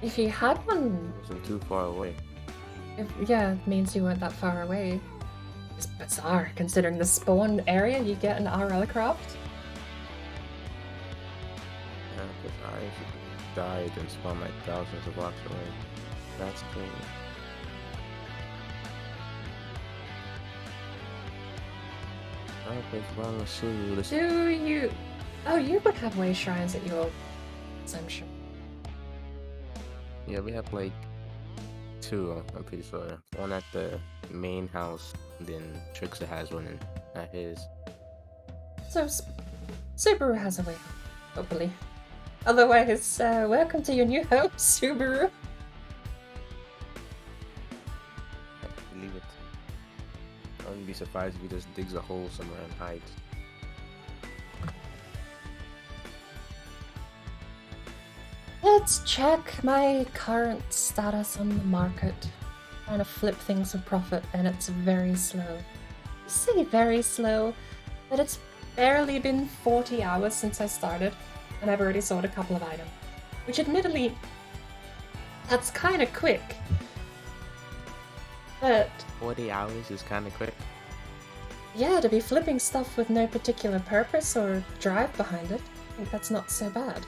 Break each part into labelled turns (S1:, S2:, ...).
S1: If you had one,
S2: It wasn't too far away.
S1: yeah, it means you weren't that far away. It's bizarre considering the spawn area you get in RL Craft.
S2: Yeah, because I died and spawned like thousands of blocks away. That's cool.
S1: Do you? Oh, you would have way shrines at your assumption.
S2: Yeah, we have like two, I'm pretty sure. One at the main house, and then Trickster has one at his.
S1: So, Subaru has a way home, hopefully. Otherwise, welcome to your new home, Subaru.
S2: Leave it. I wouldn't be surprised if he just digs a hole somewhere and hides.
S1: Let's check my current status on the market. Trying to flip things with profit, and it's very slow. I say very slow, but it's barely been 40 hours since I started, and I've already sold a couple of items. Which admittedly, that's kind of quick. But
S2: 40 hours is kind of quick.
S1: yeah, to be flipping stuff with no particular purpose or drive behind it, I think that's not so bad.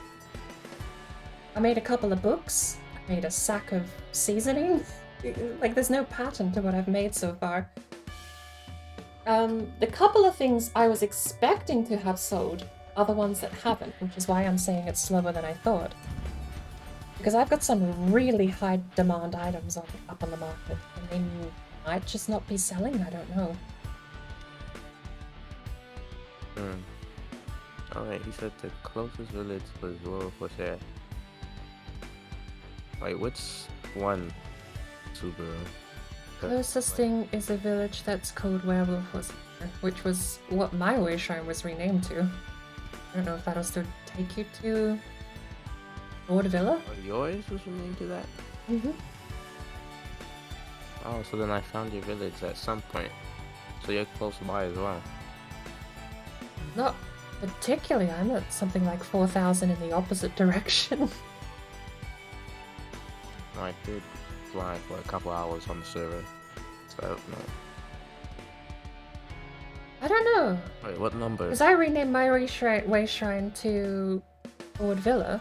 S1: I made a couple of books, I made a sack of seasoning. Like, there's no pattern to what I've made so far. The couple of things I was expecting to have sold are the ones that haven't, which is why I'm saying it's slower than I thought. Because I've got some really high demand items up on the market, and they might just not be selling, I don't know.
S2: Alright, he said the closest village was Royal. Wait, what's one Subaru?
S1: Closest thing is a village that's called Werewolf, which was what my way shrine was renamed to. I don't know if that'll still take you to Lord Villa.
S2: Oh, yours was renamed to that?
S1: Mm-hmm.
S2: Oh, so then I found your village at some point. So you're close by as well.
S1: Not particularly. I'm at something like 4,000 in the opposite direction.
S2: I did fly for a couple hours on the server, so I don't know.
S1: I don't know.
S2: Wait, what number?
S1: Because I renamed my way shrine to Lord Villa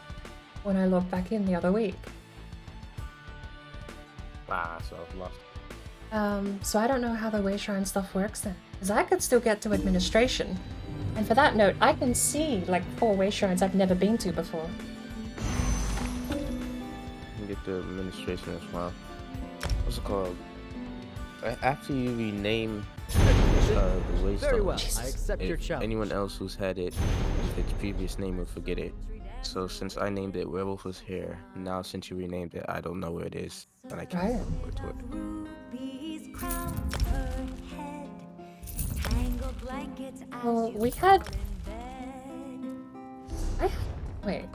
S1: when I logged back in the other week.
S2: So I've lost.
S1: So I don't know how the way shrine stuff works then. Because I could still get to administration. And for that note, I can see like 4 way shrines I've never been to before.
S2: You can get the administration as well. What's it called? After you rename the waystone,
S3: Very well, I accept your challenge.
S2: anyone else who's had it, its previous name will forget it. So since I named it Werewolf was here, now since you renamed it, I don't know where it is, and I can't go to it.
S1: Well, we had... Wait.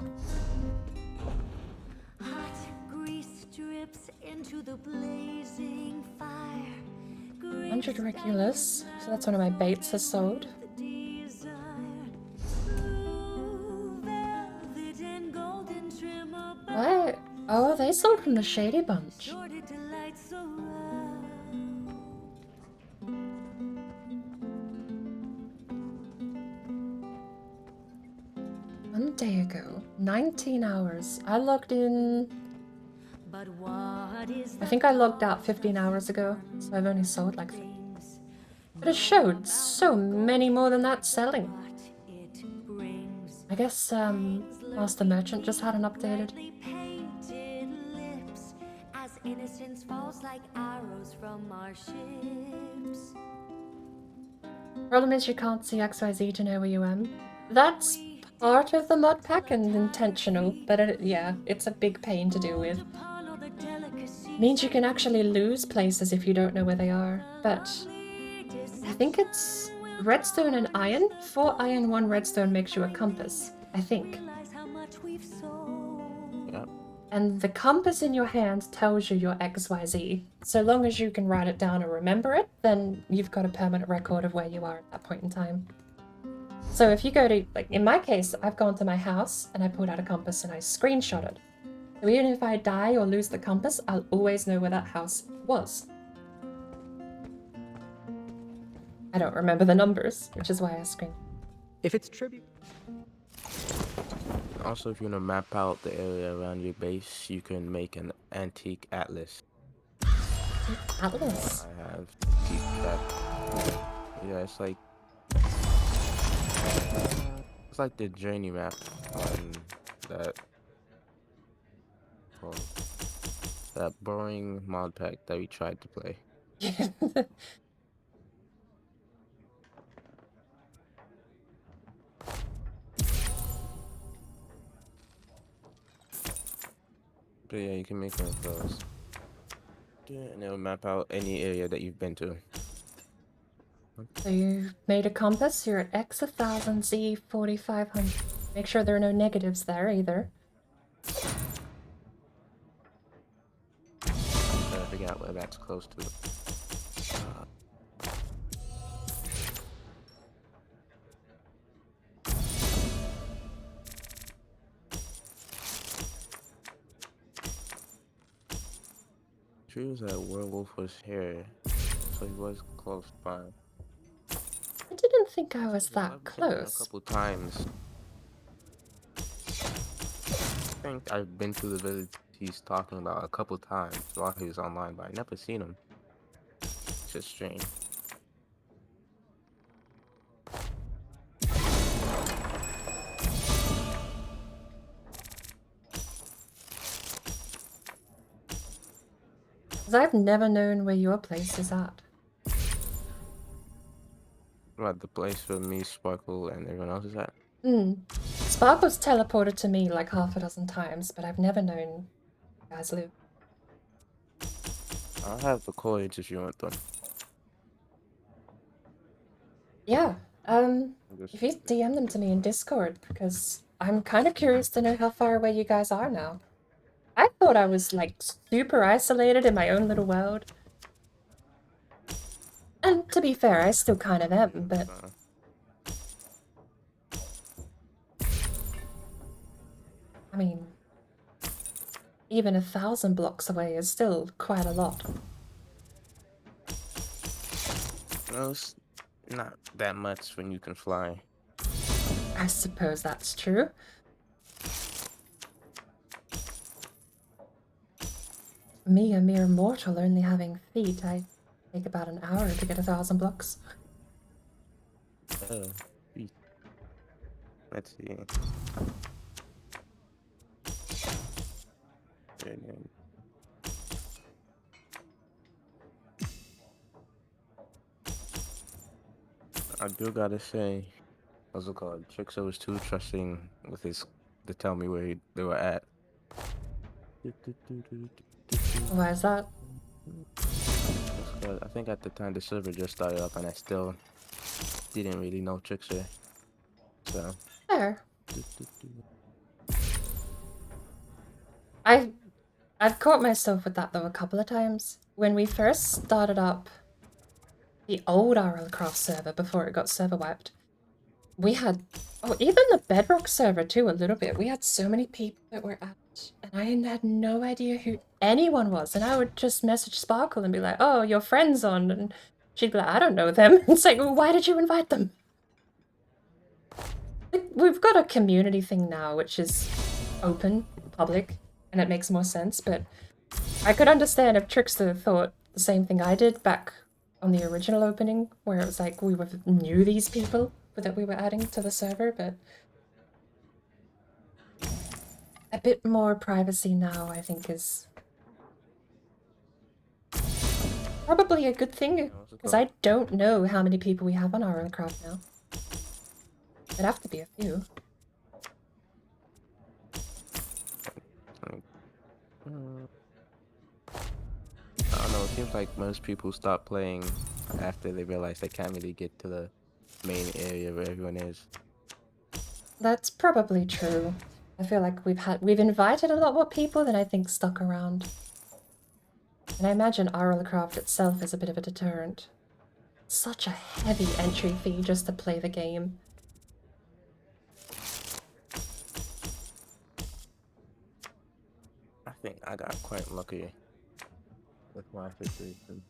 S4: Into the blazing fire.
S1: 100 regulars, so that's one of my baits has sold. What? Oh, they sold from the Shady Bunch. One day ago, 19 hours. I logged in... I think I logged out 15 hours ago, so I've only sold like 3. But it showed so many more than that selling. I guess, Master Merchant just hadn't updated. Problem is you can't see XYZ to know where you am. That's part of the mod pack and intentional, but yeah, it's a big pain to deal with. Means you can actually lose places if you don't know where they are, but I think it's redstone and iron. 4 iron, 1 redstone makes you a compass, I think.
S2: Yep.
S1: And the compass in your hand tells you your XYZ. So long as you can write it down and remember it, then you've got a permanent record of where you are at that point in time. So if you go to, like in my case, I've gone to my house and I pulled out a compass and I screenshot it. So even if I die or lose the compass, I'll always know where that house was. I don't remember the numbers, which is why I screamed.
S3: If it's tribute.
S2: Also, if you want to map out the area around your base, you can make an antique atlas.
S1: Atlas?
S2: I have to keep track. Yeah, it's like the journey map on that well, that boring mod pack that we tried to play. But yeah, you can make one of those. Yeah, and it'll map out any area that you've been to.
S1: So you made a compass, you're at X 1000, Z 4500. Make sure there are no negatives there either.
S2: Trying to figure out where that's close to. Choose that werewolf was here, so he was close by.
S1: I didn't think I was that
S2: I've been
S1: close.
S2: a couple times. I think I've been to the village he's talking about a couple times while he was online, but I never seen him. It's just strange.
S1: Because I've never known where your place is at.
S2: What, the place where me, Sparkle, and everyone else is at?
S1: Sparkle's teleported to me like half a dozen times, but I've never known you guys live.
S2: I'll have the coins if you want them.
S1: Yeah, if you DM them to me in Discord, because I'm kind of curious to know how far away you guys are now. I thought I was, like, super isolated in my own little world. And to be fair, I still kind of am, but... I mean... even 1,000 blocks away is still quite a lot.
S2: No, it's not that much when you can fly.
S1: I suppose that's true. Me, a mere mortal, only having feet, I take about an hour to get 1,000 blocks.
S2: Oh, let's see. I do gotta say, what's it called? Trickster was too trusting with his to tell me where they were at.
S1: Why is that?
S2: I think at the time the server just started up and I still didn't really know Trickster. So.
S1: Fair. I've caught myself with that though a couple of times. When we first started up the old RLCraft server before it got server wiped, we had, oh, even the Bedrock server too a little bit. We had so many people that were out and I had no idea who anyone was, and I would just message Sparkle and be like, oh, your friend's on, and she'd be like, I don't know them. It's like, well, why did you invite them? We've got a community thing now which is open, public, and it makes more sense, but I could understand if Trickster thought the same thing I did back on the original opening, where it was like we knew these people that we were adding to the server, but a bit more privacy now, I think, is probably a good thing, because I don't know how many people we have on RLCraft now. It'd have to be a few.
S2: I don't know, it seems like most people stop playing after they realize they can't really get to the main area where everyone is.
S1: That's probably true. I feel like we've invited a lot more people than I think stuck around. And I imagine RLCraft itself is a bit of a deterrent. Such a heavy entry fee just to play the game.
S2: think I got quite lucky with my situation.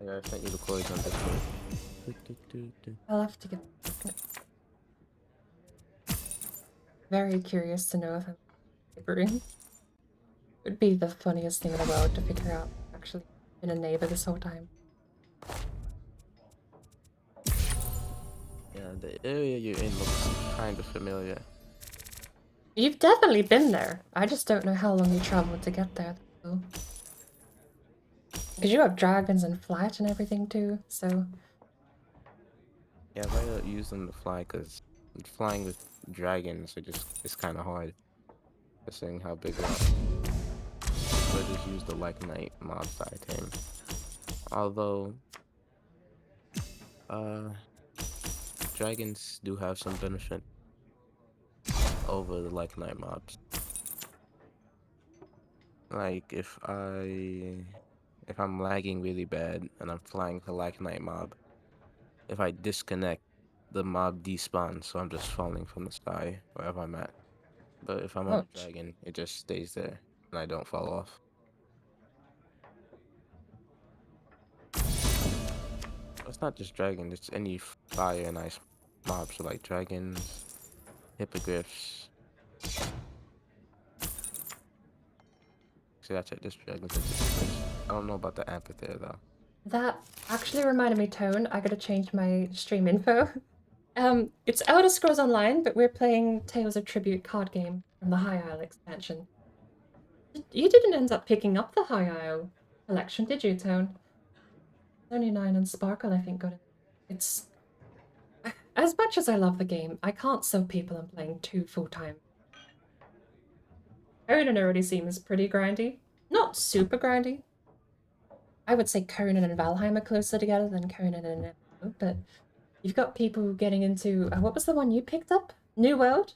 S2: Yeah, I sent you the coins on Discord.
S1: I'll have to get very curious to know if I'm neighboring. It would be the funniest thing in the world to figure out I've actually been a neighbor this whole time.
S2: Yeah, the area you're in looks kind of familiar.
S1: You've definitely been there. I just don't know how long you traveled to get there, though. Because you have dragons and flight and everything too, so...
S2: Yeah, I don't use them to fly because flying with dragons it's kind of hard. Just saying how big they are. So I just use the like knight mob side tame. Although, dragons do have some benefit over the like knight mobs. Like if I'm lagging really bad and I'm flying the like knight mob, if I disconnect, the mob despawns, so I'm just falling from the sky wherever I'm at. But if I'm on a dragon, it just stays there and I don't fall off. It's not just dragon, it's any fire and ice mobs, so like dragons, hippogriffs. See, I checked this dragon. I don't know about the amphitheater though.
S1: That actually reminded me, Tone, I gotta change my stream info. It's Elder Scrolls Online, but we're playing Tales of Tribute card game from the High Isle expansion. You didn't end up picking up the High Isle collection, did you, Tone? 79 and Sparkle, I think, got it. It's... As much as I love the game, I can't sell people I'm playing 2 full-time. Conan already seems pretty grindy. Not super grindy. I would say Conan and Valheim are closer together than Conan and MMO, but you've got people getting into... what was the one you picked up? New World?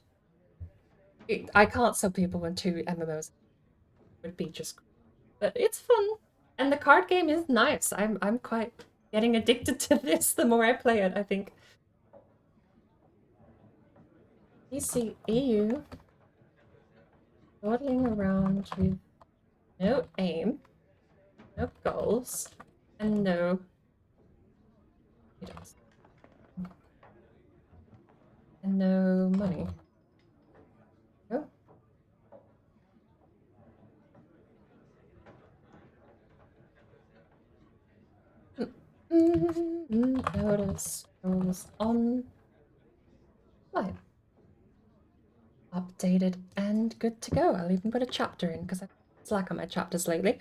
S1: I can't sell people when 2 MMOs would be just... But it's fun. And the card game is nice. I'm quite getting addicted to this the more I play it, I think. ESO EU. Dawdling around with no aim, no goals, and no... And no money. Oh. Notice goes on. Live. Updated and good to go. I'll even put a chapter in because I slack on my chapters lately.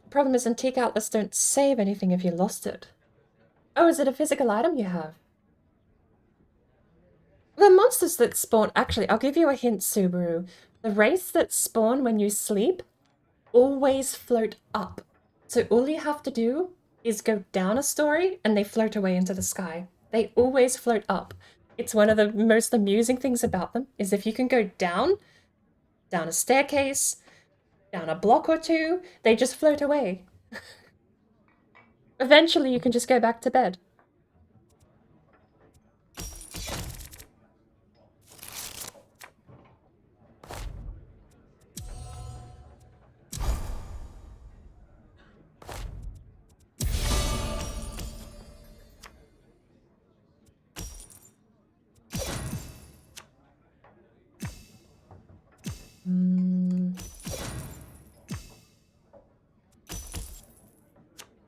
S1: Problem is, antique outlets don't save anything if you lost it. Oh, is it a physical item you have? The monsters that spawn... Actually, I'll give you a hint, Subaru. The wraiths that spawn when you sleep always float up. So all you have to do is go down a story and they float away into the sky. They always float up. It's one of the most amusing things about them, is if you can go down a staircase, down a block or 2, they just float away. Eventually you can just go back to bed.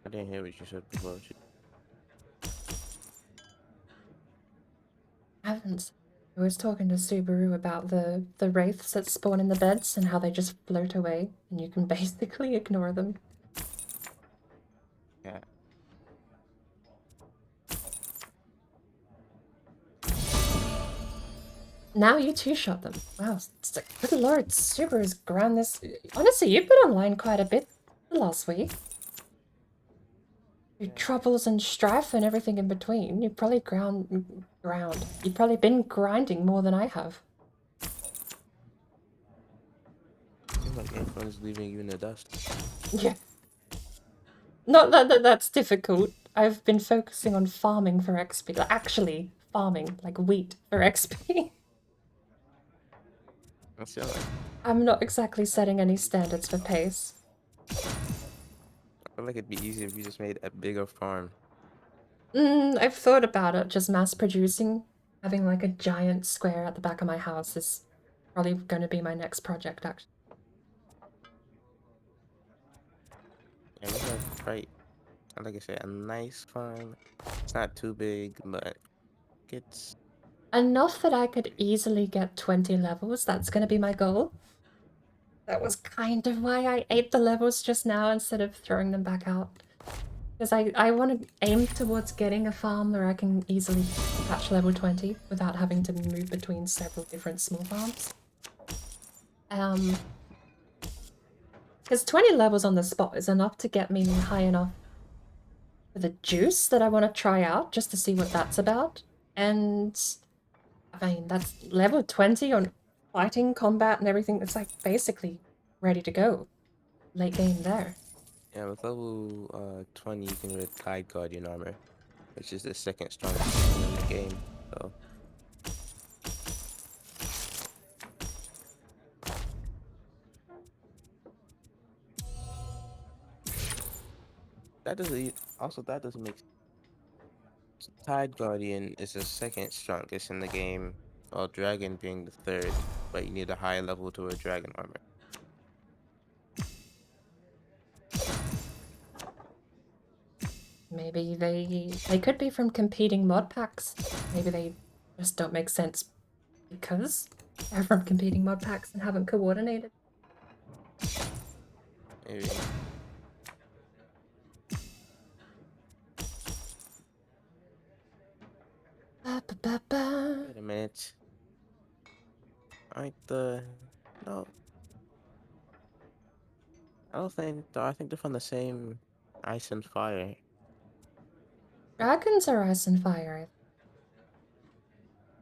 S2: I didn't hear what you said before.
S1: I haven't. I was talking to Subaru about the wraiths that spawn in the beds and how they just float away and you can basically ignore them.
S2: Yeah.
S1: Now you two-shot them. Wow, good lord, Subaru's ground this... Honestly, you've been online quite a bit the last week. Your troubles and strife and everything in between. You've probably You've probably been grinding more than I have.
S2: Seems like everyone's leaving you in the dust.
S1: Yeah. Not that that's difficult. I've been focusing on farming for XP. Like, actually farming, like wheat for XP.
S2: That's the other.
S1: I'm not exactly setting any standards for pace.
S2: I feel like it'd be easier if you just made a bigger farm.
S1: I've thought about it, just mass producing. Having like a giant square at the back of my house is probably going to be my next project, actually.
S2: And we have quite, like I said, a nice farm. It's not too big, but it's
S1: Enough that I could easily get 20 levels. That's going to be my goal. That was kind of why I ate the levels just now instead of throwing them back out. Because I want to aim towards getting a farm where I can easily catch level 20 without having to move between several different small farms. Because 20 levels on the spot is enough to get me high enough for the juice that I want to try out, just to see what that's about. And I mean, that's level 20 on fighting, combat, and everything. It's like basically ready to go. Late game there.
S2: yeah. With level 20, you can get Tide Guardian armor, which is the second strongest in the game. So that doesn't make Tide Guardian is the second strongest in the game, while Dragon being the third, but you need a high level to wear Dragon armor.
S1: Maybe they could be from competing mod packs. Maybe they just don't make sense because they're from competing mod packs and haven't coordinated.
S2: Maybe. Wait a minute. Aren't the no? I don't think. I think they're from the same Ice and Fire.
S1: Dragons are ice and fire.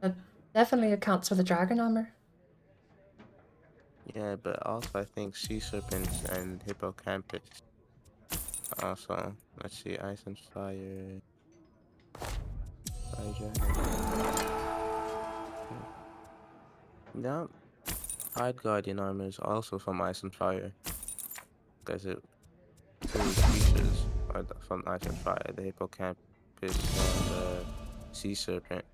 S1: That definitely accounts for the dragon armor.
S2: Yeah, but also I think Sea Serpents and Hippocampus. Also, let's see, Ice and Fire. Fire Dragon. No, Tide Guardian armor is also from Ice and Fire. Because it two creatures are from Ice and Fire: the Hippocampus and the Sea Serpent.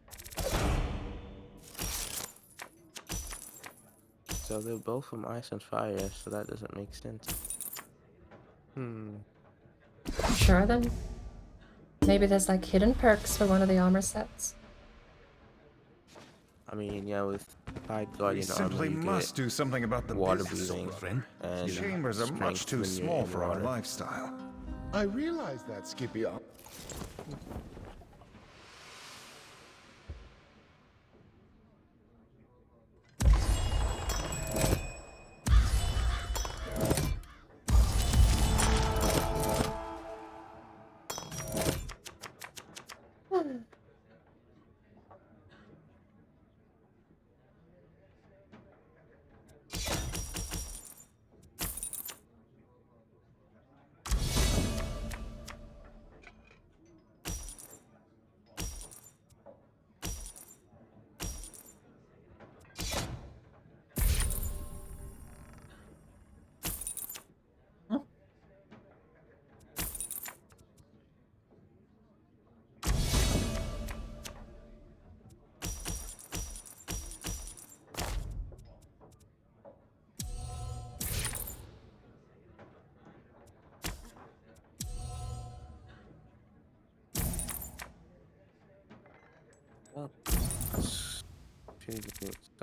S2: So they're both from Ice and Fire, so that doesn't make sense.
S1: Sure then. Maybe there's like hidden perks for one of the armor sets.
S2: I mean, yeah, with Tide Guardian
S5: We
S2: armor,
S5: simply
S2: you
S5: must
S2: get
S5: do something about the
S2: water
S5: business,
S2: breathing
S5: Silverfin.
S2: and
S5: Chambers are much
S2: strength
S5: too
S2: when you're
S5: small
S2: in
S5: for our
S2: water.
S5: lifestyle.
S6: I realize that, Skippy.
S2: Well,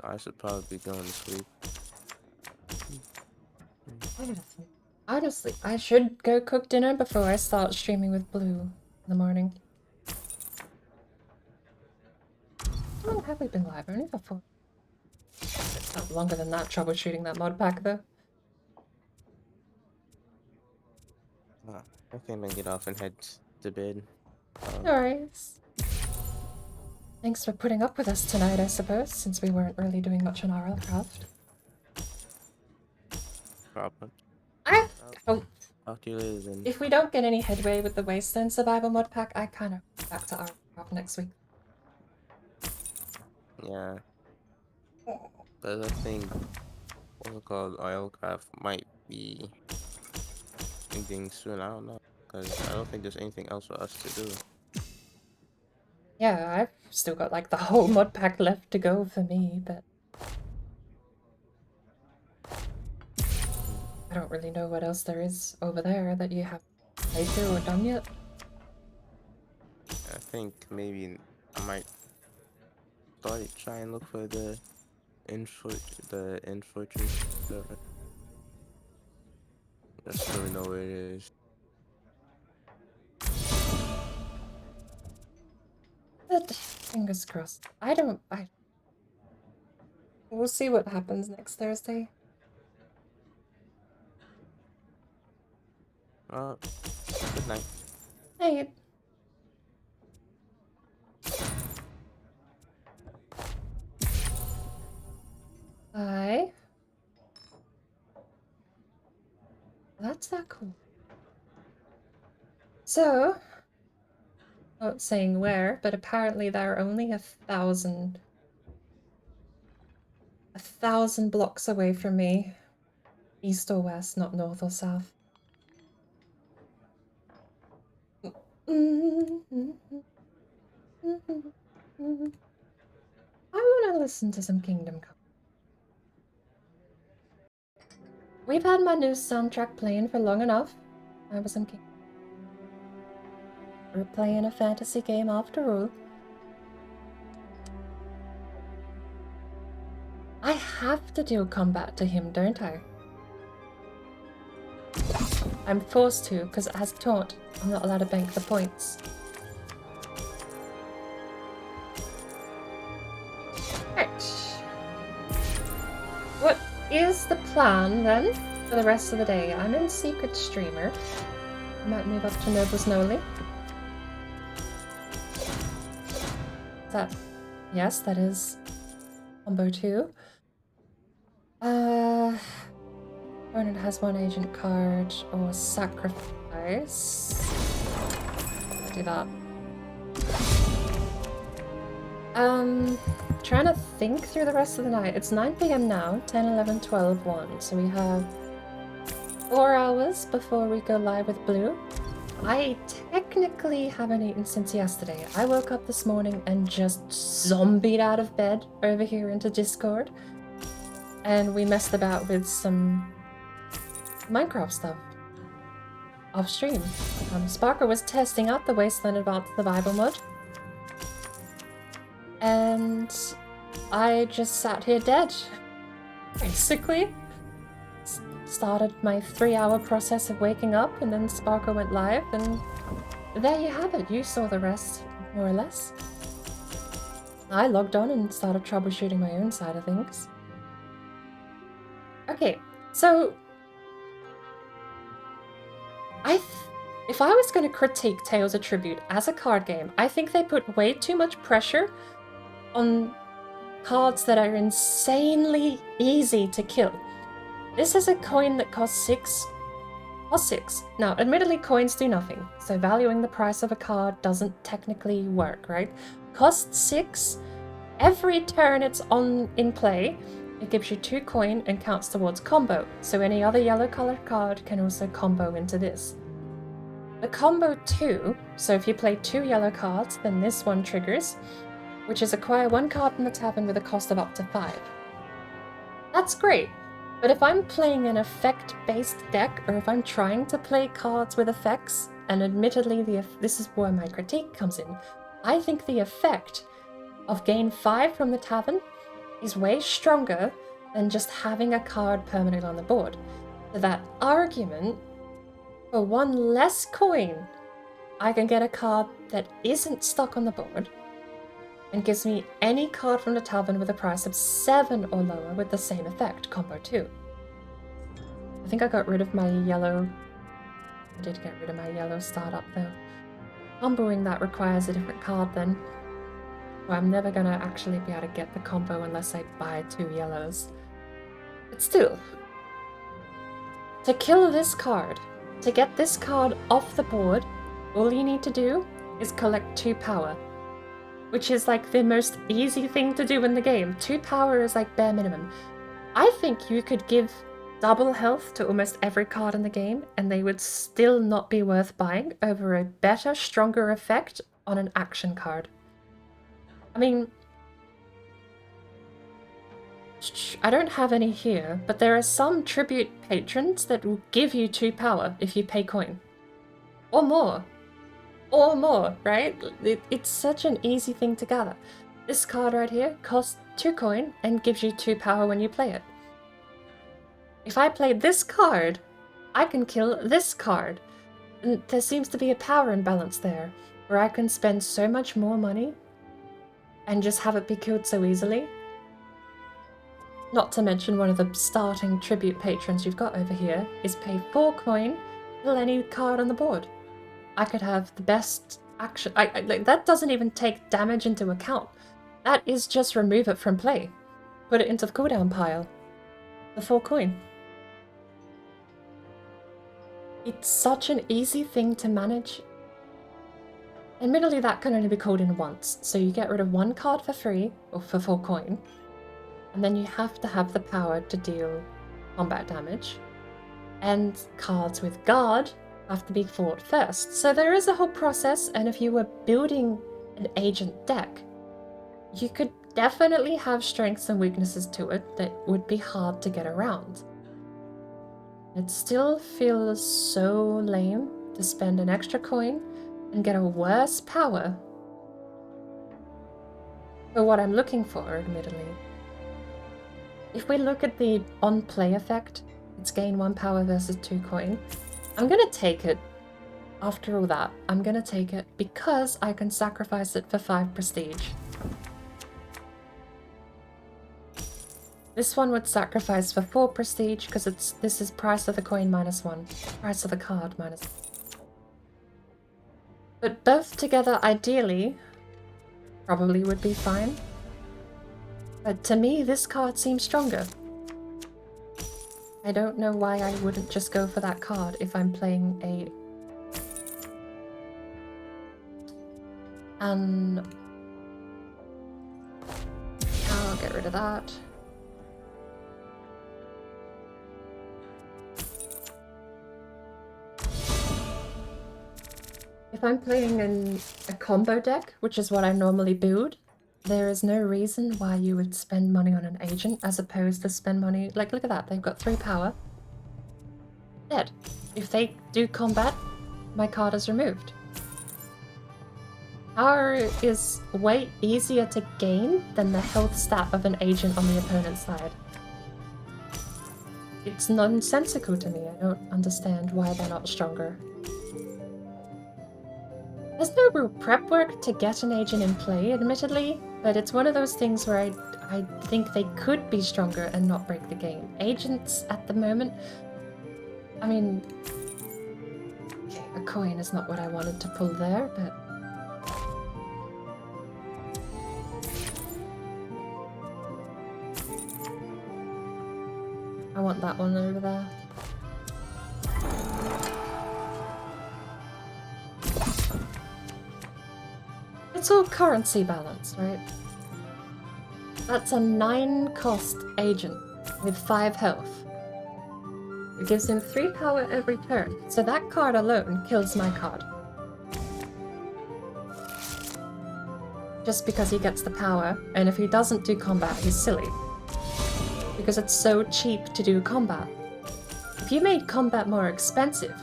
S2: I should probably be going to sleep.
S1: Honestly, I should go cook dinner before I start streaming with Blue in the morning. How long have we been live? Only for 4. It's not longer than that troubleshooting that mod pack though.
S2: I think I'm gonna get off and head to bed.
S1: No worries. Thanks for putting up with us tonight, I suppose, since we weren't really doing much on RL Craft.
S2: Problem.
S1: Oh,
S2: Talk to you later then.
S1: If we don't get any headway with the Wasteland Survival mod pack, I kind of back to our next week.
S2: Yeah. But I think what's it called? Oilcraft might be ending soon. I don't know. Because I don't think there's anything else for us to do.
S1: Yeah, I've still got like the whole mod pack left to go for me, but I don't really know what else there is over there that you have played through or done yet.
S2: I think maybe I might try and look for the infiltrate server. Just so we know where it is.
S1: But fingers crossed. We'll see what happens next Thursday.
S2: Good night.
S1: Hey. Hi. That's not cool. So, not saying where, but apparently there are only 1,000 blocks away from me. East or west, not north or south. I want to listen to some Kingdom Come. We've had my new soundtrack playing for long enough. I was thinking. We're playing a fantasy game after all. I have to do combat to him, don't I? I'm forced to, because as taunt, I'm not allowed to bank the points. Right. What is the plan then for the rest of the day? I'm in Secret Streamer. I might move up to Noble Snowly. Yes, that is combo 2. Opponent has 1 agent card or sacrifice. Let's do that. Trying to think through the rest of the night. It's 9 PM now, 10, 11, 12, 1. So we have 4 hours before we go live with Blue. I technically haven't eaten since yesterday. I woke up this morning and just zombied out of bed over here into Discord. And we messed about with some Minecraft stuff off stream. Sparker was testing out the Wasteland Advanced Survival mod. And I just sat here dead, basically. Started my 3-hour process of waking up, and then Sparker went live, and there you have it. You saw the rest, more or less. I logged on and started troubleshooting my own side of things. Okay, so if I was going to critique Tales of Tribute as a card game, I think they put way too much pressure on cards that are insanely easy to kill. This is a coin that costs 6. Now, admittedly, coins do nothing, so valuing the price of a card doesn't technically work, right? Costs 6. Every turn it's in play, it gives you 2 coin and counts towards combo, so any other yellow colored card can also combo into this. The combo 2, so if you play 2 yellow cards, then this one triggers, which is acquire 1 card from the tavern with a cost of up to 5. That's great. But if I'm playing an effect-based deck, or if I'm trying to play cards with effects, and admittedly this is where my critique comes in, I think the effect of gain 5 from the tavern is way stronger than just having a card permanently on the board. So that argument, for 1 less coin, I can get a card that isn't stuck on the board, and gives me any card from the tavern with a price of 7 or lower with the same effect, combo 2. I think I got rid of my yellow. I did get rid of my yellow startup though. Comboing that requires a different card then. So I'm never gonna actually be able to get the combo unless I buy 2 yellows. But still, to kill this card, To get this card off the board, all you need to do is collect 2 power. Which is like the most easy thing to do in the game. 2 power is like bare minimum. I think you could give double health to almost every card in the game and they would still not be worth buying over a better, stronger effect on an action card. I mean, I don't have any here, but there are some tribute patrons that will give you 2 power if you pay coin. Or more. Or more, right? It's such an easy thing to gather. This card right here costs 2 coin and gives you 2 power when you play it. If I play this card, I can kill this card. And there seems to be a power imbalance there, where I can spend so much more money and just have it be killed so easily. Not to mention one of the starting tribute patrons you've got over here is pay 4 coin, kill any card on the board. I could have the best action. Like that doesn't even take damage into account. That is just remove it from play. Put it into the cooldown pile. The 4 coin. It's such an easy thing to manage. Admittedly, that can only be called in once, so you get rid of 1 card for free, or for 4 coin. And then you have to have the power to deal combat damage. And cards with guard have to be fought first. So there is a whole process, and if you were building an agent deck, you could definitely have strengths and weaknesses to it that would be hard to get around. It still feels so lame to spend an extra coin and get a worse power for what I'm looking for, admittedly. If we look at the on-play effect, it's gain 1 power versus 2 coin. I'm gonna take it. After all that, I'm gonna take it because I can sacrifice it for 5 prestige. This one would sacrifice for 4 prestige because this is price of the coin minus 1. Price of the card minus 1. But both together, ideally, probably would be fine. But to me, this card seems stronger. I don't know why I wouldn't just go for that card if I'm playing a... I'll get rid of that. If I'm playing a combo deck, which is what I normally build, there is no reason why you would spend money on an agent as opposed to spend money... Like, look at that. They've got 3 power. Dead. If they do combat, my card is removed. Power is way easier to gain than the health stat of an agent on the opponent's side. It's nonsensical to me. I don't understand why they're not stronger. There's no real prep work to get an agent in play, admittedly, but it's one of those things where I think they could be stronger and not break the game. Agents at the moment, I mean, okay, a coin is not what I wanted to pull there, but I want that one over there. It's all currency balance, right? That's a 9 cost agent with 5 health. It gives him 3 power every turn, so that card alone kills my card. Just because he gets the power, and if he doesn't do combat, he's silly. Because it's so cheap to do combat. If you made combat more expensive,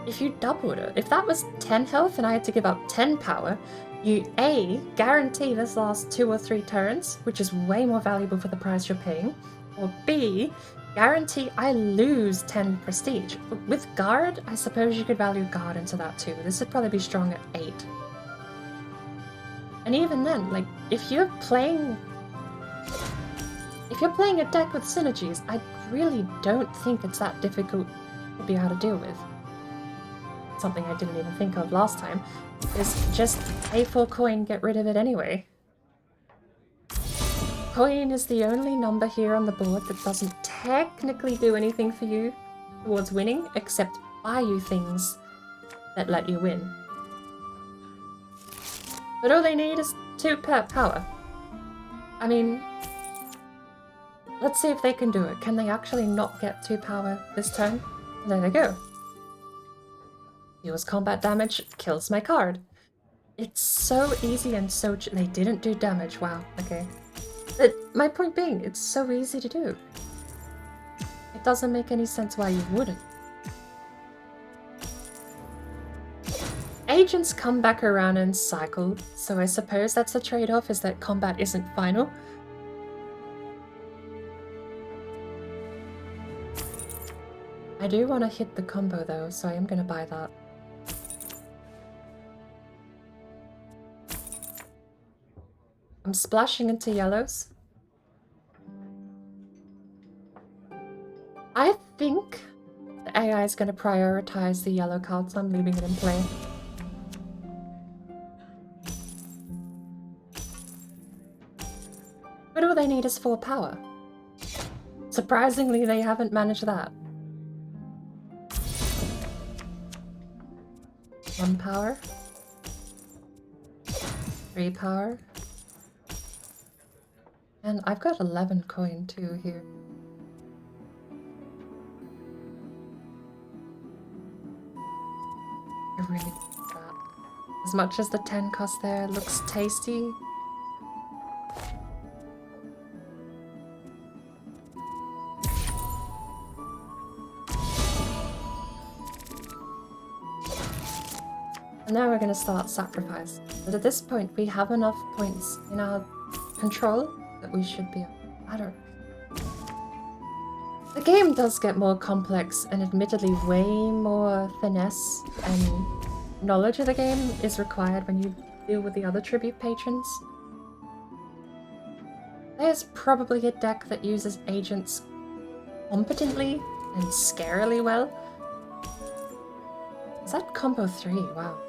S1: if you doubled it, if that was 10 health and I had to give up 10 power, you A, guarantee this lasts 2 or 3 turns, which is way more valuable for the price you're paying, or B, guarantee I lose 10 prestige. With guard, I suppose you could value guard into that too. This would probably be strong at 8. And even then, like, if you're playing a deck with synergies, I really don't think it's that difficult to be able to deal with. Something I didn't even think of last time, is just pay 4 coin, get rid of it anyway. Coin is the only number here on the board that doesn't technically do anything for you, towards winning, except buy you things that let you win. But all they need is 2 power. I mean, let's see if they can do it. Can they actually not get 2 power this turn? There they go. Deals combat damage, kills my card. It's so easy and so... They didn't do damage, wow, okay. But my point being, it's so easy to do. It doesn't make any sense why you wouldn't. Agents come back around and cycle, so I suppose that's the trade-off, is that combat isn't final. I do want to hit the combo though, so I am going to buy that. I'm splashing into yellows. I think the AI is going to prioritize the yellow cards, so I'm leaving it in play. But all they need is 4 power. Surprisingly, they haven't managed that. 1 power. 3 power. And I've got 11 coin too here. I really like that. As much as the 10 cost there looks tasty. And now we're going to start sacrifice. But at this point we have enough points in our control that we should be better. The game does get more complex and admittedly way more finesse and knowledge of the game is required when you deal with the other tribute patrons. There's probably a deck that uses agents competently and scarily well. Is that combo 3? Wow.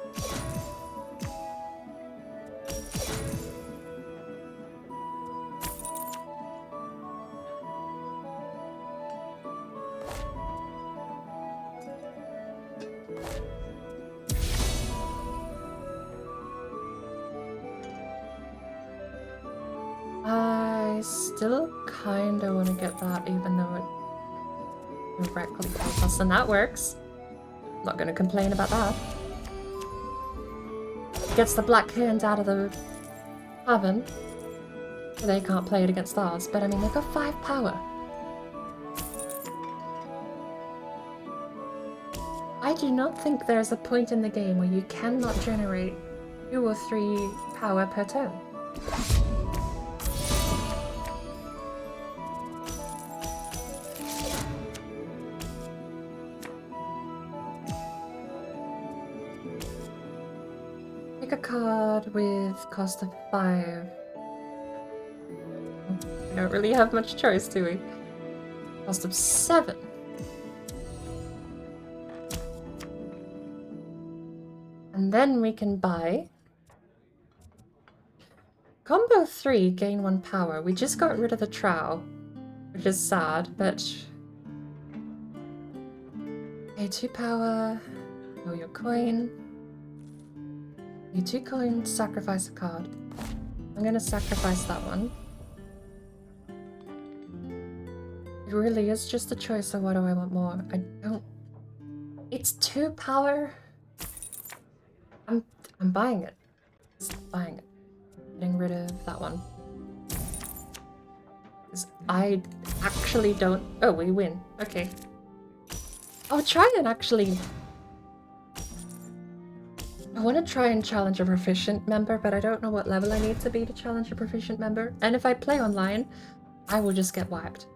S1: I still kinda want to get that even though it directly helps us, and that works. Not gonna complain about that. Gets the black hand out of the oven, so they can't play it against ours, but I mean, they've got 5 power. I do not think there's a point in the game where you cannot generate 2 or 3 power per turn. Pick a card with cost of 5. We don't really have much choice, do we? Cost of 7. And then we can buy combo 3, gain 1 power. We just got rid of the trowel, which is sad, but okay, 2 power, roll your coin. You 2 coins, sacrifice a card. I'm gonna sacrifice that one. It really is just a choice of what do I want more. I don't... It's 2 power. I'm buying it. Just buying it. Getting rid of that one. Because I actually don't... Oh, we win. Okay. I'll try and actually... I want to try and challenge a proficient member, but I don't know what level I need to be to challenge a proficient member. And if I play online, I will just get wiped.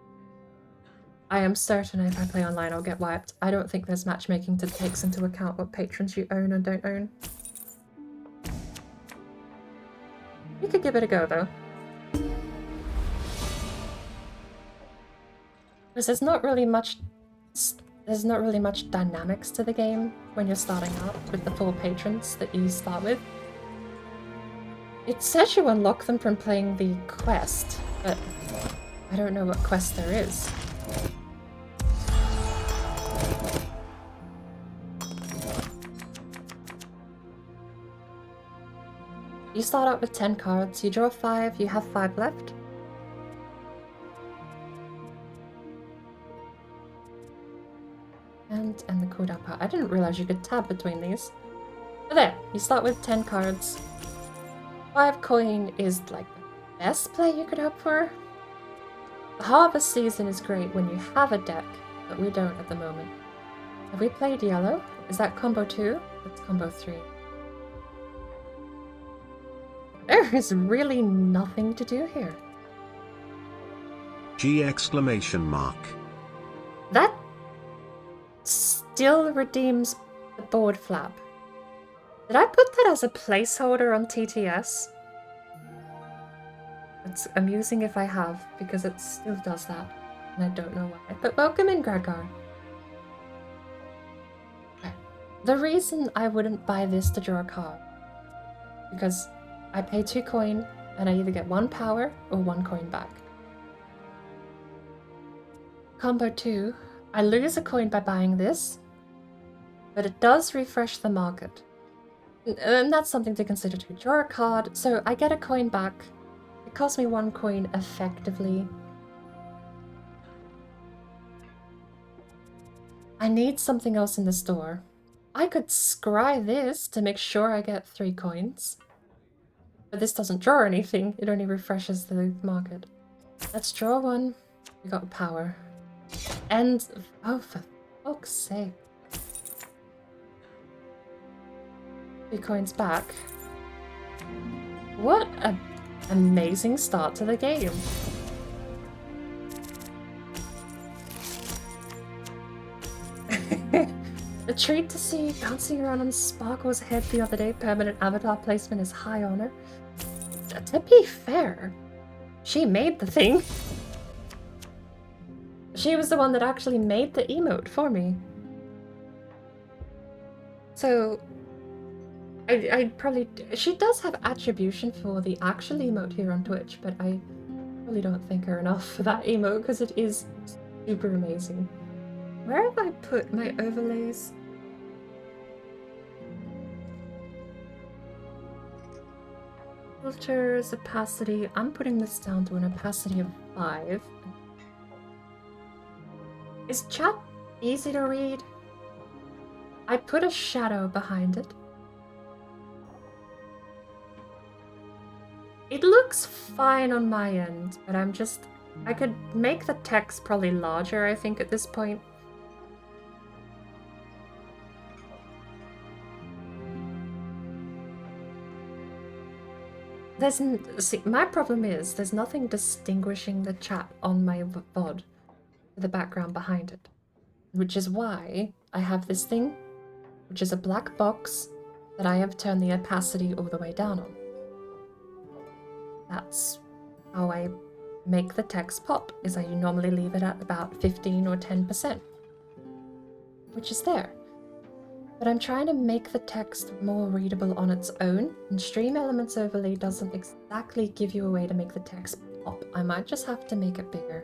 S1: I am certain if I play online, I'll get wiped. I don't think there's matchmaking that takes into account what patrons you own and don't own. You could give it a go, though. Because there's not really much dynamics to the game when you're starting out with the 4 patrons that you start with. It says you unlock them from playing the quest, but I don't know what quest there is. You start out with 10 cards, you draw 5, you have 5 left. And the cooldown power. I didn't realize you could tab between these. But there, you start with 10 cards. 5 coin is like the best play you could hope for. The Harvest Season is great when you have a deck, but we don't at the moment. Have we played yellow? Is that combo 2? That's combo 3. There is really nothing to do here.
S5: G exclamation mark.
S1: That still redeems the board flap. Did I put that as a placeholder on TTS? It's amusing if I have, because it still does that, and I don't know why. But welcome in, Gradgar. The reason I wouldn't buy this to draw a card, because I pay 2 coin, and I either get 1 power or 1 coin back. Combo 2, I lose a coin by buying this, but it does refresh the market. And that's something to consider too. Draw a card, so I get a coin back. It costs me 1 coin effectively. I need something else in the store. I could scry this to make sure I get 3 coins. But this doesn't draw anything, it only refreshes the market. Let's draw 1. We got power. And, oh, for fuck's sake. 3 coins back. What an amazing start to the game. A treat to see bouncing around on Sparkle's head the other day. Permanent avatar placement is high honor. To be fair, she made the thing. She was the one that actually made the emote for me. So, I probably... She does have attribution for the actual emote here on Twitch, but I really don't thank her enough for that emote because it is super amazing. Where have I put my overlays? Filters, opacity. I'm putting this down to an opacity of 5. Is chat easy to read? I put a shadow behind it. It looks fine on my end, but I could make the text probably larger, I think, at this point. See, my problem is there's nothing distinguishing the chat on my VOD, the background behind it, which is why I have this thing, which is a black box that I have turned the opacity all the way down on. That's how I make the text pop, is I normally leave it at about 15 or 10%, which is there. But I'm trying to make the text more readable on its own, and Stream Elements Overlay doesn't exactly give you a way to make the text pop. I might just have to make it bigger.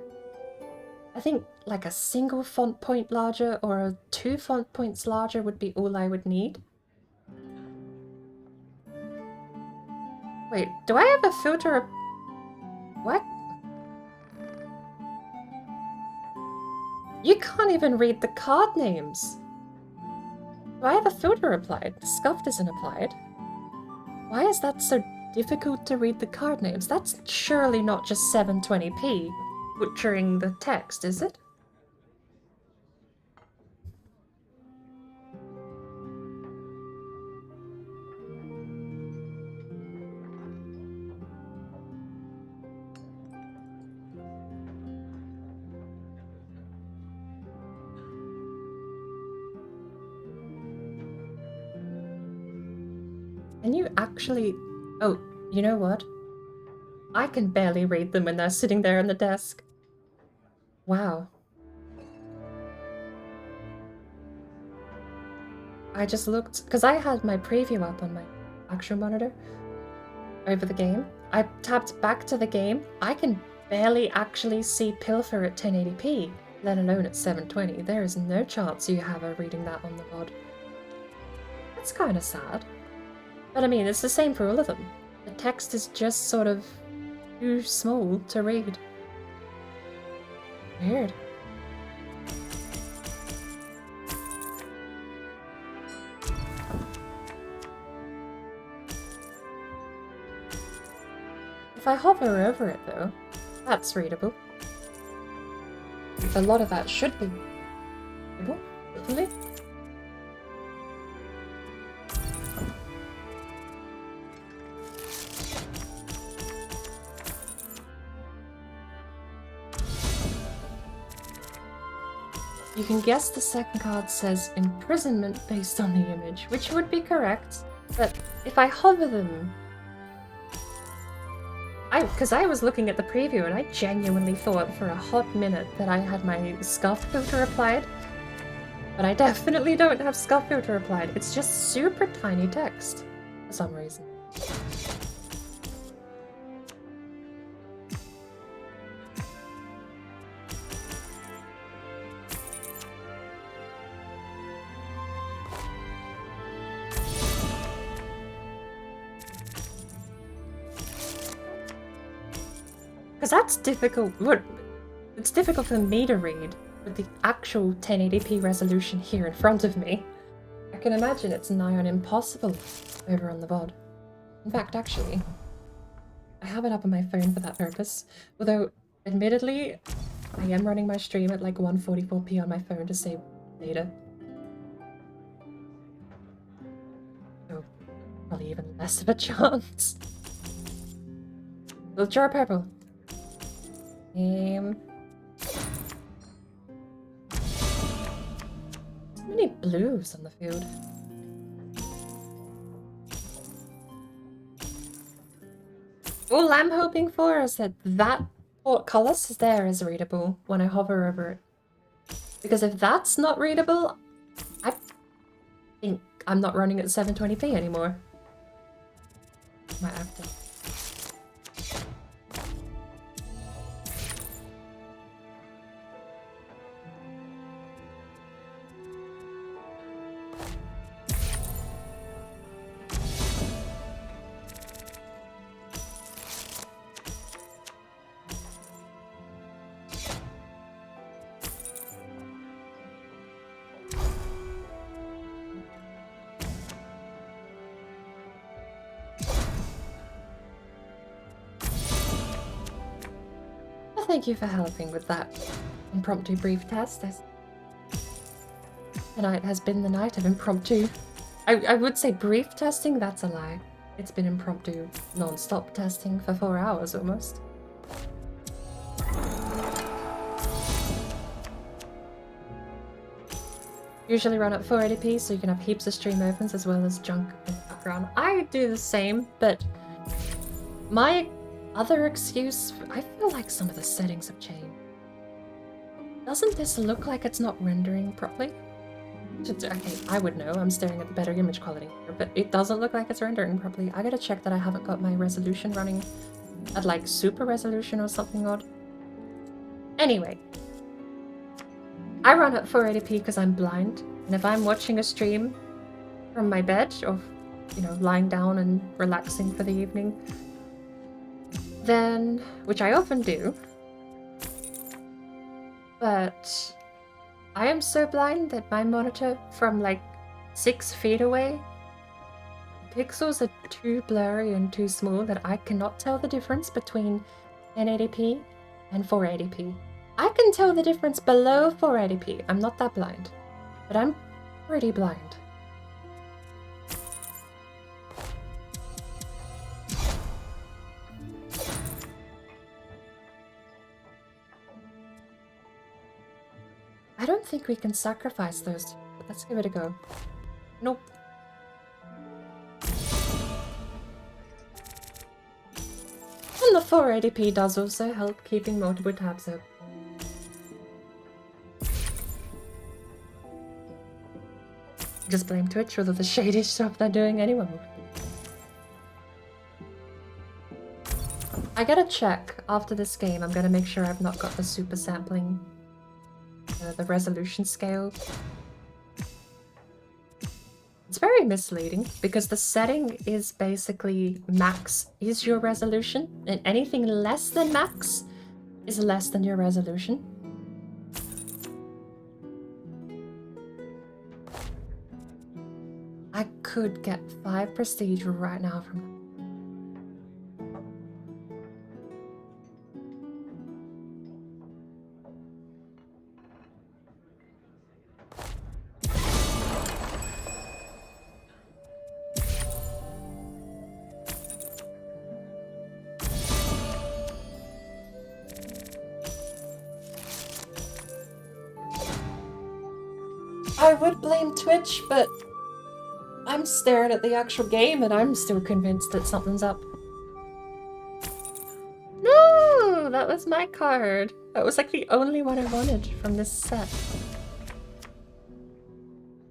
S1: I think like a single font point larger or 2 font points larger would be all I would need. Wait, do I have a filter? What? You can't even read the card names. Do I have a filter applied? The scuffed isn't applied. Why is that so difficult to read the card names? That's surely not just 720p butchering the text, is it? Can you actually... Oh, you know what? I can barely read them when they're sitting there on the desk. Wow. I just looked... Because I had my preview up on my actual monitor over the game. I tapped back to the game. I can barely actually see Pilfer at 1080p, let alone at 720. There is no chance you have her reading that on the VOD. That's kind of sad. But I mean, it's the same for all of them. The text is just sort of too small to read. Weird. If I hover over it though, that's readable. A lot of that should be readable, hopefully. You can guess the second card says imprisonment based on the image, which would be correct, but if I hover them... Because I was looking at the preview and I genuinely thought for a hot minute that I had my scuff filter applied, but I definitely don't have scuff filter applied. It's just super tiny text for some reason. Because that's difficult. It's difficult for me to read with the actual 1080p resolution here in front of me. I can imagine it's nigh on impossible over on the VOD. In fact, actually, I have it up on my phone for that purpose. Although, admittedly, I am running my stream at like 144p on my phone to save data. So, probably even less of a chance. We'll draw purple. So many blues on the field. All I'm hoping for is that portcullis is there as readable when I hover over it. Because if that's not readable, I think I'm not running at 720p anymore. Might have to. Thank you for helping with that impromptu brief test. Tonight has been the night of impromptu. I would say brief testing, that's a lie. It's been impromptu non-stop testing for 4 hours almost. Usually run at 480p so you can have heaps of stream opens as well as junk in the background. I do the same, but my other excuse, I feel like some of the settings have changed. Doesn't this look like it's not rendering properly? Okay, I would know, I'm staring at the better image quality here, but it doesn't look like it's rendering properly. I gotta check that I haven't got my resolution running at like super resolution or something odd. Anyway, I run at 480p because I'm blind, and if I'm watching a stream from my bed or, you know, lying down and relaxing for the evening, then, which I often do, but I am so blind that my monitor from like 6 feet away, pixels are too blurry and too small that I cannot tell the difference between 1080p and 480p. I can tell the difference below 480p. I'm not that blind, but I'm pretty blind. I don't think we can sacrifice those two, but let's give it a go. Nope. And the 480p does also help keeping multiple tabs open. Just blame Twitch for all the shady stuff they're doing anyway. I gotta check after this game. I'm gonna make sure I've not got the super sampling, the resolution scale. It's very misleading because the setting is basically max is your resolution, and anything less than max is less than your resolution. I could get 5 prestige right now from that. I would blame Twitch, but I'm staring at the actual game and I'm still convinced that something's up. No, that was my card. That was like the only one I wanted from this set.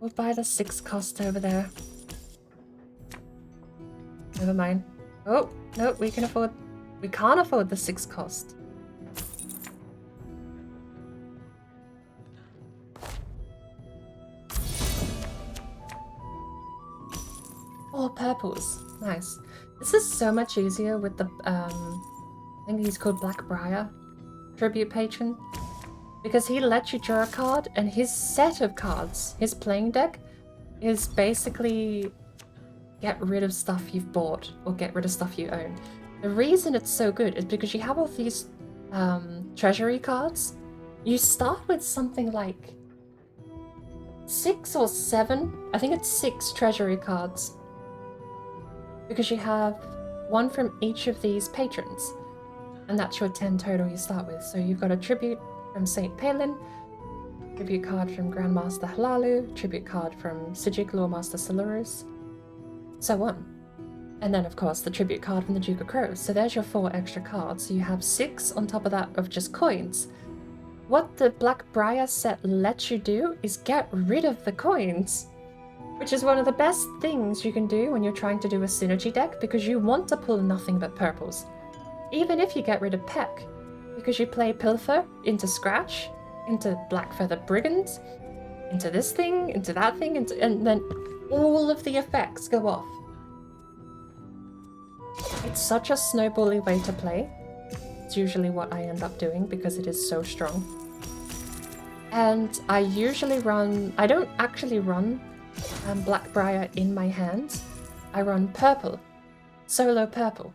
S1: We'll buy the 6 cost over there. Never mind. Oh, no, we can't afford the 6 cost. Oh, purples. Nice. This is so much easier with the, I think he's called Blackbriar Tribute Patron. Because he lets you draw a card, and his set of cards, his playing deck, is basically get rid of stuff you've bought, or get rid of stuff you own. The reason it's so good is because you have all these treasury cards. You start with something like 6 or 7, I think it's 6 treasury cards. Because you have 1 from each of these patrons. And that's your 10 total you start with. So you've got a tribute from St. Palin, tribute card from Grandmaster Halalu, tribute card from Sijik Lawmaster Solurus, so on. And then of course the tribute card from the Duke of Crows. So there's your 4 extra cards. So you have 6 on top of that of just coins. What the Blackbriar set lets you do is get rid of the coins. Which is one of the best things you can do when you're trying to do a synergy deck, because you want to pull nothing but purples. Even if you get rid of Peck, because you play Pilfer into Scratch, into Blackfeather Brigands, into this thing, into that thing, and then all of the effects go off. It's such a snowbally way to play. It's usually what I end up doing because it is so strong. And I usually run... I don't actually run Blackbriar in my hands. I run purple. Solo purple.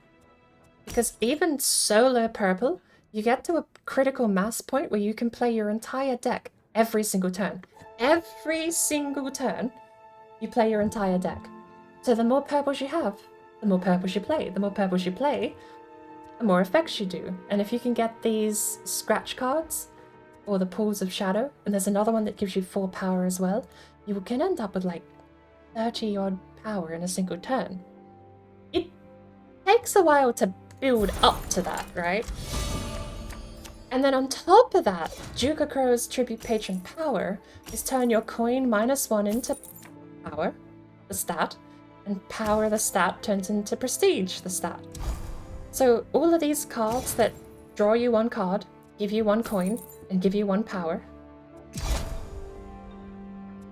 S1: Because even solo purple, you get to a critical mass point where you can play your entire deck every single turn. Every single turn, you play your entire deck. So the more purples you have, the more purples you play. The more purples you play, the more effects you do. And if you can get these scratch cards, or the Pools of Shadow, and there's another one that gives you 4 power as well, you can end up with like 30 odd power in a single turn. It takes a while to build up to that, right? And then on top of that, Duke of Crow's Tribute Patron power is turn your coin -1 into power, the stat, and power the stat turns into prestige, the stat. So all of these cards that draw you 1 card, give you 1 coin, and give you 1 power.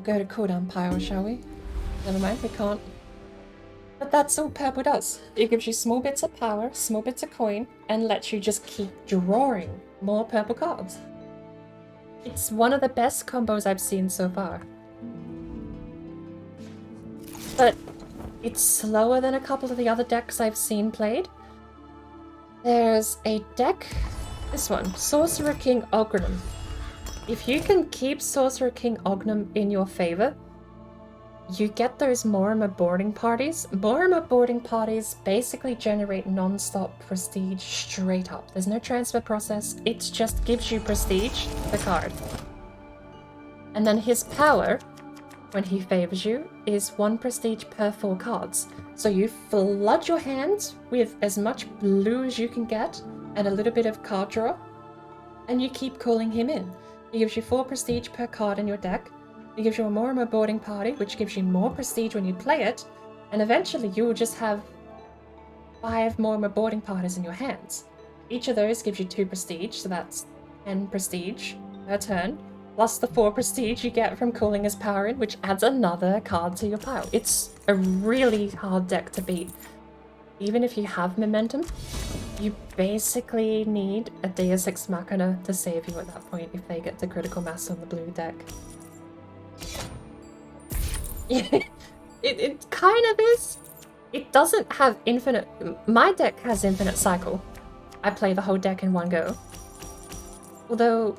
S1: Go to cooldown pile, shall we? Never mind, we can't. But that's all purple does. It gives you small bits of power, small bits of coin, and lets you just keep drawing more purple cards. It's one of the best combos I've seen so far. But it's slower than a couple of the other decks I've seen played. There's a deck, this one, Sorcerer King Ognum. If you can keep Sorcerer King Ognum in your favor, you get those Mortimer boarding parties. Mortimer boarding parties basically generate non-stop prestige straight up. There's no transfer process, it just gives you prestige, the card. And then his power, when he favors you, is 1 prestige per 4 cards. So you flood your hands with as much blue as you can get, and a little bit of card draw, and you keep calling him in. He gives you 4 prestige per card in your deck. He gives you a Mortimer boarding party, which gives you more prestige when you play it, and eventually you will just have 5 Mortimer boarding parties in your hands. Each of those gives you 2 prestige, so that's 10 prestige per turn, plus the 4 prestige you get from cooling his power in, which adds another card to your pile. It's a really hard deck to beat. Even if you have momentum, you basically need a Deus Ex Machina to save you at that point if they get to critical mass on the blue deck. It kind of is. It doesn't have infinite... My deck has infinite cycle. I play the whole deck in one go. Although,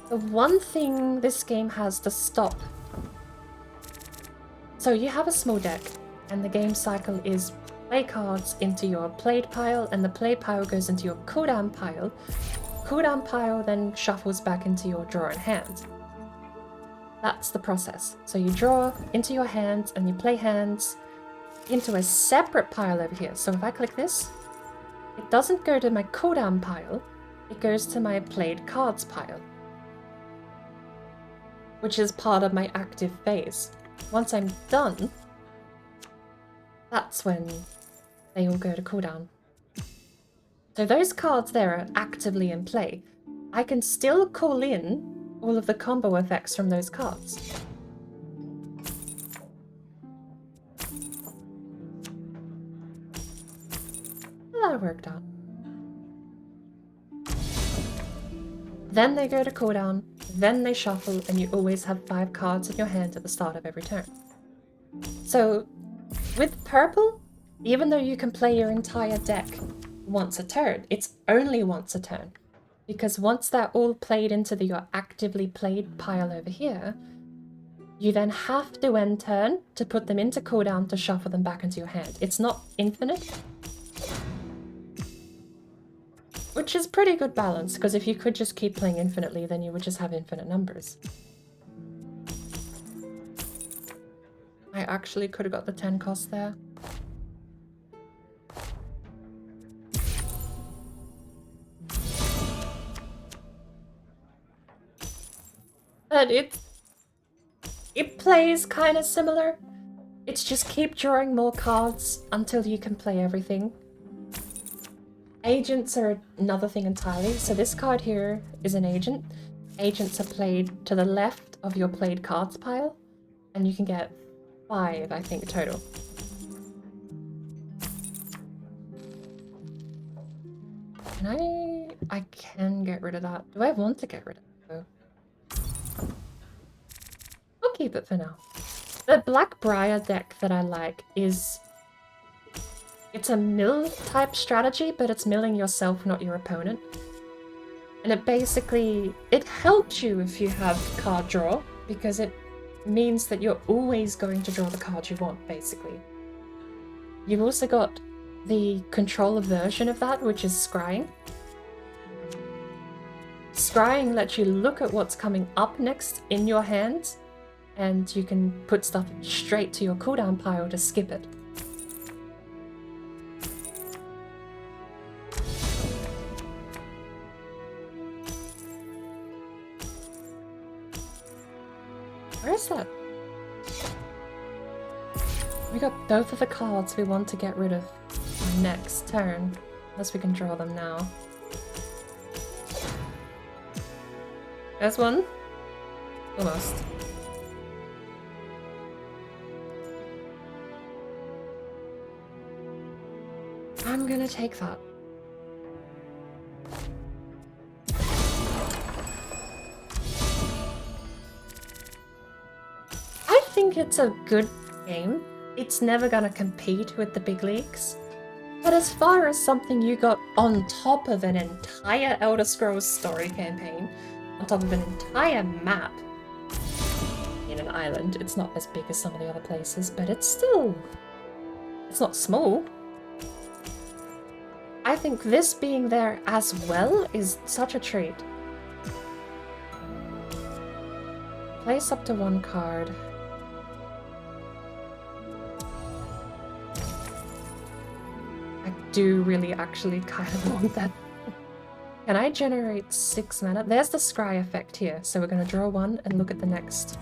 S1: the one thing this game has to stop... So you have a small deck, and the game cycle is play cards into your played pile, and the played pile goes into your cooldown pile. Cooldown pile then shuffles back into your draw in hand. That's the process. So you draw into your hands, and you play hands into a separate pile over here. So if I click this, it doesn't go to my cooldown pile, it goes to my played cards pile, which is part of my active phase. Once I'm done, that's when they all go to cooldown. So those cards there are actively in play. I can still call in all of the combo effects from those cards. That worked out. Then they go to cooldown, then they shuffle, and you always have 5 cards in your hand at the start of every turn. So, with purple, even though you can play your entire deck once a turn, it's only once a turn. Because once they're all played into your actively played pile over here, you then have to end turn to put them into cooldown to shuffle them back into your hand. It's not infinite. Which is pretty good balance, because if you could just keep playing infinitely, then you would just have infinite numbers. I actually could have got the 10 cost there. But it plays kind of similar. It's just keep drawing more cards until you can play everything. Agents are another thing entirely. So this card here is an agent. Agents are played to the left of your played cards pile, and you can get 5, I think, total. I can get rid of that. Do I want to get rid of it though? I'll keep it for now. The Blackbriar deck that I like is... It's a mill type strategy, but it's milling yourself, not your opponent. And it basically... It helps you if you have card draw, because it means that you're always going to draw the card you want, basically. You've also got the controller version of that, which is scrying. Scrying lets you look at what's coming up next in your hand, and you can put stuff straight to your cooldown pile to skip it. Where is that? We got both of the cards we want to get rid of next turn, unless we can draw them now. There's one. Almost. I'm gonna take that. I think it's a good game. It's never gonna compete with the big leagues. But as far as something you got on top of an entire Elder Scrolls story campaign, on top of an entire map in an island, it's not as big as some of the other places, but it's still... It's not small. I think this being there as well is such a treat. Place up to 1 card. I do really actually kind of want that. Can I generate 6 mana? There's the scry effect here. So we're going to draw 1 and look at the next.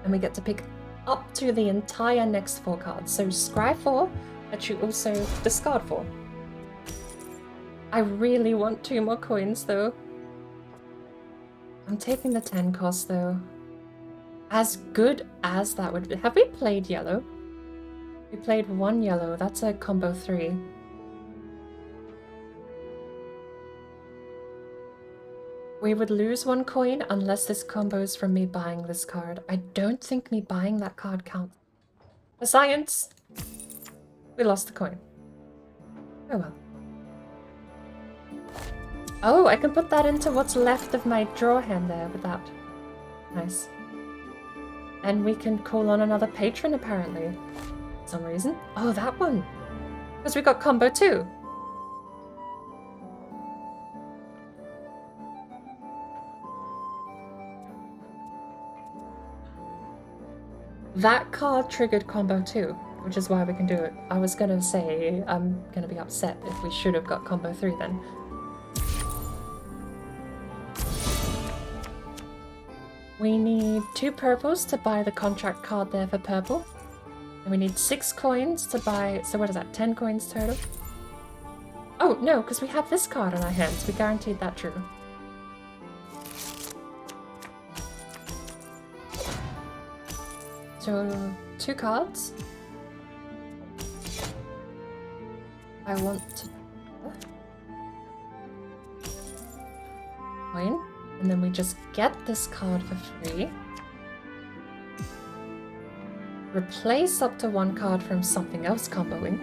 S1: And we get to pick up to the entire next 4 cards. So scry 4, but you also discard 4. I really want 2 more coins though. I'm taking the 10 cost though. As good as that would be. Have we played yellow? We played 1 yellow. That's a combo 3. We would lose 1 coin unless this combos from me buying this card. I don't think me buying that card counts. For science! We lost the coin. Oh well. Oh, I can put that into what's left of my draw hand there with that. Nice. And we can call on another patron apparently. For some reason. Oh, that one! Because we got combo 2. That card triggered combo 2, which is why we can do it. I was gonna say I'm gonna be upset if we should have got combo 3 then. We need 2 purples to buy the contract card there for purple. And we need 6 coins to buy, so what is that, 10 coins total? Oh, no, because we have this card in our hands. We guaranteed that true. So, 2 cards. I want to... coin. And then we just get this card for free. Replace up to 1 card from something else comboing.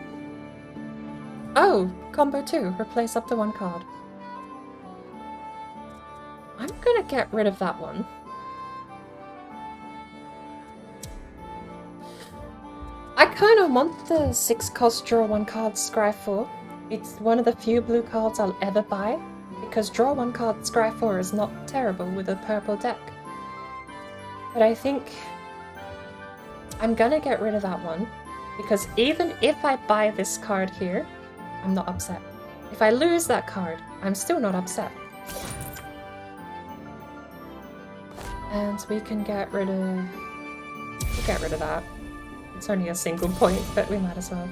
S1: Oh, combo 2. Replace up to 1 card. I'm gonna get rid of that one. I kind of want the 6 cost draw 1 card Scry 4. It's one of the few blue cards I'll ever buy, because draw 1 card Scry 4 is not terrible with a purple deck. But I think I'm gonna get rid of that one, because even if I buy this card here, I'm not upset. If I lose that card, I'm still not upset. And we can get rid of... that. It's only a single point, but we might as well.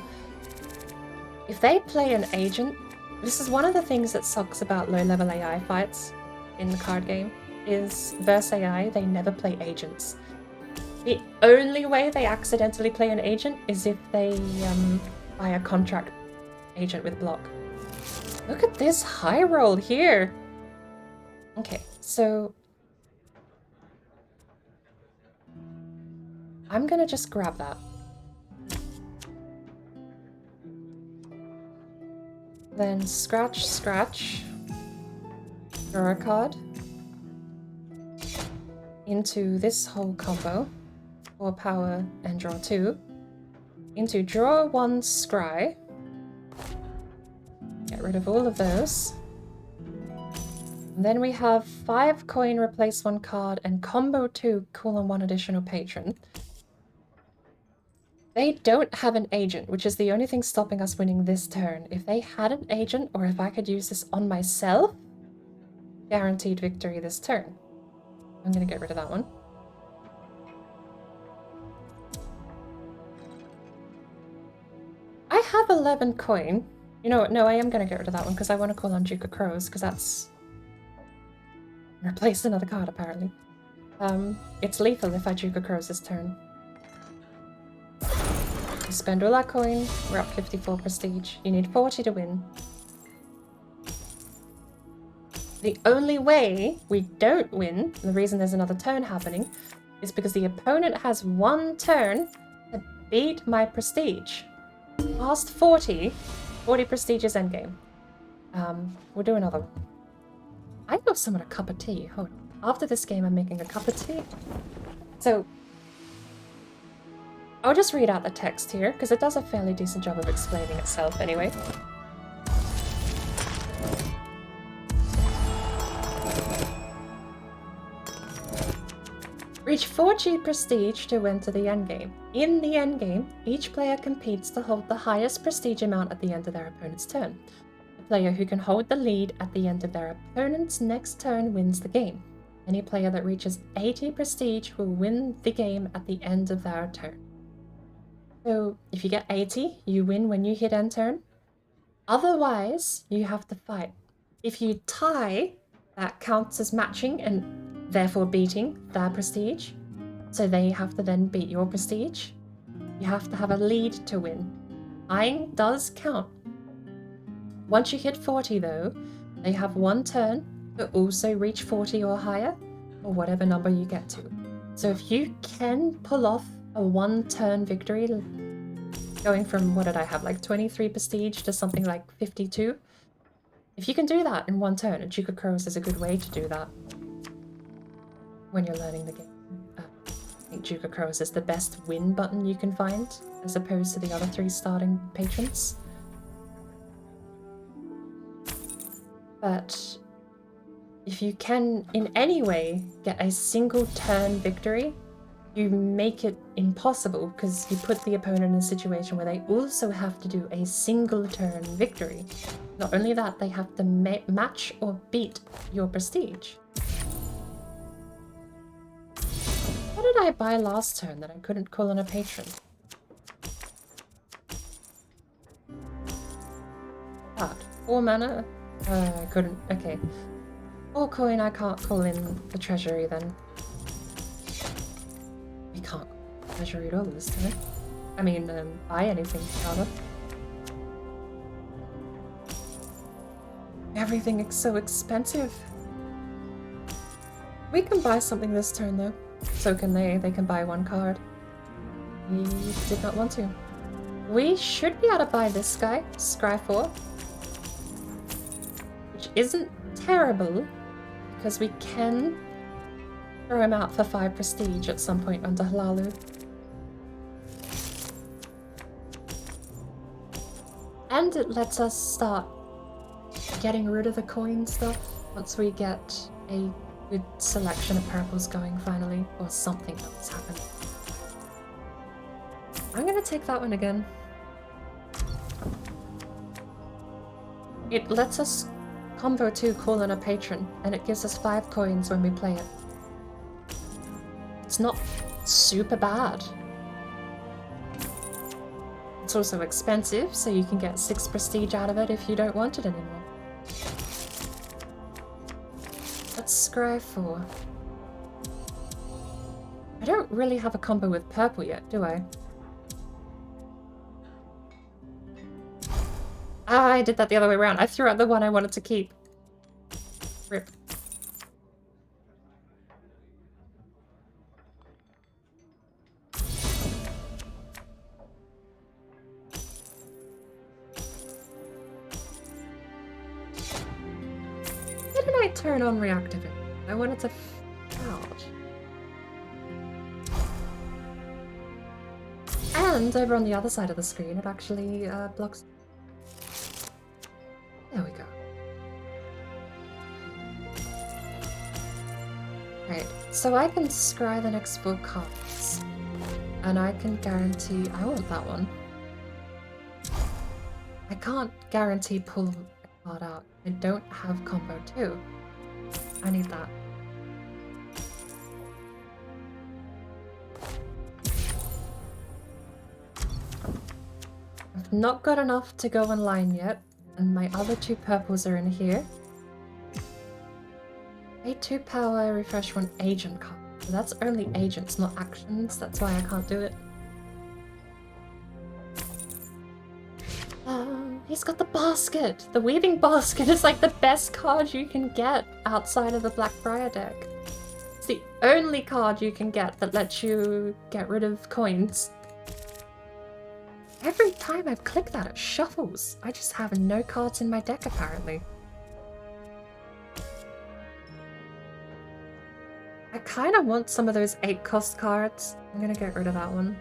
S1: If they play an agent, this is one of the things that sucks about low-level AI fights in the card game, is versus AI, they never play agents. The only way they accidentally play an agent is if they buy a contract agent with block. Look at this high roll here! Okay, so... I'm gonna just grab that. Then scratch, scratch, draw a card into this whole combo, 4 power and draw 2, into draw 1 scry, get rid of all of those. And then we have 5 coin, replace 1 card, and combo 2, call on 1 additional patron. They don't have an agent, which is the only thing stopping us winning this turn. If they had an agent, or if I could use this on myself, guaranteed victory this turn. I'm gonna get rid of that one. I have 11 coin. You know what? No, I am gonna get rid of that one because I want to call on Duke of Crows, because that's... replace another card, apparently. It's lethal if I Duke of Crows this turn. We spend all our coin, we're up 54 prestige. You need 40 to win. The only way we don't win, the reason there's another turn happening, is because the opponent has 1 turn to beat my prestige. Past 40 prestige is endgame. We'll do another one. I owe someone a cup of tea. Hold on. After this game, I'm making a cup of tea. So, I'll just read out the text here, because it does a fairly decent job of explaining itself anyway. Reach 40 prestige to enter the endgame. In the endgame, each player competes to hold the highest prestige amount at the end of their opponent's turn. The player who can hold the lead at the end of their opponent's next turn wins the game. Any player that reaches 80 prestige will win the game at the end of their turn. So, if you get 80, you win when you hit end turn. Otherwise, you have to fight. If you tie, that counts as matching, and therefore beating their prestige. So they have to then beat your prestige. You have to have a lead to win. Tying does count. Once you hit 40 though, they have one turn to also reach 40 or higher, or whatever number you get to. So if you can pull off a one-turn victory, going from, what did I have, like 23 prestige to something like 52? If you can do that in one turn, and Duke of Crows is a good way to do that when you're learning the game. I think Duke of Crows is the best win button you can find, as opposed to the other 3 starting patrons. But if you can in any way get a single turn victory, you make it impossible because you put the opponent in a situation where they also have to do a single turn victory. Not only that, they have to match or beat your prestige. What did I buy last turn that I couldn't call on a patron? What? 4 mana? I couldn't. Okay. 4 coin, I can't call in the treasury then. We can't call the treasury at all this time. I mean, buy anything, rather. Everything is so expensive. We can buy something this turn though. So can they. They can buy 1 card. We did not want to. We should be able to buy this guy, Scry 4. Which isn't terrible, because we can throw him out for 5 prestige at some point under Halalu. And it lets us start getting rid of the coin stuff once we get a good selection of purples going finally, or something else happen. I'm gonna take that one again. It lets us combo 2 call in a patron, and it gives us 5 coins when we play it. It's not super bad. It's also expensive, so you can get 6 prestige out of it if you don't want it anymore. Let's scry 4. I don't really have a combo with purple yet, do I? Ah, I did that the other way around. I threw out the one I wanted to keep. Rip. Why did I turn on reactivate? I wanted to out. And over on the other side of the screen, it actually blocks. There we go. Right, so I can scry the next 4 cards. And I can guarantee... I want that one. I can't guarantee pull a card out. I don't have combo 2. I need that. I've not got enough to go online yet, and my other 2 purples are in here. A 2 power, refresh 1 agent card. So that's only agents, not actions. That's why I can't do it. He's got the basket! The weaving basket is like the best card you can get outside of the Blackbriar deck. It's the only card you can get that lets you get rid of coins. Every time I click that, it shuffles. I just have no cards in my deck, apparently. I kind of want some of those 8-cost cards. I'm gonna get rid of that one.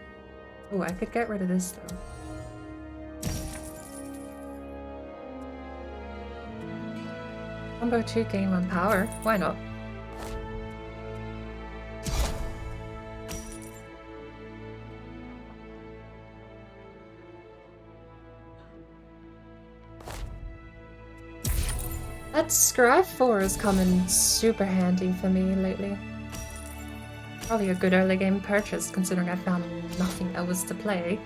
S1: Oh, I could get rid of this, though. Combo 2 gain 1 power. Why not? That Scry 4 has come in super handy for me lately. Probably a good early game purchase considering I found nothing else to play.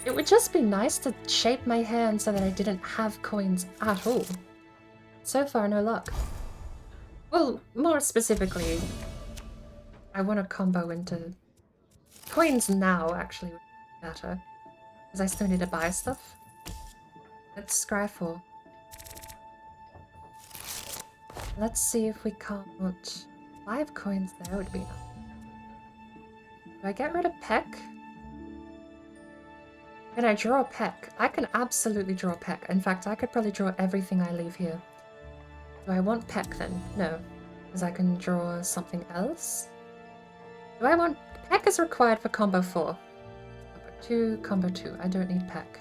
S1: It would just be nice to shape my hand so that I didn't have coins at all. So far, no luck. Well, more specifically, I want to combo into coins now, actually, would be better. Because I still need to buy stuff. Let's scry 4. Let's see if we can't... 5 coins there would be enough. Do I get rid of Peck? Can I draw Peck? I can absolutely draw Peck. In fact, I could probably draw everything I leave here. Do I want Peck then? No. Because I can draw something else. Do I want... Peck is required for combo 4. Combo 2, combo 2. I don't need Peck.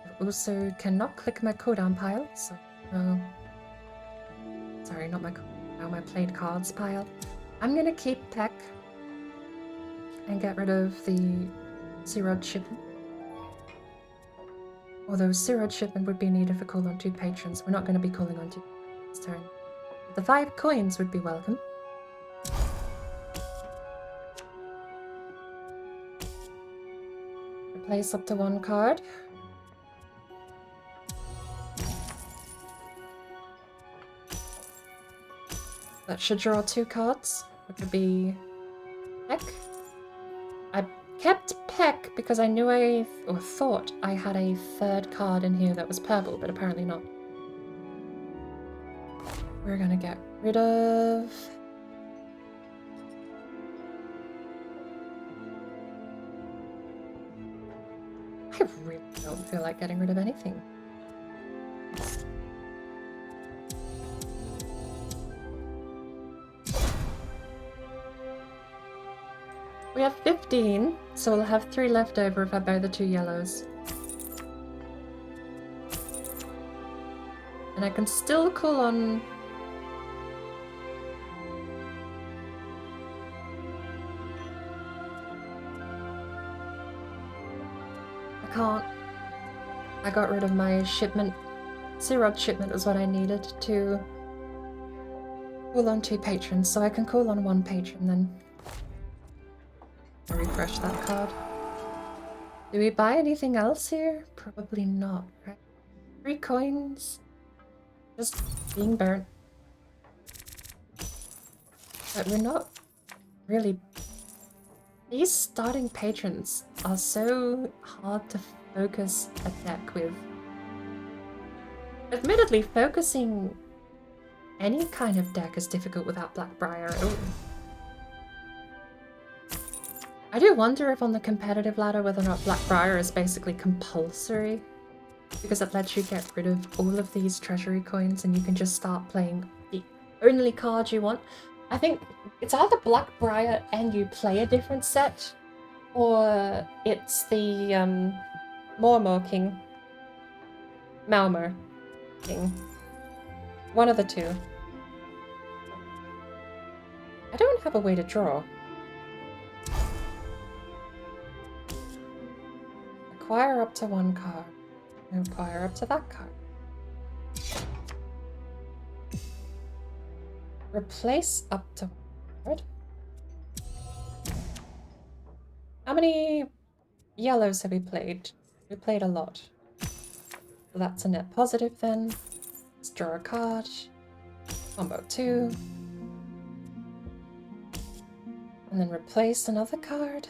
S1: I also cannot click my cooldown pile, so... No. Sorry, not my cooldown, my played cards pile. I'm gonna keep Peck. And get rid of the Searod shipment. Although Searod shipment would be needed for call on 2 patrons. We're not going to be calling on 2 this turn. The 5 coins would be welcome. Replace up to 1 card. That should draw 2 cards, which would be Peck. I kept Peck because I knew or thought I had a 3rd card in here that was purple, but apparently not. We're gonna get rid of... I really don't feel like getting rid of anything. We have 15, so we'll have 3 left over if I buy the 2 yellows. And I can still call on... I can't. I got rid of my shipment. Searod shipment was what I needed to call on 2 patrons, so I can call on 1 patron then. I'll refresh that card. Do we buy anything else here? Probably not, right? 3 coins. Just being burnt. But we're not really... These starting patrons are so hard to focus a deck with. Admittedly, focusing any kind of deck is difficult without Blackbriar at all. I do wonder if on the competitive ladder whether or not Blackbriar is basically compulsory, because it lets you get rid of all of these treasury coins and you can just start playing the only card you want. I think it's either Blackbriar and you play a different set, or it's the Mormor King. Malmer King. One of the 2. I don't have a way to draw. Acquire up to 1 card. Acquire up to that card. Replace up to 1 card. How many yellows have we played? We played a lot. So that's a net positive then. Let's draw a card. Combo 2. And then replace another card.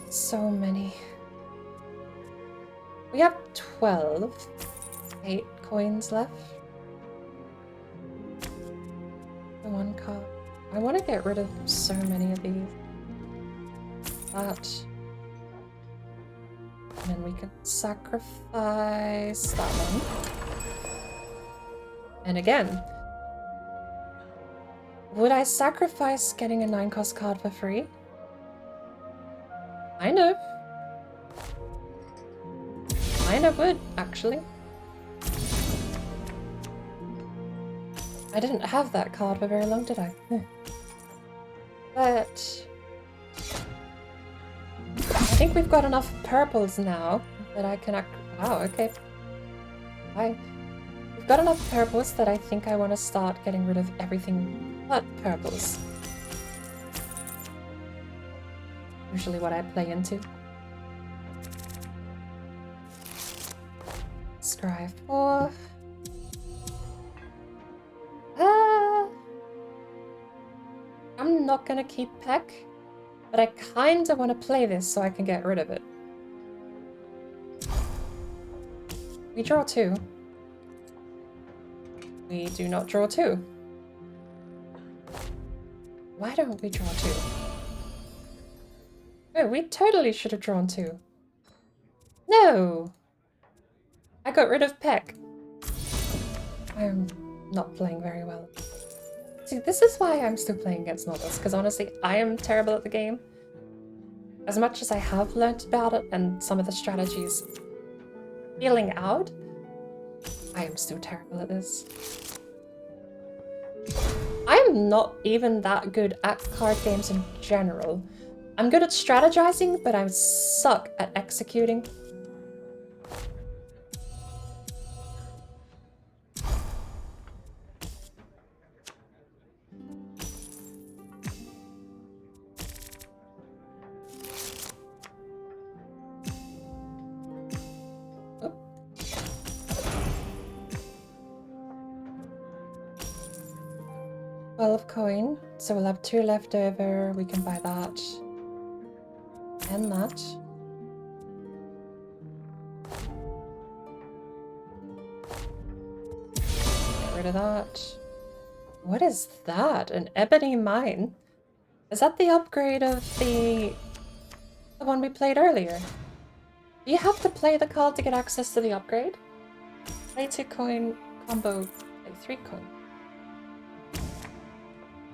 S1: So many. We have 8 coins left. The 1 card. I want to get rid of so many of these. That. And then we can sacrifice that one. And again. Would I sacrifice getting a 9-cost card for free? Kind of. Kind of would, actually. I didn't have that card for very long, did I? But... I think we've got enough purples now that I can wow, okay. We've got enough purples that I think I want to start getting rid of everything but purples. Usually what I play into. scry 4. I'm not gonna keep Peck, but I kinda wanna play this so I can get rid of it. We draw 2. We do not draw 2. Why don't we draw 2? Oh, we totally should have drawn 2. No! I got rid of Peck. I'm not playing very well. See, this is why I'm still playing against Nautilus, because honestly, I am terrible at the game. As much as I have learnt about it and some of the strategies feeling out, I am still terrible at this. I'm not even that good at card games in general. I'm good at strategizing, but I suck at executing. Oh. 12 coin, so we'll have 2 left over. We can buy that. And that. Get rid of that. What is that? An ebony mine? Is that the upgrade of the one we played earlier? Do you have to play the card to get access to the upgrade? Play 2 coin, combo, play 3 coin.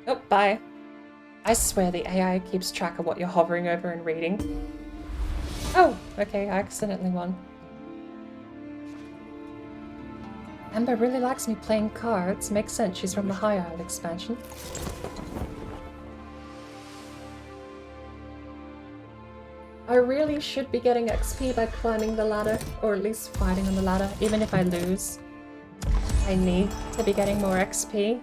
S1: Oh, bye. I swear the AI keeps track of what you're hovering over and reading. Oh, okay, I accidentally won. Amber really likes me playing cards. Makes sense, she's from the High Isle expansion. I really should be getting XP by climbing the ladder, or at least fighting on the ladder, even if I lose. I need to be getting more XP.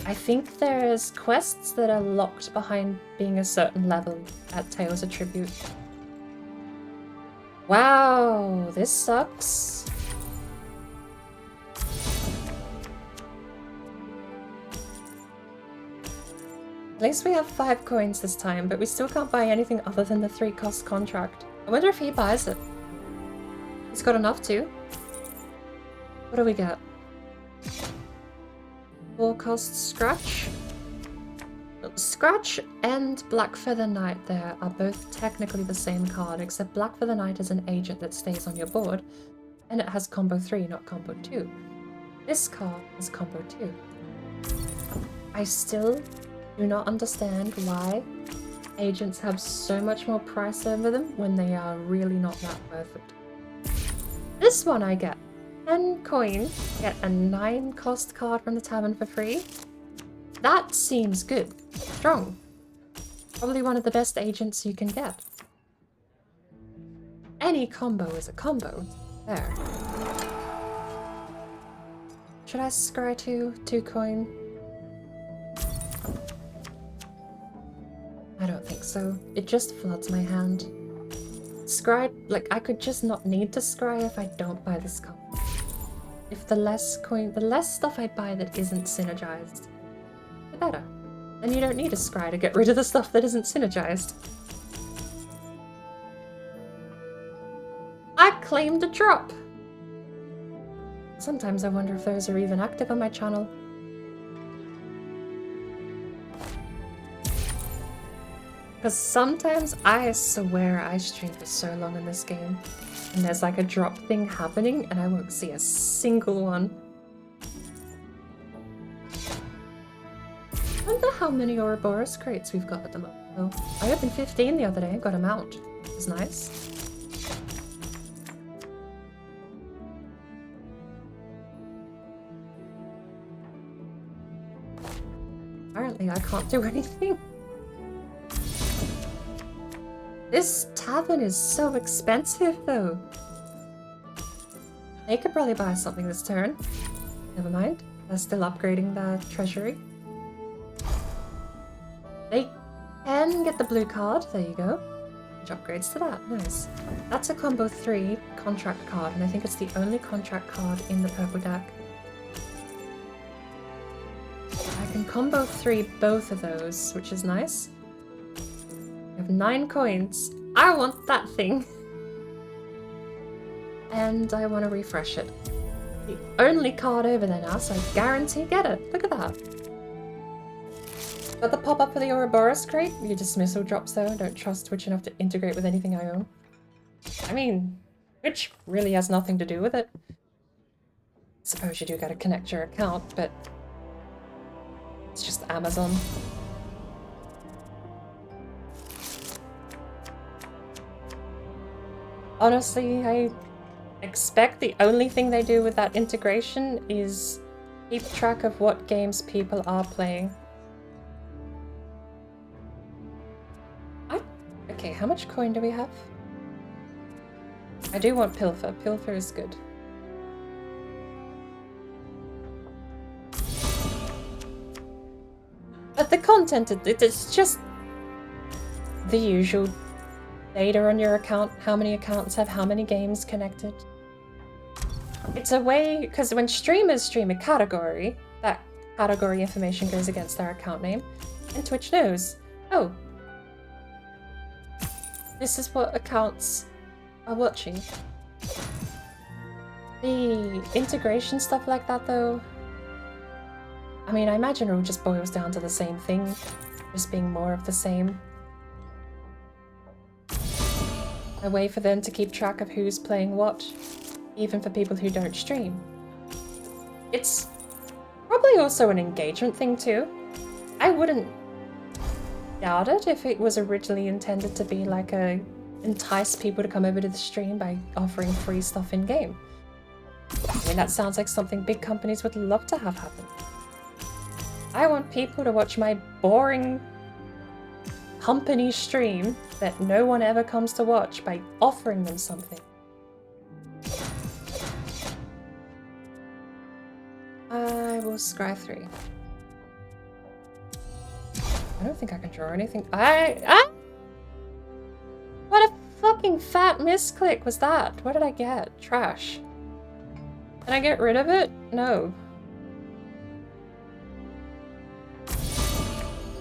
S1: I think there's quests that are locked behind being a certain level at Tales of Tribute. Wow, this sucks. At least we have 5 coins this time, but we still can't buy anything other than the 3-cost contract. I wonder if he buys it. He's got enough to. What do we get? 4-cost Scratch? Scratch and Blackfeather Knight there are both technically the same card, except Blackfeather Knight is an agent that stays on your board, and it has combo 3, not combo 2. This card is combo 2. I still do not understand why agents have so much more price over them when they are really not that worth it. This one I get 10 coin, get a 9-cost card from the tavern for free. That seems good. Strong. Probably one of the best agents you can get. Any combo is a combo. There. Should I scry 2 coin? I don't think so. It just floods my hand. Scry, like, I could just not need to scry if I don't buy this card. If the less stuff I buy that isn't synergized, the better. Then you don't need a scry to get rid of the stuff that isn't synergized. I claimed a drop! Sometimes I wonder if those are even active on my channel. Because sometimes I swear I stream for so long in this game, and there's like a drop thing happening, and I won't see a single one. I wonder how many Ouroboros crates we've got at the moment. Oh, I opened 15 the other day and got a mount. It was nice. Apparently I can't do anything. This tavern is so expensive, though. They could probably buy something this turn. Never mind. They're still upgrading the treasury. They can get the blue card. There you go. Upgrades to that, nice. That's a combo 3 contract card, and I think it's the only contract card in the purple deck. I can combo 3 both of those, which is nice. I have 9 coins. I want that thing! And I want to refresh it. The only card over there now, so I guarantee get it. Look at that. Got the pop-up for the Ouroboros crate. Your dismissal drops though. I don't trust Twitch enough to integrate with anything I own. I mean, Twitch really has nothing to do with it. Suppose you do gotta connect your account, but it's just Amazon. Honestly, I expect the only thing they do with that integration is keep track of what games people are playing. Okay, how much coin do we have? I do want Pilfer. Pilfer is good. But the content, it's just the usual data on your account, how many accounts have how many games connected. It's a way, because when streamers stream a category, that category information goes against their account name, and Twitch knows, oh, this is what accounts are watching. The integration stuff like that though, I mean, I imagine it all just boils down to the same thing, just being more of the same. A way for them to keep track of who's playing what, even for people who don't stream. It's probably also an engagement thing too. I wouldn't doubt it if it was originally intended to be like a entice people to come over to the stream by offering free stuff in game. I mean, that sounds like something big companies would love to have happen. I want people to watch my boring company stream that no one ever comes to watch by offering them something. I will scry 3. I don't think I can draw anything. What a fucking fat misclick was that? What did I get? Trash. Can I get rid of it? No.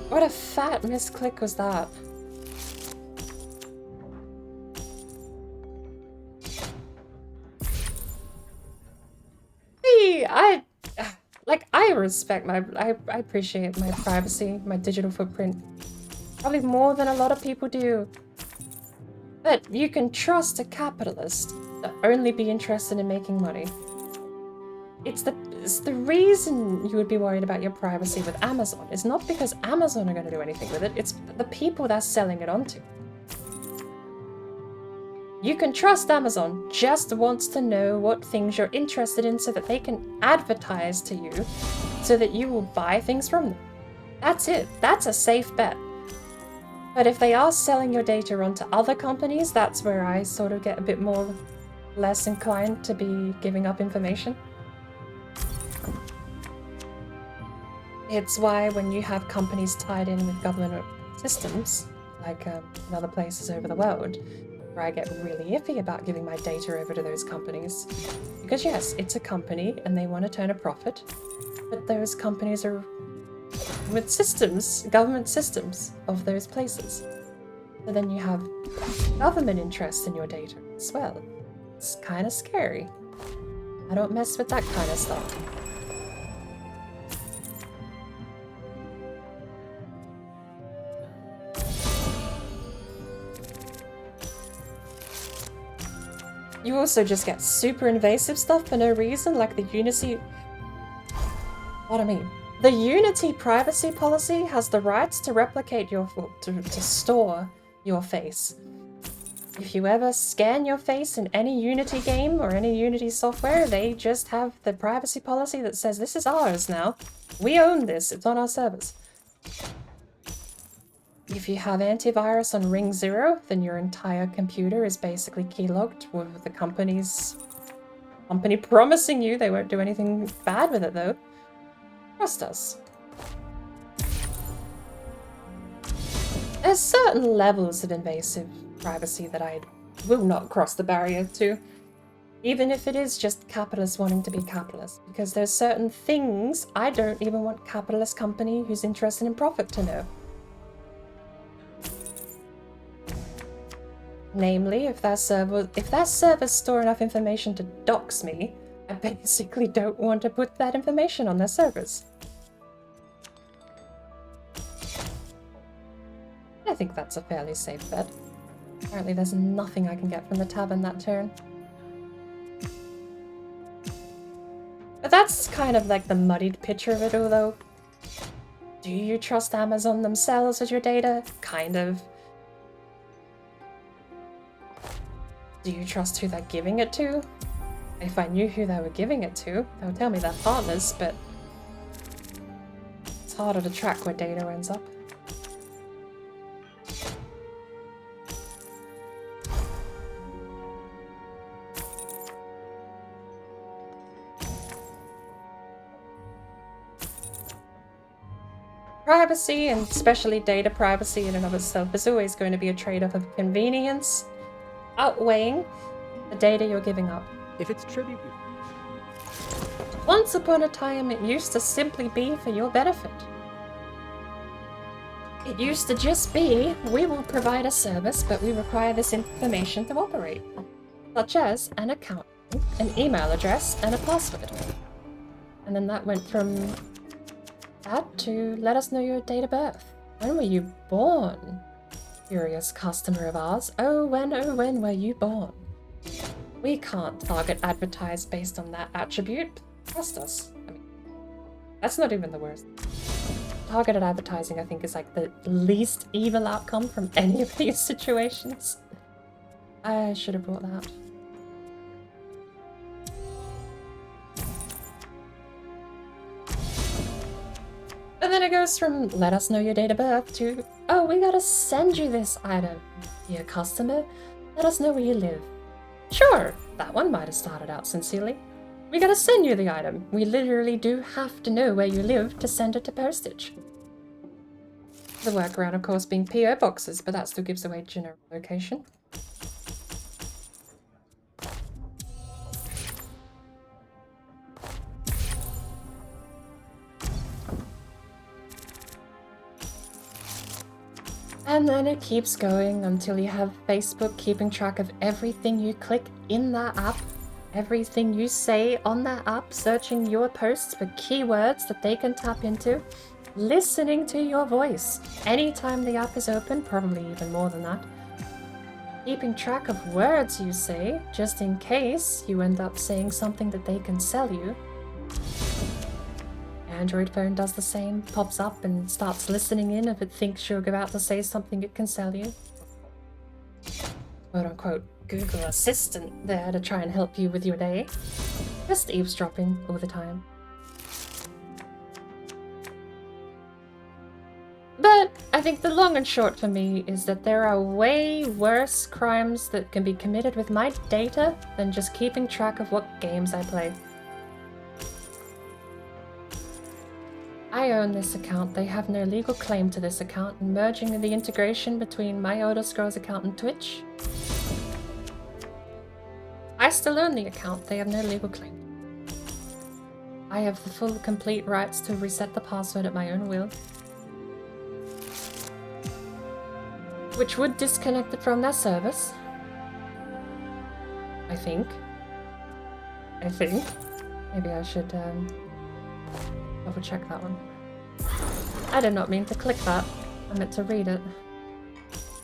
S1: What a fat misclick was that? Hey, I respect I appreciate my privacy, my digital footprint. Probably more than a lot of people do. But you can trust a capitalist to only be interested in making money. It's the reason you would be worried about your privacy with Amazon. It's not because Amazon are going to do anything with it, it's the people they're selling it onto. You can trust Amazon just wants to know what things you're interested in so that they can advertise to you so that you will buy things from them. That's it. That's a safe bet. But if they are selling your data onto other companies, that's where I sort of get a bit less inclined to be giving up information. It's why when you have companies tied in with government systems, like in other places over the world, where I get really iffy about giving my data over to those companies. Because yes, it's a company and they want to turn a profit, but those companies are with systems, government systems of those places. So then you have government interest in your data as well. It's kind of scary. I don't mess with that kind of stuff. You also just get super invasive stuff for no reason, like the Unity... What I mean? The Unity privacy policy has the rights to replicate your... to store your face. If you ever scan your face in any Unity game or any Unity software, they just have the privacy policy that says, this is ours now. We own this, it's on our servers. If you have antivirus on Ring 0, then your entire computer is basically keylogged with the company promising you they won't do anything bad with it though. Trust us. There's certain levels of invasive privacy that I will not cross the barrier to. Even if it is just capitalists wanting to be capitalists. Because there's certain things I don't even want capitalist company who's interested in profit to know. Namely, if that servers store enough information to dox me, I basically don't want to put that information on their servers. I think that's a fairly safe bet. Apparently there's nothing I can get from the tavern that turn. But that's kind of like the muddied picture of it all, though. Do you trust Amazon themselves with your data? Kind of. Do you trust who they're giving it to? If I knew who they were giving it to, they would tell me they're partners, but it's harder to track where data ends up. Privacy, and especially data privacy in and of itself, is always going to be a trade-off of convenience outweighing the data you're giving up.
S3: If it's tribute.
S1: Once upon a time, it used to simply be for your benefit. It used to just be, we will provide a service, but we require this information to operate. Such as an account, an email address, and a password. And then that went from that to let us know your date of birth. When were you born? Curious customer of ours. Oh, when were you born? We can't target advertise based on that attribute. Trust us. I mean, that's not even the worst. Targeted advertising, I think, is like the least evil outcome from any of these situations. I should have brought that. And then it goes from let us know your date of birth to, oh, we gotta send you this item. Dear customer, let us know where you live. Sure, that one might have started out sincerely. We gotta send you the item. We literally do have to know where you live to send it to postage. The workaround, of course, being PO boxes, but that still gives away general location. And then it keeps going until you have Facebook keeping track of everything you click in that app, everything you say on that app, searching your posts for keywords that they can tap into, listening to your voice anytime the app is open, probably even more than that, keeping track of words you say, just in case you end up saying something that they can sell you. Android phone does the same, pops up and starts listening in if it thinks you're about to say something it can sell you. Quote unquote Google Assistant there to try and help you with your day. Just eavesdropping all the time. But I think the long and short for me is that there are way worse crimes that can be committed with my data than just keeping track of what games I play. I own this account, they have no legal claim to this account, and merging the integration between my Elder Scrolls account and Twitch. I still own the account, they have no legal claim. I have the full complete rights to reset the password at my own will. Which would disconnect it from their service. I think. Maybe I should double check that one. I did not mean to click that. I meant to read it.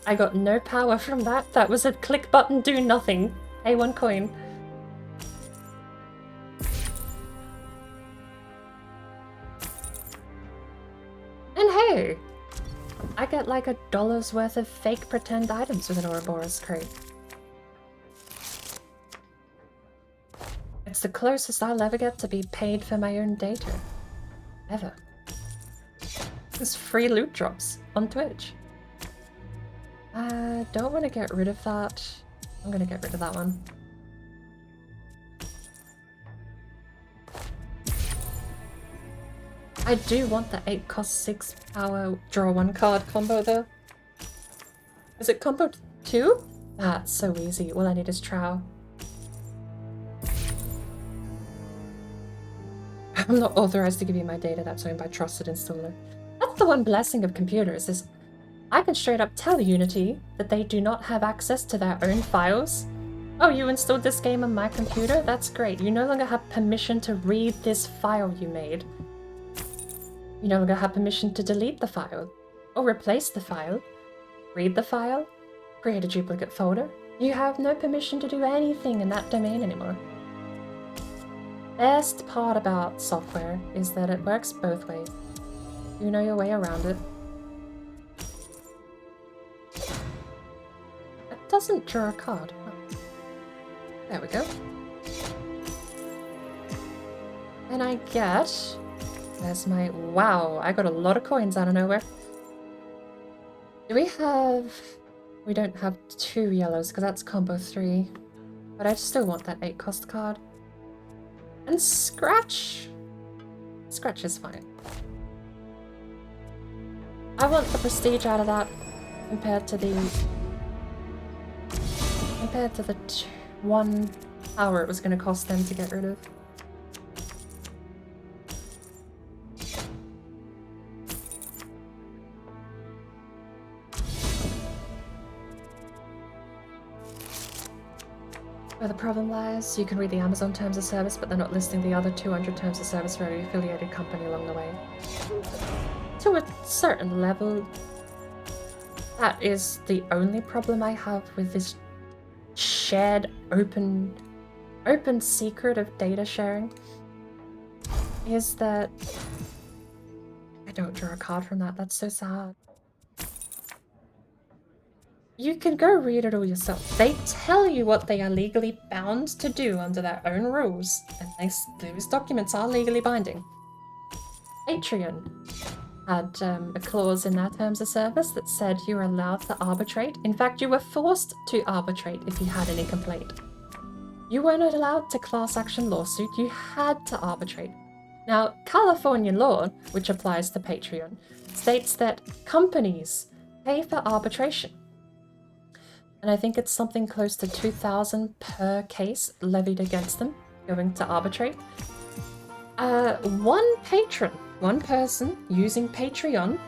S1: I got no power from that. That was a click button, do nothing. Pay 1 coin. And hey! I get like $1 worth of fake pretend items with an Ouroboros crate. It's the closest I'll ever get to be paid for my own data. Ever. It's free loot drops on Twitch. I don't want to get rid of that. I'm going to get rid of that one. I do want the 8 cost 6 power draw 1 card combo though. Is it combo 2? That's so easy. All I need is trow. I'm not authorized to give you my data that's owned by trusted installer. That's the one blessing of computers, is I can straight up tell Unity that they do not have access to their own files. Oh, you installed this game on my computer? That's great. You no longer have permission to read this file you made. You no longer have permission to delete the file, or replace the file, read the file, create a duplicate folder. You have no permission to do anything in that domain anymore. Best part about software is that it works both ways. You know your way around it. It doesn't draw a card. Oh. There we go. And I get... There's my... Wow, I got a lot of coins out of nowhere. Do we have... We don't have 2 yellows, because that's combo 3. But I still want that 8 cost card. And Scratch! Scratch is fine. I want the prestige out of that compared to the... Compared to the 1 power it was going to cost them to get rid of. Where the problem lies, you can read the Amazon Terms of Service, but they're not listing the other 200 Terms of Service for every affiliated company along the way. To a certain level, that is the only problem I have with this shared open secret of data sharing, is that I don't draw a card from that. That's so sad. You can go read it all yourself. They tell you what they are legally bound to do under their own rules, and those documents are legally binding. Patreon had a clause in their terms of service that said you were allowed to arbitrate. In fact, you were forced to arbitrate if you had any complaint. You were not allowed to class action lawsuit, you had to arbitrate. Now, California law, which applies to Patreon, states that companies pay for arbitration. And I think it's something close to $2,000 per case levied against them going to arbitrate. One patron, one person using Patreon,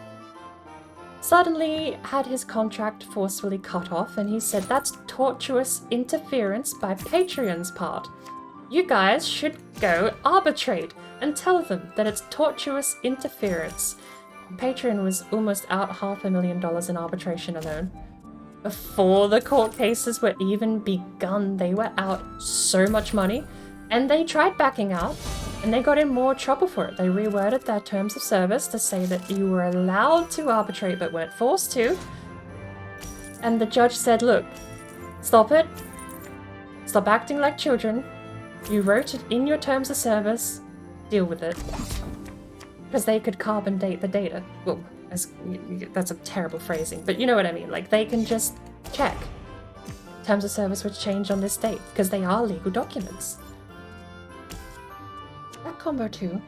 S1: suddenly had his contract forcefully cut off, and he said that's tortuous interference by Patreon's part. You guys should go arbitrate and tell them that it's tortuous interference. Patreon was almost out $500,000 in arbitration alone. Before the court cases were even begun, they were out so much money, and they tried backing out, and they got in more trouble for it. They reworded their terms of service to say that you were allowed to arbitrate but weren't forced to, and the judge said, look, stop it, stop acting like children, you wrote it in your terms of service, deal with it. Because they could carbon date the data. Well, that's a terrible phrasing, but you know what I mean. Like, they can just check. Terms of service was changed on this date, because they are legal documents. That combo too.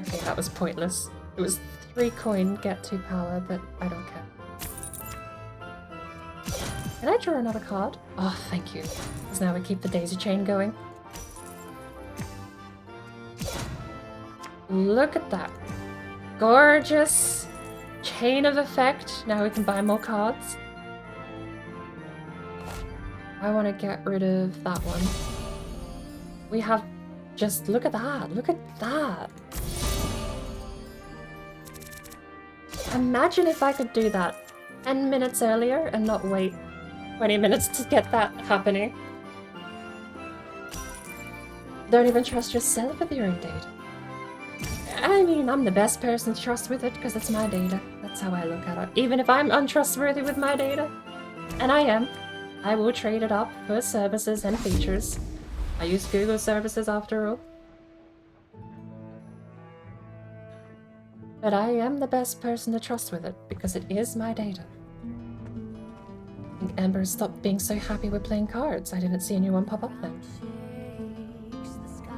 S1: Okay, that was pointless. It was 3 coin, get 2 power, but I don't care. Can I draw another card? Oh, thank you. Because now we keep the daisy chain going. Look at that. Gorgeous chain of effect. Now we can buy more cards. I want to get rid of that one. We have just... Look at that. Look at that. Imagine if I could do that 10 minutes earlier and not wait 20 minutes to get that happening. Don't even trust yourself with your own data. I mean, I'm the best person to trust with it because it's my data. That's how I look at it. Even if I'm untrustworthy with my data, and I am, I will trade it up for services and features. I use Google services after all. But I am the best person to trust with it because it is my data. I think Amber stopped being so happy with playing cards. I didn't see anyone pop up then.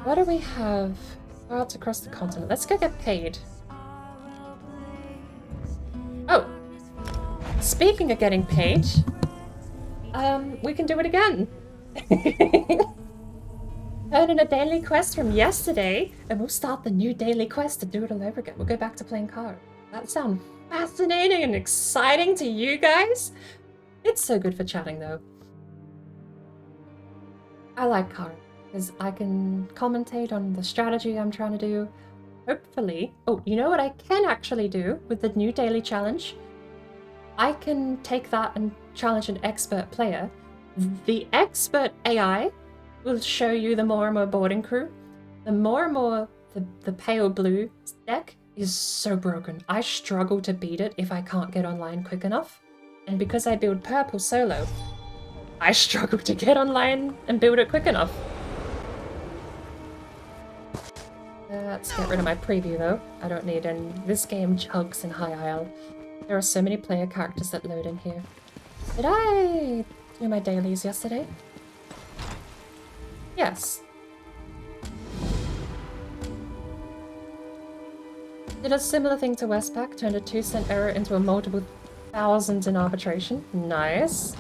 S1: What do we have? Cards across the continent. Let's go get paid. Oh, speaking of getting paid, we can do it again. Turn in a daily quest from yesterday, and we'll start the new daily quest to do it all over again. We'll go back to playing cards. That sounds fascinating and exciting to you guys? It's so good for chatting, though. I like cards, because I can commentate on the strategy I'm trying to do. Hopefully... Oh, you know what I can actually do with the new daily challenge? I can take that and challenge an expert player. The expert AI will show you the more and more boarding crew. The more and more the pale blue deck is so broken. I struggle to beat it if I can't get online quick enough. And because I build purple solo, I struggle to get online and build it quick enough. Let's get rid of my preview though. I don't need any. This game chugs in high isle. There are so many player characters that load in here. Did I do my dailies yesterday? Yes. Did a similar thing to Westpac, turned a 2-cent error into a multiple thousands in arbitration. Nice.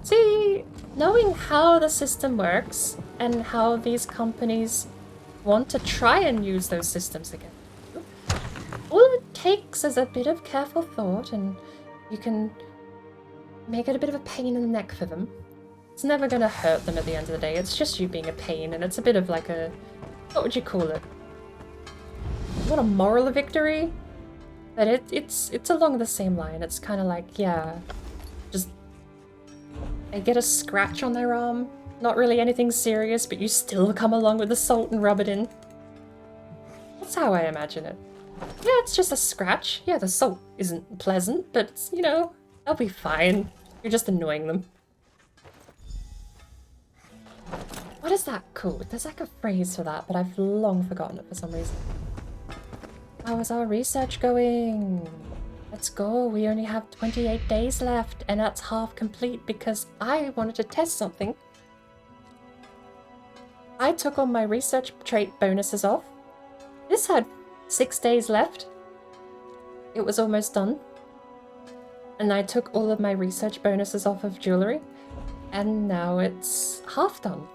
S1: See, knowing how the system works and how these companies want to try and use those systems again. All it takes is a bit of careful thought and you can make it a bit of a pain in the neck for them. It's never going to hurt them at the end of the day. It's just you being a pain, and it's a bit of like a... What would you call it? Not a moral victory, but it's along the same line. It's kind of like, yeah, just... They get a scratch on their arm. Not really anything serious, but you still come along with the salt and rub it in. That's how I imagine it. Yeah, it's just a scratch. Yeah, the salt isn't pleasant, but, you know, they'll be fine. You're just annoying them. What is that called? There's like a phrase for that, but I've long forgotten it for some reason. How is our research going? Let's go. We only have 28 days left, and that's half complete because I wanted to test something. I took all my research trait bonuses off. This had 6 days left. It was almost done. And I took all of my research bonuses off of jewelry. And now it's half done.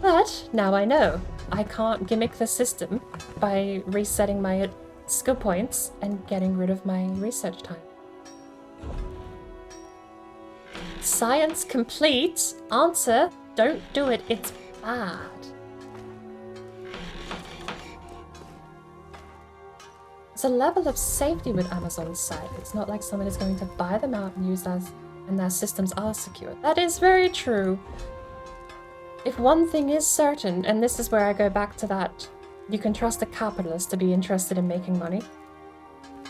S1: But now I know. I can't gimmick the system by resetting my skill points and getting rid of my research time. Science complete. Answer, don't do it. It's bad. There's a level of safety with Amazon's site. It's not like someone is going to buy them out and use those, and their systems are secure. That is very true. If one thing is certain, and this is where I go back to that, you can trust a capitalist to be interested in making money.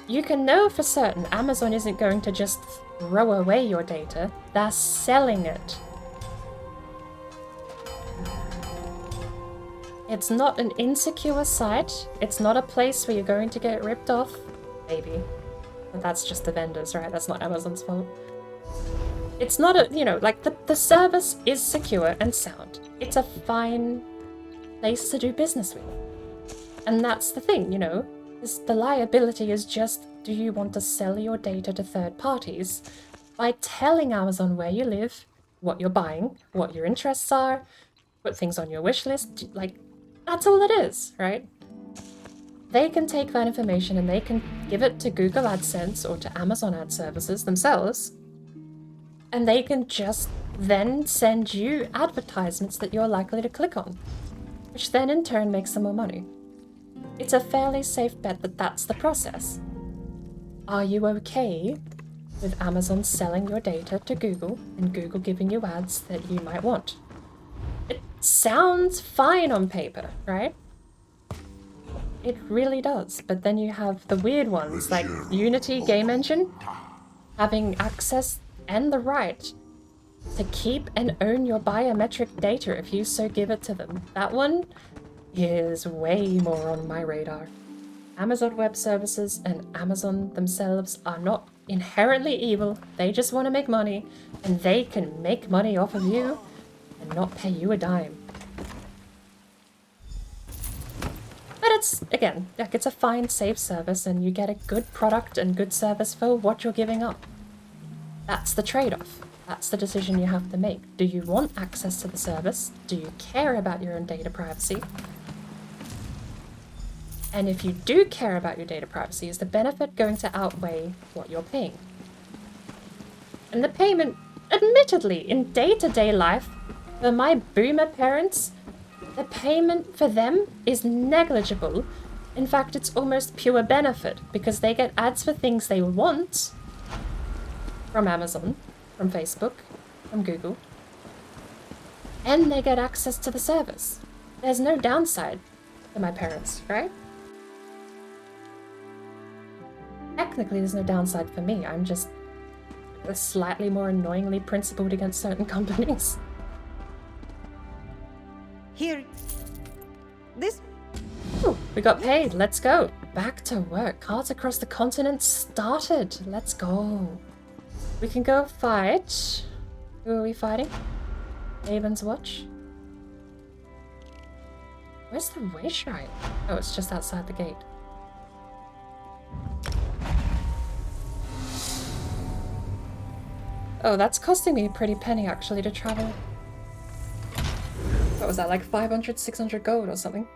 S1: You can know for certain Amazon isn't going to just throw away your data. They're selling it. It's not an insecure site. It's not a place where you're going to get ripped off. Maybe. But that's just the vendors, right? That's not Amazon's fault. It's not a, you know, like the service is secure and sound. It's a fine place to do business with. And that's the thing, you know. The liability is just, do you want to sell your data to third parties by telling Amazon where you live, what you're buying, what your interests are, put things on your wish list, like, that's all it is, right? They can take that information and they can give it to Google AdSense or to Amazon Ad Services themselves, and they can just then send you advertisements that you're likely to click on, which then in turn makes them more money. It's a fairly safe bet that that's the process. Are you okay with Amazon selling your data to Google and Google giving you ads that you might want? It sounds fine on paper, right? It really does, but then you have the weird ones like Unity Game Engine having access and the right to keep and own your biometric data if you so give it to them. That one is way more on my radar. Amazon Web Services and Amazon themselves are not inherently evil. They just want to make money, and they can make money off of you and not pay you a dime. But that's, again, like it's a fine, safe service and you get a good product and good service for what you're giving up. That's the trade-off. That's the decision you have to make. Do you want access to the service? Do you care about your own data privacy? And if you do care about your data privacy, is the benefit going to outweigh what you're paying? And the payment, admittedly, in day-to-day life, for my boomer parents, the payment for them is negligible. In fact, it's almost pure benefit because they get ads for things they want from Amazon, from Facebook, from Google, and they get access to the service. There's no downside to my parents, right? Technically, there's no downside for me. I'm just slightly more annoyingly principled against certain companies.
S4: Here. This.
S1: Ooh, we got paid. Let's go. Back to work. Cards across the continent started. Let's go. We can go fight. Who are we fighting? Haven's Watch? Where's the way shrine? Oh, it's just outside the gate. Oh, that's costing me a pretty penny actually to travel. What was that, like 500, 600 gold or something?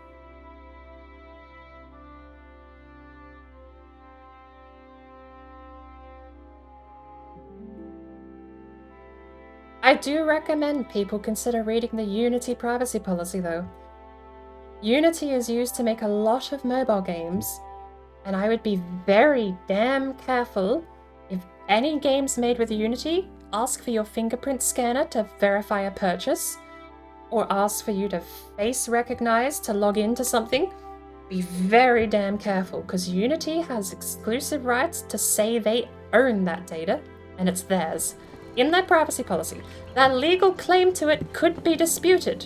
S1: I do recommend people consider reading the Unity privacy policy though. Unity is used to make a lot of mobile games, and I would be very damn careful if any games made with Unity ask for your fingerprint scanner to verify a purchase, or ask for you to face recognize to log into something. Be very damn careful, because Unity has exclusive rights to say they own that data, and it's theirs. In their privacy policy, that legal claim to it could be disputed.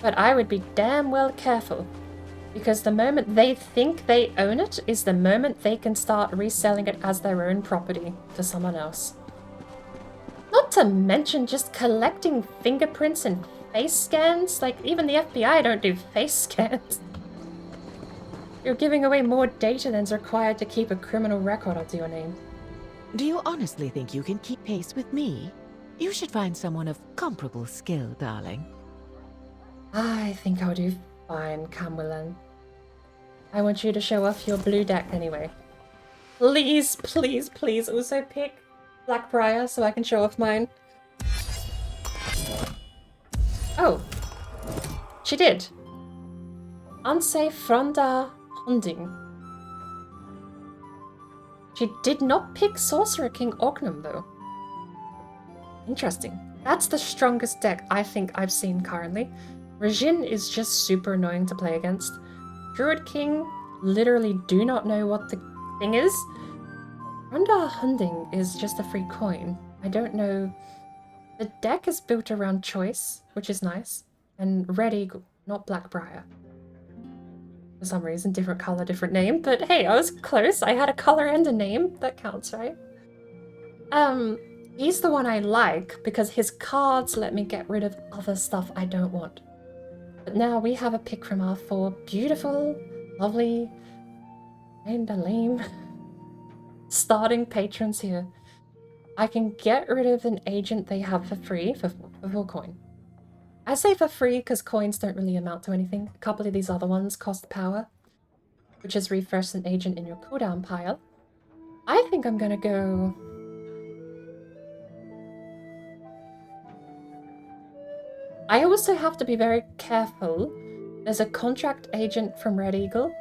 S1: But I would be damn well careful, because the moment they think they own it is the moment they can start reselling it as their own property to someone else. Not to mention just collecting fingerprints and face scans. Like, even the FBI don't do face scans. You're giving away more data than's required to keep a criminal record of your name.
S5: Do you honestly think you can keep pace with me? You should find someone of comparable skill, darling.
S1: I think I'll do fine, Camwillan. I want you to show off your blue deck anyway. Please, please, please also pick Blackbriar so I can show off mine. Oh. She did. Unsafe Fronda Hunding. She did not pick Sorcerer King Ognum though. Interesting. That's the strongest deck I think I've seen currently. Regine is just super annoying to play against. Druid King, literally do not know what the thing is. Fronda Hunding is just a free coin. I don't know. The deck is built around choice, which is nice. And Red Eagle, not Blackbriar. For some reason, different color, different name. But hey, I was close. I had a color and a name. That counts, right? He's the one I like because his cards let me get rid of other stuff I don't want. But now we have a pick from our four beautiful, lovely, kinda lame starting patrons here. I can get rid of an agent they have for free for 4 coin. I say for free because coins don't really amount to anything. A couple of these other ones cost power, which is refresh an agent in your cooldown pile. I think I'm gonna go... I also have to be very careful. There's a contract agent from Red Eagle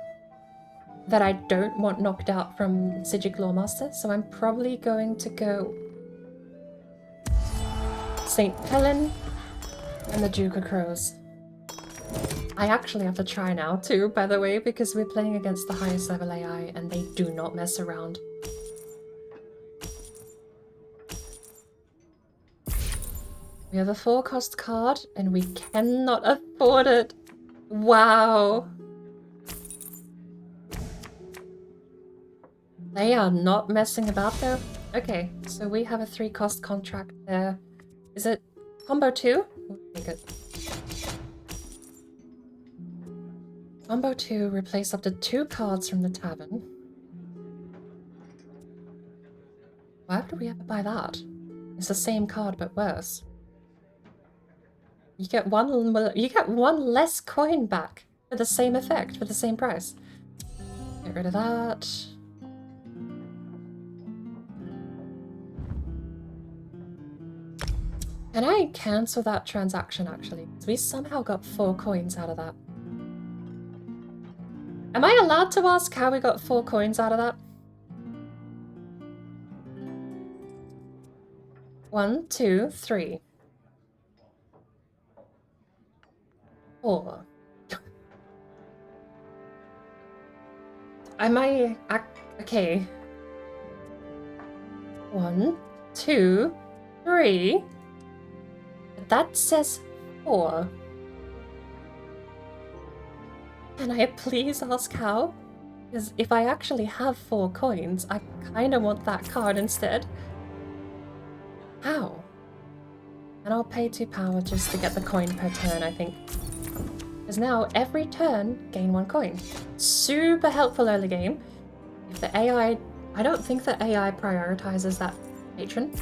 S1: that I don't want knocked out from Sijic Lawmaster, so I'm probably going to go St. Helen and the Duke of Crows. I actually have to try now too, by the way, because we're playing against the highest level AI and they do not mess around. We have a 4-cost card and we cannot afford it. Wow. They are not messing about though. Okay, so we have a 3-cost contract there. Is it combo 2? We'll take it. Combo 2, replace up to 2 cards from the tavern. Why would we ever buy that? It's the same card but worse. You get one less coin back for the same effect, for the same price. Get rid of that. Can I cancel that transaction actually? Because we somehow got 4 coins out of that. Am I allowed to ask how we got 4 coins out of that? 1, 2, 3. 4. Am I... Okay. 1, 2, 3. But that says 4. Can I please ask how? Because if I actually have 4 coins, I kind of want that card instead. How? And I'll pay 2 power just to get the coin per turn, I think. Because now, every turn, gain 1 coin. Super helpful early game. If the AI... I don't think the AI prioritizes that patron.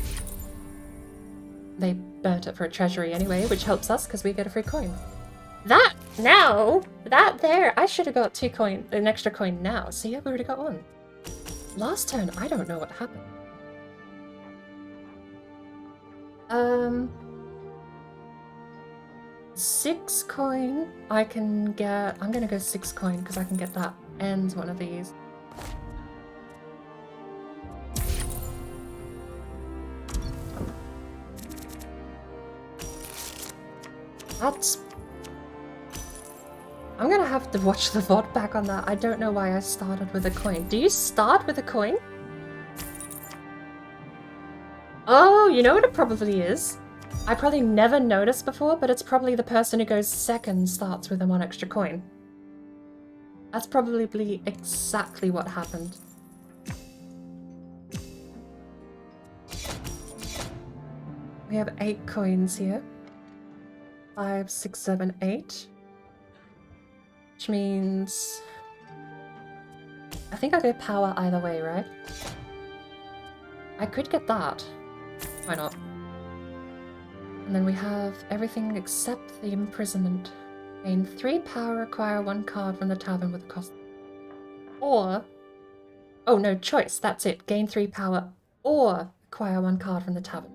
S1: They burnt it for a treasury anyway, which helps us because we get a free coin. That now! That there! I should have got 2 coin, an extra coin now. See, I've already got 1. Last turn, I don't know what happened. 6 coin. I can get... I'm gonna go 6 coin because I can get that and one of these. That's... I'm gonna have to watch the VOD back on that. I don't know why I started with a coin. Do you start with a coin? Oh, you know what it probably is? I probably never noticed before, but it's probably the person who goes second starts with a 1 extra coin. That's probably exactly what happened. We have 8 coins here. 5, 6, 7, 8. Which means... I think I go power either way, right? I could get that. Why not? And then we have everything except the imprisonment. Gain 3 power, acquire 1 card from the tavern with a cost. Or... Oh, no, choice. That's it. Gain 3 power or acquire 1 card from the tavern.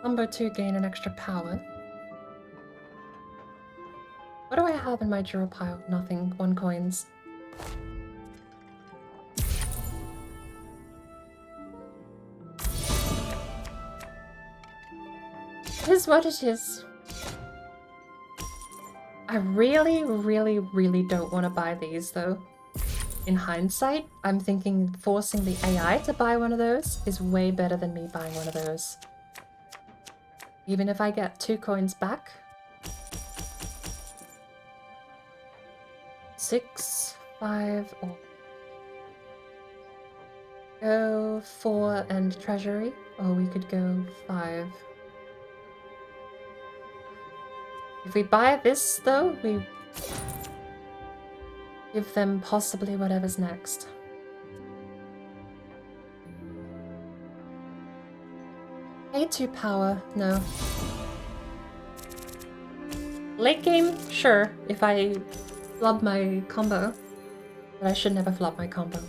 S1: Combo 2, gain an extra power. What do I have in my draw pile? Nothing. 1 coins. It is what it is. I really, really, really don't want to buy these though. In hindsight, I'm thinking forcing the AI to buy one of those is way better than me buying one of those. Even if I get 2 coins back. 6, 5, or go 4 and treasury, or we could go 5. If we buy this though, we give them possibly whatever's next. Pay 2 power, no. Late game, sure, if I flub my combo. But I should never flub my combo.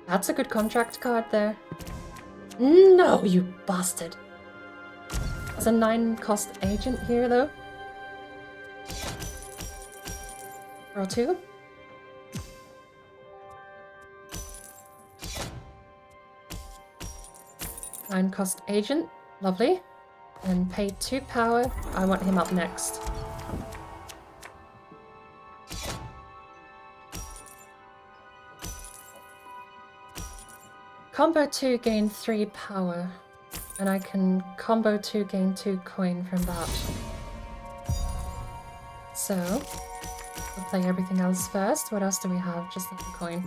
S1: That's a good contract card there. No, you bastard. There's a 9 cost agent here though. Draw 2. Nine cost agent, lovely. And pay 2 power. I want him up next. Combo 2, gain 3 power. And I can combo 2, gain 2 coin from that. So, we'll play everything else first. What else do we have? Just like a coin.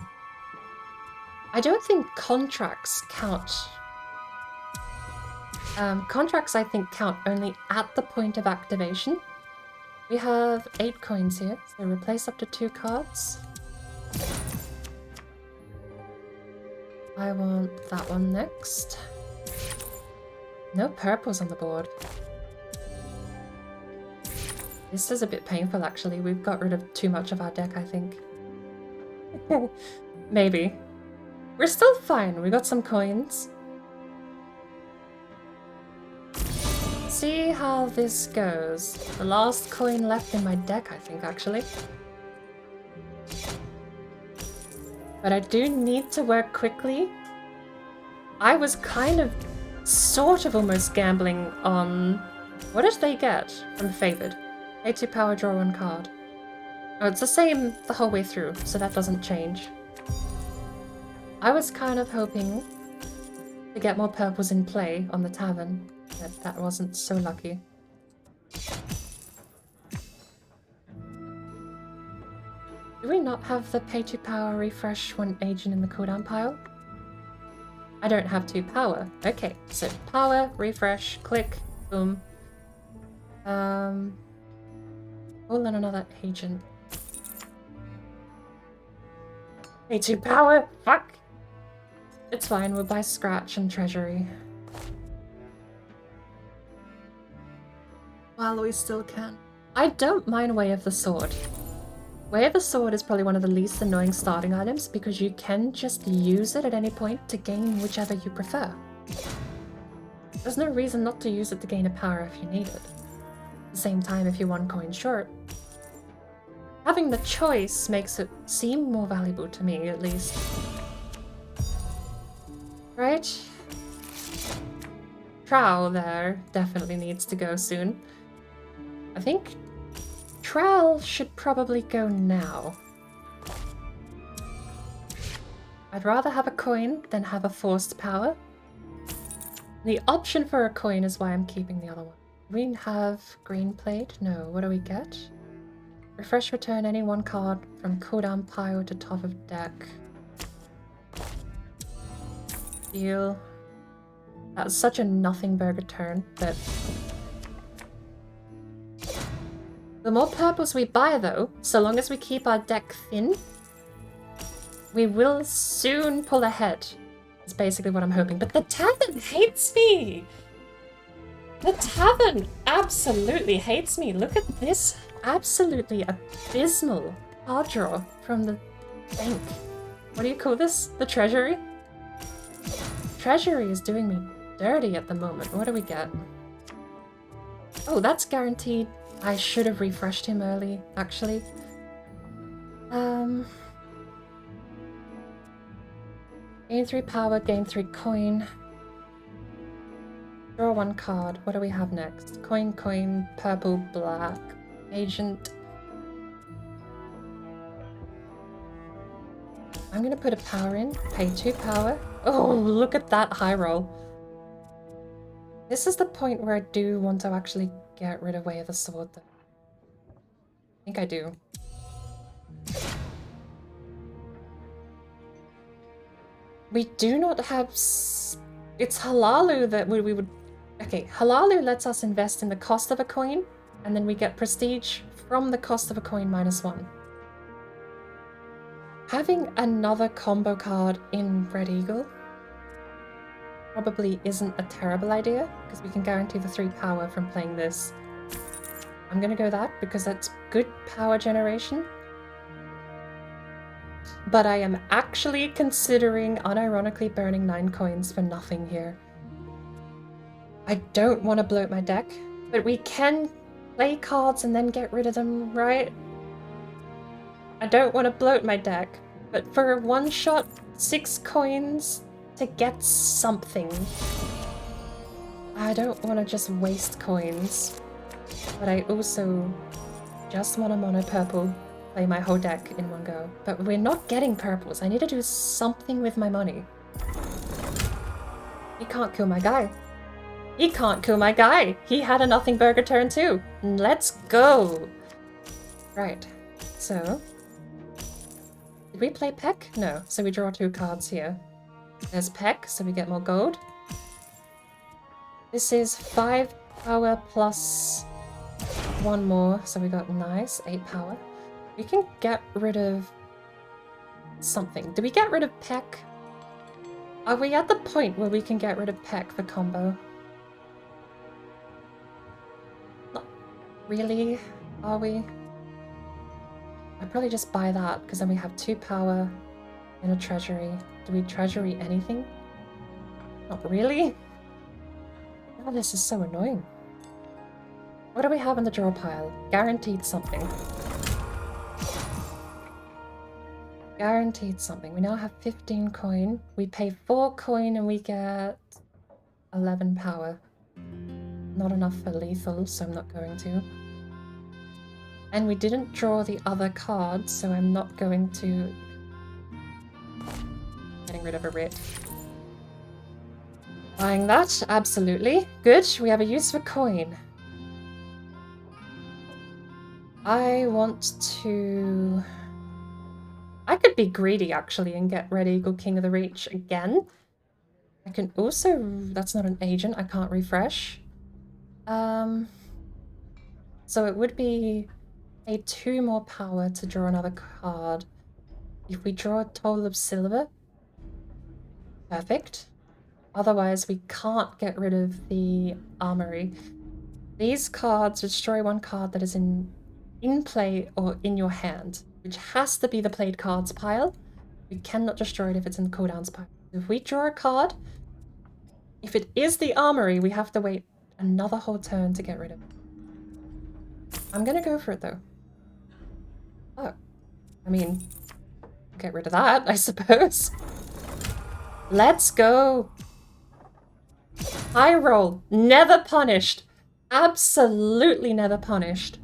S1: I don't think contracts count. Contracts, I think, count only at the point of activation. We have 8 coins here, so replace up to 2 cards. I want that one next. No purples on the board. This is a bit painful, actually. We've got rid of too much of our deck, I think. Maybe. We're still fine. We got some coins. See how this goes. The last coin left in my deck, I think, actually. But I do need to work quickly. I was kind of, sort of almost gambling on... What did they get from Favored? Pay 2 power, draw 1 card. Oh, it's the same the whole way through, so that doesn't change. I was kind of hoping to get more purples in play on the tavern, but that wasn't so lucky. Do we not have the pay 2 power refresh one agent in the cooldown pile? I don't have 2 power. Okay, so power, refresh, click, boom. Pull in another agent. Pay 2 power, fuck! It's fine, we'll buy Scratch and Treasury. While we still can. I don't mind Way of the Sword. Way of the Sword is probably one of the least annoying starting items because you can just use it at any point to gain whichever you prefer. There's no reason not to use it to gain a power if you need it. At the same time, if you're 1 coin short, having the choice makes it seem more valuable to me, at least. Right? Trowel there definitely needs to go soon. I think Trowel should probably go now. I'd rather have a coin than have a forced power. The option for a coin is why I'm keeping the other one. We have green plate? No, what do we get? Refresh, return any 1 card from cooldown pile to top of deck. Deal. That was such a nothing burger turn, but... The more purples we buy, though, so long as we keep our deck thin, we will soon pull ahead. That's basically what I'm hoping. But the tavern hates me! The tavern absolutely hates me. Look at this absolutely abysmal card draw from the bank. What do you call this? The treasury? Treasury is doing me dirty at the moment. What do we get? Oh, that's guaranteed. I should have refreshed him early, actually. Gain 3 power, gain 3 coin. Draw 1 card. What do we have next? Coin, coin, purple, black, agent. I'm gonna put a power in. Pay 2 power. Oh, look at that high roll. This is the point where I do want to actually get rid of Way of the Sword, though. I think I do. We do not have... It's Halalu that we would... Okay, Halalu lets us invest in the cost of a coin, and then we get prestige from the cost of a coin -1. Having another combo card in Red Eagle probably isn't a terrible idea, because we can guarantee the 3 power from playing this. I'm gonna go that, because that's good power generation. But I am actually considering unironically burning 9 coins for nothing here. I don't want to bloat my deck, but we can play cards and then get rid of them, right? I don't want to bloat my deck, but for a 1-shot, 6 coins to get something. I don't want to just waste coins, but I also just want a mono purple, play my whole deck in one go. But we're not getting purples. I need to do something with my money. He can't kill my guy. He can't kill my guy. He had a nothing burger turn too. Let's go. Right. So, Did we play Peck? No, so we draw 2 cards here. There's Peck, so we get more gold. This is 5 power plus 1 more, so we got nice, 8 power. We can get rid of something. Do we get rid of Peck? Are we at the point where we can get rid of Peck for combo? Not really, are we? I'd probably just buy that, because then we have 2 power and a treasury. Do we treasury anything? Not really. Oh, this is so annoying. What do we have in the draw pile? Guaranteed something. Guaranteed something. We now have 15 coin. We pay 4 coin and we get 11 power. Not enough for lethal, so I'm not going to. And we didn't draw the other cards, so I'm not going to... Getting rid of a writ. Buying that, absolutely. Good, we have a use for coin. I want to... I could be greedy, actually, and get Red Eagle King of the Reach again. I can also... That's not an agent, I can't refresh. So it would be a 2 more power to draw another card. If we draw a total of silver, perfect. Otherwise, we can't get rid of the armory. These cards destroy 1 card that is in play or in your hand, which has to be the played cards pile. We cannot destroy it if it's in the cooldowns pile. If we draw a card, if it is the armory, we have to wait another whole turn to get rid of it. I'm gonna go for it though. Oh, I mean, get rid of that, I suppose. Let's go. High roll, never punished. Absolutely never punished.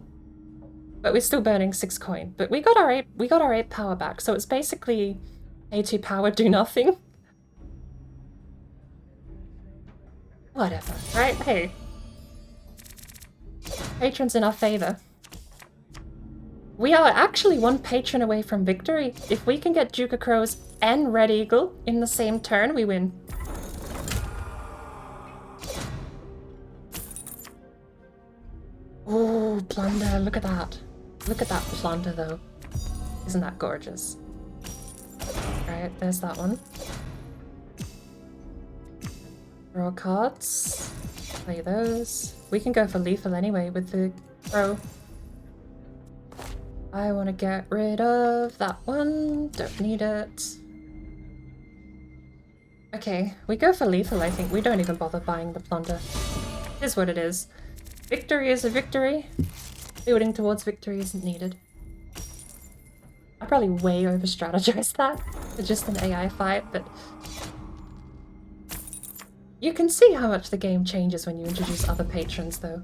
S1: But we're still burning 6 coin. But we got our 8 power back, so it's basically A2 power, do nothing. Whatever, right? Hey. Patron's in our favor. We are actually 1 patron away from victory. If we can get Duke of Crows and Red Eagle in the same turn, we win. Oh, plunder, look at that. Look at that plunder, though. Isn't that gorgeous? Alright, there's that one. Draw cards. Play those. We can go for lethal anyway with the crow. I want to get rid of that one. Don't need it. Okay, we go for lethal, I think. We don't even bother buying the plunder. Here's what it is. Victory is a victory. Building towards victory isn't needed. I probably way over-strategized that for just an AI fight, but... You can see how much the game changes when you introduce other patrons, though.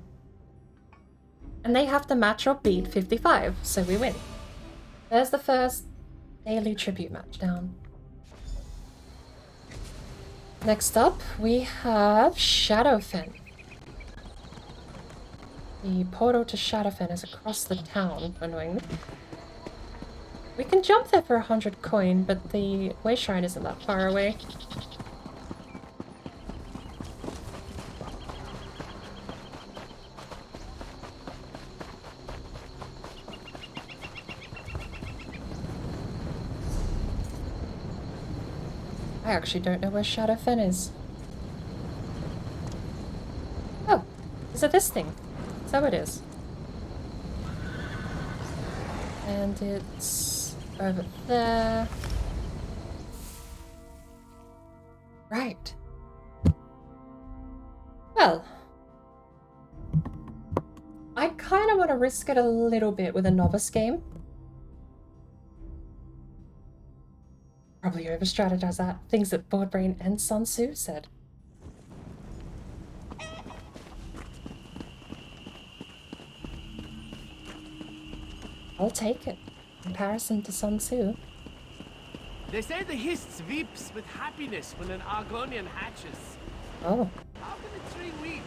S1: And they have to match or beat 55, so we win. There's the first daily tribute match down. Next up, we have Shadowfen. The portal to Shadowfen is across the town, annoyingly. We can jump there for 100 coin, but the way shrine isn't that far away. I actually don't know where Shadowfen is. Oh, is it this thing? So it is. And it's over there. Right. Well, I kind of want to risk it a little bit with a novice game. Probably over-strategize that. Things that Boardbrain and Sun Tzu said. I'll take it. In comparison to Sun Tzu.
S7: They say the Hist weeps with happiness when an Argonian hatches.
S1: Oh.
S7: How can a tree weep?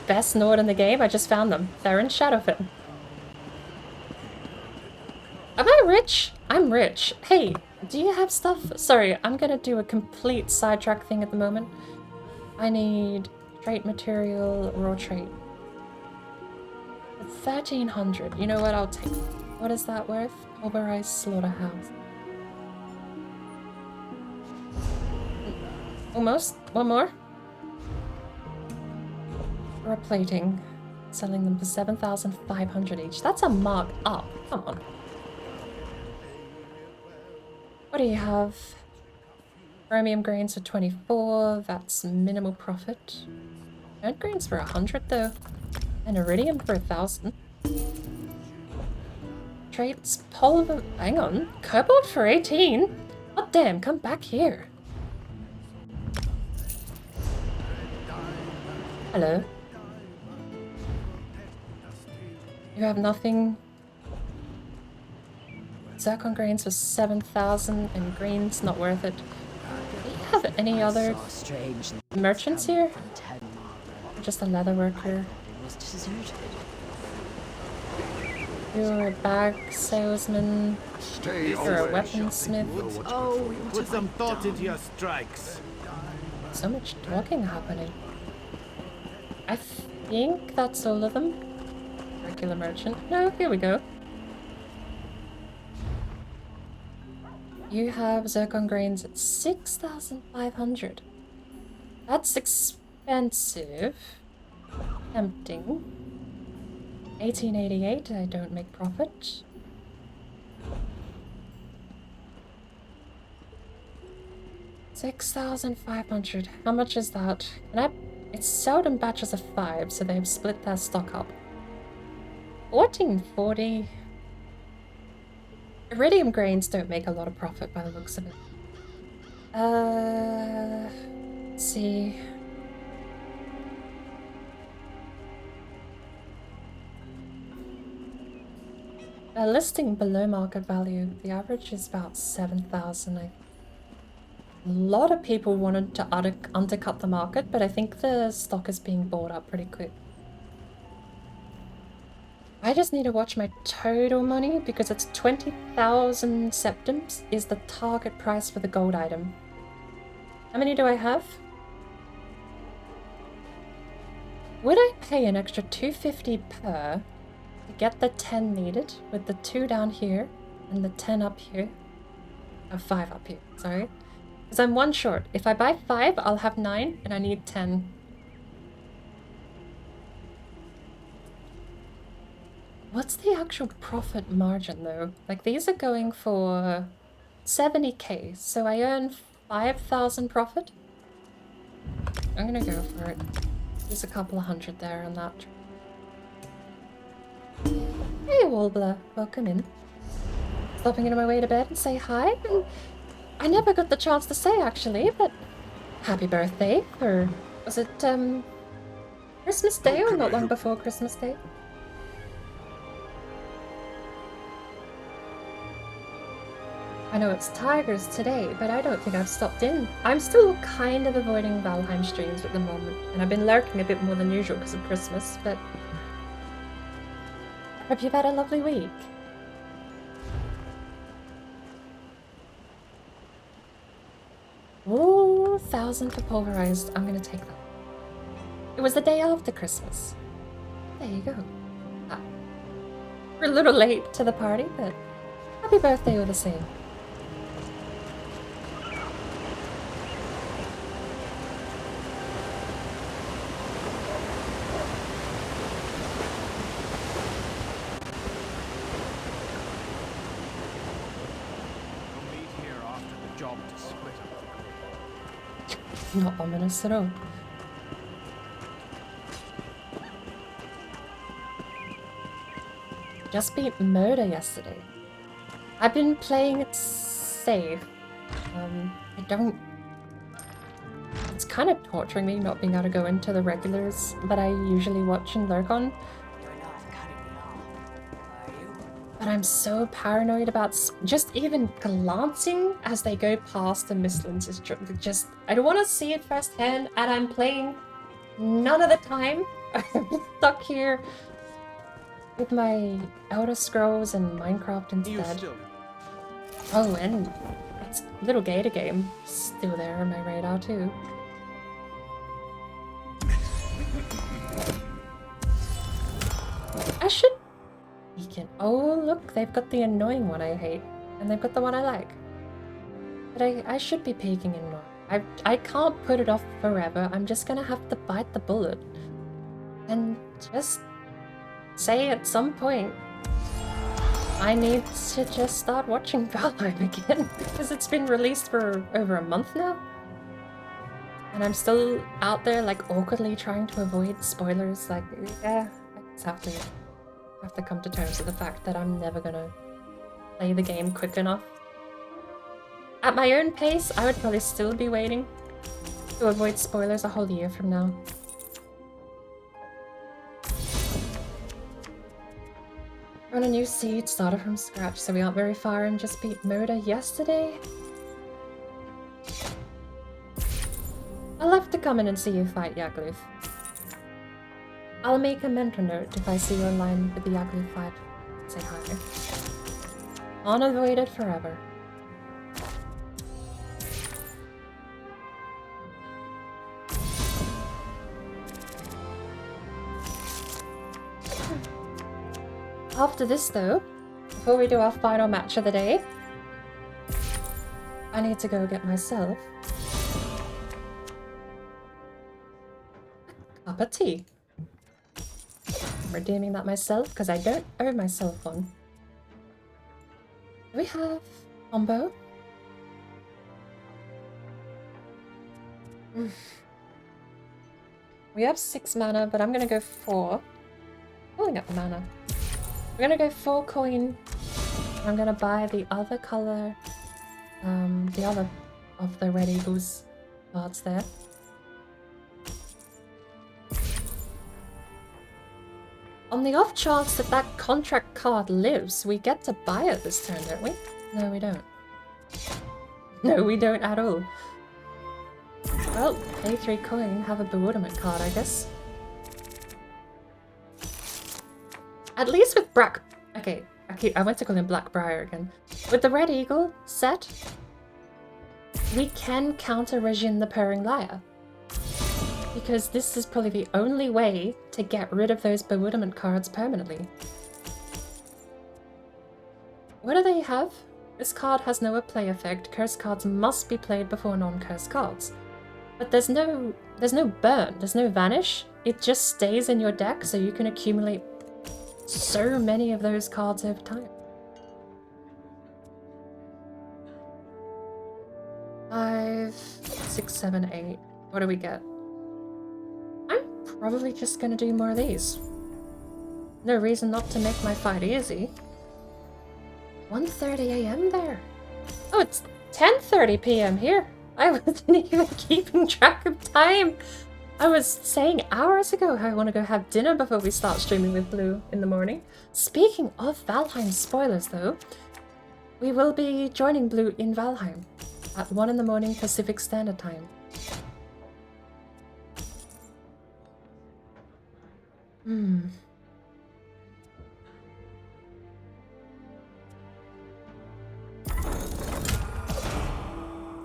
S1: Best Nord in the game, I just found them. They're in Shadowfen. Am I rich? I'm rich. Hey, do you have stuff? Sorry, I'm gonna do a complete sidetrack thing at the moment. I need trait material, raw trait. 1300. You know what? I'll take it. What is that worth? Pulverized slaughterhouse. Almost. One more. Raw plating. Selling them for 7,500 each. That's a mark up. Come on. What do you have? Chromium grains for 24. That's minimal profit. Node grains for 100 though. And iridium for 1,000. Traits, polymer. Hang on. Cobalt for 18? Oh damn, come back here. Hello. You have nothing. Zircon grains for 7,000 and greens, not worth it. Do you have any other merchants here? Just a leather worker. You're a bag salesman. You're a weaponsmith.
S7: Oh, put some thought into your strikes.
S1: So much talking happening. I think that's all of them. Regular merchant. No, here we go. You have zircon grains at 6,500. That's expensive. Tempting. 1888, I don't make profit. $6,500. How much is that? It's sold in batches of 5, so they've split their stock up. 1440. Iridium grains don't make a lot of profit by the looks of it. Let's see. A listing below market value. The average is about 7,000. A lot of people wanted to undercut the market, but I think the stock is being bought up pretty quick. I just need to watch my total money because it's 20,000 septims is the target price for the gold item. How many do I have? Would I pay an extra 250 per to get the 10 needed with the 2 down here and the 10 up here? Oh, 5 up here, sorry. Because I'm 1 short. If I buy 5, I'll have 9 and I need 10. What's the actual profit margin though? Like these are going for 70k, so I earn 5,000 profit. I'm gonna go for it. There's a couple of hundred there on that. Hey Warbler, welcome in. Stopping into my way to bed and say hi. And I never got the chance to say actually, but happy birthday, or was it Christmas Day or not long before Christmas Day? I know it's Tigers today, but I don't think I've stopped in. I'm still kind of avoiding Valheim streams at the moment, and I've been lurking a bit more than usual because of Christmas, but hope you've had a lovely week. Ooh, 1,000 for pulverized. I'm gonna take that. It was the day after Christmas. There you go. Ah. We're a little late to the party, but happy birthday all the same. Not ominous at all. Just beat murder yesterday. I've been playing it safe. I don't... It's kind of torturing me not being able to go into the regulars that I usually watch and lurk on. But I'm so paranoid about just even glancing as they go past the Mistlands is just... I don't want to see it firsthand, and I'm playing none of the time. I'm stuck here with my Elder Scrolls and Minecraft
S7: You
S1: instead.
S7: still.
S1: Oh, and it's Little Gator Game still there on my radar too. I should peek in. Oh, look, they've got the annoying one I hate, and they've got the one I like. But I should be peeking in more. I can't put it off forever. I'm just gonna have to bite the bullet and just say at some point I need to just start watching Valheim again because it's been released for over a month now. And I'm still out there like awkwardly trying to avoid spoilers. Like, yeah, I just have to come to terms with the fact that I'm never gonna play the game quick enough. At my own pace, I would probably still be waiting to avoid spoilers a whole year from now. On a new seed, started from scratch, so we aren't very far and just beat Moda yesterday. I'll have to come in and see you fight Yagloof. I'll make a mental note if I see you online with the Yagloof fight. Say hi. Unavoided forever. After this though, before we do our final match of the day, I need to go get myself a cup of tea. I'm redeeming that myself because I don't owe myself one. Do we have combo? We have 6 mana, but I'm gonna go 4. Pulling up the mana. We're gonna go 4 coin. I'm gonna buy the other color, the other of the Red Eagles cards there. On the off chance that that contract card lives, we get to buy it this turn, don't we? No, we don't. No, we don't at all. Well, pay 3 coin, have a bewilderment card, I guess. At least with okay, I went to call him Blackbriar again. With the Red Eagle set, we can counter Regine the Purring Liar. Because this is probably the only way to get rid of those bewilderment cards permanently. What do they have? This card has no play effect. Cursed cards must be played before non-cursed cards. But there's no burn, there's no vanish. It just stays in your deck so you can accumulate so many of those cards over time. 5, 6, 7, 8. What do we get? I'm probably just gonna do more of these. No reason not to make my fight easy. 1:30 AM there. Oh, it's 10:30 PM here. I wasn't even keeping track of time. I was saying hours ago how I want to go have dinner before we start streaming with Blue in the morning. Speaking of Valheim spoilers though, we will be joining Blue in Valheim at 1 in the morning Pacific Standard Time.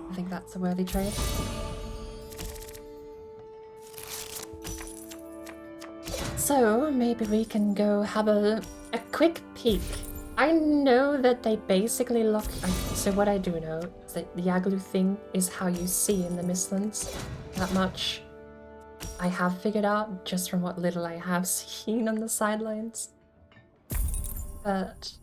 S1: I think that's a worthy trade. So, maybe we can go have a quick peek. I know that they basically lock... So what I do know is that the Yagloof thing is how you see in the Mistlands. That much I have figured out just from what little I have seen on the sidelines. But...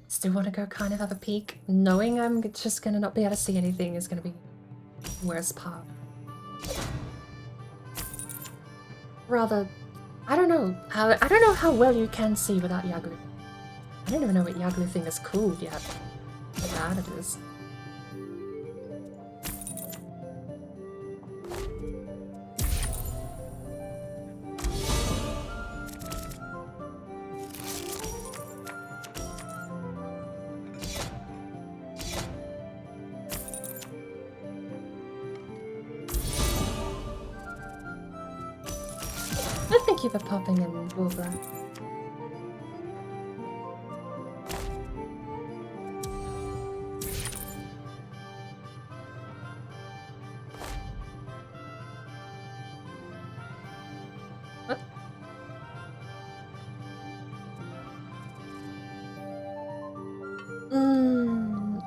S1: still want to go kind of have a peek. Knowing I'm just gonna not be able to see anything is gonna be the worst part. Rather, I don't know how well you can see without Yagloof. I don't even know what Yagloof thing is called yet. How bad it is. I think Thank you for popping in, Wolbra. What?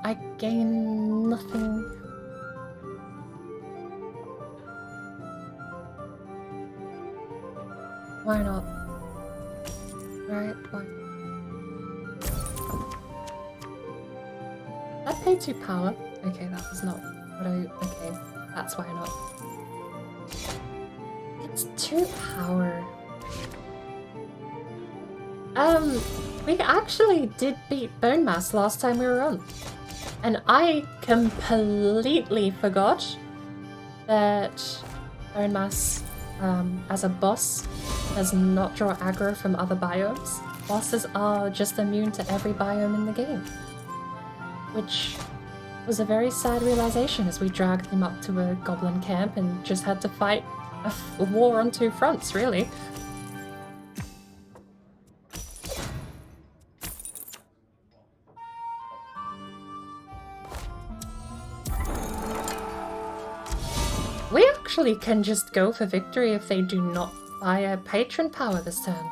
S1: I gain nothing. Why not? Right, why? That paid 2 power. Okay, that was not what I... Okay, that's why not. It's 2 power. We actually did beat Bone Mass last time we were on. And I completely forgot that Bone Mass, as a boss, does not draw aggro from other biomes. Bosses are just immune to every biome in the game. Which was a very sad realization as we dragged him up to a goblin camp and just had to fight a war on 2 fronts, really. We actually can just go for victory if they do not buy a patron power this turn.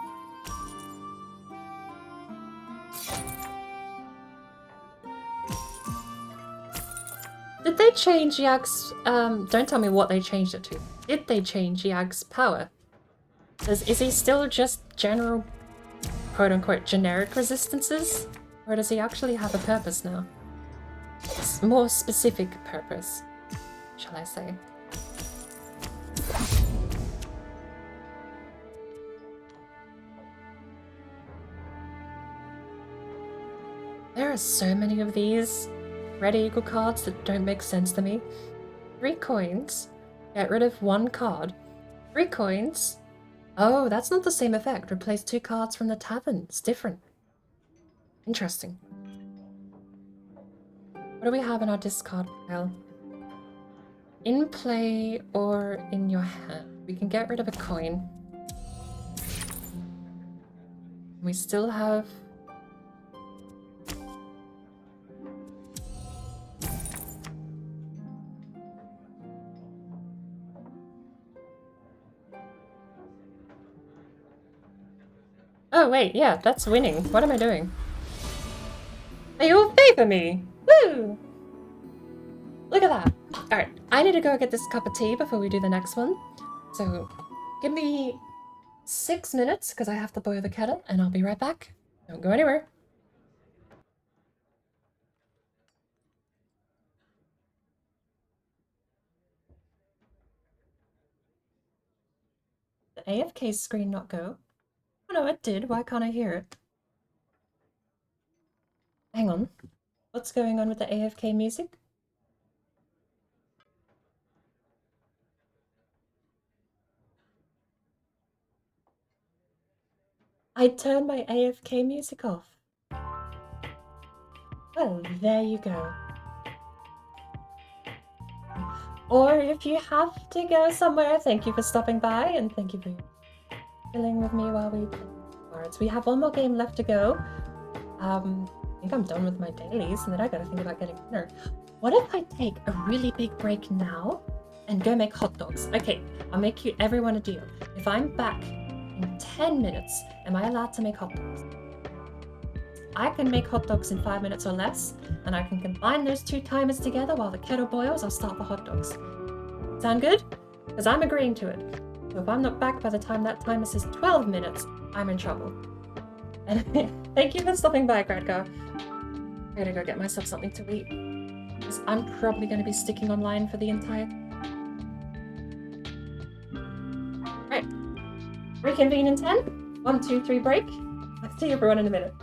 S1: Did they change Yag's, don't tell me what they changed it to. Did they change Yag's power? Is he still just general, quote-unquote, generic resistances? Or does he actually have a purpose now? It's more specific purpose, shall I say. There are so many of these Red Eagle cards that don't make sense to me. 3 coins. Get rid of 1 card. 3 coins. Oh, that's not the same effect. Replace 2 cards from the tavern. It's different. Interesting. What do we have in our discard pile? In play or in your hand. We can get rid of a coin. We still have... Oh wait, yeah, that's winning. What am I doing? They all favor me! Woo! Look at that. Alright, I need to go get this cup of tea before we do the next one. So, give me 6 minutes, because I have to boil the kettle, and I'll be right back. Don't go anywhere. The AFK screen not go? Oh no, it did. Why can't I hear it? Hang on. What's going on with the AFK music? I turned my AFK music off. Well, there you go. Or if you have to go somewhere, thank you for stopping by and thank you for chilling with me while we play cards. We have 1 more game left to go. I think I'm done with my dailies and then I gotta think about getting dinner. What if I take a really big break now and go make hot dogs? Okay, I'll make you everyone a deal. If I'm back in 10 minutes, am I allowed to make hot dogs? I can make hot dogs in 5 minutes or less, and I can combine those 2 timers together while the kettle boils. I'll start the hot dogs. Sound good? Because I'm agreeing to it. So if I'm not back by the time that timer says 12 minutes, I'm in trouble. And thank you for stopping by, Gradgar. I gotta go get myself something to eat. Because I'm probably going to be sticking online for the entire... Right. Reconvene in 10. 1, 2, 3, break. I'll see everyone in a minute.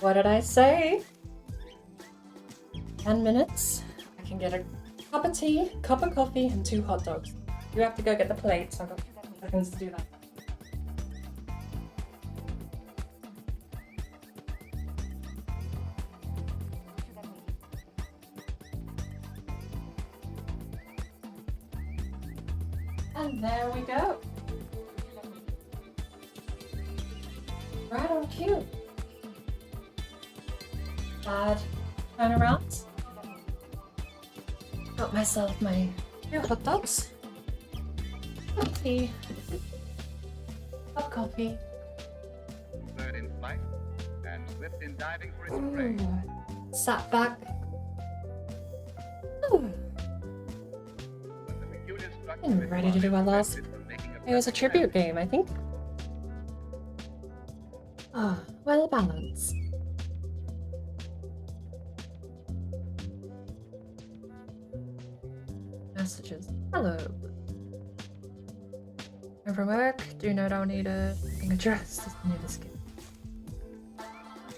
S1: What did I say? 10 minutes. I can get a cup of tea, cup of coffee, and 2 hot dogs. You have to go get the plates. I've got 2 seconds to do that. And there we go. Right on cue. Bad turnarounds. Got myself my 2 hot dogs. Cup of tea. Cup of coffee.
S8: Bird in flight and swift in diving for its prey.
S1: Sat back. Ooh.
S8: But the peculiar structure
S1: And
S8: of
S1: ready to do our last.
S8: it from making
S1: It was a
S8: perfect
S1: tribute game, I think. Ah, well balanced. Messages. Hello. Over work, do note I'll need a thing address. Near this game.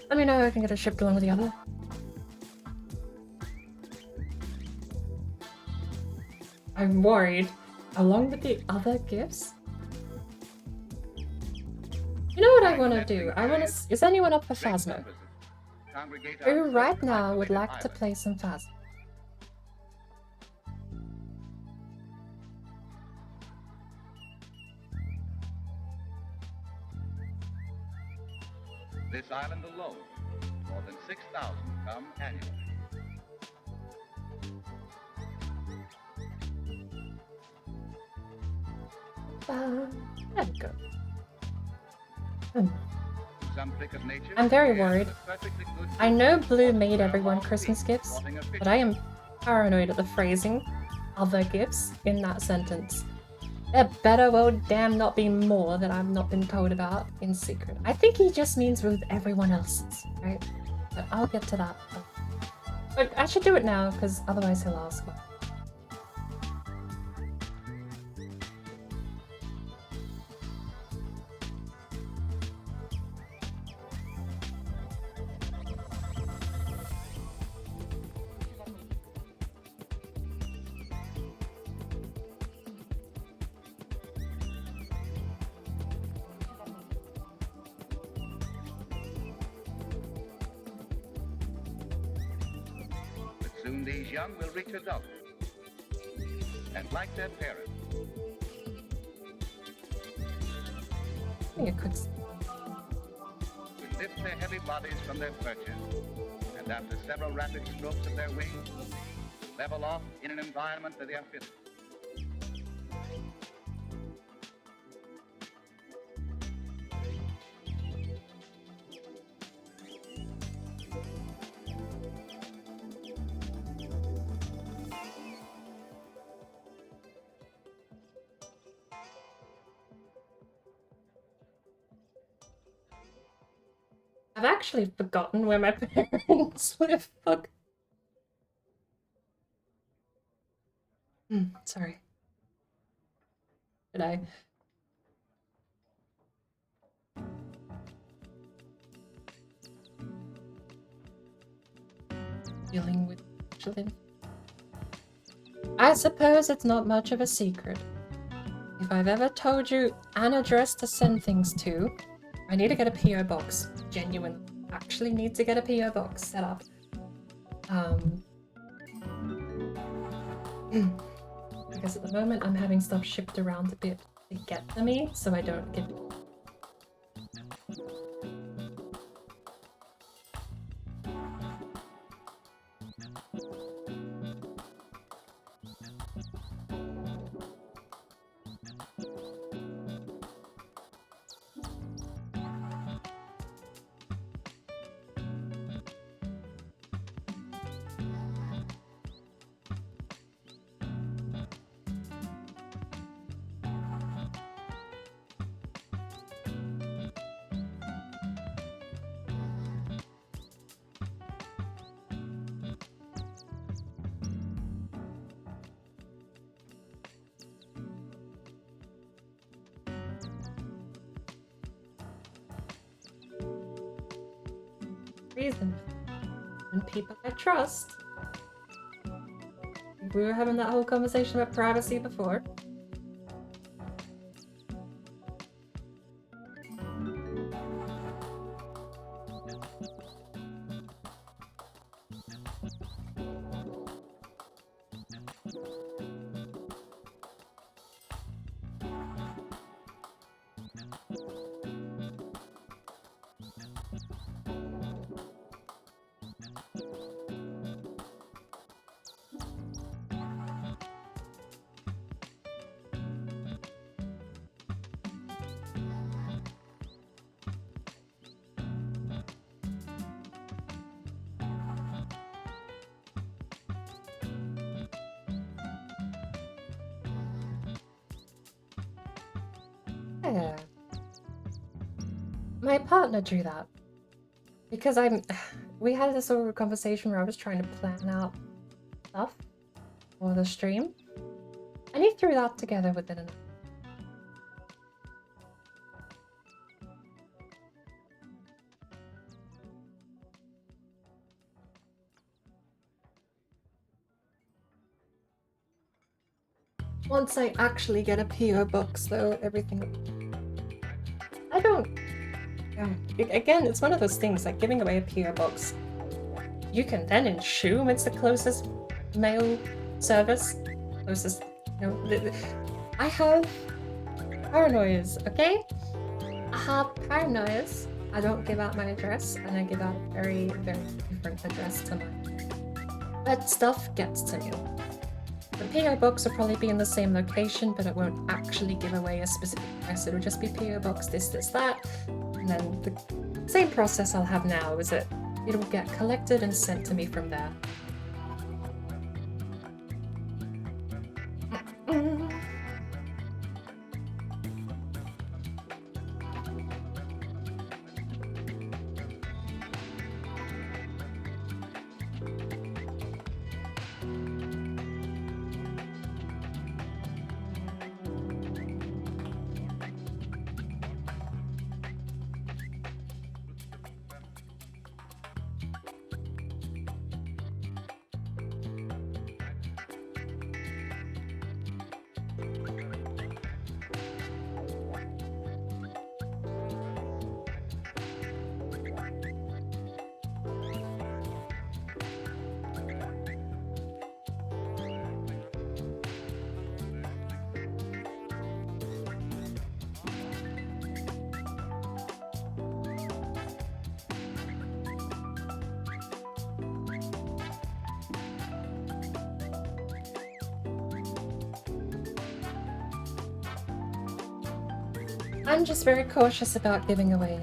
S1: Let me know I can get it shipped along with the other. I'm worried. Along with the other gifts? You know what I want to do? I want to. Is anyone up for Phasmo?
S8: Congregate
S1: Who
S8: on
S1: right
S8: certain
S1: now would
S8: isolated
S1: like to
S8: islands.
S1: play some Phasmo?
S8: This island alone, more than 6,000 come annually.
S1: There we go.
S8: Some trick of nature,
S1: I'm very
S8: yes,
S1: worried.
S8: a perfectly good
S1: I know Blue
S8: food
S1: made
S8: for
S1: everyone
S8: long
S1: Christmas
S8: feast,
S1: gifts,
S8: causing a
S1: but I am
S8: picture.
S1: paranoid at the phrasing other gifts in that sentence. There better well damn not be more that I've not been told about in secret. I think he just means with everyone else's, right? But I'll get to that. But I should do it now, because otherwise he'll ask.
S8: But soon these young will reach adulthood. And like their parents,
S1: I think it could.
S8: will lift their heavy bodies from their perches, and after several rapid strokes of their wings, level off in an environment that they are fitted.
S1: I've actually forgotten where my parents live. Fuck. Sorry. Did I? Dealing with children. I suppose it's not much of a secret. If I've ever told you an address to send things to, I need to get a PO box. Genuine. Actually need to get a PO box set up. Because at the moment I'm having stuff shipped around a bit to get to me, so I don't get. reason. And people I trust. We were having that whole conversation about privacy before. Yeah. My partner drew that. Because we had this sort of conversation where I was trying to plan out stuff for the stream. And he threw that together within an Once I actually get a PO box, though, everything... I don't... Again, it's one of those things, like giving away a PO box. You can then assume it's the closest mail service. Closest... You know, I have paranoias, okay? I have paranoias. I don't give out my address, and I give out a very, very different address to mine. But stuff gets to me. The PO box will probably be in the same location, but it won't actually give away a specific address. It'll just be PO box this, that. And then the same process I'll have now is that it'll get collected and sent to me from there. I'm just very cautious about giving away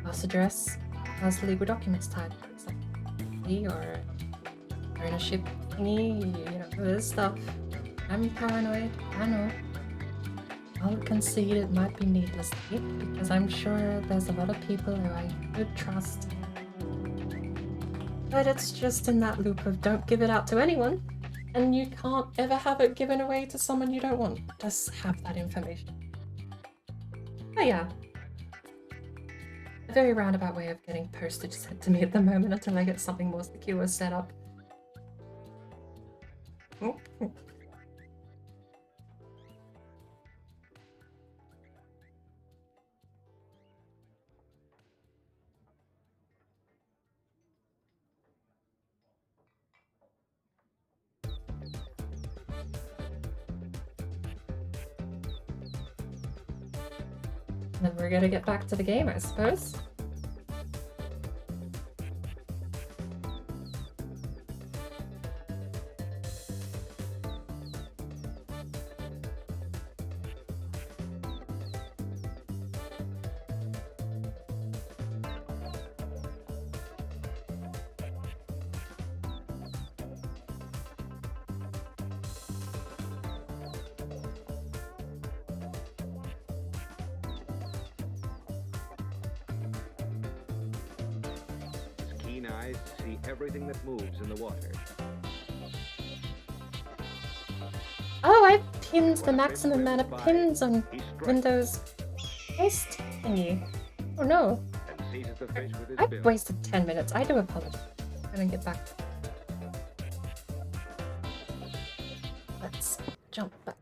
S1: house address as legal documents tied to it. It's like or ownership thingy, you know, this stuff. I'm paranoid, I know. I'll concede it might be needlessly, because I'm sure there's a lot of people who I could trust. But it's just in that loop of don't give it out to anyone. And you can't ever have it given away to someone you don't want. Just have that information. But yeah. A very roundabout way of getting postage sent to me at the moment until I get something more secure set up. Then we're gonna get back to the game, I suppose.
S9: Eyes see everything that moves in the water.
S1: Oh, I've pinned the maximum amount of pins on Windows paste thingy. Oh no.
S9: And seizes the fish with his
S1: I
S9: bill.
S1: wasted 10 minutes. I do apologize. I'm gonna get back. Let's jump back.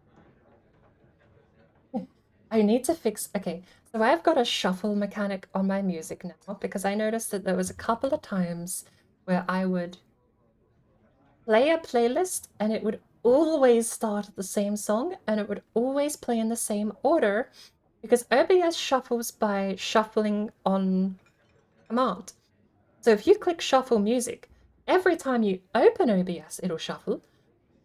S1: I need to fix... Okay, so I've got a shuffle mechanic on my music now because I noticed that there was a couple of times where I would play a playlist and it would always start at the same song and it would always play in the same order because OBS shuffles by shuffling on command. So if you click shuffle music, every time you open OBS, it'll shuffle,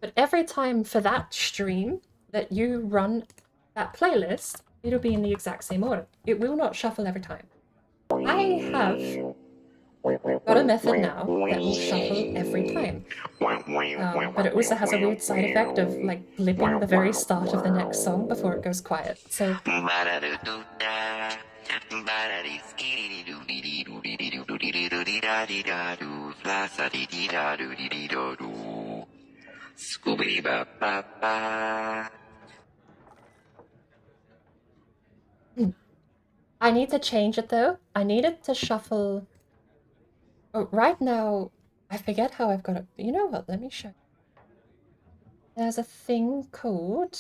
S1: but every time for that stream that you run that playlist, it'll be in the exact same order. It will not shuffle every time. I have got a method now that will shuffle every time. But it also has a weird side effect of like blipping the very start of the next song before it goes quiet. So I need to change it though. I need it to shuffle. Oh, right now, I forget how I've got it. You know what? Let me show you. There's a thing called...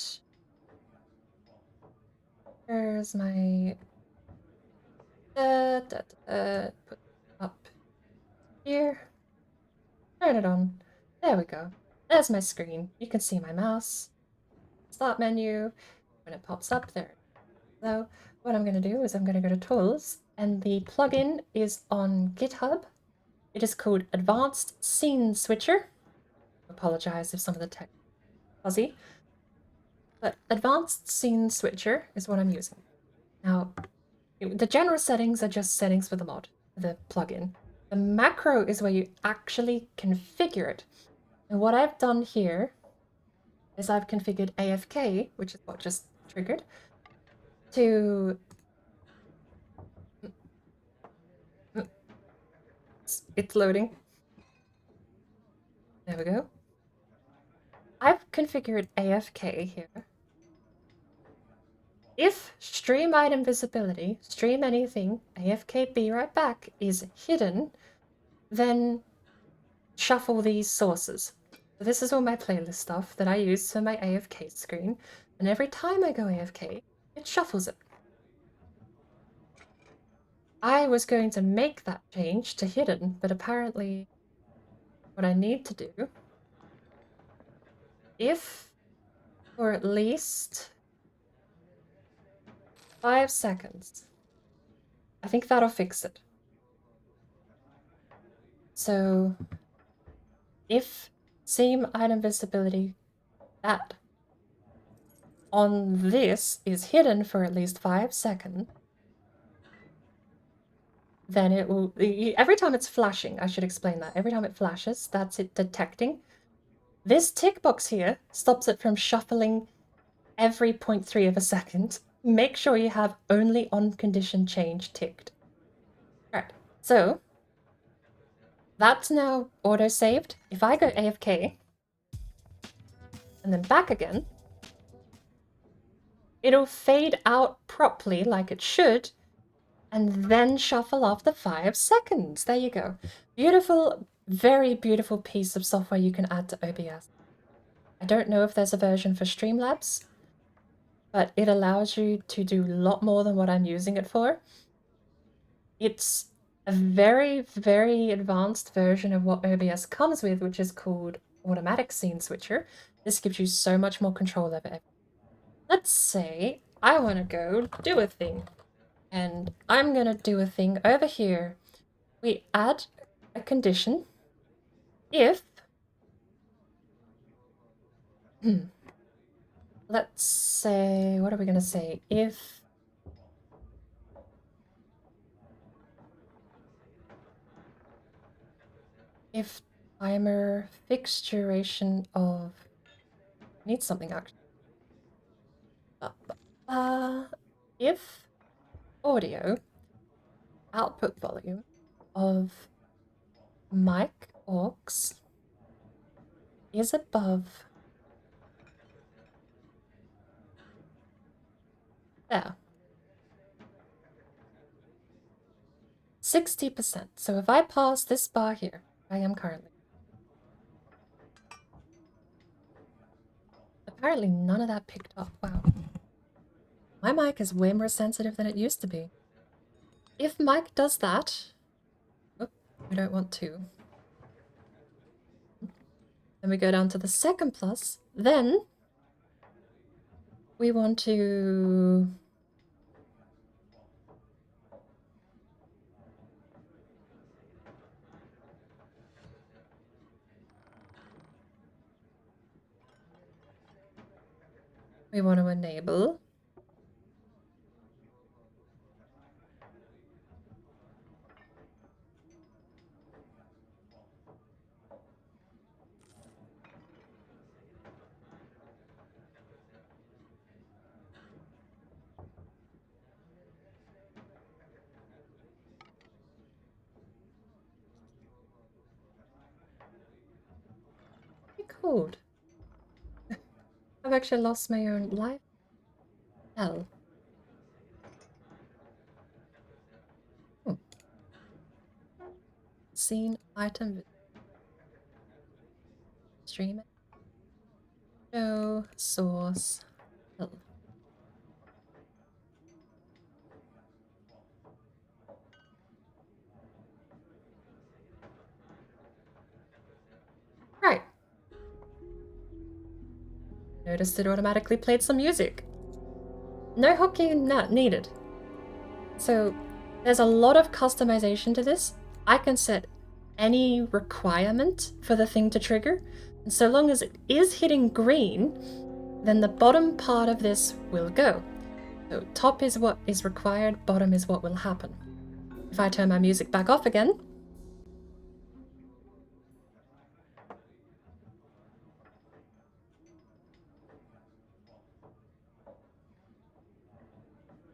S1: Where's my... Put up here. Turn it on. There we go. There's my screen. You can see my mouse. Start menu. When it pops up there. So what I'm going to do is I'm going to go to Tools, and the plugin is on GitHub. It is called Advanced Scene Switcher. I apologize if some of the text is fuzzy. But Advanced Scene Switcher is what I'm using. Now, the general settings are just settings for the mod, the plugin. The macro is where you actually configure it. And what I've done here is I've configured AFK, which is what just triggered, to... It's loading. There we go. I've configured AFK here. If stream item visibility, stream anything, AFK be right back is hidden, then shuffle these sources. So this is all my playlist stuff that I use for my AFK screen, and every time I go AFK, it shuffles it. I was going to make that change to hidden, but apparently what I need to do, if for at least 5 seconds, I think that'll fix it. So if same item visibility that on this is hidden for at least 5 seconds, then it will, every time it's flashing, I should explain that. Every time it flashes, that's it detecting. This tick box here stops it from shuffling every 0.3 of a second. Make sure you have only on condition change ticked. Alright, so that's now auto-saved. If I go AFK and then back again, it'll fade out properly like it should, and then shuffle after 5 seconds. There you go. Beautiful, very beautiful piece of software you can add to OBS. I don't know if there's a version for Streamlabs, but it allows you to do a lot more than what I'm using it for. It's a very, very advanced version of what OBS comes with, which is called Automatic Scene Switcher. This gives you so much more control over everything. Let's say I want to go do a thing. And I'm going to do a thing over here. We add a condition if... let's say... What are we going to say? If timer fixed duration of... I need something actually. If audio output volume of mic aux is above there. 60%. So if I pass this bar here, I am currently. Apparently none of that picked up. Wow. My mic is way more sensitive than it used to be. If mic does that... Oh, we don't want to. Then we go down to the second plus. Then we want to... We want to enable. Code. I've actually lost my own life. Hell. Oh. Scene item. Stream it. Show source. Hell. Right. Noticed it automatically played some music. No hooking needed. So there's a lot of customization to this. I can set any requirement for the thing to trigger. And so long as it is hitting green, then the bottom part of this will go. So top is what is required, bottom is what will happen. If I turn my music back off again,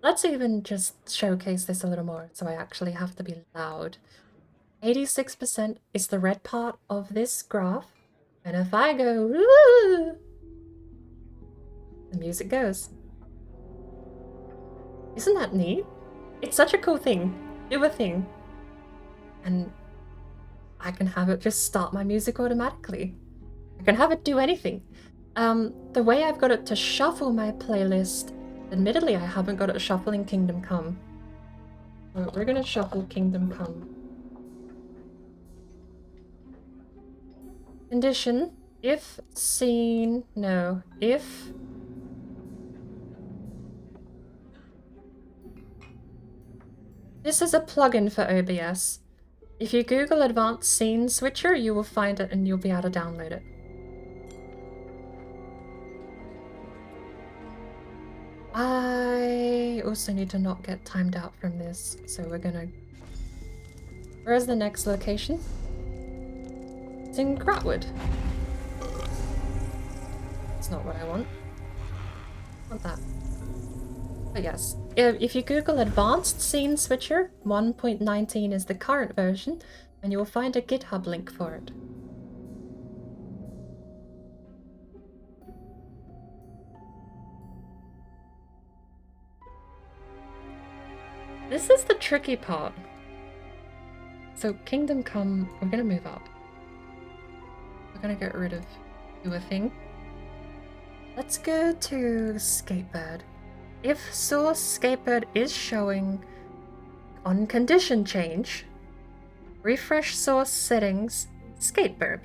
S1: let's even just showcase this a little more, so I actually have to be loud. 86% is the red part of this graph, and if I go, woo, the music goes. Isn't that neat? It's such a cool thing. Do a thing. And I can have it just start my music automatically. I can have it do anything. The way I've got it to shuffle my playlist, admittedly, I haven't got it shuffling Kingdom Come. So we're gonna shuffle Kingdom Come. Condition, if scene, no, if... This is a plugin for OBS. If you Google Advanced Scene Switcher, you will find it and you'll be able to download it. I also need to not get timed out from this, so we're gonna... Where's the next location? It's in Gratwood. It's not what I want. I want that. But yes, if you Google Advanced Scene Switcher, 1.19 is the current version, and you will find a GitHub link for it. This is the tricky part. So Kingdom Come, we're gonna move up. We're gonna get rid of do a thing. Let's go to Skatebird. If source Skatebird is showing on condition change, refresh source settings, Skatebird.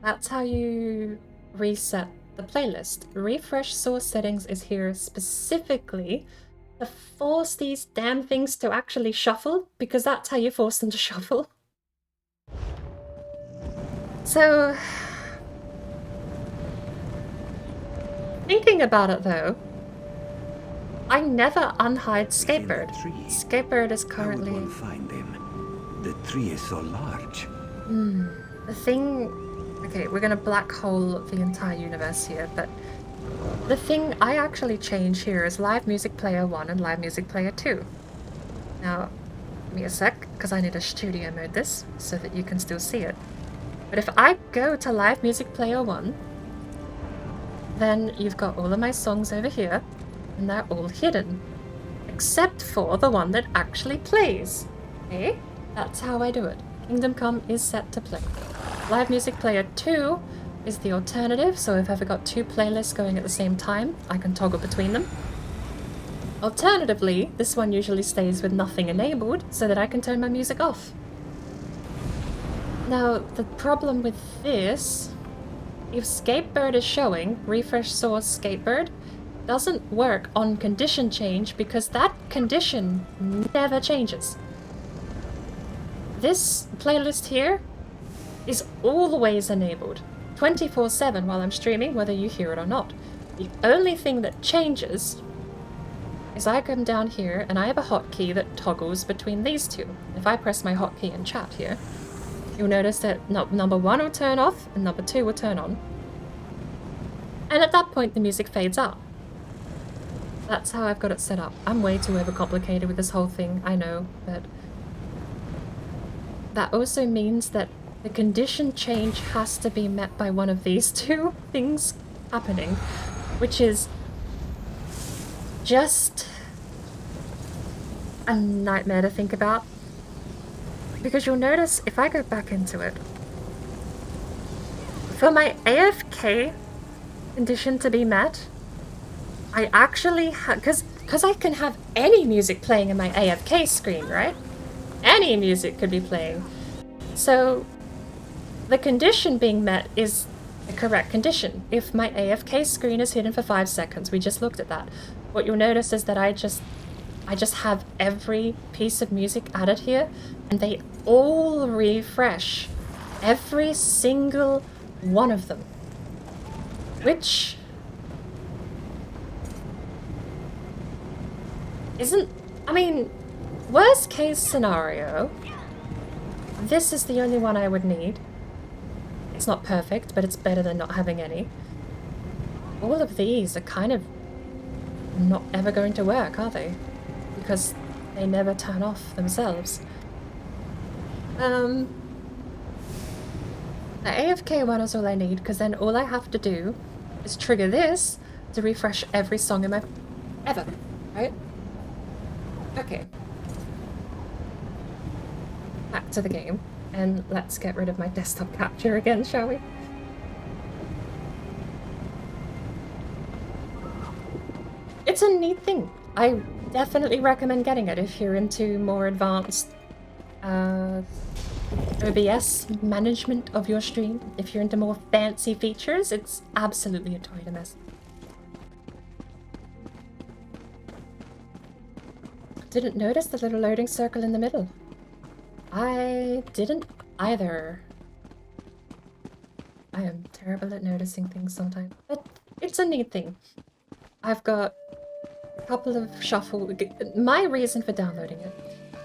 S1: That's how you reset the playlist. Refresh source settings is here specifically to force these damn things to actually shuffle, because that's how you force them to shuffle. So, thinking about it though, I never unhide Skatebird. Skatebird is currently...
S10: How would one find them? The tree is so large.
S1: The thing... Okay, we're gonna black hole the entire universe here, but the thing I actually change here is Live Music Player 1 and Live Music Player 2. Now, give me a sec, because I need to studio mode this, so that you can still see it. But if I go to Live Music Player 1, then you've got all of my songs over here, and they're all hidden. Except for the one that actually plays. Okay, that's how I do it. Kingdom Come is set to play. Live Music Player 2 is the alternative, so if I've got two playlists going at the same time, I can toggle between them. Alternatively, this one usually stays with nothing enabled, so that I can turn my music off. Now, the problem with this, if Skatebird is showing, refresh source Skatebird, doesn't work on condition change because that condition never changes. This playlist here is always enabled, 24/7 while I'm streaming, whether you hear it or not. The only thing that changes is I come down here and I have a hotkey that toggles between these two. If I press my hotkey in chat here, you'll notice that number 1 will turn off and number 2 will turn on. And at that point the music fades out. That's how I've got it set up. I'm way too overcomplicated with this whole thing, I know, but that also means that the condition change has to be met by one of these two things happening, which is just a nightmare to think about. Because you'll notice, if I go back into it, for my AFK condition to be met, I actually have, because I can have any music playing in my AFK screen, right? Any music could be playing. So the condition being met is the correct condition. If my AFK screen is hidden for 5 seconds, we just looked at that. What you'll notice is that I just have every piece of music added here, and they all refresh. Every single one of them. Which isn't, I mean, worst case scenario, this is the only one I would need. It's not perfect, but it's better than not having any. All of these are kind of not ever going to work, are they? Because they never turn off themselves. The AFK one is all I need, because then all I have to do is trigger this to refresh every song in my... ever, right? Okay. Back to the game, and let's get rid of my desktop capture again, shall we? It's a neat thing. I definitely recommend getting it if you're into more advanced OBS management of your stream. If you're into more fancy features, it's absolutely a toy to mess with. Didn't notice the little loading circle in the middle. I didn't either. I am terrible at noticing things sometimes, but it's a neat thing. I've got a couple of shuffle... My reason for downloading it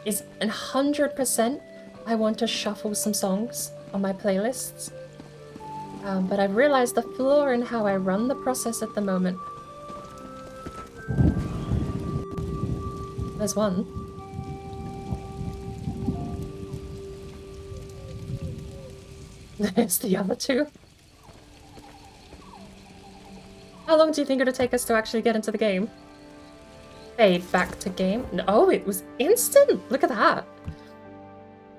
S1: is 100% I want to shuffle some songs on my playlists. But I've realized the flaw in how I run the process at the moment. There's one. There's the other two. How long do you think it'll take us to actually get into the game? Fade back to game. Oh, it was instant! Look at that!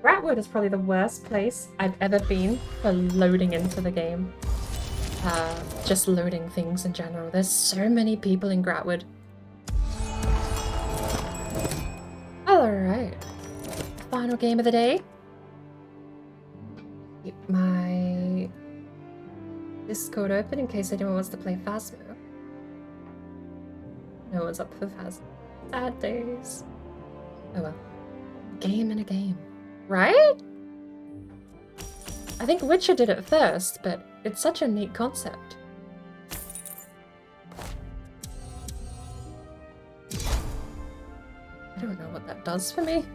S1: Gratwood is probably the worst place I've ever been for loading into the game. Just loading things in general. There's so many people in Gratwood. Alright. Final game of the day. Keep my Discord open in case anyone wants to play Phasmo. No one's up for Phasmo. Sad days. Oh well. Game in a game. Right? I think Witcher did it first, but it's such a neat concept. I don't know what that does for me.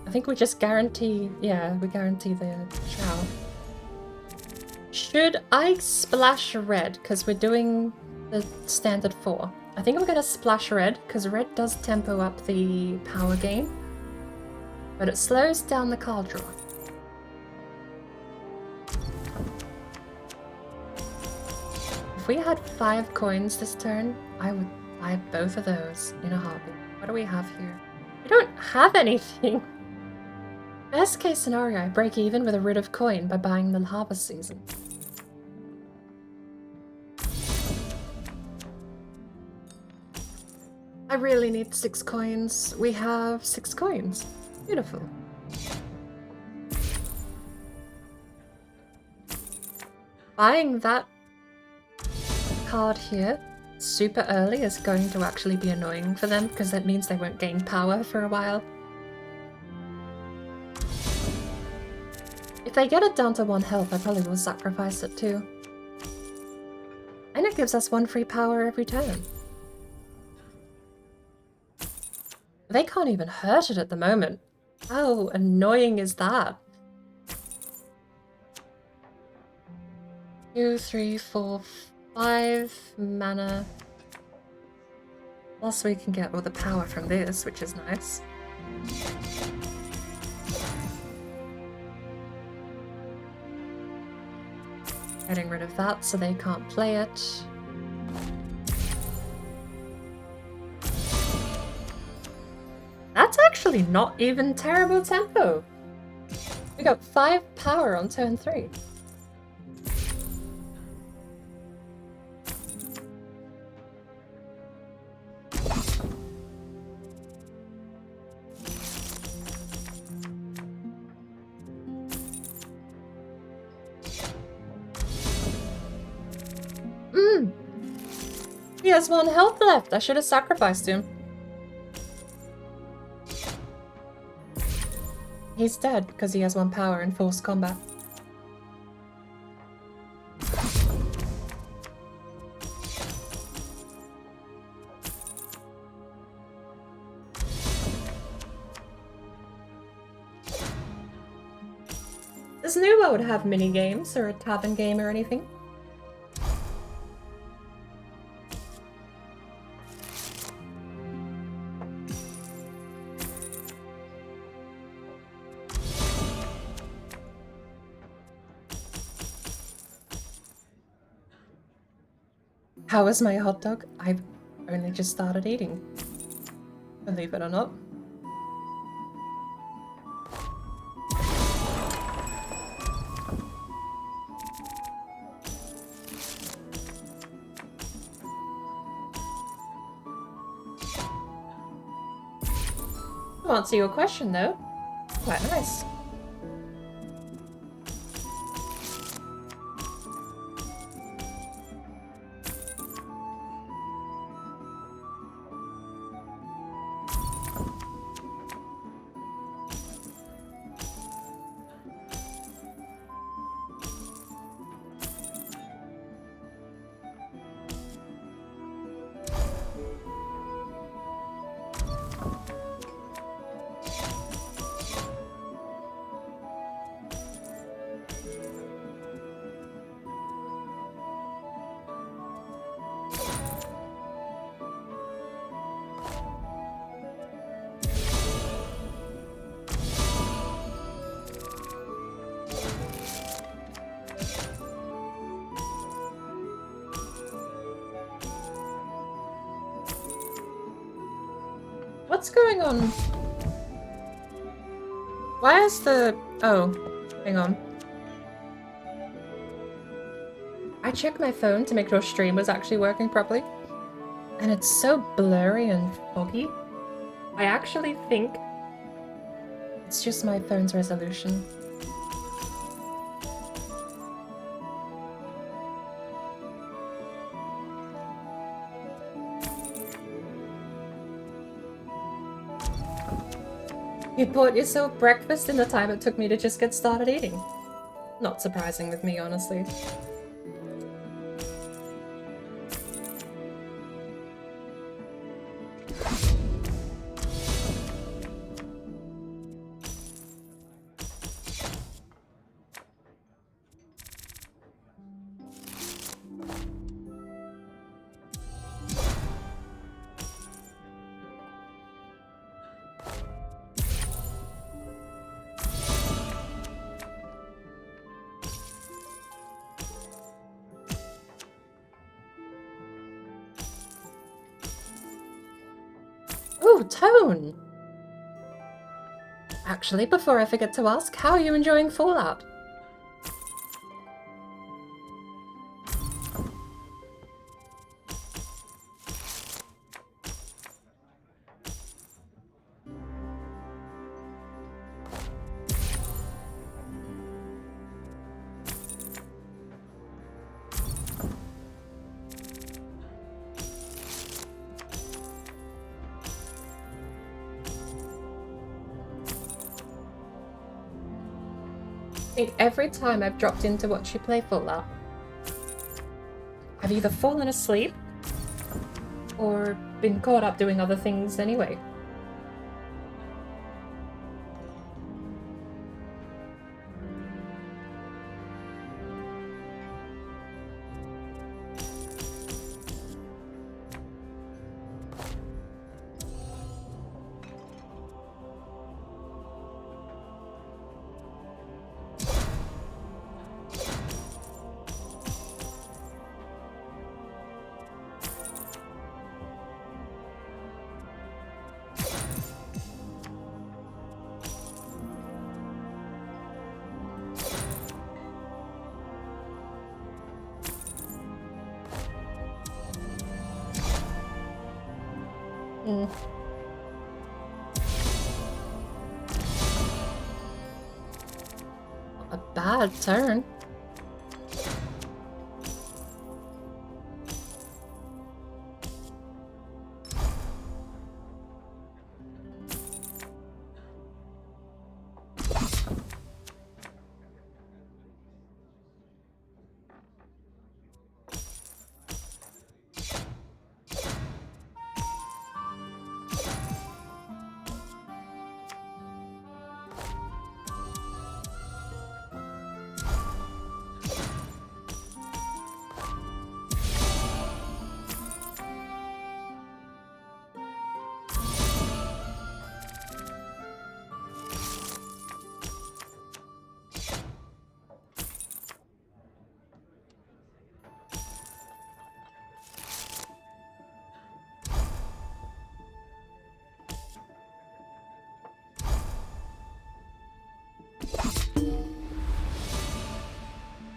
S1: I think we just guarantee... yeah, we guarantee the chow. Should I splash red? Because we're doing the standard 4. I think I'm going to splash red, because red does tempo up the power gain. But it slows down the card draw. If we had 5 coins this turn, I would buy both of those in a heartbeat. What do we have here? I don't have anything. Best case scenario, I break even with a rid of coin by buying the harvest season. I really need 6 coins. We have 6 coins. Beautiful. Buying that card here super early is going to actually be annoying for them because that means they won't gain power for a while. If they get it down to 1 health, I probably will sacrifice it too. And it gives us 1 free power every turn. They can't even hurt it at the moment. How annoying is that? 2, 3, 4, 5 mana. Plus we can get all the power from this, which is nice. Getting rid of that so they can't play it. That's actually not even terrible tempo. We got 5 power on turn 3. He has 1 health left. I should have sacrificed him. He's dead because he has 1 power in forced combat. This new mode have mini games or a tavern game or anything? How is my hot dog? I've only just started eating. Believe it or not. To answer your question though, quite nice. What's going on? Why is the... Oh, hang on. I checked my phone to make sure stream was actually working properly. And it's so blurry and foggy. I actually think it's just my phone's resolution. You bought yourself breakfast in the time it took me to just get started eating. Not surprising with me, honestly. Ooh, tone! Actually, before I forget to ask, how are you enjoying Fallout? I think every time I've dropped in to watch you play Fallout, I've either fallen asleep or been caught up doing other things anyway. A bad turn.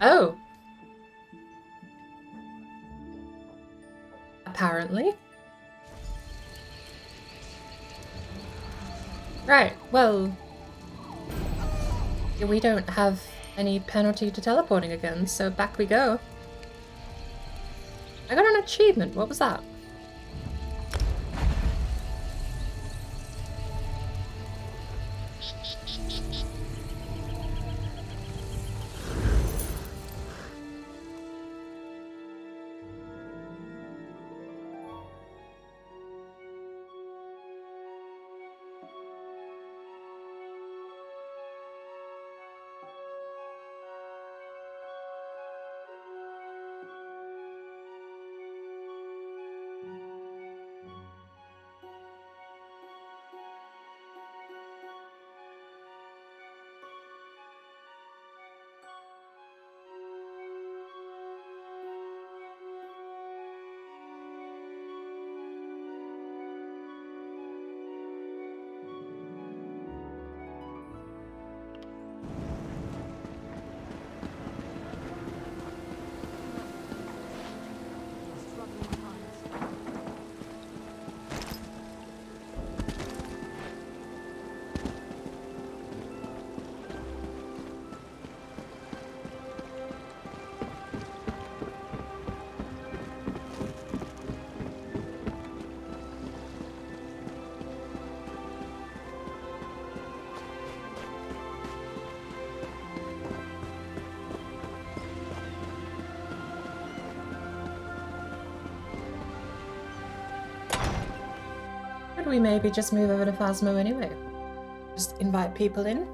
S1: Oh. Apparently. Right, well... we don't have any penalty to teleporting again, so back we go. I got an achievement, what was that? Could we maybe just move over to Phasmo anyway? Just invite people in?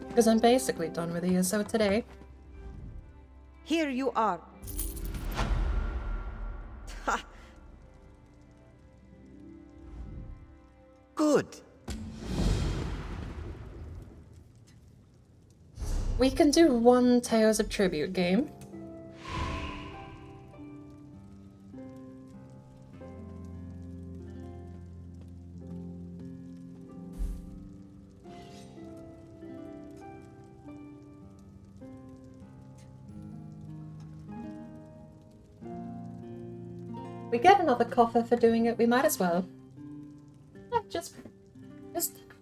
S1: Because I'm basically done with ESO today.
S4: Here you are. Ha!
S10: Good.
S1: We can do one Tales of Tribute game. We get another coffer for doing it, we might as well. Yeah, just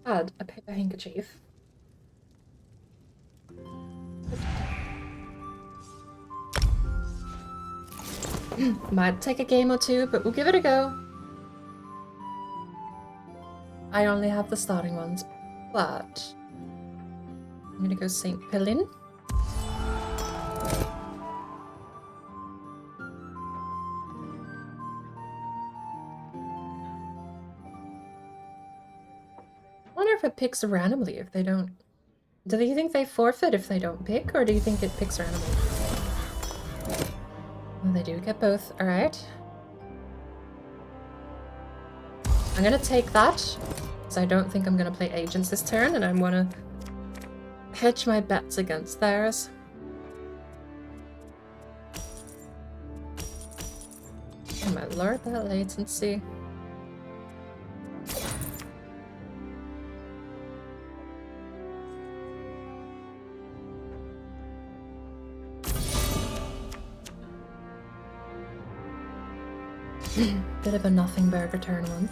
S1: add a paper handkerchief. Might take a game or two, but we'll give it a go. I only have the starting ones, but I'm gonna go St. Pillin. I wonder if it picks randomly if they don't. Do you think they forfeit if they don't pick, or do you think it picks randomly? Well, they do get both. Alright. I'm gonna take that, because I don't think I'm gonna play agents this turn, and I wanna hedge my bets against theirs. Oh my lord, that latency. Bit of a nothing burger turn one.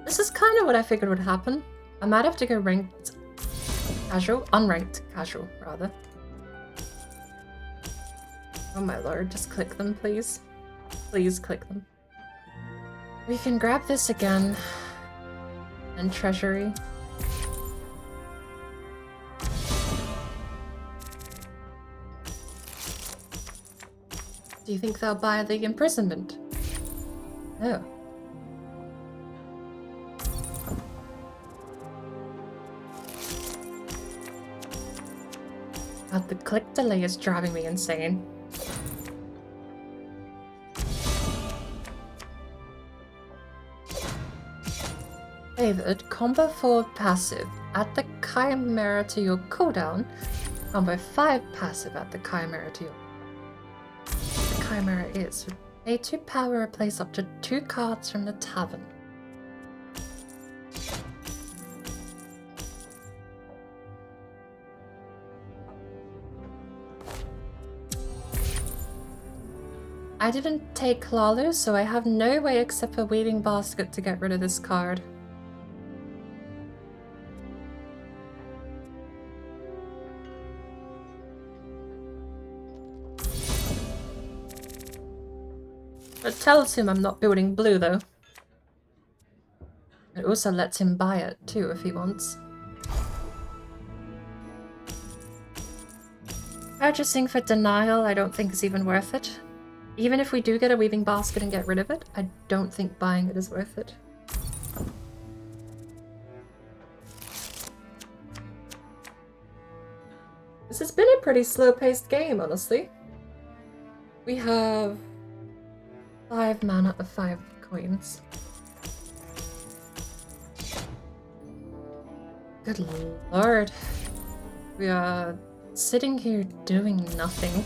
S1: This is kind of what I figured would happen. I might have to go ranked casual, unranked casual rather. Oh my lord, just click them please. Please click them. We can grab this again. And treasury. Do you think they'll buy the imprisonment? No. God, the click delay is driving me insane. David, combo 4 passive. Add the Chimera to your cooldown. Combo 5 passive at the Chimera to your Chimera is. A2 power replace up to 2 cards from the tavern. I didn't take Lalu, so I have no way except for Weaving Basket to get rid of this card. It tells him I'm not building blue, though. It also lets him buy it, too, if he wants. Purchasing for denial I don't think is even worth it. Even if we do get a Weaving Basket and get rid of it, I don't think buying it is worth it. This has been a pretty slow-paced game, honestly. We have 5 mana of 5 coins. Good lord. We are sitting here doing nothing.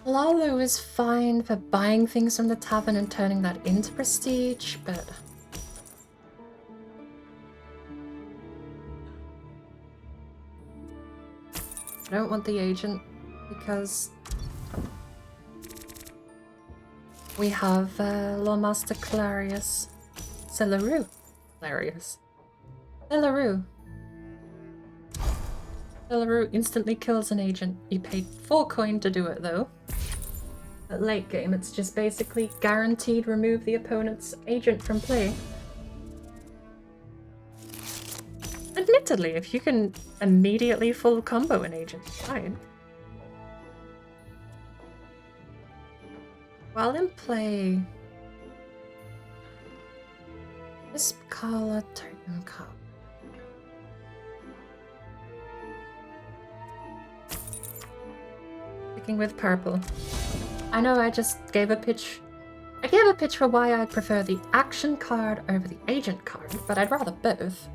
S1: Lalu is fine for buying things from the tavern and turning that into prestige, but I don't want the agent because we have Lawmaster Clarius. Celaroo. Clarius. Celaroo. Celaroo instantly kills an agent. You paid 4 coin to do it though. At late game, it's just basically guaranteed remove the opponent's agent from play. Admittedly, if you can immediately full combo an agent, fine. While in play, this Kala Totem Cup. Sticking with purple. I know I just gave a pitch. I gave a pitch for why I prefer the action card over the agent card, but I'd rather both.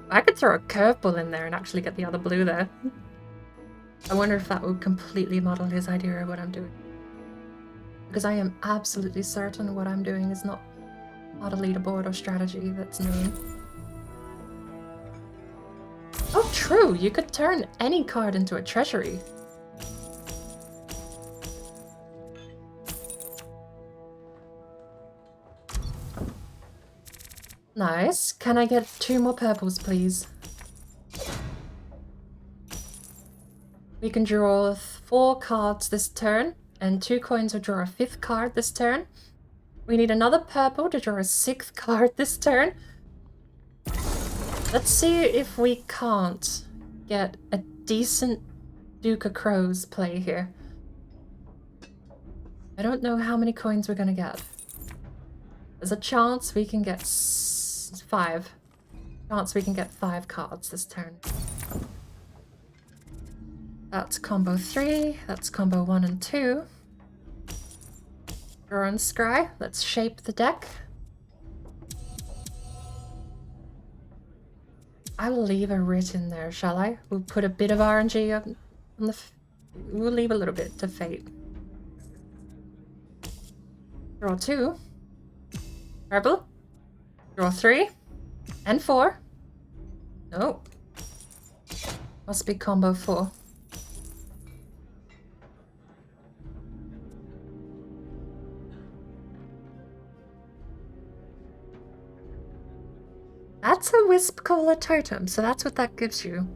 S1: I could throw a curveball in there and actually get the other blue there. I wonder if that would completely model his idea of what I'm doing. Because I am absolutely certain what I'm doing is not a leaderboard or strategy that's known. Oh, true! You could turn any card into a treasury. Nice. Can I get 2 more purples, please? We can draw 4 cards this turn, and 2 coins will draw a 5th card this turn. We need another purple to draw a 6th card this turn. Let's see if we can't get a decent Duke of Crows play here. I don't know how many coins we're gonna get. There's a chance we can get 5. Chance we can get 5 cards this turn. That's combo 3. That's combo 1 and 2. Draw and scry. Let's shape the deck. I will leave a writ in there, shall I? We'll put a bit of RNG on the... We'll leave a little bit to fate. Draw 2. Purple. Draw 3. And 4. No. Must be combo 4. That's a Wisp Cola totem, so that's what that gives you.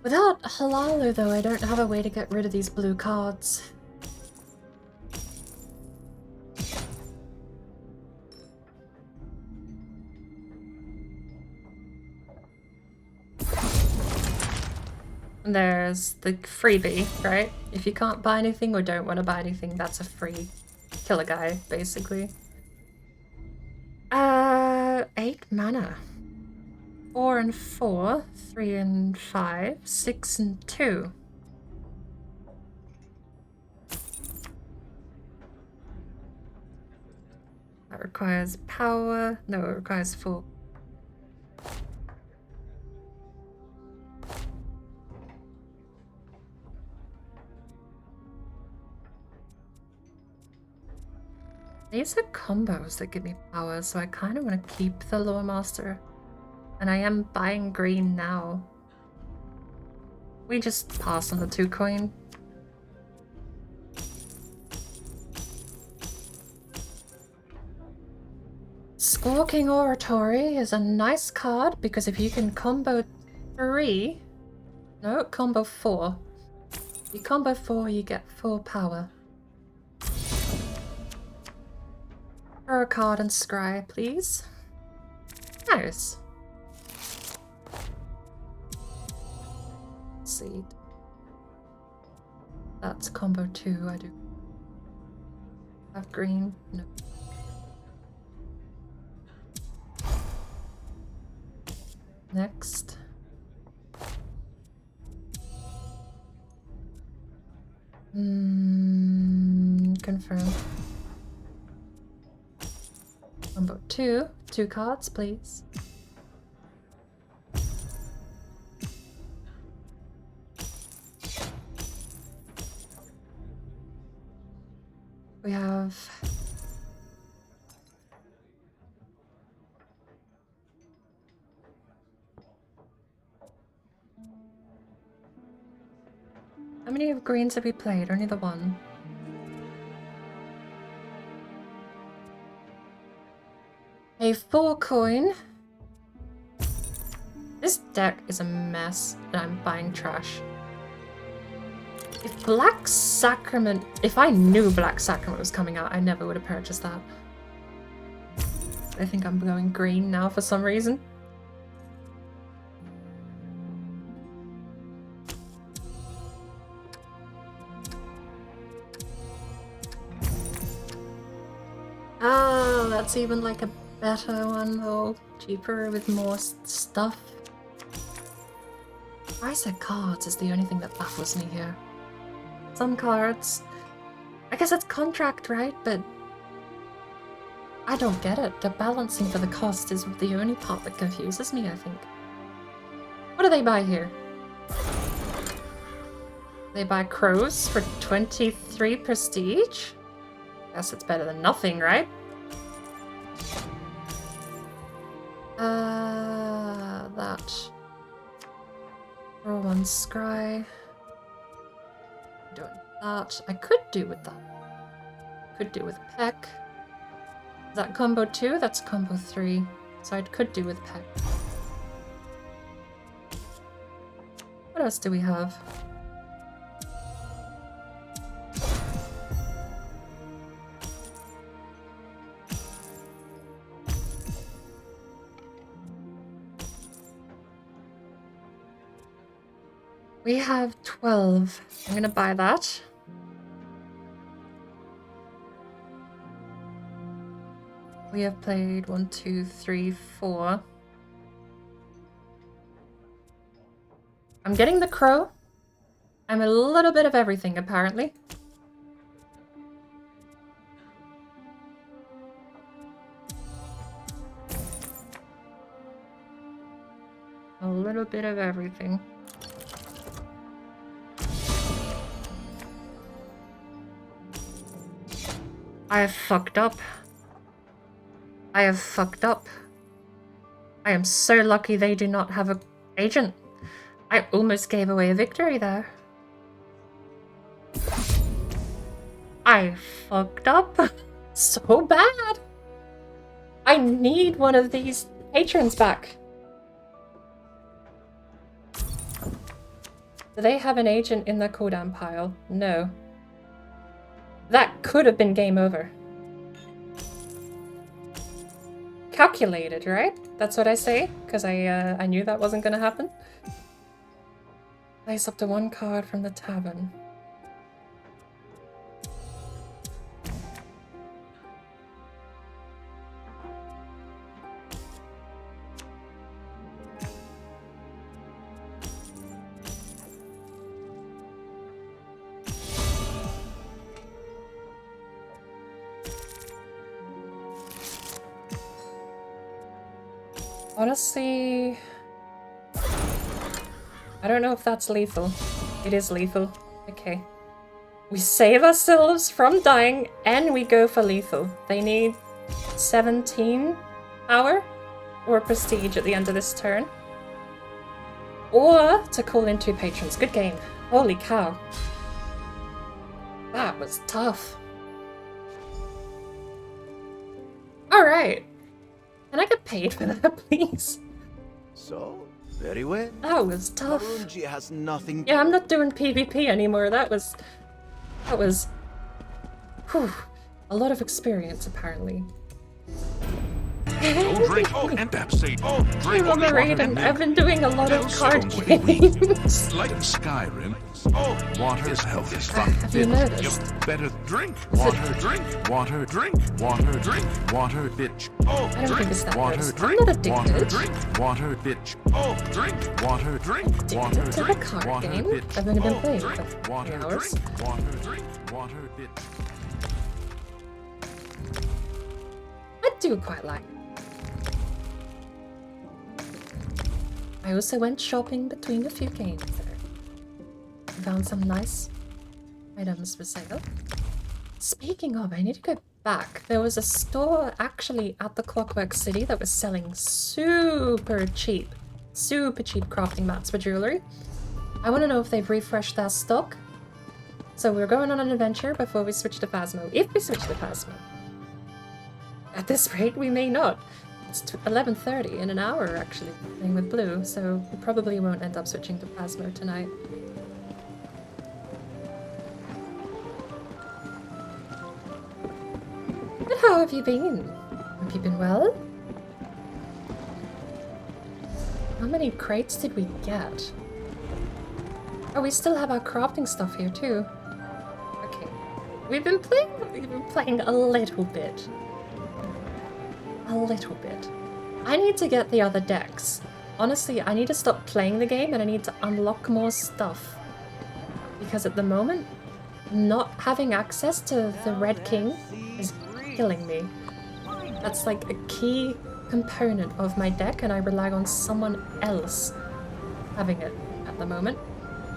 S1: Without Halalu, though, I don't have a way to get rid of these blue cards. There's the freebie, right? If you can't buy anything or don't want to buy anything, that's a free kill a guy, basically. 8 mana. 4 and 4, 3 and 5, 6 and 2. That requires power. No, it requires 4. These are combos that give me power, so I kind of want to keep the Lore Master. And I am buying green now. We just pass on the 2 coin. Squawking Oratory is a nice card because if you can combo 3... No, combo 4. If you combo 4, you get 4 power. Draw a card and scry, please. Nice. Seed. That's combo 2, I do. Have green? No. Next. Confirm. Combo 2. 2 cards, please. We have... How many of greens have we played? Only the one. A 4 coin. This deck is a mess, and I'm buying trash. If Black Sacrament... If I knew Black Sacrament was coming out, I never would have purchased that. I think I'm going green now for some reason. Ah, that's even like a better one though. Cheaper with more stuff. Price of cards is the only thing that baffles me here. some cards. I guess it's contract, right? But I don't get it. The balancing for the cost is the only part that confuses me, I think. What do they buy here? They buy crows for 23 prestige? Guess it's better than nothing, right? That. Row 1 scry. Doing that. I could do with that. Could do with Peck. Is that combo 2? That's combo 3. So I could do with Peck. What else do we have? We have 12. I'm gonna buy that. We have played 1, 2, 3, 4. I'm getting the crow. I'm a little bit of everything, apparently. A little bit of everything. I have fucked up. I have fucked up. I am so lucky they do not have an agent. I almost gave away a victory there. I fucked up so bad. I need one of these patrons back. Do they have an agent in their cooldown pile? No. That could have been game over. Calculated, right? That's what I say, because I knew that wasn't going to happen. Place up to 1 card from the tavern. Honestly, I don't know if that's lethal. It is lethal. Okay. We save ourselves from dying and we go for lethal. They need 17 power or prestige at the end of this turn. Or to call in 2 patrons. Good game. Holy cow. That was tough. Alright. Can I get paid for that, please?
S11: So, very well.
S1: That was tough.
S11: Marunji has nothing.
S1: Yeah, I'm not doing PvP anymore. That was whew, a lot of experience, apparently.
S12: Oh, drink. Oh, and that's it. Oh, drink.
S1: I'm on the raid and I've been doing a lot of card games.
S12: Like in Skyrim. Oh, water is healthy.
S1: Have you noticed?
S12: Yep. Better drink. Water, drink. Water, drink. Water, drink. Water, bitch. Oh,
S1: I don't think it's that
S12: water,
S1: good.
S12: drink.
S1: I'm not addicted.
S12: Water, drink. Water, bitch. Oh, drink. Water, drink. Water,
S1: To the
S12: drink.
S1: card
S12: Water,
S1: game.
S12: bitch.
S1: I've only been playing
S12: drink.
S1: for 3
S12: Water,
S1: hours.
S12: drink. Water, drink. Water, bitch.
S1: I do quite like it. I also went shopping between a few games there. Found some nice items for sale. Speaking of, I need to go back. There was a store actually at the Clockwork City that was selling super cheap crafting mats for jewelry. I want to know if they've refreshed their stock. So we're going on an adventure before we switch to Phasmo. If we switch to Phasmo. At this rate, we may not. It's 11:30 in an hour, actually, playing with Blue, so we probably won't end up switching to Phasmo tonight. But how have you been? Have you been well? How many crates did we get? Oh, we still have our crafting stuff here too. Okay. We've been playing a little bit. A little bit. I need to get the other decks. Honestly, I need to stop playing the game and I need to unlock more stuff. Because at the moment, not having access to the Red King is killing me. That's like a key component of my deck, and I rely on someone else having it at the moment.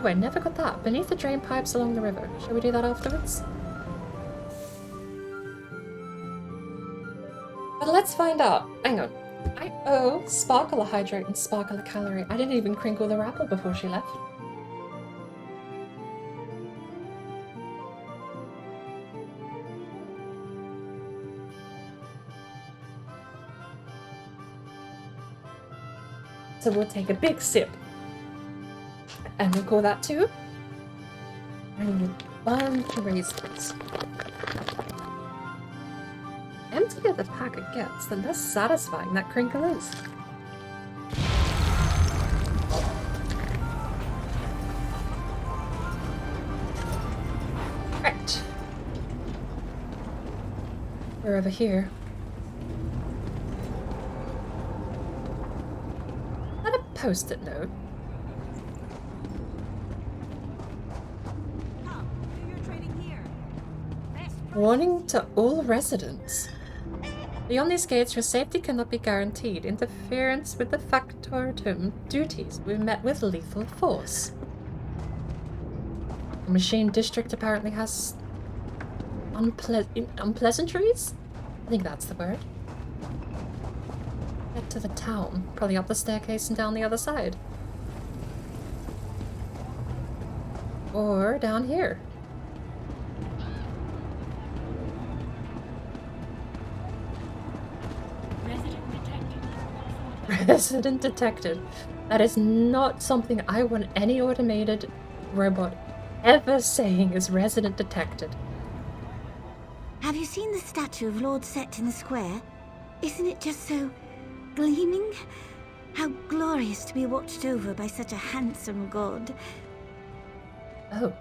S1: Oh, I never got that. Beneath the drain pipes along the river. Shall we do that afterwards? But let's find out. Hang on. I owe Sparkle a Hydrate and Sparkle a Calorie. I didn't even crinkle the wrapper before she left. So we'll take a big sip. And we'll call that 2. And a bunch of raisins. The emptier the packet gets, the less satisfying that crinkle is. Right. We're over here. Not a post-it note. Warning to all residents. Beyond these gates, your safety cannot be guaranteed. Interference with the factotum duties will be met with lethal force. The machine district apparently has unpleasantries? I think that's the word. Get to the town. Probably up the staircase and down the other side. Or down here. Resident detected. That is not something I want any automated robot ever saying is resident detected.
S13: Have you seen the statue of Lord Set in the square? Isn't it just so gleaming? How glorious to be watched over by such a handsome god.
S1: Oh.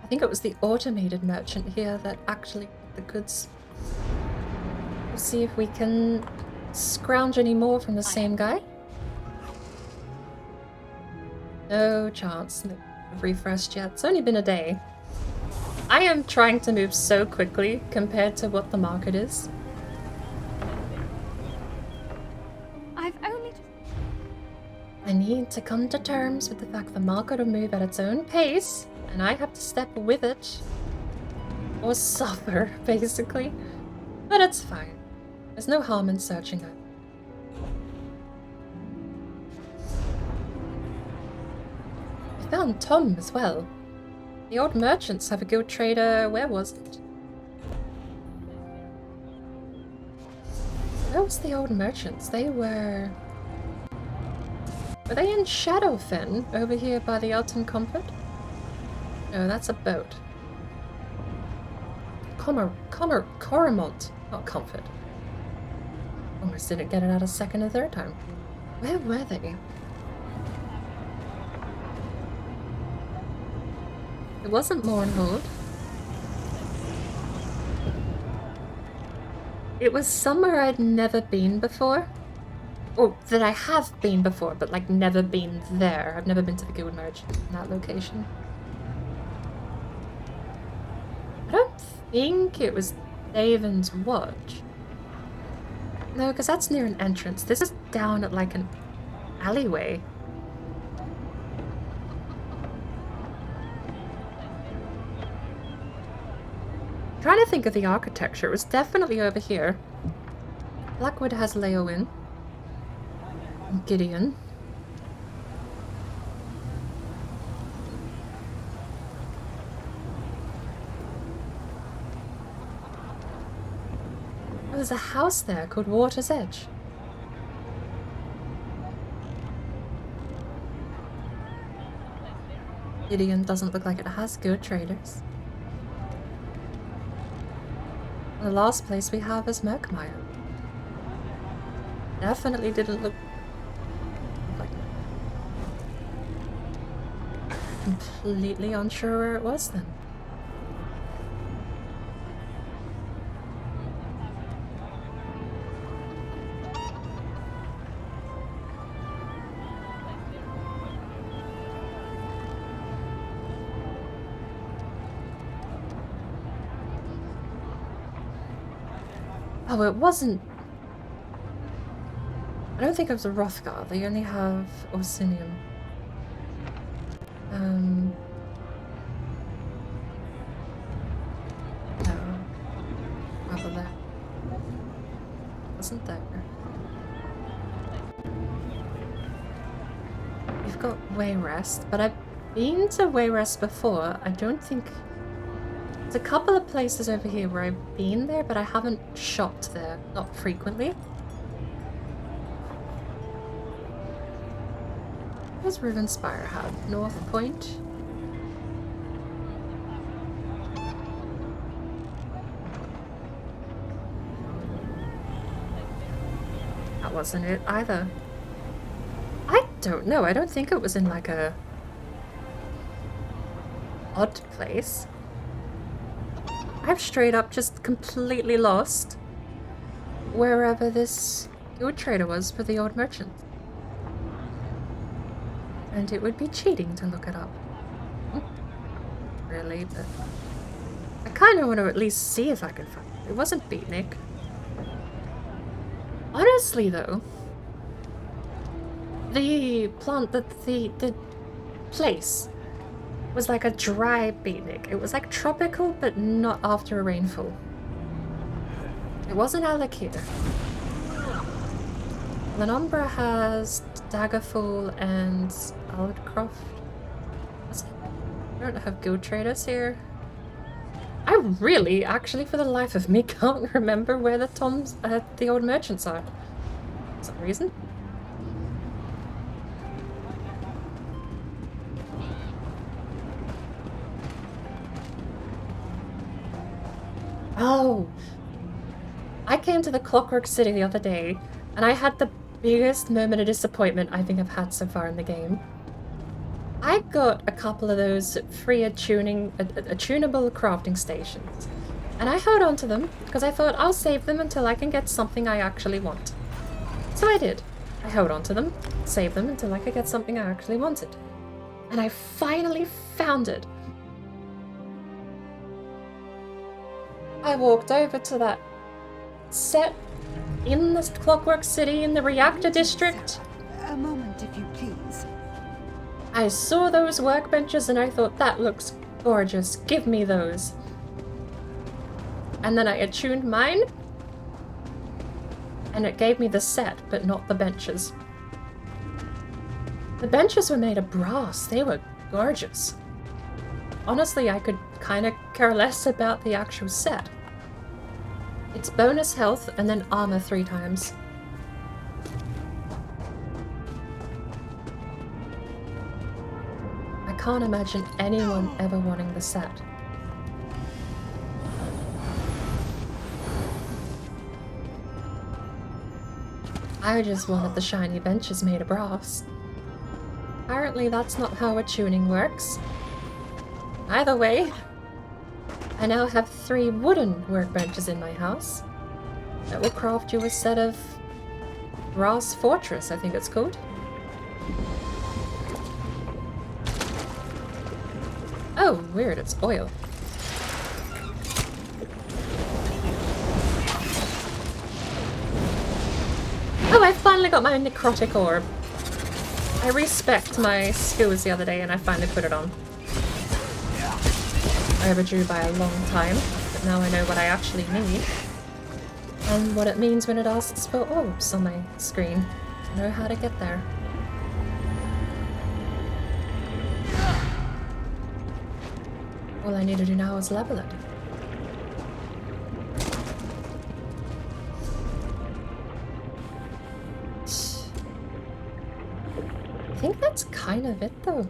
S1: I think it was the automated merchant here that actually got the goods. We'll see if we can scrounge any more from the same guy. No chance. No, I've refreshed yet. It's only been a day. I am trying to move so quickly compared to what the market is. I need to come to terms with the fact the market will move at its own pace, and I have to step with it. Or suffer, basically. But it's fine. There's no harm in searching it. I found Tom as well. The old merchants have a guild trader. Where was it? Where was the old merchants? They were... Were they in Shadowfen, over here by the Elton Comfort? No, that's a boat. Coromont, not Comfort. Almost didn't get it out a second or third time. Where were they? It wasn't Mournhold. It was somewhere I'd never been before. Or that I have been before, but like never been there. I've never been to the Guild Merchant in that location. I don't think it was Daven's Watch. No, because that's near an entrance. This is down at like an alleyway. I'm trying to think of the architecture. It was definitely over here. Blackwood has Leowin. Gideon. Oh, there's a house there called Water's Edge. Gideon doesn't look like it has good traders. The last place we have is Merkmire. Definitely didn't look completely unsure where it was then. Oh, it wasn't... I don't think it was a Rothgar. They only have Orsinium. No. Rather there. Wasn't there? We've got Wayrest, but I've been to Wayrest before. I don't think... There's a couple of places over here where I've been there, but I haven't shopped there. Not frequently. Where's Rivenspire have? North Point? That wasn't it either. I don't know. I don't think it was in like a odd place. I've straight up just completely lost wherever this guild trader was for the old merchant. And it would be cheating to look it up. Really, but I kind of want to at least see if I can find it. It wasn't Beatnik. Honestly, though, the plant, the place was like a dry beatnik. It was like tropical, but not after a rainfall. It wasn't Alakir. Lenumbra has Daggerfall and Aldcroft. I don't have guild traders here. I really, actually, for the life of me, can't remember where the old merchants are. For some reason. Oh! I came to the Clockwork City the other day, and I had the biggest moment of disappointment I think I've had so far in the game. I got a couple of those free attunable crafting stations, and I held on to them because I thought I'll save them until I can get something I actually want. So I did. I held on to them, saved them until I could get something I actually wanted. And I finally found it. I walked over to that set in the Clockwork City in the reactor district.
S4: A moment, if you please.
S1: I saw those workbenches and I thought, that looks gorgeous, give me those. And then I attuned mine, and it gave me the set, but not the benches. The benches were made of brass, they were gorgeous. Honestly, I could kind of care less about the actual set. It's bonus health and then armor 3 times. I can't imagine anyone ever wanting the set. I just wanted the shiny benches made of brass. Apparently that's not how attuning works. Either way, I now have 3 wooden workbenches in my house that will craft you a set of Brass Fortress, I think it's called. Oh, weird, it's oil. Oh, I finally got my necrotic orb. I respect my skills the other day and I finally put it on. I overdrew by a long time, but now I know what I actually need. And what it means when it asks for orbs on my screen. I know how to get there. All I need to do now is level it. I think that's kind of it though.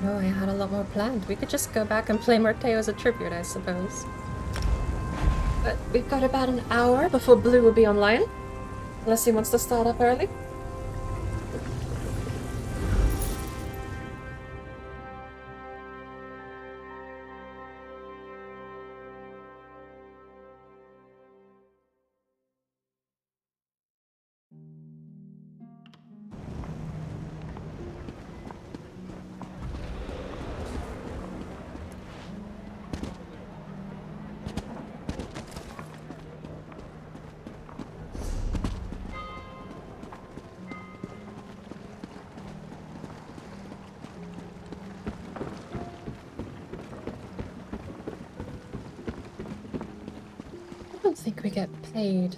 S1: Oh, I had a lot more planned. We could just go back and play Morteo as a tribute, I suppose. But we've got about an hour before Blue will be online. Unless he wants to start up early. don't think we get paid.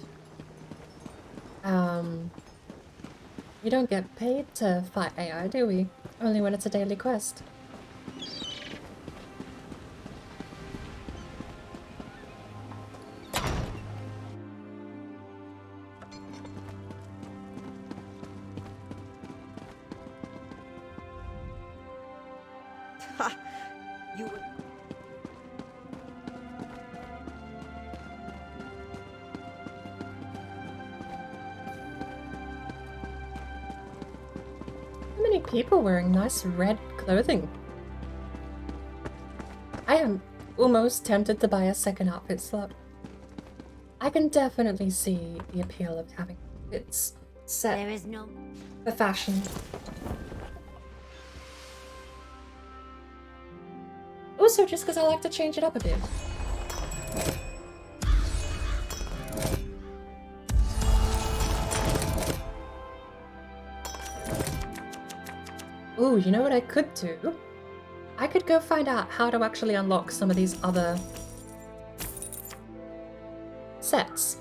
S1: We don't get paid to fight AI, do we? Only when it's a daily quest.
S4: Ha! You were...
S1: How many people wearing nice red clothing? I am almost tempted to buy a second outfit slot. I can definitely see the appeal of having it's set
S13: There is no...
S1: for fashion. Also, just because I like to change it up a bit. Ooh, you know what I could do? I could go find out how to actually unlock some of these other sets.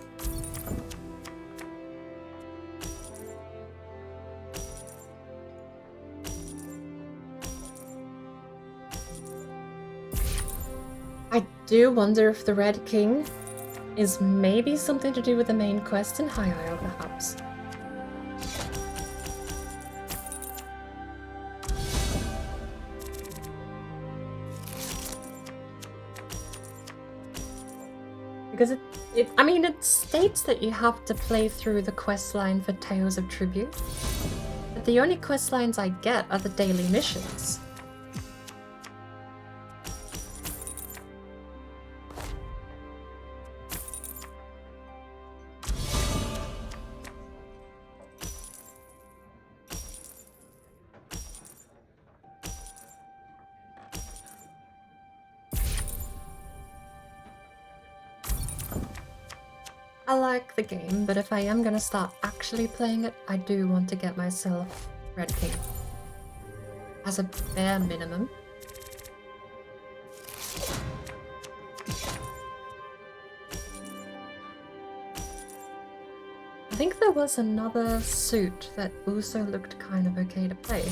S1: I do wonder if the Red King is maybe something to do with the main quest in High Isle, perhaps. Because I mean, it states that you have to play through the quest line for Tales of Tribute, but the only quest lines I get are the daily missions. I like the game, but if I am gonna start actually playing it, I do want to get myself Red King. As a bare minimum. I think there was another suit that also looked kind of okay to play.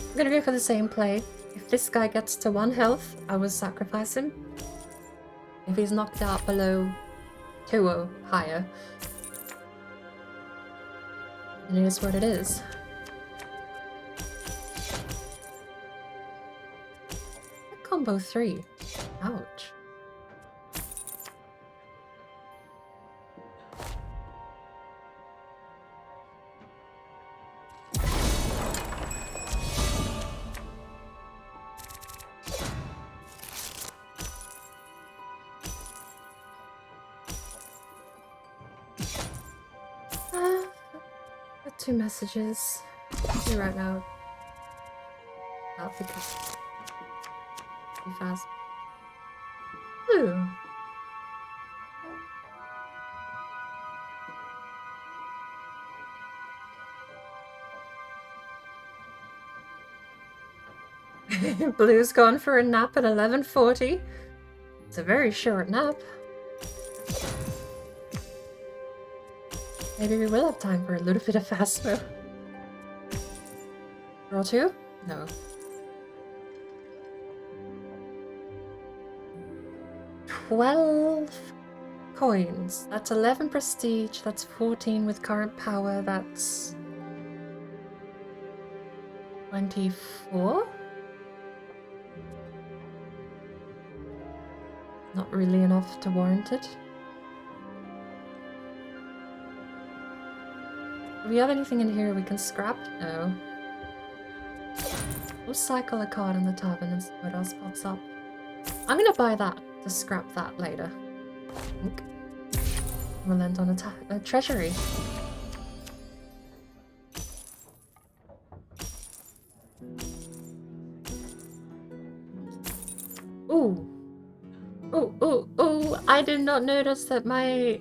S1: I'm gonna go for the same play. If this guy gets to 1 health, I will sacrifice him. If he's knocked out below 2 or higher, then it is what it is. Combo 3. Ouch. Got 2 messages. Do right now. Not because too fast. Ooh. Blue's gone for a nap at 11:40. It's a very short nap. Maybe we will have time for a little bit of fast move. Draw 2? No. 12 coins. That's 11 prestige. That's 14 with current power. That's 24? Not really enough to warrant it. Do we have anything in here we can scrap? No. We'll cycle a card in the tavern and see what else pops up. I'm gonna buy that to scrap that later. I think. We'll end on a treasury. Ooh. Ooh, ooh, ooh. I did not notice that my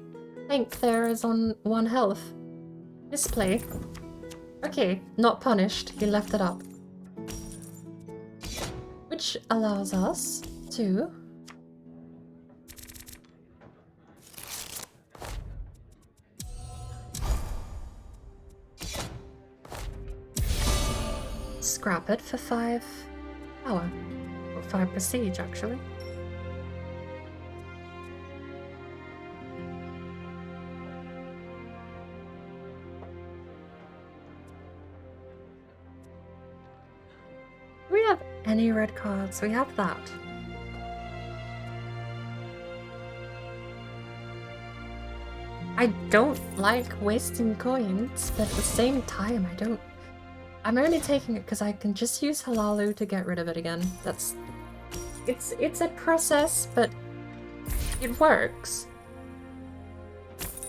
S1: tank there is on 1 health. Misplay. Okay, not punished. He left it up. Which allows us to... scrap it for 5 power. Or 5 prestige, actually. Do we have any red cards? We have that. I don't like wasting coins, but at the same time, I don't... I'm only taking it because I can just use Halalu to get rid of it again. That's... It's a process, but it works.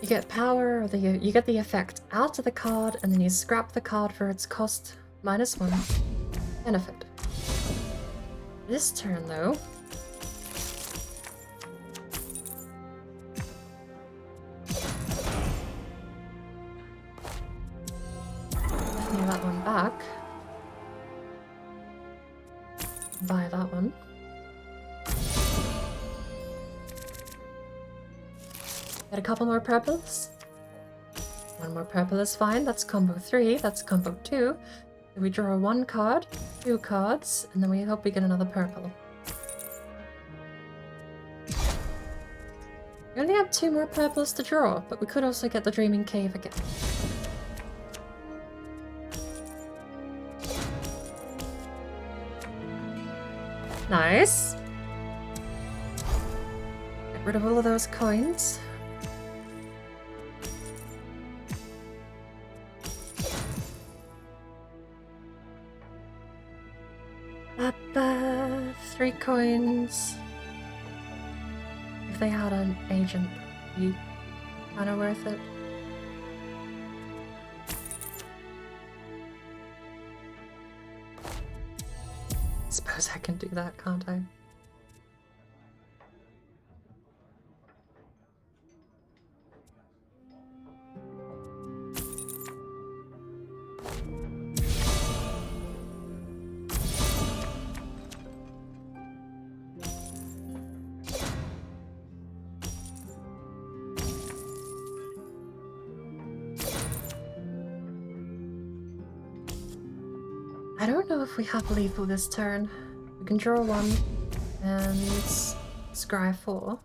S1: You get power, or you get the effect out of the card, and then you scrap the card for its cost -1 benefit. This turn, though... Give that one back. Buy that one. Get a couple more purples. One more purple is fine. That's combo 3. That's combo 2. So we draw 1 card, 2 cards, and then we hope we get another purple. We only have 2 more purples to draw, but we could also get the Dreaming Cave again. Nice. Get rid of all of those coins. Up, 3 coins. If they had an agent, be kind of worth it. Suppose I can do that, can't I? I don't know if we have lethal this turn. We can draw 1 and scry 4.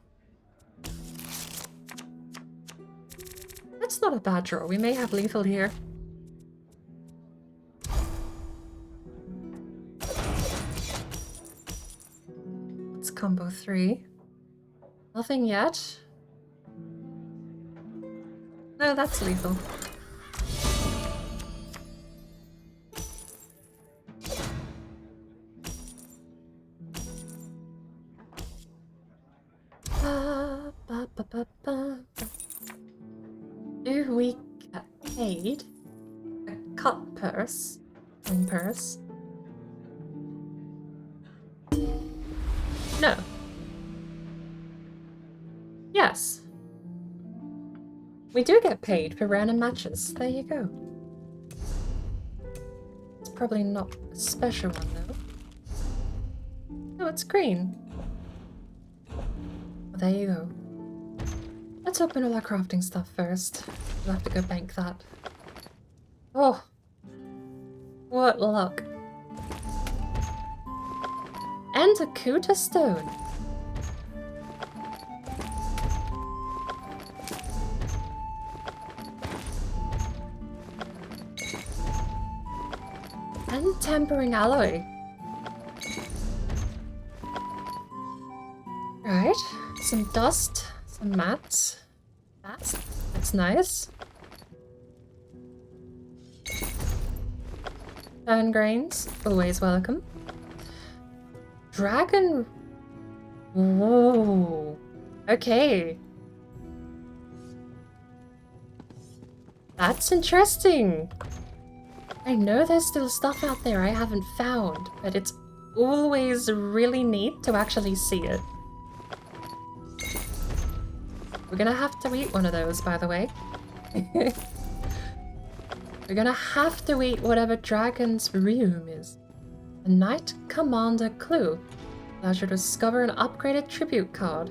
S1: That's not a bad draw. We may have lethal here. It's combo 3. Nothing yet. No, that's lethal. Do we get paid a cut purse? Coin purse? No. Yes. We do get paid for random matches. There you go. It's probably not a special one though. No, it's green. Well, there you go. Let's open all our crafting stuff first. We'll have to go bank that. Oh! What luck. And a Kuta stone. And tempering alloy. Right, some dust. Some mats. That's nice. Burn grains, always welcome. Dragon. Whoa. Okay. That's interesting. I know there's still stuff out there I haven't found, but it's always really neat to actually see it. We're gonna have to eat one of those, by the way. We're gonna have to eat whatever dragon's room is. A Knight Commander clue allows you to discover an upgraded tribute card.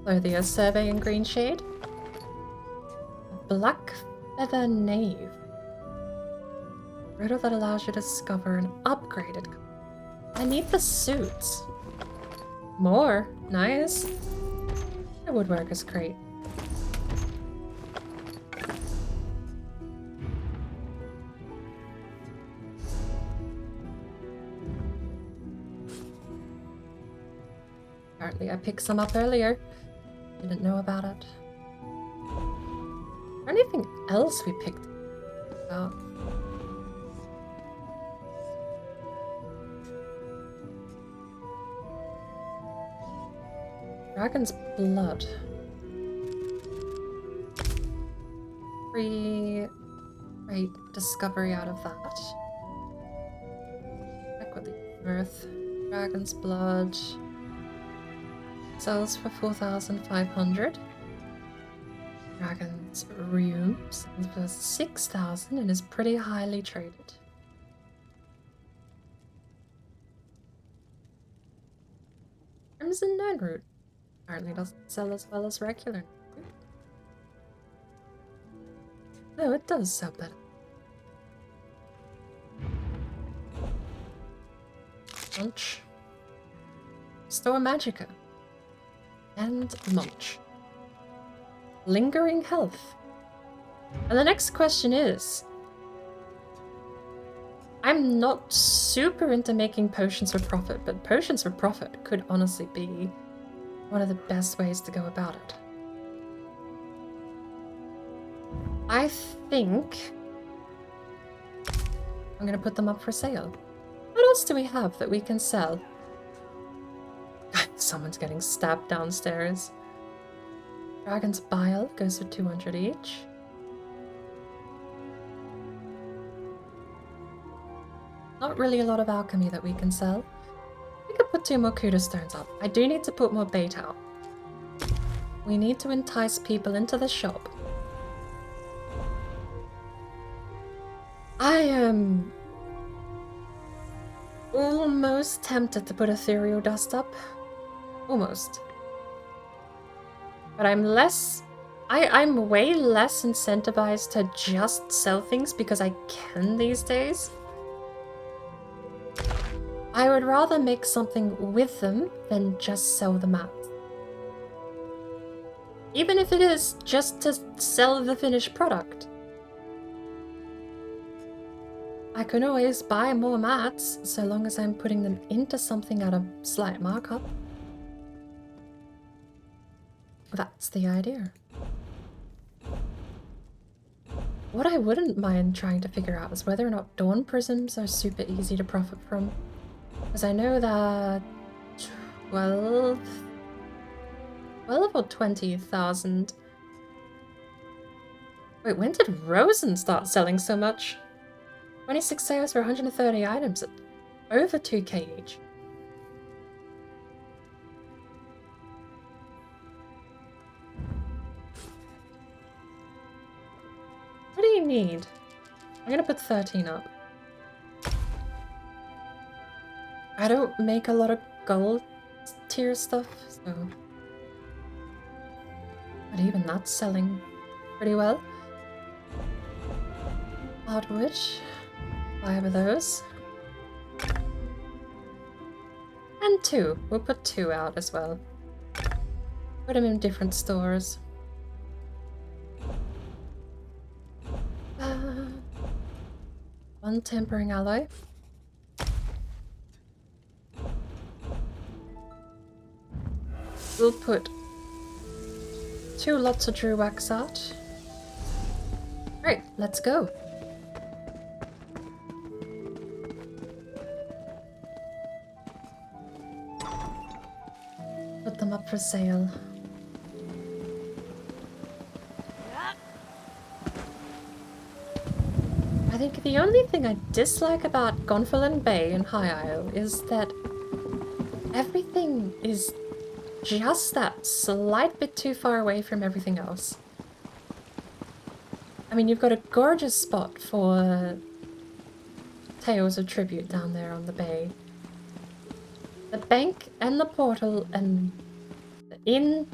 S1: Clothier Survey in green shade. Black Feather Knave. Riddle that allows you to discover an upgraded card. I need the suits. More. Nice. The woodworker's crate. Apparently I picked some up earlier. Didn't know about it. Or anything else we picked up? Dragon's Blood. Free great discovery out of that. Check with the Earth. Dragon's Blood. Sells for 4,500. Dragon's Room sells for 6,000 and is pretty highly traded. Crimson Nine Root apparently doesn't sell as well as regular. No, it does sell better. Munch. Store Magica. And Munch. Lingering Health. And the next question is... I'm not super into making potions for profit, but potions for profit could honestly be one of the best ways to go about it. I think I'm gonna put them up for sale. What else do we have that we can sell? Someone's getting stabbed downstairs. Dragon's Bile goes for 200 each. Not really a lot of alchemy that we can sell. We could put 2 more Kuda stones up. I do need to put more bait out. We need to entice people into the shop. I am almost tempted to put ethereal dust up. Almost. But I'm way less incentivized to just sell things because I can these days. I would rather make something with them than just sell them out. Even if it is just to sell the finished product. I can always buy more mats so long as I'm putting them into something at a slight markup. That's the idea. What I wouldn't mind trying to figure out is whether or not dawn prisms are super easy to profit from. Because I know that 12 or 20,000. Wait, when did Rosen start selling so much? 26 sales for 130 items at over 2k each. What do you need? I'm gonna put 13 up. I don't make a lot of gold tier stuff, so... But even that's selling pretty well. Hardwood. 5 of those. And 2. We'll put 2 out as well. Put them in different stores. One tempering alloy. We'll put 2 lots of Drew wax out. Right, let's go. Put them up for sale. I think the only thing I dislike about Gonfalon Bay and High Isle is that everything is just that slight bit too far away from everything else. I mean, you've got a gorgeous spot for Tales of Tribute down there on the bay. The bank and the portal and the inn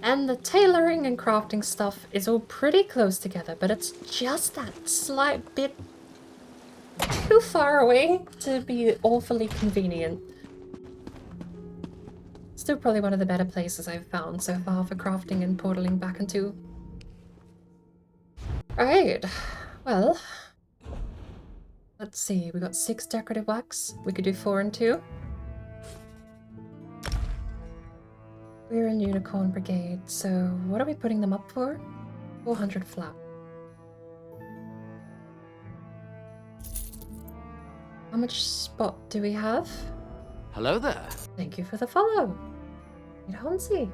S1: and the tailoring and crafting stuff is all pretty close together, but it's just that slight bit too far away to be awfully convenient. Still probably one of the better places I've found so far for crafting and portaling back into. Alright, well, let's see, we got 6 decorative wax. We could do 4 and 2. We're in Unicorn Brigade, so what are we putting them up for? 400 flat. How much spot do we have?
S7: Hello there.
S1: Thank you for the follow. Hansi,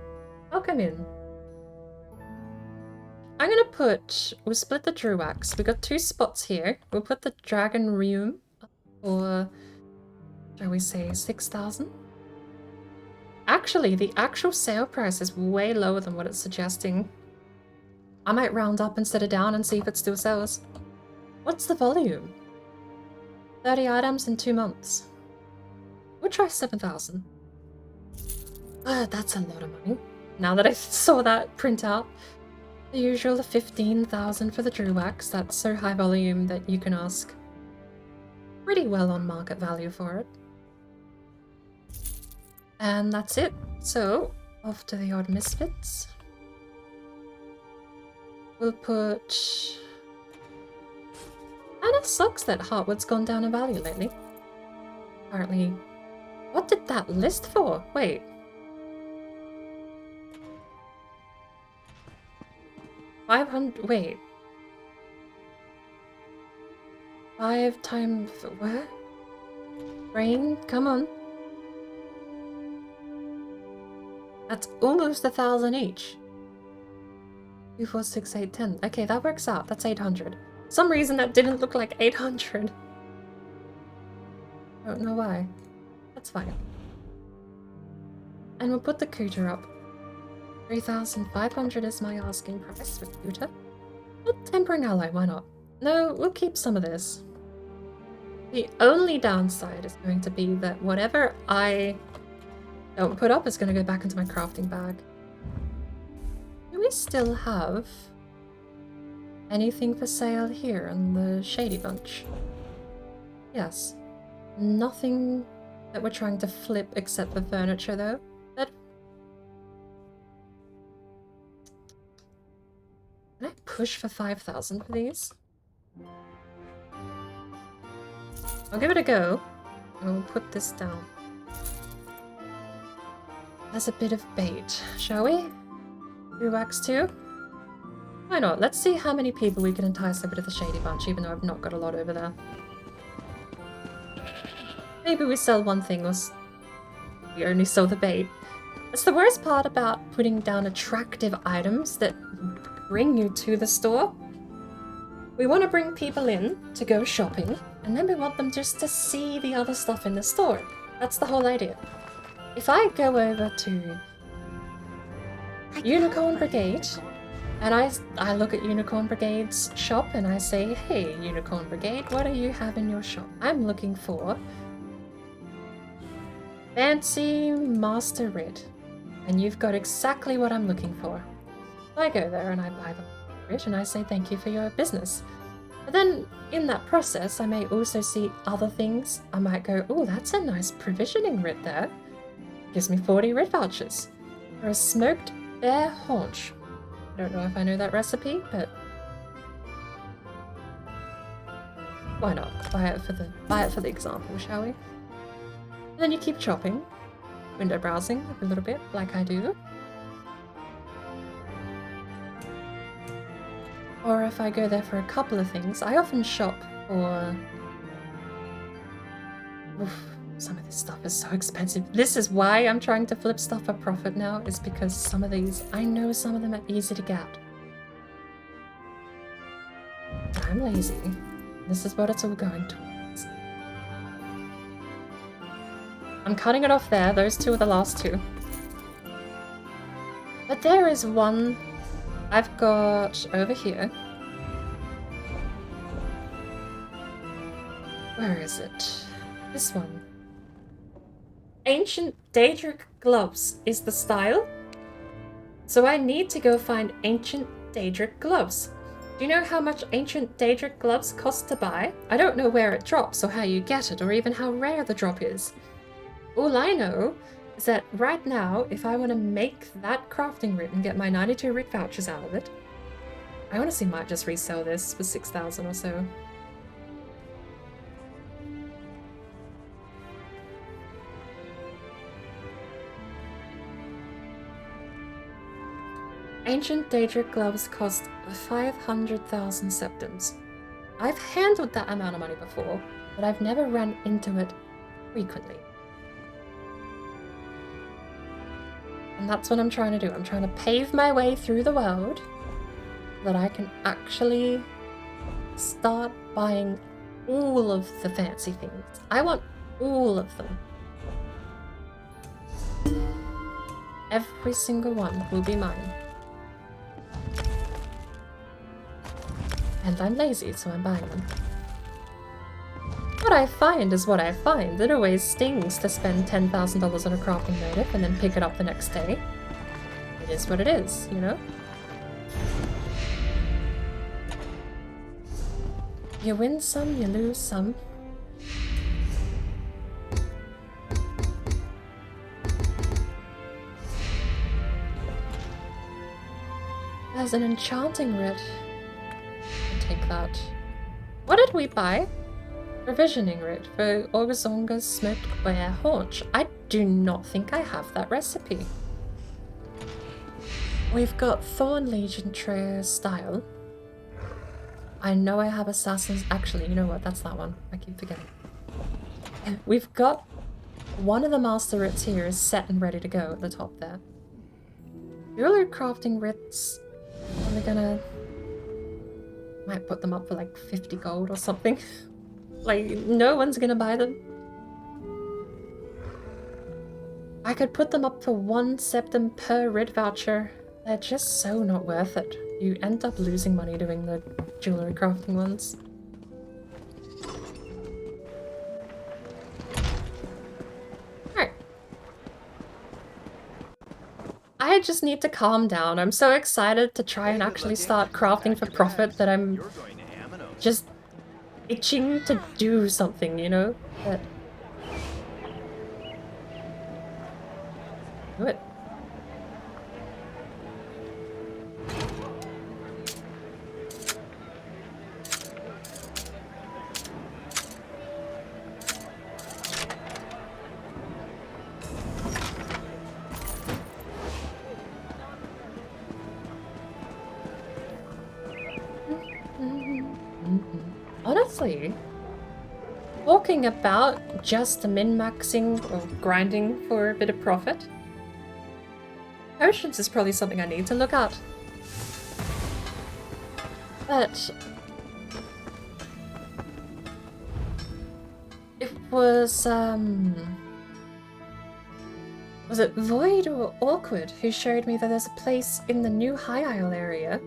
S1: welcome in. I'm gonna we'll split the Drew Wax. We got 2 spots here. We'll put the Dragon Realm for, shall we say, 6,000? Actually, the actual sale price is way lower than what it's suggesting. I might round up instead of down and see if it still sells. What's the volume? 30 items in 2 months. We'll try 7,000. That's a lot of money. Now that I saw that print out. The usual 15,000 for the Drew Wax. That's so high volume that you can ask pretty well on market value for it. And that's it. So, off to the odd misfits. We'll put... And it sucks that Heartwood's gone down in value lately. Apparently... What did that list for? Wait. Wait. 5 times... What? Rain? Come on. That's almost 1,000 each. 2, 4, 6, 8, 10. Okay, that works out. That's 800. For some reason that didn't look like 800. I don't know why. That's fine. And we'll put the Cooter up. 3,500 is my asking price for Cooter. But Tempering Ally, why not? No, we'll keep some of this. The only downside is going to be that whatever I don't put up is going to go back into my crafting bag. Do we still have anything for sale here in the Shady Bunch? Yes. Nothing that we're trying to flip except the furniture though. Can I push for 5,000 for these? I'll give it a go. And we'll put this down. As a bit of bait, shall we? Drew Wax 2? Why not? Let's see how many people we can entice over to the Shady Bunch, even though I've not got a lot over there. Maybe we sell one thing, or we only sell the bait. It's the worst part about putting down attractive items that bring you to the store. We want to bring people in to go shopping, and then we want them just to see the other stuff in the store. That's the whole idea. If I go over to Unicorn Brigade, and I look at Unicorn Brigade's shop and I say, hey, Unicorn Brigade, what do you have in your shop? I'm looking for Fancy Master Red. And you've got exactly what I'm looking for. So I go there and I buy the Red and I say thank you for your business. But then in that process, I may also see other things. I might go, oh, that's a nice provisioning writ there. Gives me 40 writ vouchers. For a smoked bear haunch. I don't know if I know that recipe, but why not? Buy it for the example, shall we? And then you keep chopping, window browsing a little bit, like I do. Or if I go there for a couple of things, I often shop for... Oof, some of this stuff is so expensive. This is why I'm trying to flip stuff for profit now, is because some of these, I know some of them are easy to get. I'm lazy. This is what it's all going towards. I'm cutting it off there. Those two are the last two. But there is one I've got over here. Where is it? This one. Ancient Daedric gloves is the style. So I need to go find ancient Daedric gloves. Do you know how much ancient Daedric gloves cost to buy? I don't know where it drops or how you get it or even how rare the drop is. All I know is that right now, if I want to make that crafting writ and get my 92 rig vouchers out of it, I honestly might just resell this for 6,000 or so. Ancient Daedric gloves cost 500,000 septims. I've handled that amount of money before, but I've never run into it frequently. And that's what I'm trying to do. I'm trying to pave my way through the world so that I can actually start buying all of the fancy things. I want all of them. Every single one will be mine. And I'm lazy, so I'm buying them. What I find is what I find. It always stings to spend $10,000 on a crafting motive and then pick it up the next day. It is what it is, you know? You win some, you lose some. There's an enchanting writ. Take that. What did we buy? Provisioning writ for Orzonga's smoked bear haunch. I do not think I have that recipe. We've got Thorn Legion Trayer style. I know I have Assassin's... Actually, you know what? That's that one. I keep forgetting. We've got one of the master writs here is set and ready to go at the top there. Jeweler crafting writs. Are we gonna... Might put them up for like 50 gold or something. Like, no one's gonna buy them. I could put them up for 1 septim per rid voucher. They're just so not worth it. You end up losing money doing the jewelry crafting ones. Alright. I just need to calm down. I'm so excited to try and actually start crafting for profit that I'm just itching to do something, you know? But... do it. Honestly, talking about just min-maxing or grinding for a bit of profit, potions is probably something I need to look at. But it was it Void or Awkward who showed me that there's a place in the new High Isle area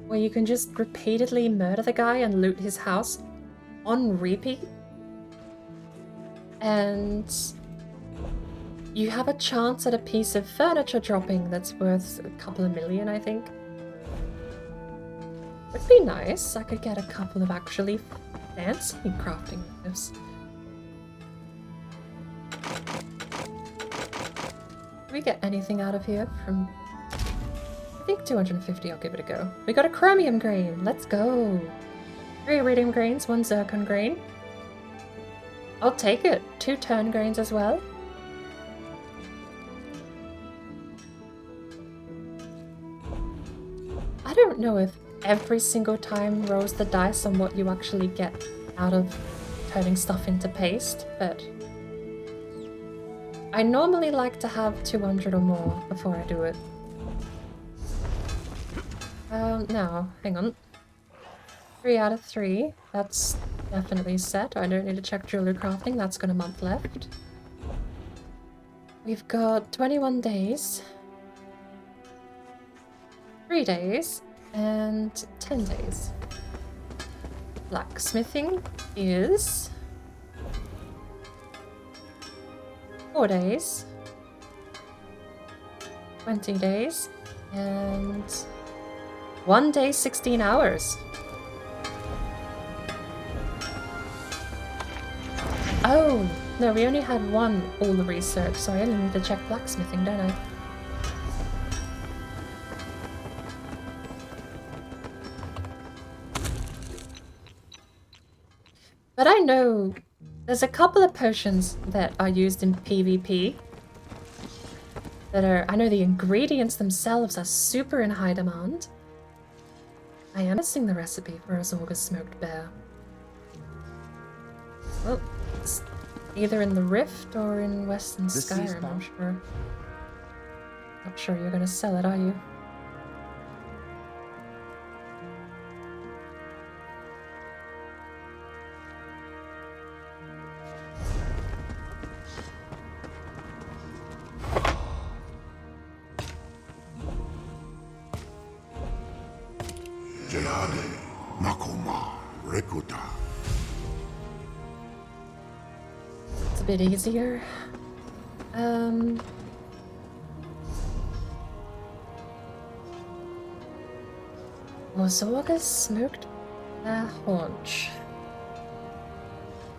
S1: where you can just repeatedly murder the guy and loot his house on repeat. And you have a chance at a piece of furniture dropping that's worth a couple of million, I think. Would be nice. I could get a couple of actually fancy crafting moves. Did we get anything out of here from... I think 250, I'll give it a go. We got a chromium grain, let's go! 3 iridium grains, 1 zircon grain. I'll take it. 2 turn grains as well. I don't know if every single time rolls the dice on what you actually get out of turning stuff into paste, but I normally like to have 200 or more before I do it. Now, hang on. 3 out of 3. That's definitely set. I don't need to check jewelry crafting. That's got a month left. We've got 21 days. 3 days and 10 days. Blacksmithing is 4 days, 20 days, and 1 day, 16 hours. Oh, no, we only had one all the research, so I only need to check blacksmithing, don't I? But I know there's a couple of potions that are used in PvP that are, I know the ingredients themselves are super in high demand. I am missing the recipe for a Zorga's smoked bear. Well, it's either in the Rift or in Western Skyrim, I'm sure. Not sure you're gonna sell it, are you? It's a bit easier. Zorga's smoked bear haunch.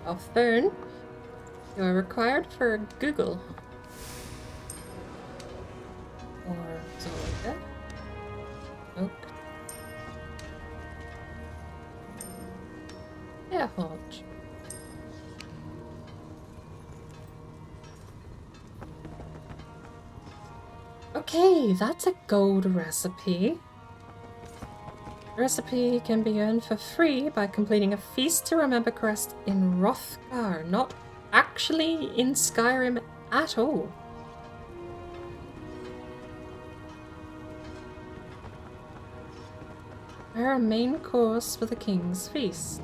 S1: Off phone. You are required for Google. Or Zorga. Smoked bear haunch. Okay, that's a gold recipe. The recipe can be earned for free by completing a Feast to Remember quest in Hrothgar, not actually in Skyrim at all. Prepare a main course for the King's Feast.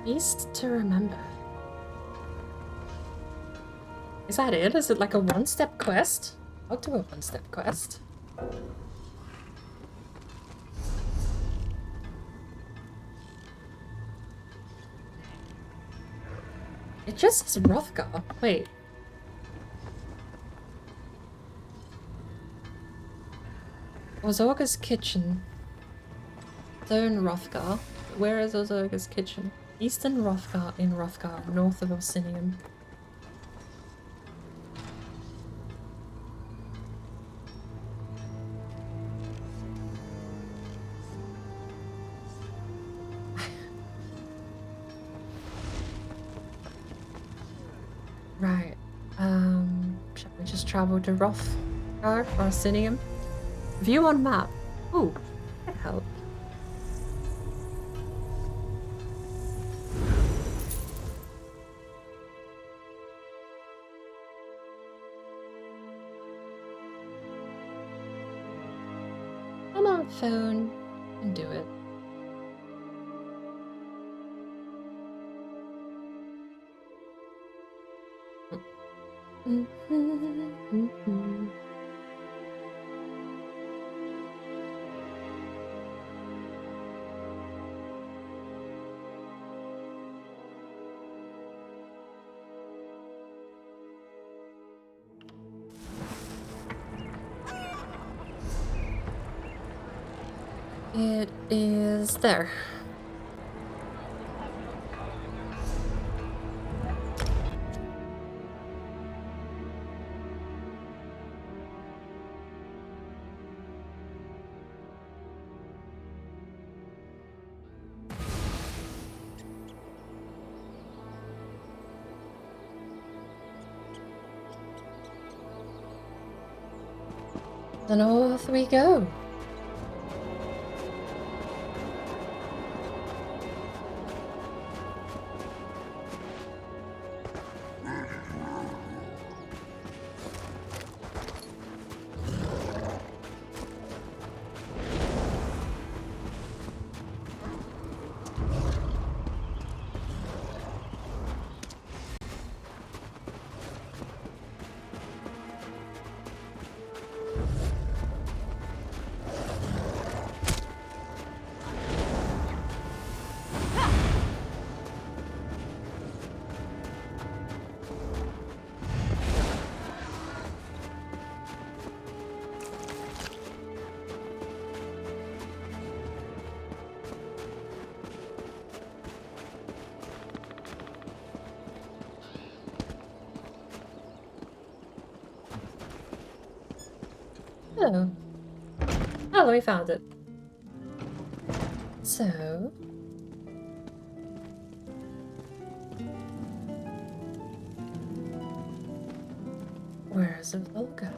S1: Feast to Remember. Is that it? Is it like a one-step quest? I'll do a one-step quest. It just says Hrothgar. Wait. Ozorga's Kitchen. Zone Hrothgar. Where is Ozorga's Kitchen? Eastern Hrothgar in Hrothgar, north of Orsinium. Right. Shall we just travel to Hrothgar, Orsinium? View on map. Ooh, that helped. Come on, phone, and do it. It is there. The north we go. Oh. Oh, we found it. So... where's Volga?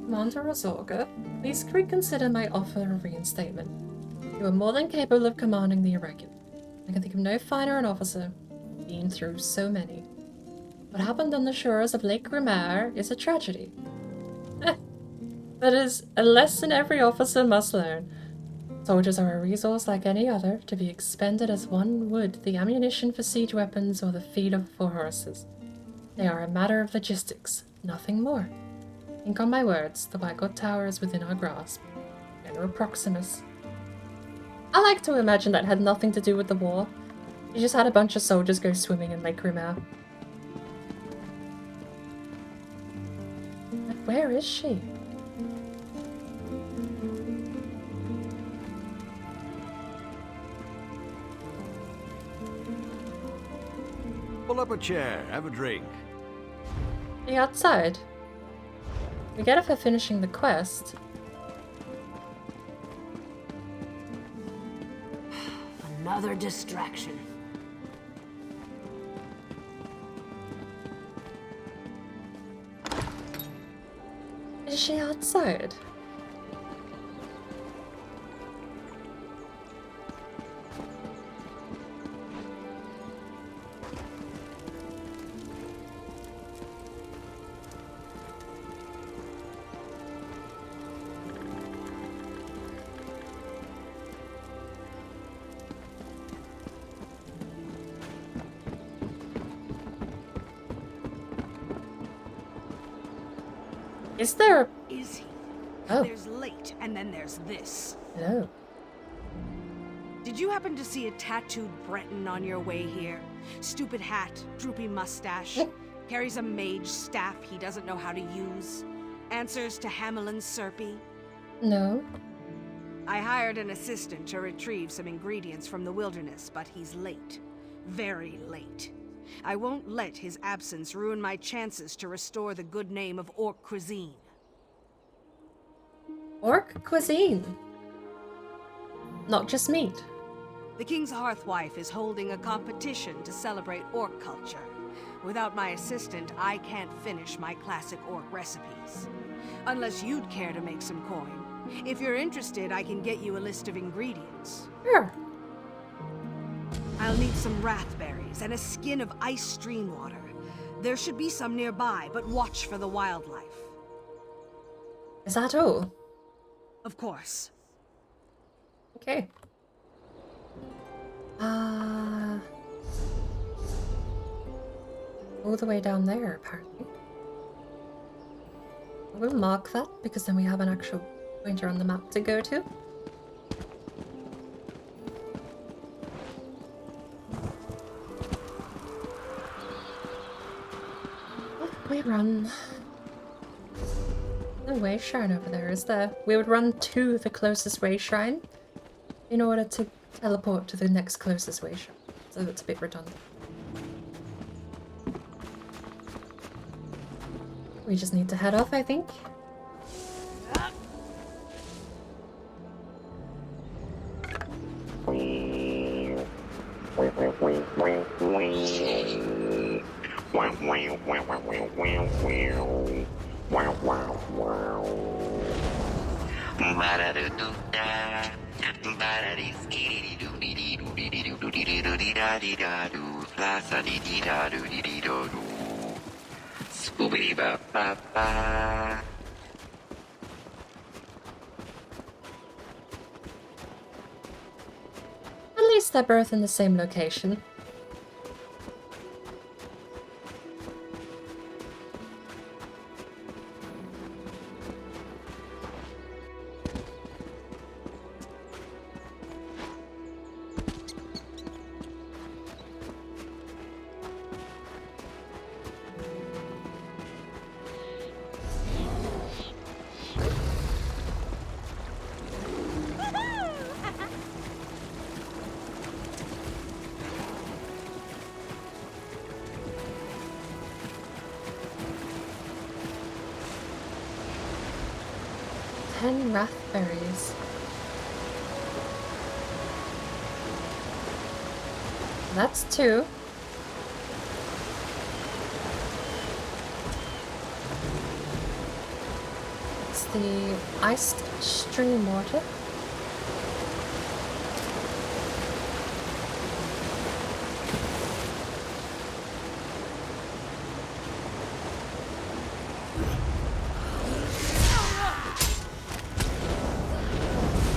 S1: Commander Azorga, please reconsider my offer of reinstatement. You are more than capable of commanding the irregular. I can think of no finer an officer, been through so many. What happened on the shores of Lake Grimaire is a tragedy. That is a lesson every officer must learn. Soldiers are a resource like any other, to be expended as one would the ammunition for siege weapons or the feed for horses. They are a matter of logistics, nothing more. Think on my words, the White God Tower is within our grasp. General Proximus. I like to imagine that had nothing to do with the war. You just had a bunch of soldiers go swimming in Lake Grimaire. But where is she?
S11: Pull up a chair, have a drink.
S1: Are you outside? We get it for finishing the quest.
S14: Another distraction.
S1: Is she outside? Is there?
S14: Is he?
S1: Oh.
S14: There's late, and then there's this.
S1: No.
S14: Did you happen to see a tattooed Breton on your way here? Stupid hat, droopy mustache, carries a mage staff he doesn't know how to use. Answers to Hamelin Serpy.
S1: No.
S14: I hired an assistant to retrieve some ingredients from the wilderness, but he's late. Very late. I won't let his absence ruin my chances to restore the good name of Orc Cuisine.
S1: Orc Cuisine? Not just meat.
S14: The King's Hearthwife is holding a competition to celebrate orc culture. Without my assistant, I can't finish my classic orc recipes. Unless you'd care to make some coin. If you're interested, I can get you a list of ingredients.
S1: Sure.
S14: I'll need some rathberries and a skin of ice stream water. There should be some nearby, but watch for the wildlife.
S1: Is that all?
S14: Of course.
S1: Okay. All the way down there, apparently. We'll mark that, because then we have an actual pointer on the map to go to. We run. No way shrine over there, is there? We would run to the closest way shrine in order to teleport to the next closest way shrine. So it's a bit redundant. We just need to head off, I think. At least they're both in the same location. 10 raspberries. That's 2. It's the iced stream water.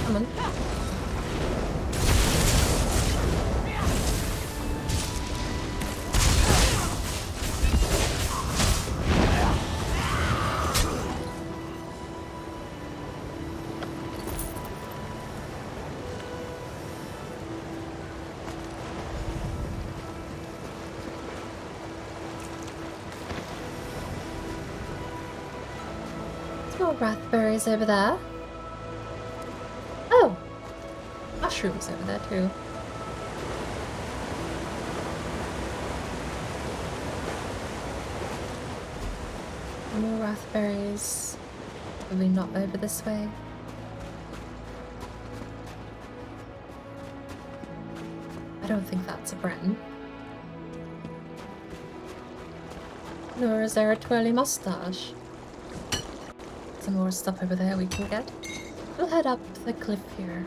S1: Come on. More raspberries over there. Oh! Mushrooms over there too. More raspberries. Probably not over this way. I don't think that's a Breton. Nor is there a twirly mustache. Some more stuff over there we can get. We'll head up the cliff here.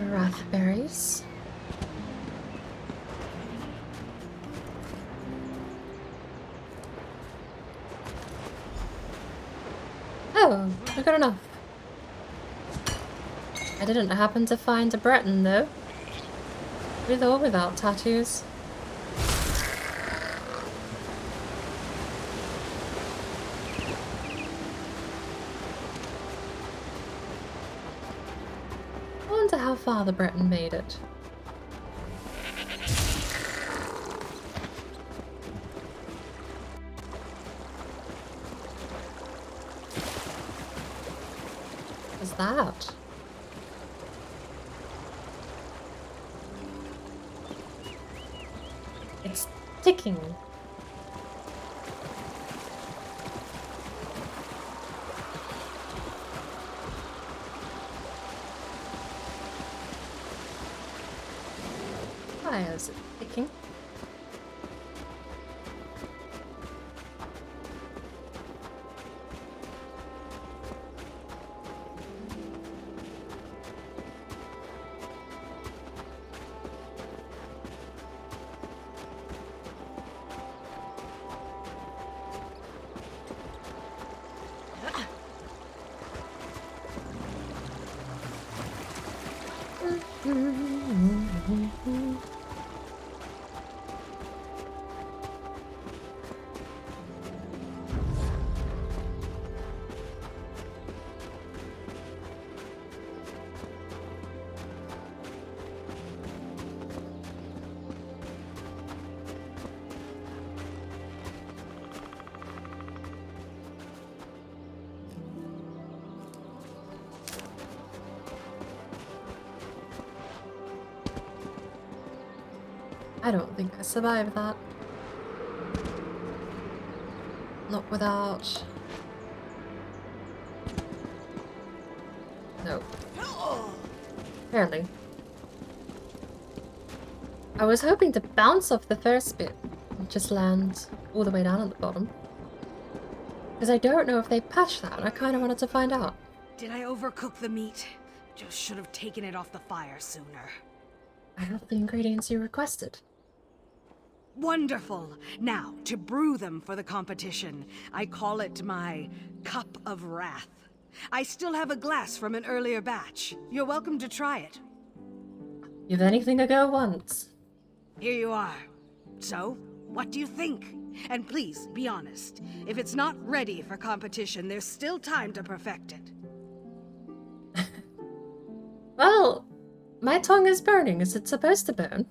S1: Raspberries. Oh, I got enough. I didn't happen to find a Breton though. With or without tattoos. How far the Breton made it. What's that? It's ticking. Why is it ticking? I don't think I survived that. Not without... No. Apparently. I was hoping to bounce off the first bit and just land all the way down at the bottom. Because I don't know if they patched that, and I kind of wanted to find out.
S14: Did I overcook the meat? Just should have taken it off the fire sooner.
S1: I have the ingredients you requested.
S14: Wonderful! Now, to brew them for the competition, I call it my Cup of Wrath. I still have a glass from an earlier batch. You're welcome to try it.
S1: Give anything a go once.
S14: Here you are. So, what do you think? And please, be honest. If it's not ready for competition, there's still time to perfect it.
S1: Well, my tongue is burning. Is it supposed to burn?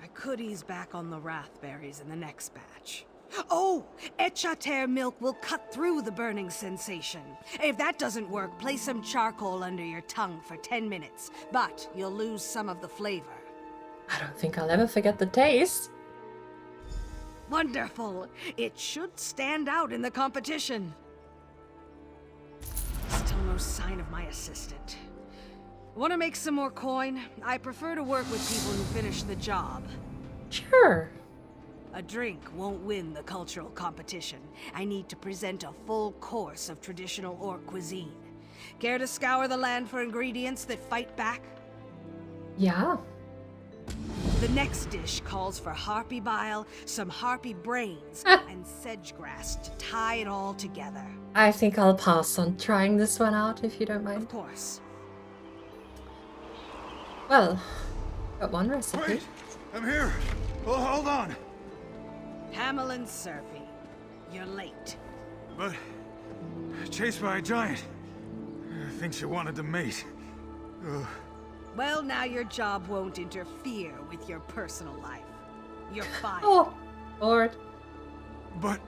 S14: I could ease back on the raspberries in the next batch. Oh, Echater milk will cut through the burning sensation. If that doesn't work, place some charcoal under your tongue for 10 minutes. But you'll lose some of the flavor.
S1: I don't think I'll ever forget the taste.
S14: Wonderful. It should stand out in the competition. Still no sign of my assistant. Want to make some more coin? I prefer to work with people who finish the job.
S1: Sure.
S14: A drink won't win the cultural competition. I need to present a full course of traditional Orc cuisine. Care to scour the land for ingredients that fight back?
S1: Yeah.
S14: The next dish calls for harpy bile, some harpy brains, and sedge grass to tie it all together.
S1: I think I'll pass on trying this one out if you don't mind.
S14: Of course.
S1: Well, got one recipe.
S12: Wait, I'm here. Oh, hold on.
S14: Hamelin Surfy, you're late.
S12: But chased by a giant. I think she wanted to mate. Ugh.
S14: Well, now your job won't interfere with your personal life. You're fine.
S1: Oh, Lord.
S12: But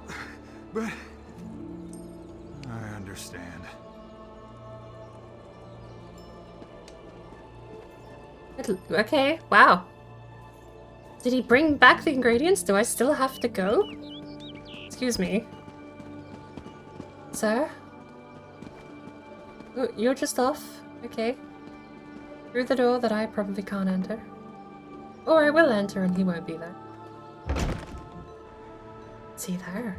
S12: I understand.
S1: Okay, wow. Did he bring back the ingredients? Do I still have to go? Excuse me. Sir? Oh, you're just off. Okay. Through the door that I probably can't enter. Or I will enter and he won't be there. What's he there?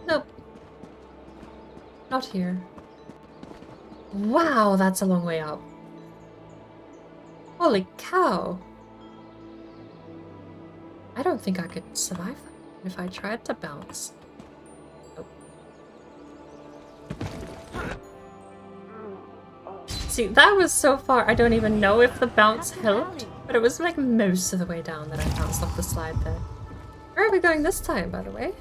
S1: Nope. Not here. Wow, that's a long way up. Holy cow. I don't think I could survive that if I tried to bounce. Oh. See, that was so far, I don't even know if the bounce helped, but it was like most of the way down that I bounced off the slide there. Where are we going this time, by the way?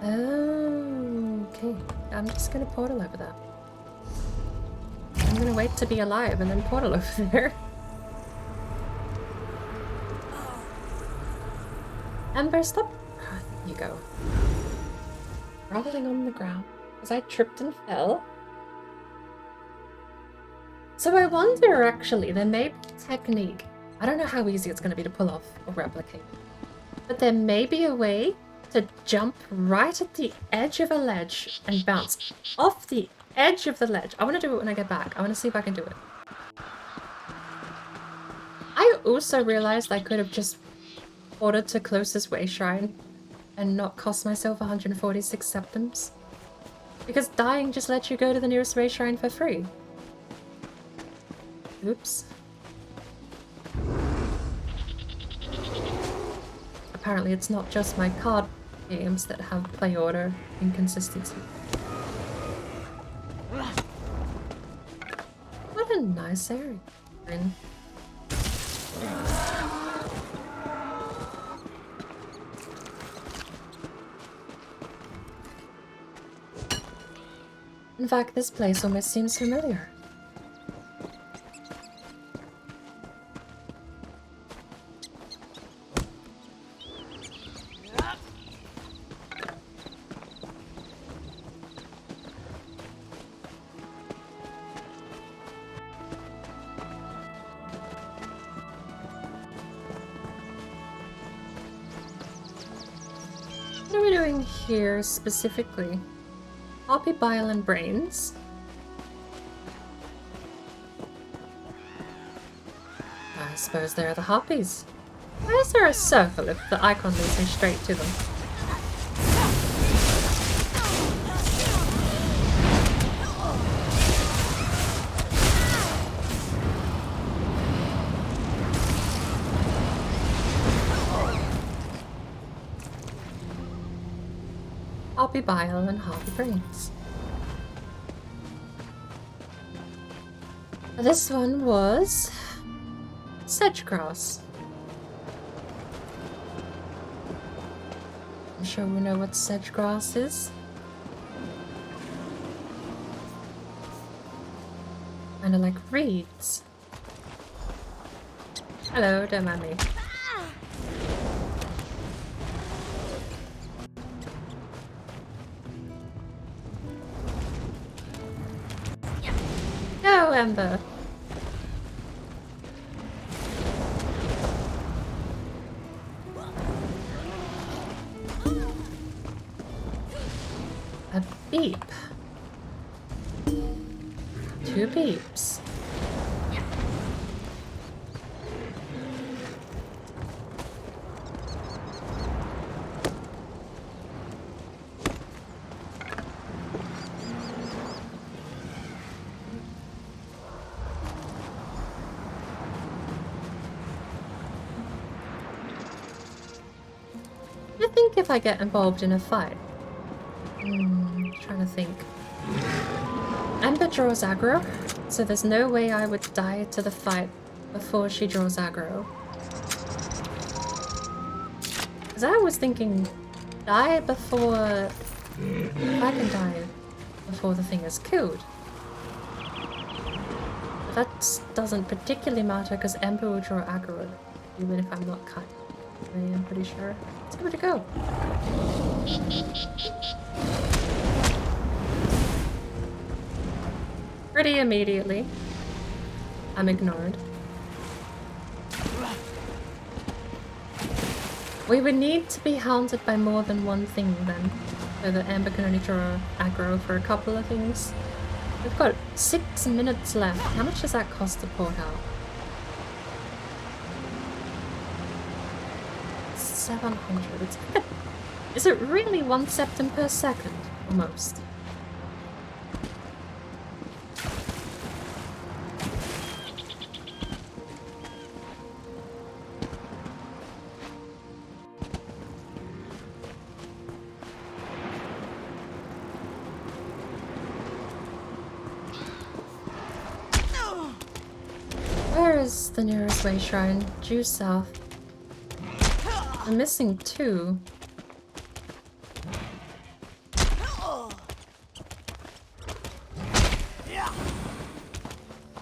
S1: Oh, okay. I'm just gonna portal over that. I'm gonna wait to be alive and then portal over there. Ember, stop. Oh, there you go. Rolling on the ground. Was I tripped and fell? So I wonder, actually, there may be a technique. I don't know how easy it's gonna be to pull off or replicate. But there may be a way to jump right at the edge of a ledge and bounce off the edge of the ledge. I want to do it when I get back. I want to see if I can do it. I also realized I could have just ordered to closest way shrine and not cost myself 146 septims. Because dying just lets you go to the nearest way shrine for free. Oops. Apparently it's not just my card games that have play order inconsistency. What a nice area. In fact, this place almost seems familiar. What are we doing here specifically? Hoppy bile and brains. I suppose they're the hoppies. Why is there a circle if the icon leads me straight to them? Harpy Bile and Harpy Brains. This one was sedge grass. I'm sure we know what sedge grass is. Kinda like reeds. Hello, don't mind me. No, Ember. A beep. 2 beeps. I think if I get involved in a fight. Trying to think. Ember draws aggro, so there's no way I would die to the fight before she draws aggro. Because I was thinking, die before... I can die before the thing is killed. But that doesn't particularly matter because Ember will draw aggro, even if I'm not cut. I'm pretty sure. Let's give it a go. Pretty immediately. I'm ignored. We would need to be haunted by more than one thing then, so that Ember can only draw aggro for a couple of things. We've got 6 minutes left. How much does that cost to port out? 700. It's good. Is it really 1 septim per second? Almost. Where is the nearest way shrine? Due south. I'm missing 2.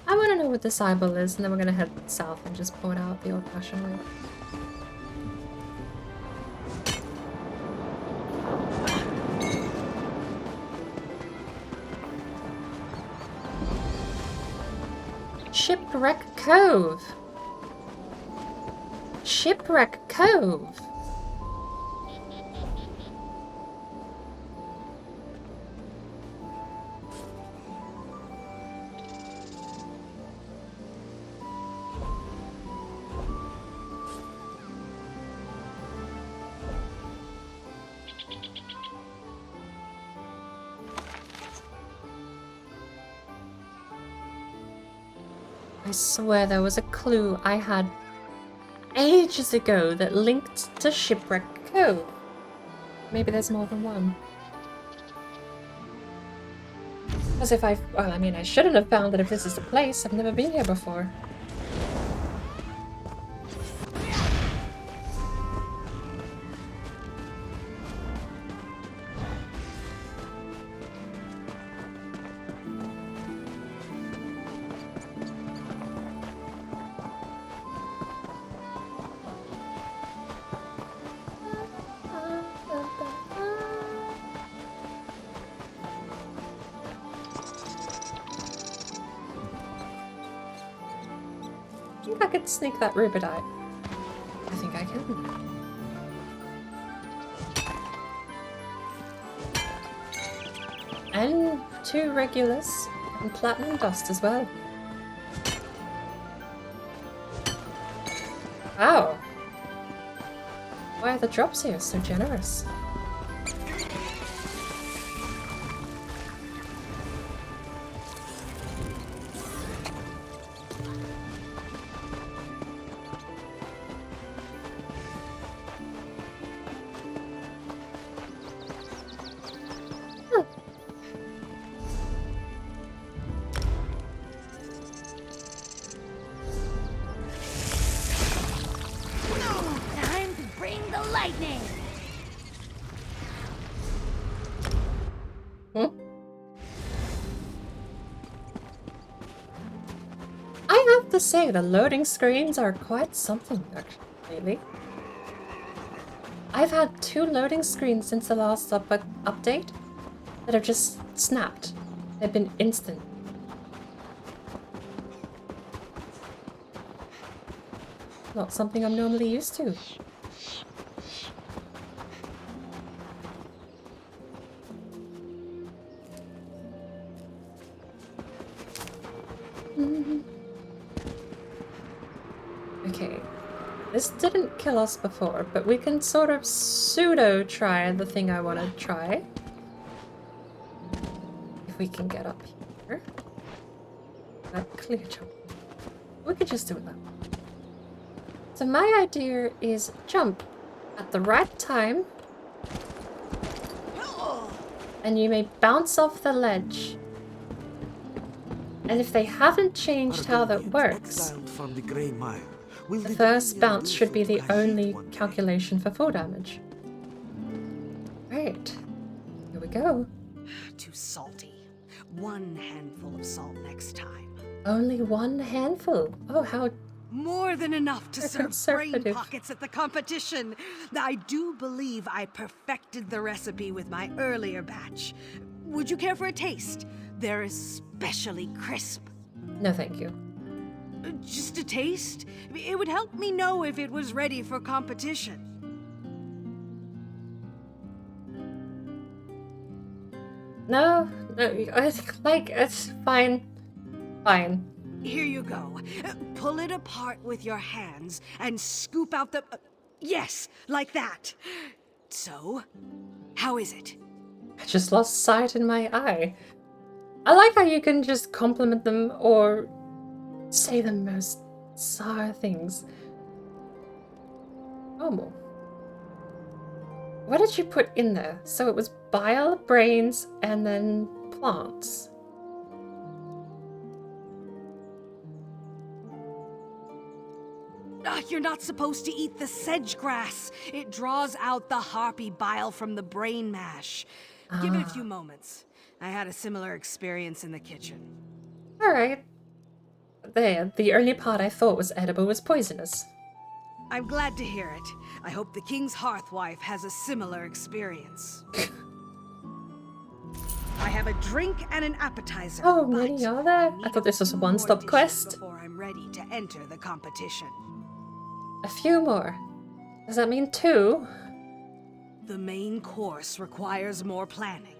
S1: I want to know what this eyeball is, and then we're going to head south and just port out the old-fashioned way. Shipwreck Cove! Shipwreck Cove! I swear there was a clue I had ages ago that linked to Shipwreck Cove. Maybe there's more than one. As if well, I mean, I shouldn't have found it if this is the place. I've never been here before. I think I could sneak that rubidite. I think I can. And 2 regulars and platinum dust as well. Wow. Why are the drops here so generous?
S13: lightning!
S1: I have to say, the loading screens are quite something, actually. I've had 2 loading screens since the last update that have just snapped. They've been instant. Not something I'm normally used to. Okay. This didn't kill us before, but we can sort of pseudo-try the thing I want to try. If we can get up here. That clear jump. We could just do that. So my idea is jump at the right time. And you may bounce off the ledge. And if they haven't changed how that works, the first bounce should be the only calculation for full damage. Right. Here we go.
S14: Too salty. 1 handful of salt next time.
S1: Only 1 handful? Oh, how...
S14: More than enough to serve brain
S1: conservative.
S14: pockets at the competition. I do believe I perfected the recipe with my earlier batch. Would you care for a taste? They're especially crisp.
S1: No, thank you.
S14: Just a taste? It would help me know if it was ready for competition.
S1: No, it's fine. Fine.
S14: Here you go. Pull it apart with your hands and scoop out the... yes, like that. So, how is it?
S1: I just lost sight in my eye. I like how you can just compliment them or say the most bizarre things. Oh. What did you put in there? So it was bile, brains, and then plants.
S14: You're not supposed to eat the sedge grass. It draws out the harpy bile from the brain mash. Give it a few moments. I had a similar experience in the kitchen.
S1: Alright. The only part I thought was edible was poisonous.
S14: I'm glad to hear it. I hope the King's Hearthwife has a similar experience. I have a drink and an appetizer.
S1: Oh, many are there? I thought this was a one-stop quest.
S14: Before I'm ready to enter the competition.
S1: A few more. Does that mean 2?
S14: The main course requires more planning.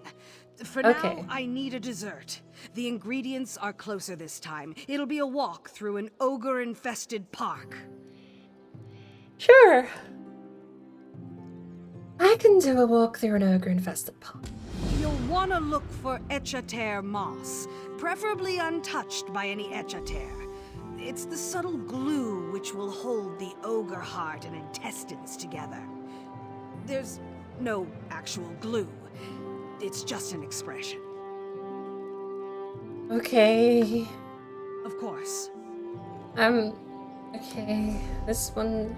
S14: For
S1: Okay.
S14: now, I need a dessert. The ingredients are closer this time. It'll be a walk through an ogre-infested park.
S1: Sure. I can do a walk through an ogre-infested park.
S14: You'll want to look for Echater moss, preferably untouched by any Echater. It's the subtle glue which will hold the ogre heart and intestines together. There's no actual glue. It's just an expression.
S1: Okay.
S14: Of course.
S1: Okay. This one...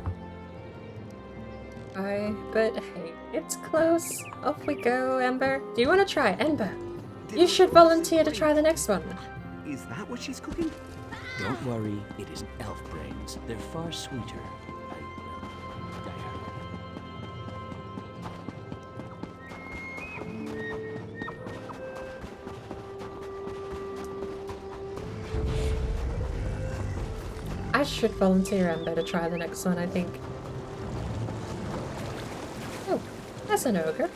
S1: but hey, it's close. Off we go, Ember. Do you want to try, Ember? You should volunteer to try the next one.
S10: Is that what she's cooking?
S3: Don't worry, it isn't elf brains. They're far sweeter.
S1: I should volunteer Ember to try the next one, I think. Oh, that's an ogre.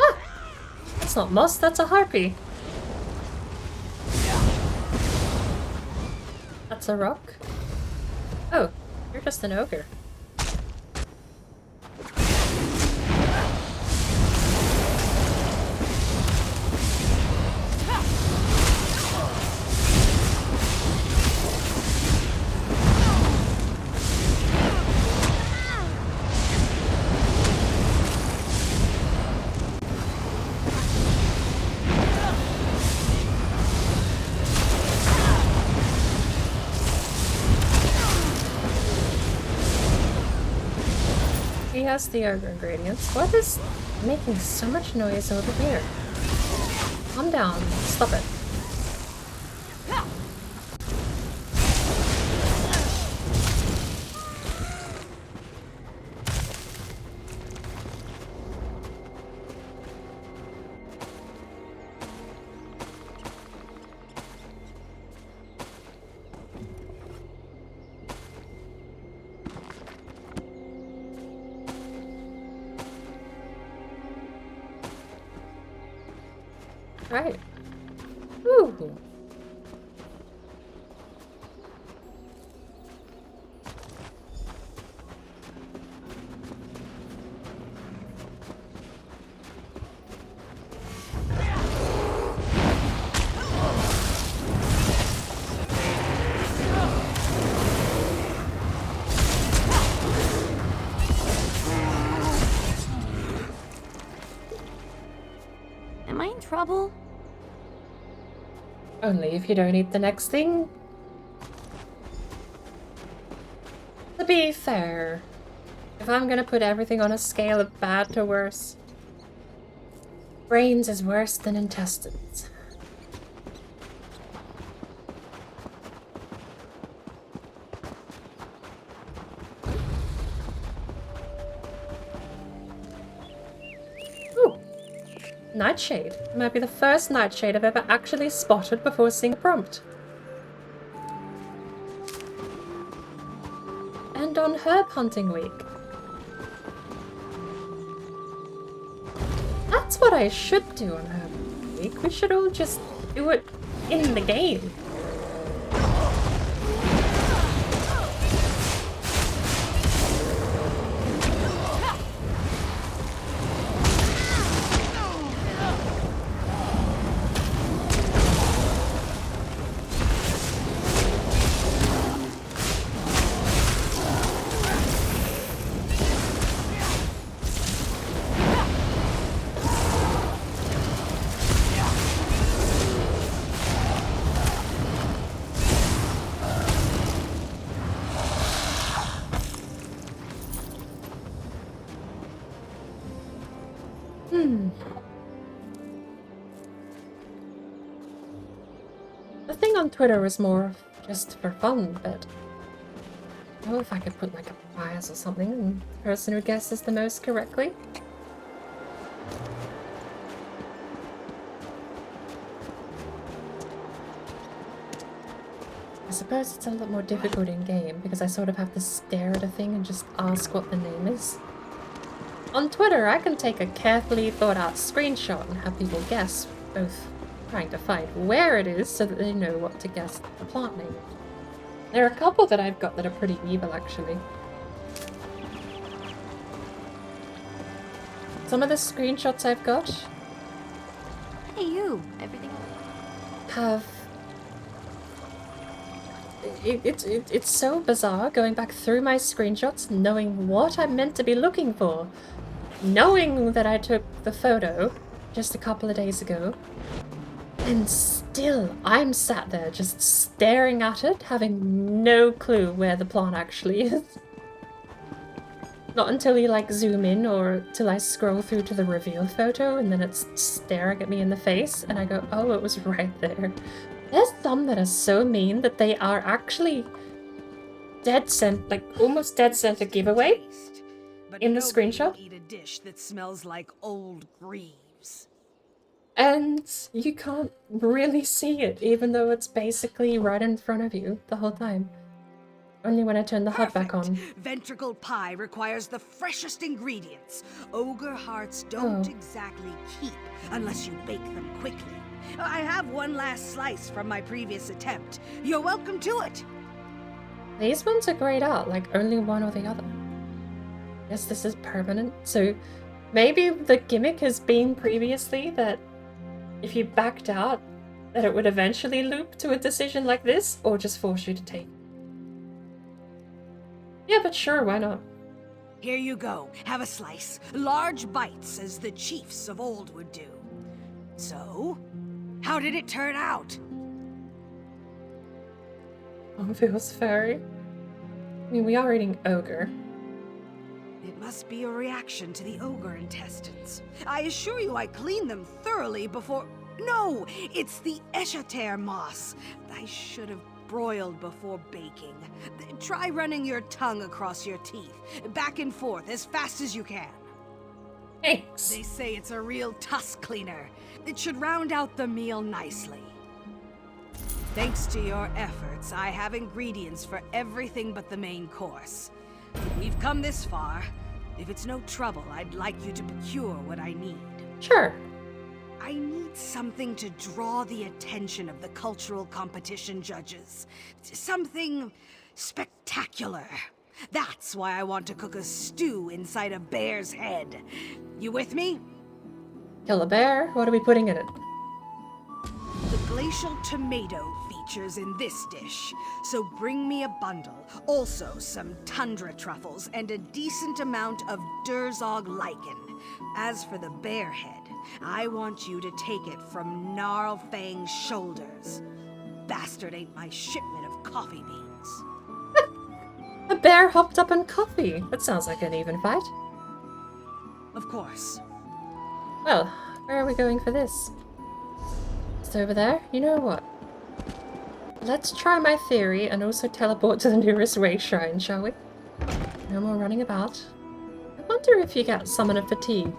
S1: Ah! That's not moss, that's a harpy. That's a rock. Oh, you're just an ogre. She has the ogre ingredients. What is making so much noise over here? Calm down. Stop it. Right. Ooh.
S13: Am I in trouble?
S1: Only if you don't eat the next thing. To be fair, if I'm gonna put everything on a scale of bad to worse, brains is worse than intestines. Ooh. Nightshade. It might be the first nightshade I've ever actually spotted before seeing a prompt. And on herb hunting week. That's what I should do on herb hunting week. We should all just do it in the game. The thing on Twitter was more just for fun, but I don't know if I could put like a bias or something and the person who guesses the most correctly. I suppose it's a lot more difficult in game because I sort of have to stare at a thing and just ask what the name is. On Twitter, I can take a carefully thought out screenshot and have people guess, both trying to find where it is so that they know what to guess the plant name. There are a couple that I've got that are pretty evil, actually. Some of the screenshots I've got
S13: Hey you, everything
S1: have... It's so bizarre going back through my screenshots, knowing what I'm meant to be looking for. Knowing that I took the photo just a couple of days ago. And still, I'm sat there just staring at it, having no clue where the plant actually is. Not until you like zoom in or till I scroll through to the reveal photo and then it's staring at me in the face and I go, oh, it was right there. There's some that are so mean that they are actually dead cent, like almost dead center giveaway in the screenshot.
S14: Eat a dish that smells like old greaves.
S1: And you can't really see it, even though it's basically right in front of you the whole time. Only when I turn the HUD back on.
S14: Ventricle pie requires the freshest ingredients. Ogre hearts don't exactly keep unless you bake them quickly. I have one last slice from my previous attempt. You're welcome to it.
S1: These ones are grayed out, like only one or the other. Guess this is permanent. So maybe the gimmick has been previously that if you backed out, that it would eventually loop to a decision like this, or just force you to take. Yeah, but sure, why not?
S14: Here you go. Have a slice. Large bites, as the chiefs of old would do. So, how did it turn out?
S1: Oh, feels fairy. I mean, we are eating ogre.
S14: It Must be a reaction to the ogre intestines. I assure you I cleaned them thoroughly before... No! It's the Eschater moss. I should have broiled before baking. Try running your tongue across your teeth, back and forth as fast as you can.
S1: Thanks.
S14: They say it's a real tusk cleaner. It should round out the meal nicely. Thanks to your efforts, I have ingredients for everything but the main course. We've come this far. If it's no trouble, I'd like you to procure what I need.
S1: Sure.
S14: I need something to draw the attention of the cultural competition judges. Something spectacular. That's why I want to cook a stew inside a bear's head. You with me?
S1: Kill a bear? What are we putting in it?
S14: The glacial tomato features in this dish, so bring me a bundle. Also some tundra truffles and a decent amount of Durzog lichen. As for the bear head, I want you to take it from Gnarlfang's shoulders. Bastard ate my shipment of coffee beans.
S1: A bear hopped up on coffee. That sounds like an even fight.
S14: Of course.
S1: Well, where are we going for this? It's over there. You know what? Let's try my theory and also teleport to the nearest way shrine, shall we? No more running about. I wonder if you get summoner fatigue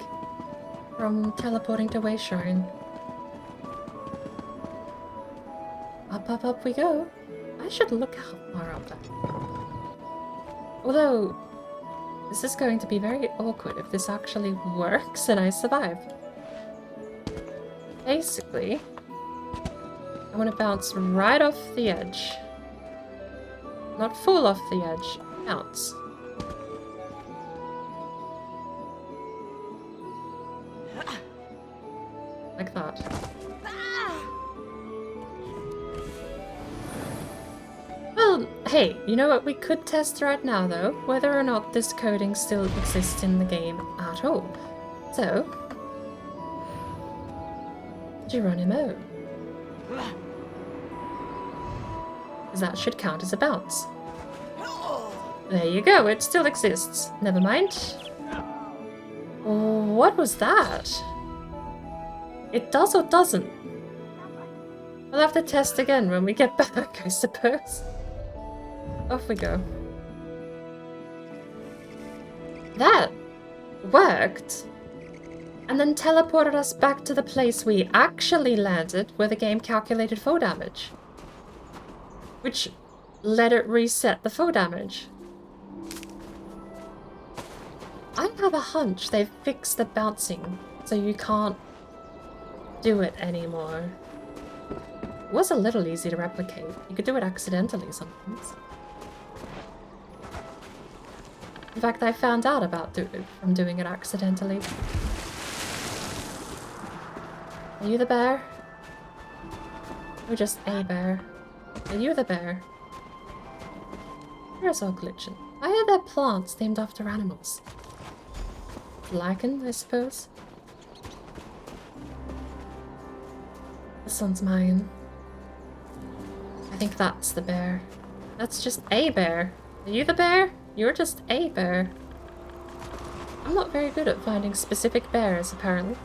S1: from teleporting to way shrine. Up, up, up we go. I should look how far up there. Although, this is going to be very awkward if this actually works and I survive. Basically, I want to bounce right off the edge. Not fall off the edge, bounce. Like that. Well, hey, you know what we could test right now though? Whether or not this coding still exists in the game at all. So, Geronimo. Because that should count as a bounce. There you go, it still exists. Never mind. What was that? It does or doesn't? We'll have to test again when we get back, I suppose. Off we go. That worked! And then teleported us back to the place we actually landed where the game calculated foe damage. Which let it reset the foe damage. I have a hunch they've fixed the bouncing so you can't do it anymore. It was a little easy to replicate. You could do it accidentally sometimes. In fact, I found out about from doing it accidentally. Are you the bear? Or just a bear? Are you the bear? Where's Orc Cuisine? Why are there plants named after animals? Lichen, I suppose? This one's mine. I think that's the bear. That's just a bear. Are you the bear? You're just a bear. I'm not very good at finding specific bears, apparently.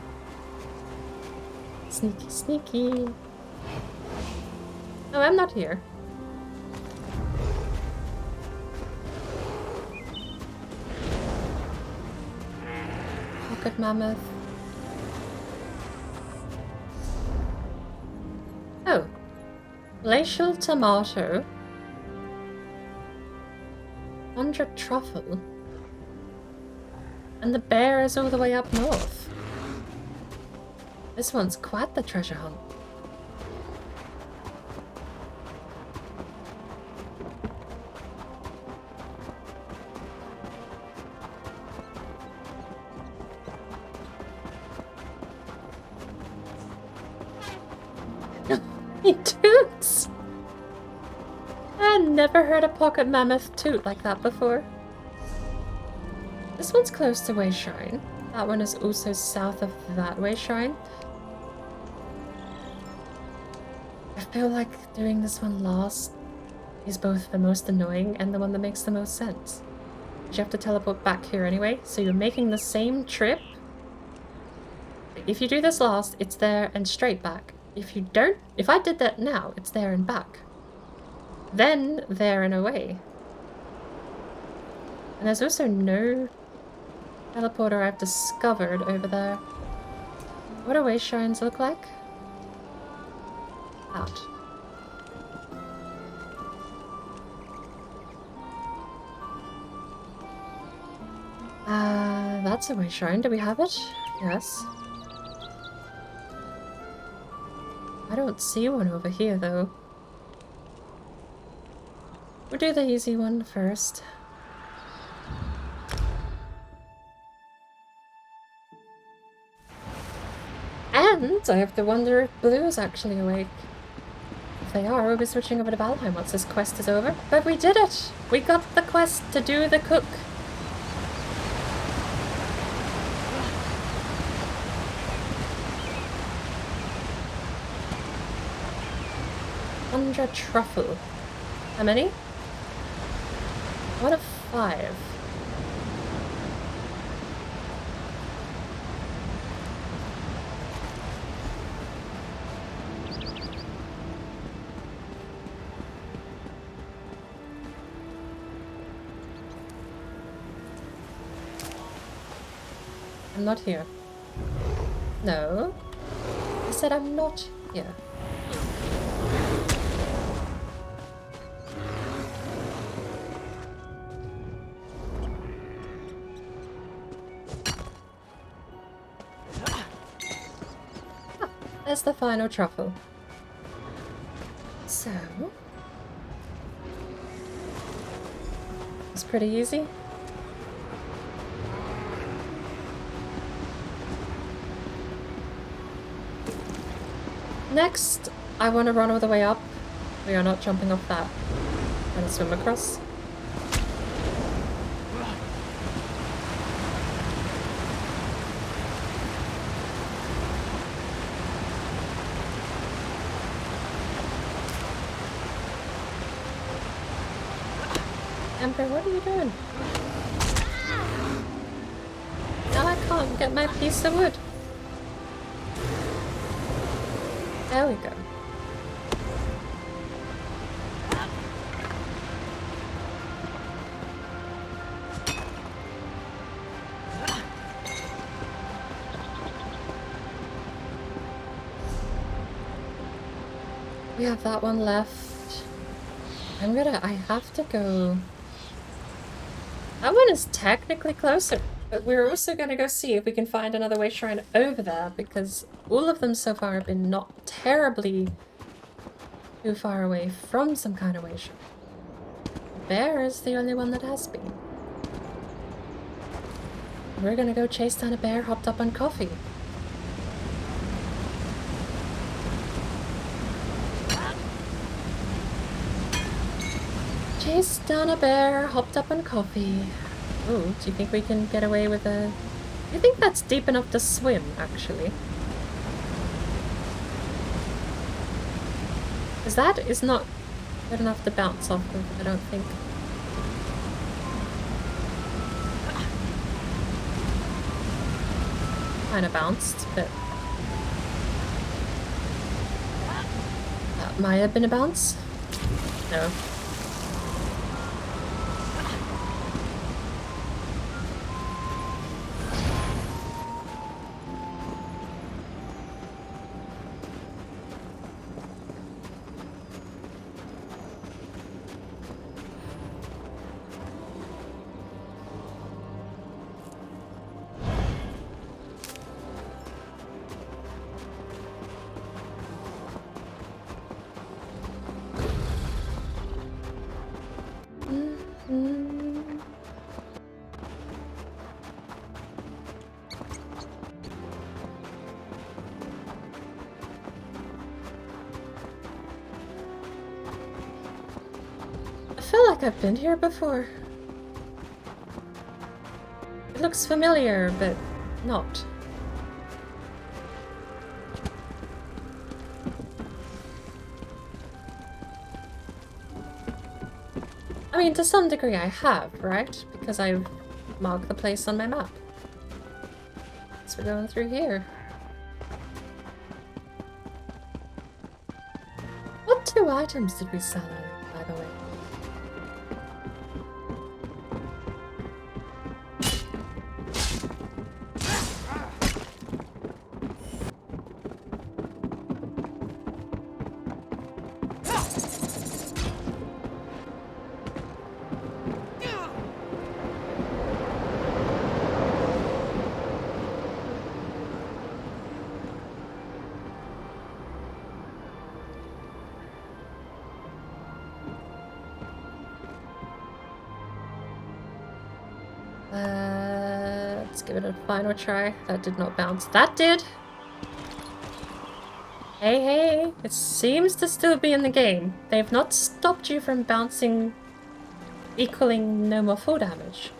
S1: Sneaky, sneaky. Oh, I'm not here. Pocket mammoth. Oh. Glacial tomato. 100 truffle. And the bear is all the way up north. This one's quite the treasure hunt. He toots! I never heard a pocket mammoth toot like that before. This one's close to Way Shrine. That one is also south of that Way Shrine. I feel like doing this one last is both the most annoying and the one that makes the most sense. You have to teleport back here anyway, so you're making the same trip. If you do this last, it's there and straight back. If you don't, if I did that now, it's there and back. Then there and away. And there's also no teleporter I've discovered over there. What do way shrines look like? That. That's a way shrine. Do we have it? Yes. I don't see one over here though. We'll do the easy one first. And I have to wonder if Blue is actually awake. If they are, we'll be switching over to Valheim once this quest is over. But we did it! We got the quest to do the cook. Truffle. How many? 1 of 5. I'm not here. No. I said I'm not here. There's the final truffle. So... it's pretty easy. Next, I want to run all the way up. We are not jumping off that. I'm gonna swim across. Emperor, what are you doing? Now I can't get my piece of wood. There we go. We have that one left. I have to go. That one is technically closer, but we're also going to go see if we can find another way shrine over there, because all of them so far have been not terribly too far away from some kind of way shrine. Bear is the only one that has been. We're going to go chase down a bear hopped up on coffee. Chase down a bear, hopped up on coffee. Oh, do you think we can get away with a... Do you think that's deep enough to swim, actually? Because that is not good enough to bounce off of, I don't think. Kind of bounced, but... that might have been a bounce? No. I feel like I've been here before. It looks familiar, but not. I mean, to some degree I have, right? Because I've marked the place on my map. So we're going through here. What 2 items did we sell, by the way? Let's give it a final try. That did not bounce. That did! Hey, hey! It seems to still be in the game. They've not stopped you from bouncing, equaling no more full damage.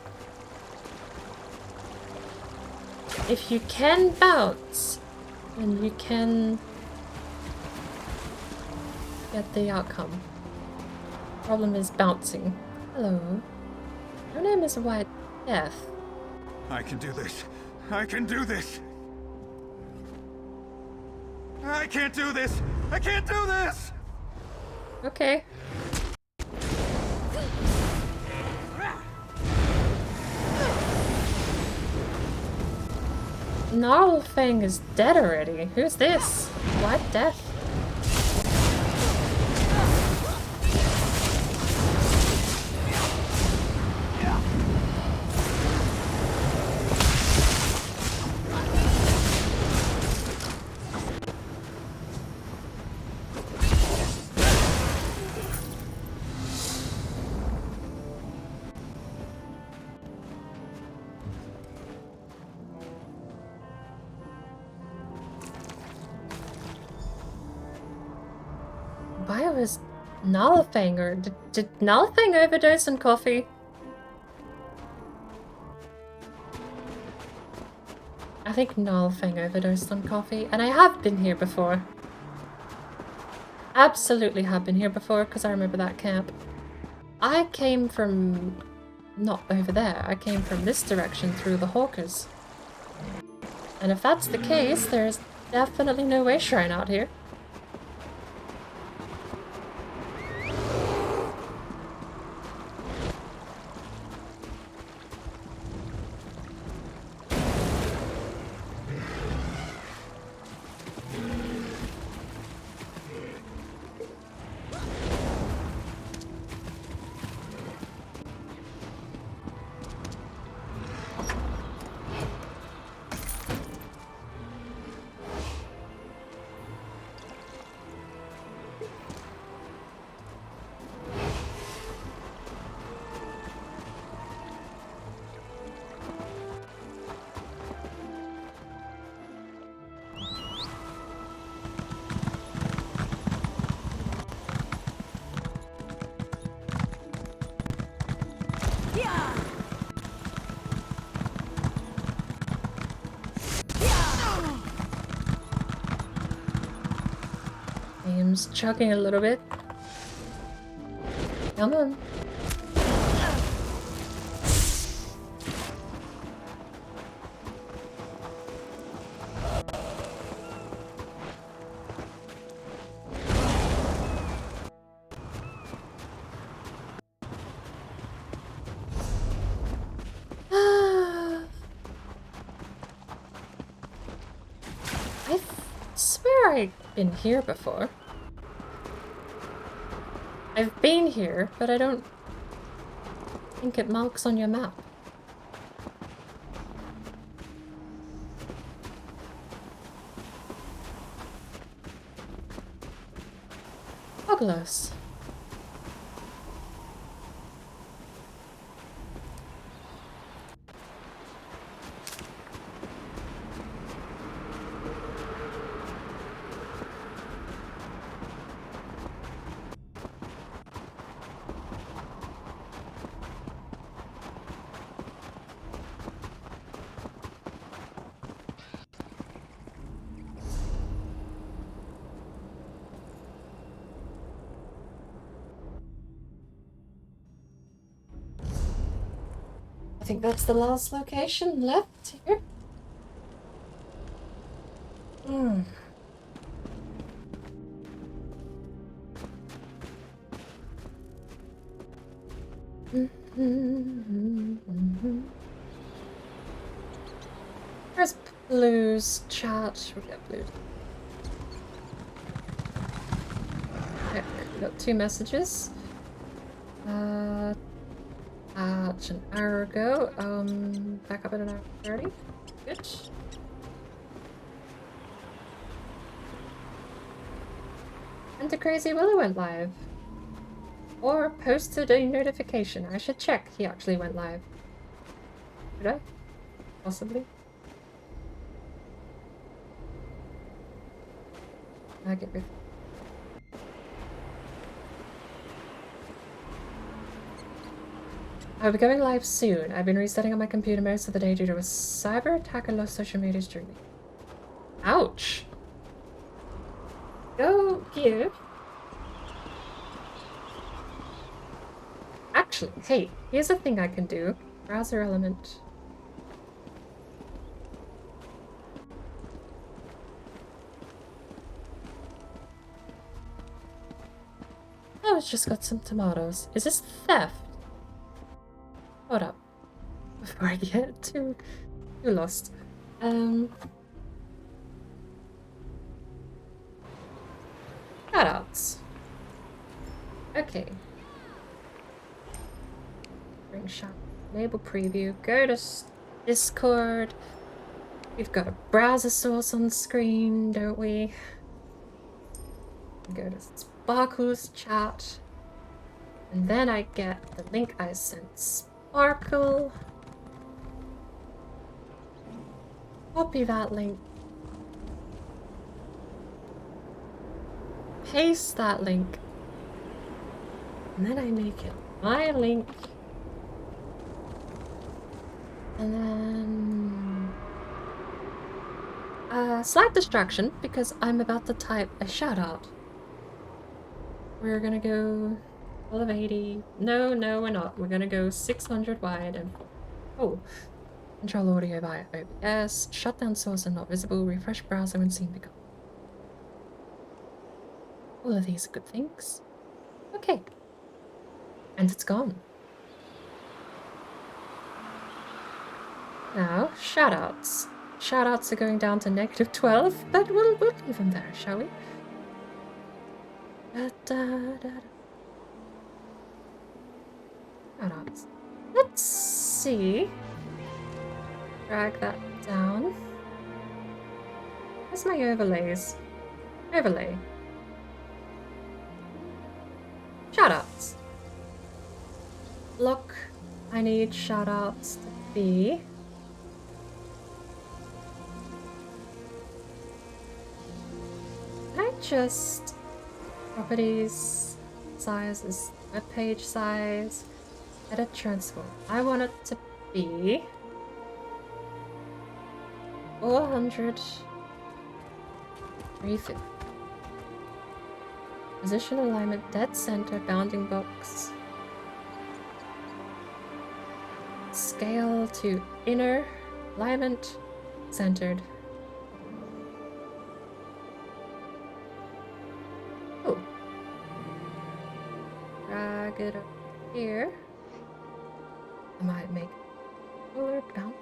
S1: If you can bounce, then you can get the outcome. Problem is bouncing. Hello. Your name is White Death.
S12: I can do this. I can do this. I can't do this. I can't do this.
S1: Okay. Gnarlfang is dead already. Who's this? White Death. Why was Gnarlfang, or did Gnarlfang overdose on coffee? I think Gnarlfang overdosed on coffee, and I have been here before. Absolutely have been here before, because I remember that camp. I came from... not over there, I came from this direction through the Hawkers. And if that's the case, there's definitely no way shrine out here. Game's chugging a little bit. Come on. I swear I've been here before. I've been here, but I don't think it marks on your map. Fabulous. think that's the last location left here. Hmm. Where's Blue's chat? We got Blue. Okay, we got 2 messages. An hour ago. Back up at an hour 30. Good. And the Crazy Willow went live. Or posted a notification. I should check. He actually went live. Should I? Possibly. I get rid. I'll be going live soon. I've been resetting on my computer most of the day due to a cyber attack and lost social media streaming. Ouch! Go give. Actually, hey, here's a thing I can do. Browser element. Oh, it's just got some tomatoes. Is this theft? Hold up. Before I get too lost. Shoutouts. Okay. Bring shout. Enable preview. Go to Discord. We've got a browser source on the screen, don't we? Go to Sparkle's chat. And then I get the link I sent Sparkle. Copy that link. Paste that link. And then I make it my link. And then... slight distraction, because I'm about to type a shoutout. We're gonna go... all of 80. No, we're not. We're gonna go 600 wide and... oh. Control audio via OBS. Shutdown source and not visible. Refresh browser when scene begun. All of these are good things. Okay. And it's gone. Now, shoutouts. Shoutouts are going down to -12, but we'll leave them there, shall we? Shoutouts. Let's see. Drag that down. Where's my overlays? Overlay. Shoutouts. Look, I need shoutouts to be. Can I just properties, sizes, web page size, edit transform? I want it to be 400, 350. Position alignment, dead center, bounding box. Scale to inner, alignment, centered. Oh. Drag it up here. I might make color bound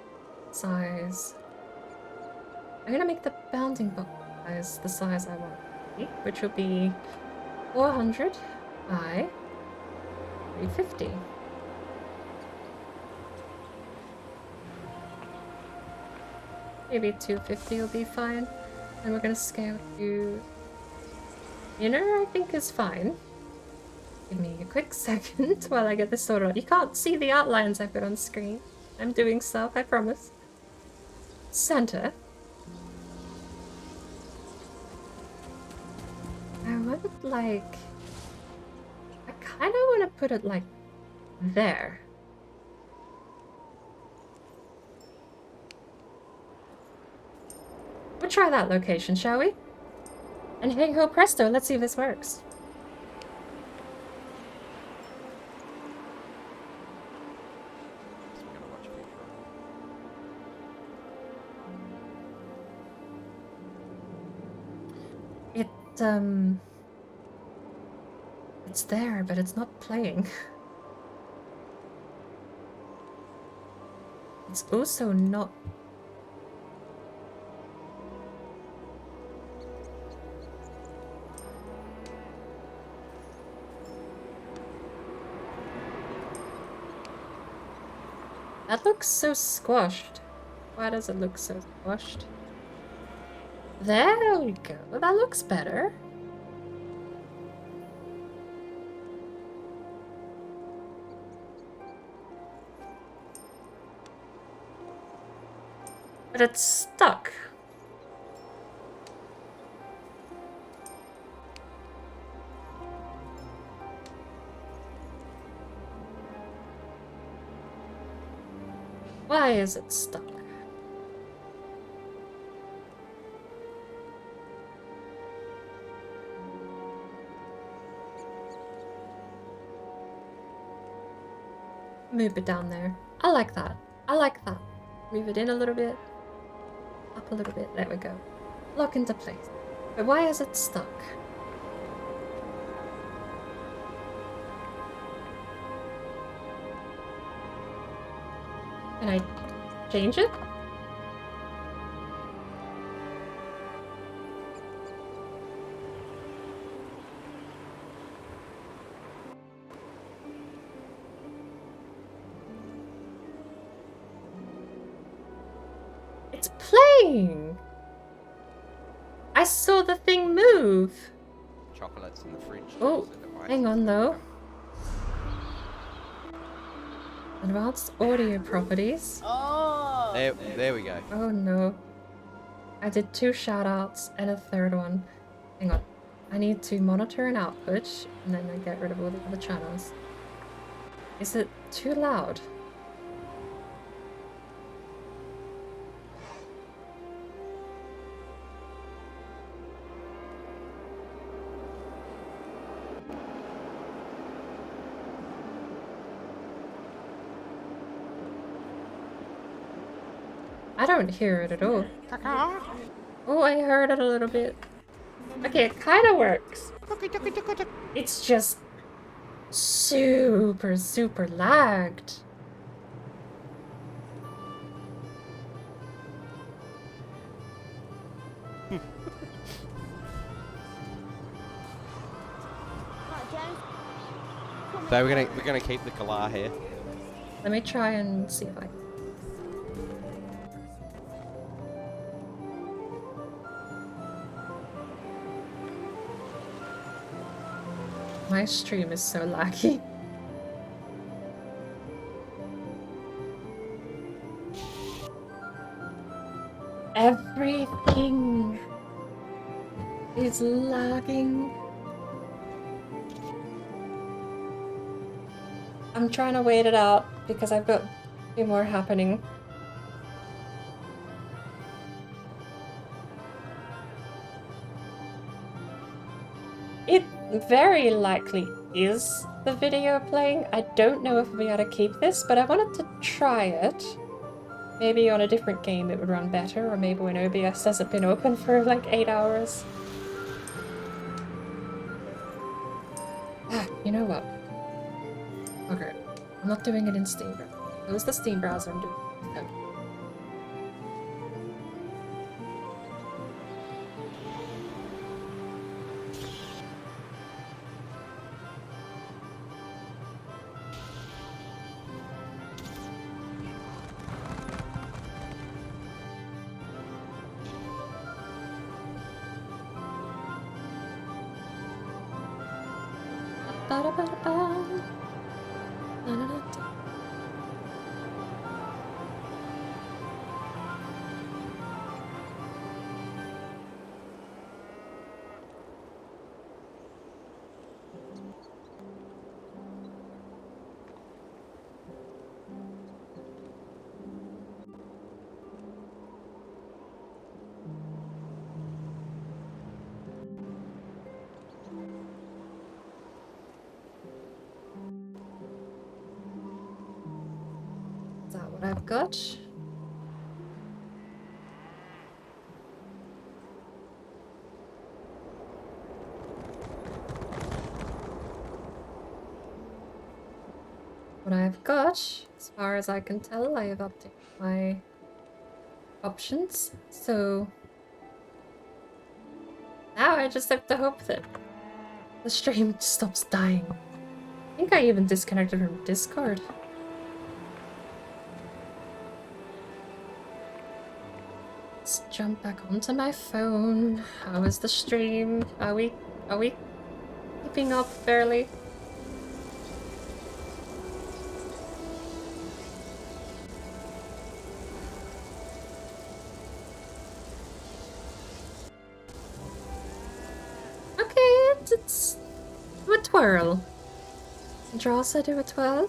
S1: size. I'm gonna make the bounding box size the size I want it to be, which will be 400 by 350. Maybe 250 will be fine. And we're gonna scale to inner, I think is fine. Give me a quick second while I get this sorted out. You can't see the outlines I put on screen. I'm doing stuff, I promise. Center. I want it like... I kind of want to put it like there. We'll try that location, shall we? And hey ho presto, let's see if this works.
S2: So we're gonna watch a few
S1: It's there, but it's not playing. It's also not... That looks so squashed. Why does it look so squashed? There we go. That looks better. But it's stuck. Why is it stuck? Move it down there. I like that. I like that. Move it in a little bit. Up a little bit. There we go. Lock into place. But why is it stuck? Can I change it? It's playing! I saw the thing move!
S15: Chocolates in the fridge.
S1: Oh, hang on though. Advanced audio properties.
S15: Oh! There we go.
S1: Oh no. I did 2 shoutouts and a 3rd one. Hang on. I need to monitor an output and then I get rid of all the other channels. Is it too loud? I don't hear it at all. Oh, I heard it a little bit. Okay, it kind of works. It's just super, super lagged.
S15: So we're gonna keep the galah here.
S1: Let me try and see if I... My stream is so laggy. Everything is lagging. I'm trying to wait it out because I've got a few more happening. It very likely is the video playing. I don't know if we ought to keep this, but I wanted to try it. Maybe on a different game it would run better, or maybe when OBS hasn't been open for like 8 hours. Ah, you know what? Okay, I'm not doing it in Steam. Close the Steam browser and do it. No. Is that what I've got? what I've got. As far as I can tell, I have updated my options. So now I just have to hope that the stream stops dying. I think I even disconnected from Discord. Let's jump back onto my phone. How is the stream? Are we keeping up fairly? Okay, it's do a twirl. Drossa do a twirl?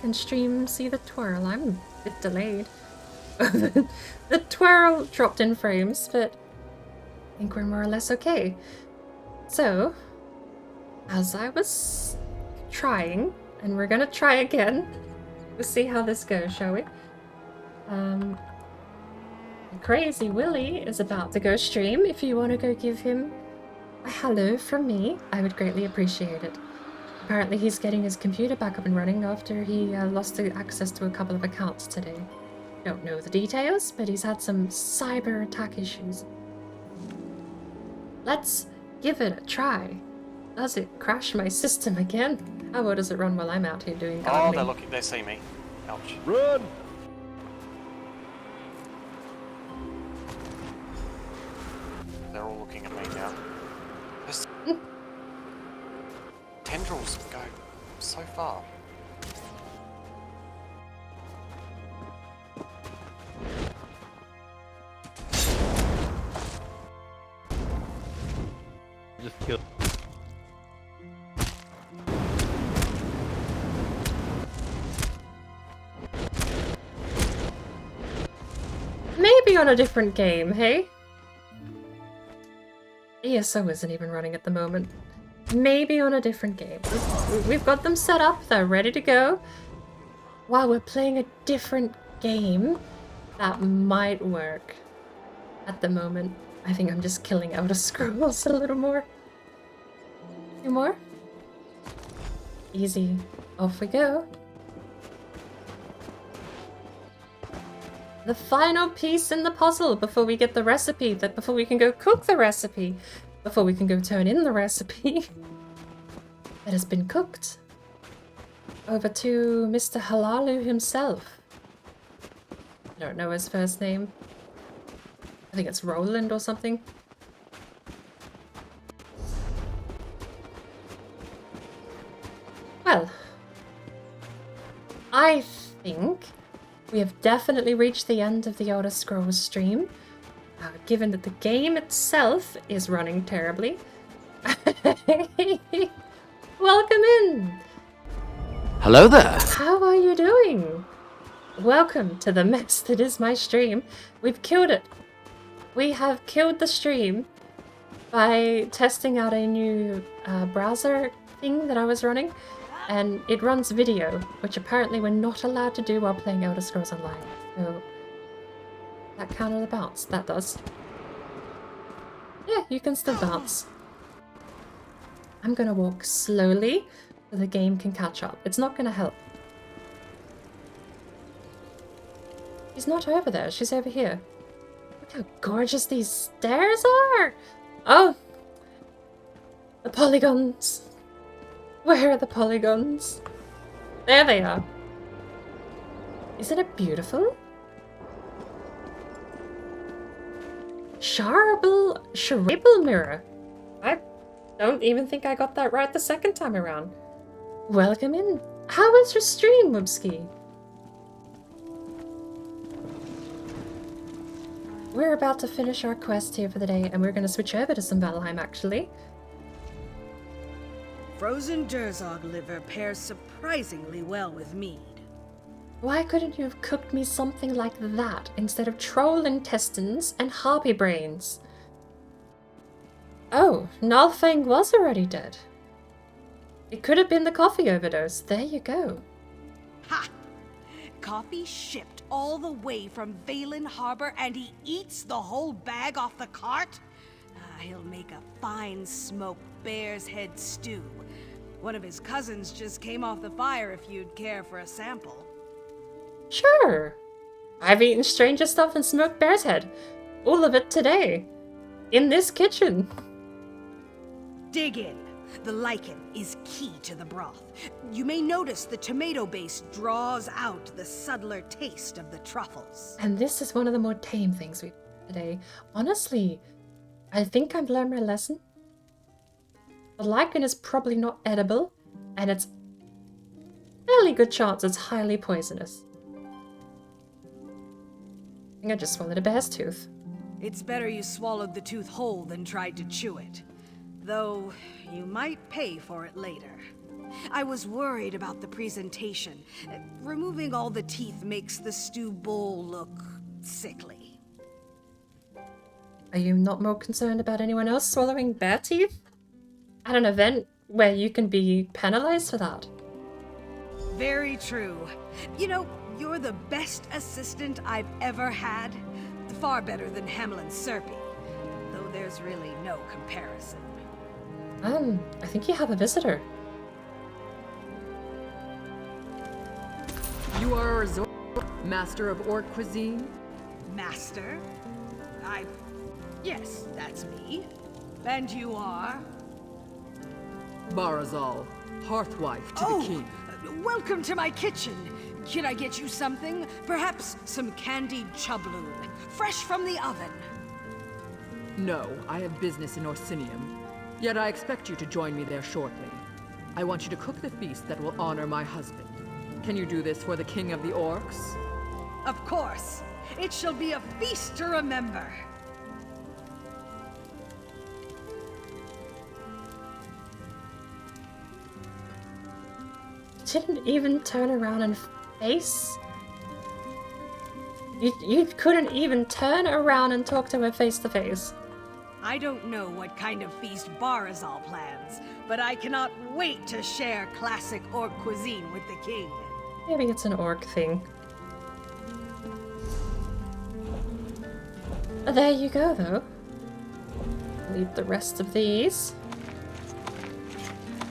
S1: Can stream see the twirl? I'm a bit delayed. The twirl dropped in frames, but I think we're more or less okay. So, as I was trying, and we're gonna try again, we'll see how this goes, shall we? Crazy Willy is about to go stream. If you want to go give him a hello from me, I would greatly appreciate it. Apparently he's getting his computer back up and running after he lost access to a couple of accounts today. Don't know the details, but he's had some cyber attack issues. Let's give it a try. Does it crash my system again? How well does it run while I'm out here doing gardening?
S16: Oh, they're looking, they see me. Ouch.
S11: Run!
S16: They're all looking at me now. There's tendrils go so far.
S15: Just kill.
S1: Maybe on a different game, hey? ESO isn't even running at the moment. Maybe on a different game. We've got them set up, they're ready to go. While we're playing a different game, that might work. At the moment, I think I'm just killing Outer Scrolls a little more. Two more? Easy. Off we go. The final piece in the puzzle before we get the recipe, before we can go cook the recipe, before we can go turn in the recipe that has been cooked. Over to Mr. Halalu himself. I don't know his first name. I think it's Roland or something. Well, I think we have definitely reached the end of the Elder Scrolls stream, given that the game itself is running terribly. Welcome in!
S17: Hello there!
S1: How are you doing? Welcome to the mess that is my stream. We've killed it. We have killed the stream by testing out a new browser thing that I was running, and it runs video, which apparently we're not allowed to do while playing Elder Scrolls Online. So that counted the bounce. That does. Yeah, you can still bounce. I'm gonna walk slowly so the game can catch up. It's not gonna help. She's not over there, she's over here. Look how gorgeous these stairs are! Oh! The polygons! Where are the polygons? There they are. Isn't it beautiful? Sharable mirror. I don't even think I got that right the second time around. Welcome in. How was your stream, Wubski? We're about to finish our quest here for the day, and we're going to switch over to some Valheim, actually.
S14: Frozen Durzog liver pairs surprisingly well with mead.
S1: Why couldn't you have cooked me something like that instead of troll intestines and harpy brains? Oh, Nalfang was already dead. It could have been the coffee overdose. There you go.
S14: Ha! Coffee shipped all the way from Valen Harbor and he eats the whole bag off the cart? He'll make a fine smoked bear's head stew. One of his cousins just came off the fire if you'd care for a sample.
S1: Sure. I've eaten stranger stuff and smoked bear's head. All of it today. In this kitchen.
S14: Dig in. The lichen is key to the broth. You may notice the tomato base draws out the subtler taste of the truffles.
S1: And this is one of the more tame things we've had today. Honestly, I think I've learned my lesson. The lichen is probably not edible, and it's fairly good chance it's highly poisonous. I think I just swallowed a bear's tooth.
S14: It's better you swallowed the tooth whole than tried to chew it. Though, you might pay for it later. I was worried about the presentation. Removing all the teeth makes the stew bowl look sickly.
S1: Are you not more concerned about anyone else swallowing bear teeth? At an event where you can be penalized for that.
S14: Very true. You know, you're the best assistant I've ever had. Far better than Hamlin's Serpy. Though there's really no comparison.
S1: I think you have a visitor.
S18: You are a resort master of Orc Cuisine?
S14: Master? Yes, that's me. And you are?
S18: Barazal, hearthwife to the king.
S14: Welcome to my kitchen. Can I get you something? Perhaps some candied chubloon, fresh from the oven.
S18: No, I have business in Orsinium. Yet I expect you to join me there shortly. I want you to cook the feast that will honor my husband. Can you do this for the king of the orcs?
S14: Of course. It shall be a feast to remember.
S1: Didn't even turn around and face? You couldn't even turn around and talk to her face to face.
S14: I don't know what kind of feast Barazal plans, but I cannot wait to share classic Orc cuisine with the king.
S1: Maybe it's an orc thing. There you go, though. Leave the rest of these.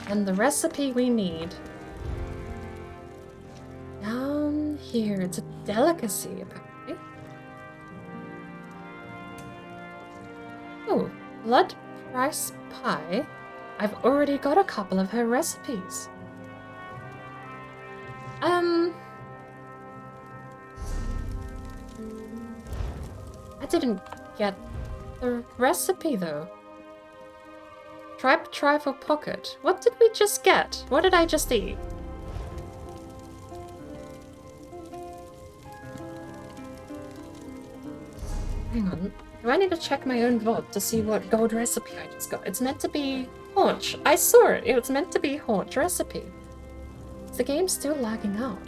S1: And the recipe we need. Down here, it's a delicacy, apparently. Oh, blood rice pie. I've already got a couple of her recipes. I didn't get the recipe, though. Tripe trifle pocket. What did we just get? What did I just eat? Hang on. Do I need to check my own VOD to see what gold recipe I just got? It's meant to be haunch. I saw it. It was meant to be haunch recipe. Is the game still lagging out?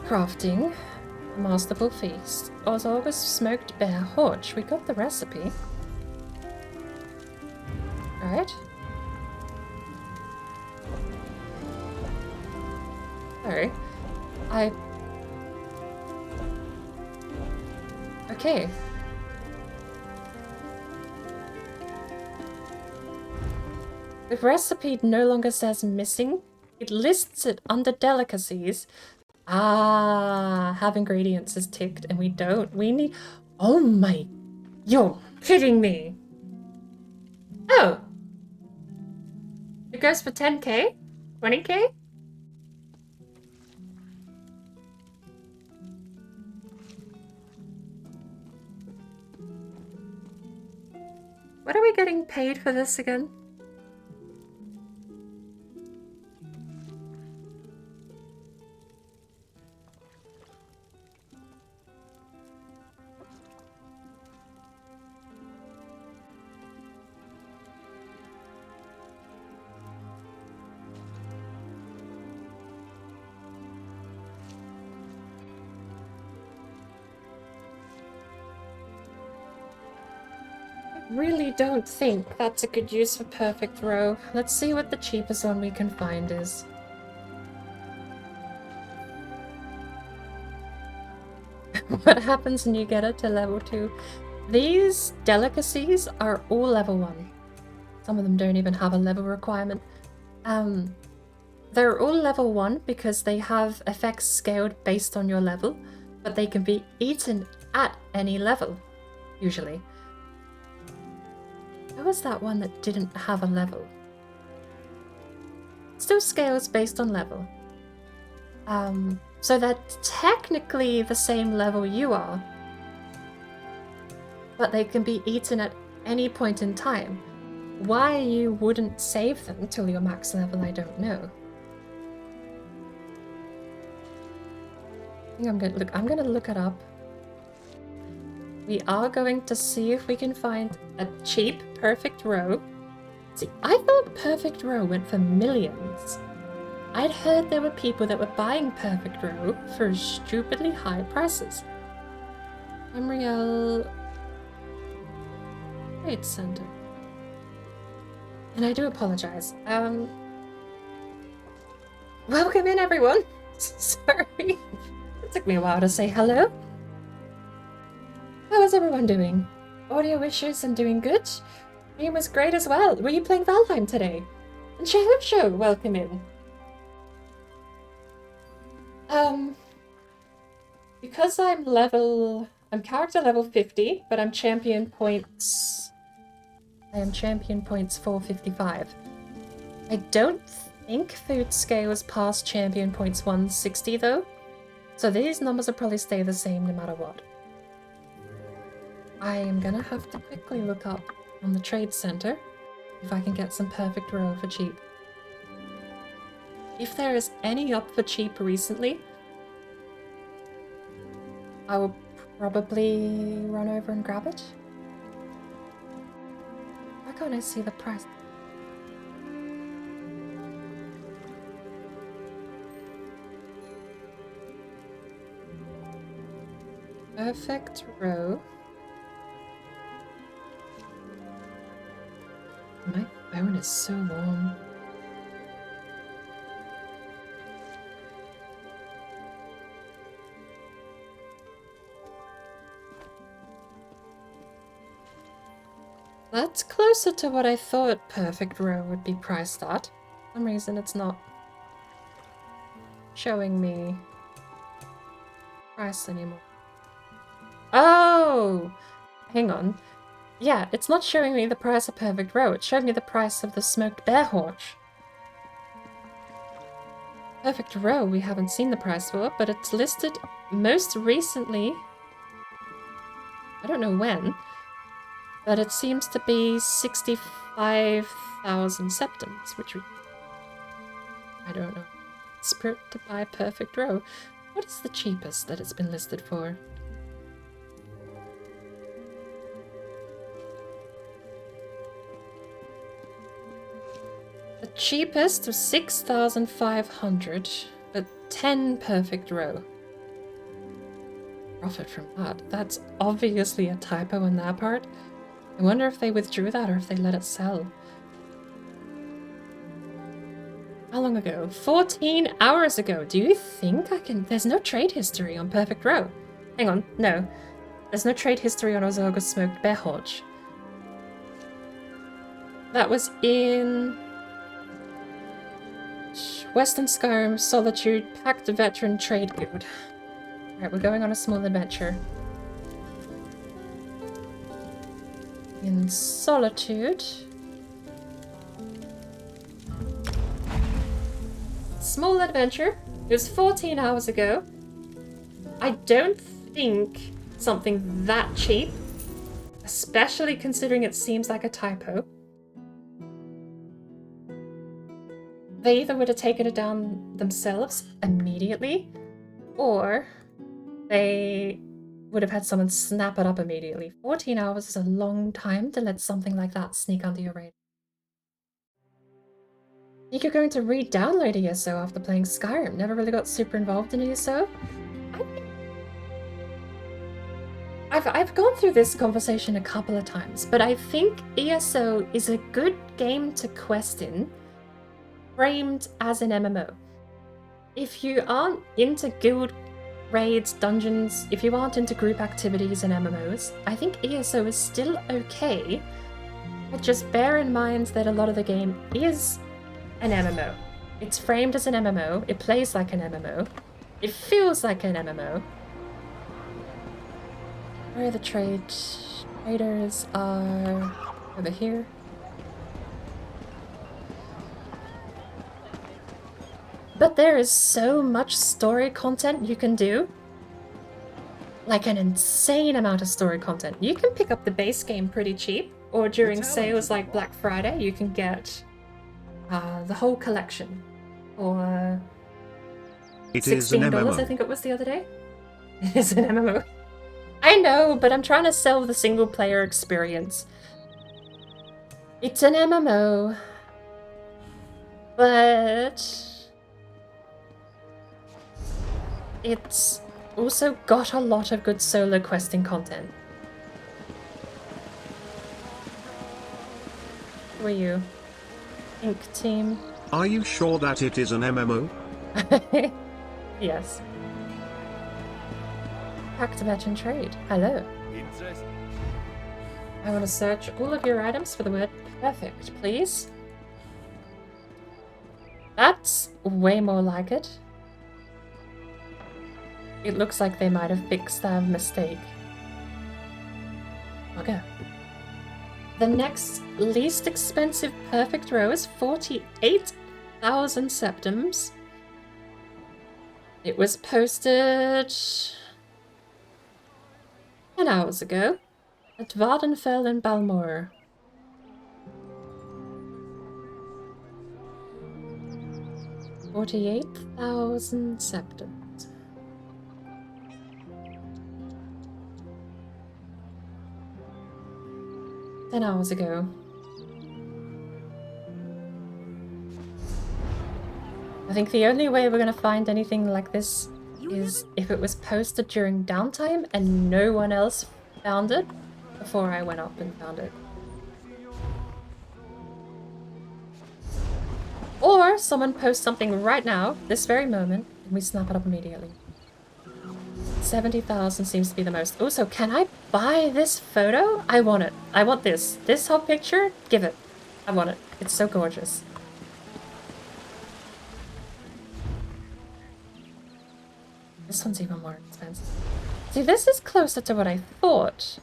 S1: Crafting. Masterful feast. As always, smoked bear haunch. We got the recipe. Alright. Sorry. Okay. The recipe no longer says missing. It lists it under delicacies. Ah, have ingredients is ticked and we don't. We need... Oh my... You're kidding me. Oh. It goes for 10k? 20k? What are we getting paid for this again? Really don't think that's a good use for perfect row. Let's see what the cheapest one we can find is. What happens when you get it to level 2? These delicacies are all level 1. Some of them don't even have a level requirement. They're all level 1 because they have effects scaled based on your level, but they can be eaten at any level, usually. What was that one that didn't have a level? Still scales based on level. So they're technically the same level you are, but they can be eaten at any point in time. Why you wouldn't save them till your max level, I don't know. I think I'm gonna look it up. We are going to see if we can find a cheap perfect row. See, I thought perfect row went for millions. I'd heard there were people that were buying perfect row for stupidly high prices. Emriel Trade Center. And I do apologize. Welcome in, everyone. Sorry. It took me a while to say hello. How is everyone doing? Audio issues and doing good? Stream was great as well. Were you playing Valheim today? And Show, welcome in. Because I'm character level 50, but I'm champion points. I am champion points 455. I don't think food scales past champion points 160 though, so these numbers will probably stay the same no matter what. I am gonna have to quickly look up on the trade center if I can get some perfect row for cheap. If there is any up for cheap recently, I will probably run over and grab it. Why can't I see the price? Perfect row. My phone is so warm. That's closer to what I thought perfect row would be priced at. For some reason it's not showing me price anymore. Oh! Hang on. Yeah, it's not showing me the price of perfect row. It showed me the price of the smoked bear haunch. Perfect row we haven't seen the price for, but it's listed most recently. I don't know when. But it seems to be 65,000 septums, which I don't know. Spirit to buy perfect row. What is the cheapest that it's been listed for? The cheapest was 6,500, but 10 perfect row. Profit from that. That's obviously a typo on that part. I wonder if they withdrew that or if they let it sell. How long ago? 14 hours ago. Do you think I can... There's no trade history on perfect row. Hang on. No. There's no trade history on Ozorga's smoked bear haunch. That was in... Western Skyrim Solitude Pact Veteran Trade Guild. Alright, we're going on a small adventure. In Solitude. Small adventure. It was 14 hours ago. I don't think something that cheap, especially considering it seems like a typo. They either would have taken it down themselves immediately, or they would have had someone snap it up immediately. 14 hours is a long time to let something like that sneak under your radar. I think you're going to re-download ESO after playing Skyrim. Never really got super involved in ESO. I've gone through this conversation a couple of times, but I think ESO is a good game to quest in, framed as an MMO. If you aren't into guild raids, dungeons, if you aren't into group activities and MMOs, I think ESO is still okay. But just bear in mind that a lot of the game is an MMO. It's framed as an MMO, it plays like an MMO, it feels like an MMO. Where are the traders? Traders are over here. But there is so much story content you can do. Like an insane amount of story content. You can pick up the base game pretty cheap, or during sales like Black Friday, you can get the whole collection for $16, I think it was the other day. It is an MMO. I know, but I'm trying to sell the single player experience. It's an MMO, but it's also got a lot of good solo questing content. Who are you? Ink team.
S19: Are you sure that it is an MMO?
S1: Yes. Pack to match and trade. Hello. I want to search all of your items for the word perfect, please. That's way more like it. It looks like they might have fixed their mistake. Okay. The next least expensive perfect row is 48,000 septims. It was posted 10 hours ago at Vardenfell in Balmore. $48,000 septims. Ten hours ago. I think the only way we're gonna find anything like this is if it was posted during downtime and no one else found it before I went up and found it. Or someone posts something right now, this very moment, and we snap it up immediately. 70,000 seems to be the most. Also, can I buy this photo? I want it. I want this. This whole picture? Give it. I want it. It's so gorgeous. This one's even more expensive. See, this is closer to what I thought.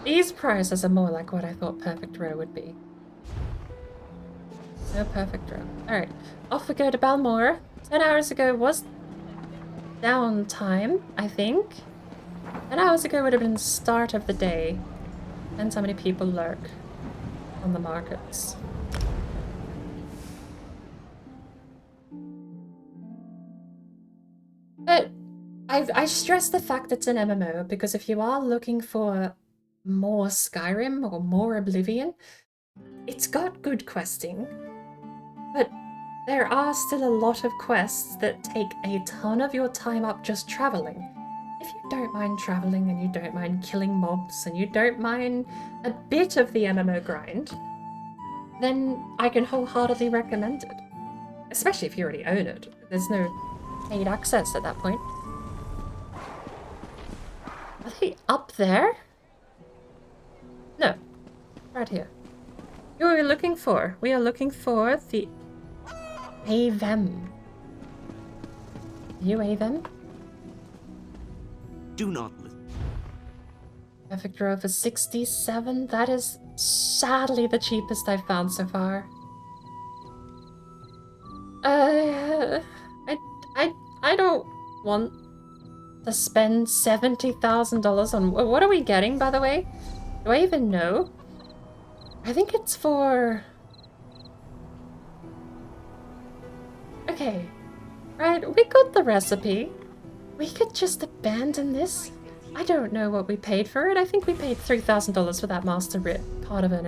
S1: These prices are more like what I thought Perfect Row would be. No Perfect Row. Alright, off we go to Balmore. 10 hours ago was downtime, I think. 10 hours ago would have been the start of the day. Depends how many people lurk on the markets. But I stress the fact it's an MMO because if you are looking for more Skyrim or more Oblivion, it's got good questing, but there are still a lot of quests that take a ton of your time up just traveling. If you don't mind traveling and you don't mind killing mobs and you don't mind a bit of the MMO grind, then I can wholeheartedly recommend it. Especially if you already own it. There's no paid access at that point. Are they up there? No. Right here. Who are we looking for? We are looking for the Avem. You Avem?
S3: Do not listen.
S1: Perfect row for 67. That is sadly the cheapest I've found so far. I don't want to spend $70,000 on... What are we getting, by the way? Do I even know? I think it's for... Okay. Right, we got the recipe. We could just abandon this. I don't know what we paid for it. I think we paid $3,000 for that master writ. Part of it.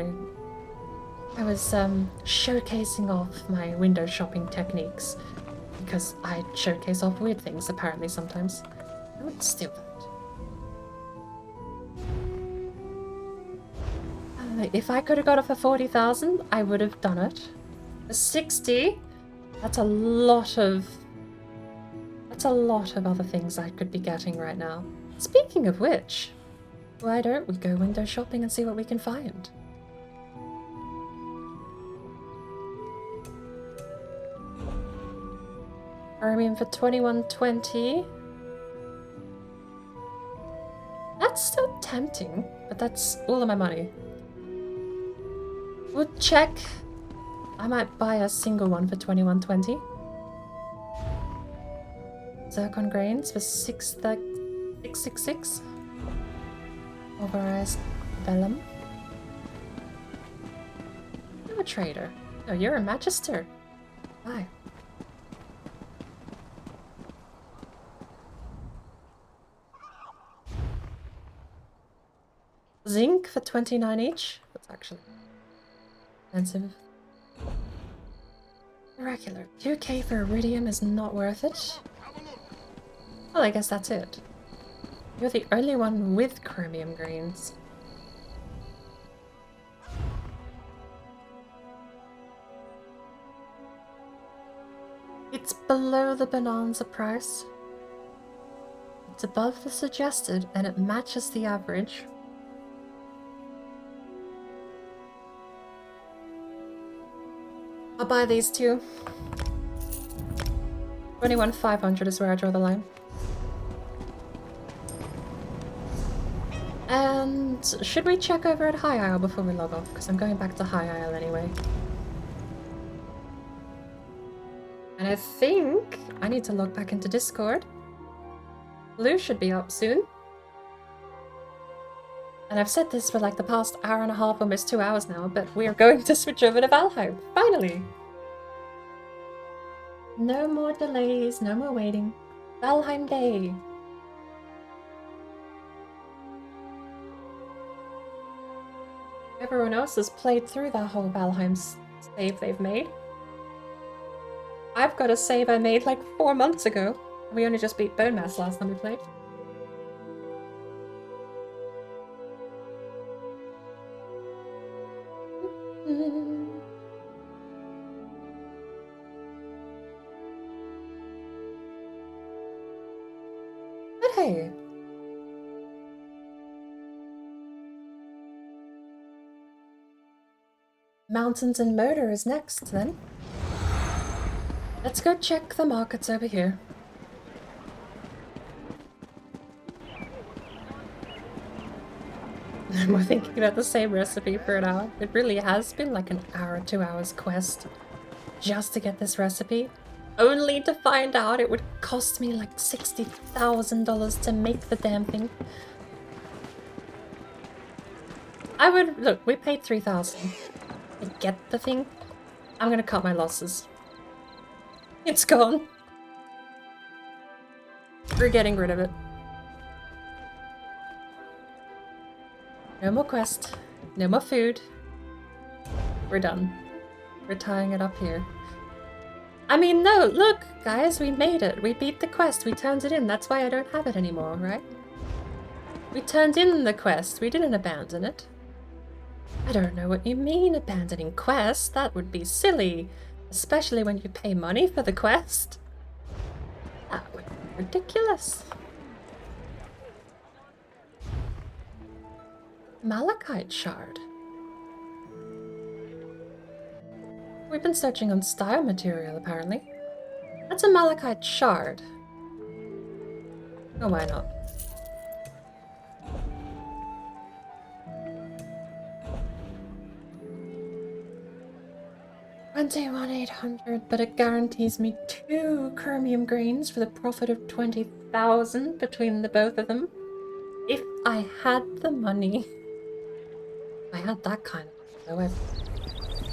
S1: I was showcasing off my window shopping techniques. Because I showcase off weird things, apparently, sometimes. I wouldn't steal that. If I could have got it for 40,000, I would have done it. For 60, that's a lot of That's a lot of other things I could be getting right now. Speaking of which, why don't we go window shopping and see what we can find? Chromium for 2120. That's still tempting, but that's all of my money. Would check. I might buy a single one for 2120. Zircon grains for 666. Pulverized vellum. You're a trader. No, you're a magister. Why? Zinc for 29 each. That's actually expensive. Miracular. 2k for iridium is not worth it. Well, I guess that's it. You're the only one with chromium grains. It's below the bonanza price. It's above the suggested and it matches the average. I'll buy these two. 21,500 is where I draw the line. And should we check over at High Isle before we log off? Because I'm going back to High Isle anyway. And I think I need to log back into Discord. Blue should be up soon. And I've said this for like the past hour and a half, almost 2 hours now, but we are going to switch over to Valheim, finally! No more delays, no more waiting. Valheim Day! Everyone else has played through that whole Valheim save they've made. I've got a save I made like 4 months ago. We only just beat Bone Mass last time we played. But hey. Mountains and Motor is next, then. Let's go check the markets over here. We're thinking about the same recipe for an hour. It really has been like an hour, 2 hours quest just to get this recipe. Only to find out it would cost me like $60,000 to make the damn thing. I would... Look, we paid $3,000 to get the thing. I'm gonna cut my losses. It's gone. We're getting rid of it. No more quest. No more food. We're done. We're tying it up here. I mean, no, look, guys, we made it. We beat the quest. We turned it in. That's why I don't have it anymore, right? We turned in the quest. We didn't abandon it. I don't know what you mean, abandoning quest. That would be silly. Especially when you pay money for the quest. That would be ridiculous. Malachite shard. We've been searching on style material, apparently. That's a malachite shard. Oh, why not? $21,800, but it guarantees me 2 chromium grains for the profit of 20,000 between the both of them. If I had the money. If I had that kind of money, though,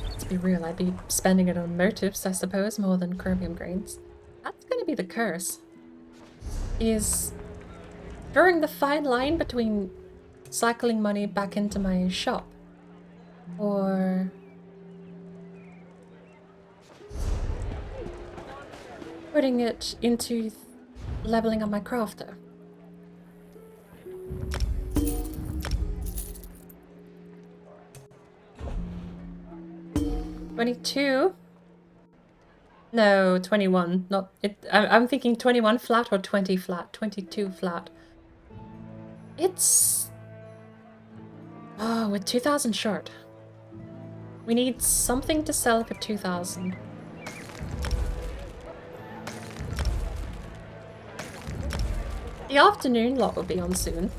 S1: let's be real, I'd be spending it on motives, I suppose, more than chromium grains. That's gonna be the curse. Is drawing the fine line between cycling money back into my shop or putting it into leveling up my crafter. $22. No, 21. Not it. I'm thinking 21 flat or 20 flat. 22 flat. It's... Oh, with 2,000 short. We need something to sell for 2,000. The afternoon lot will be on soon.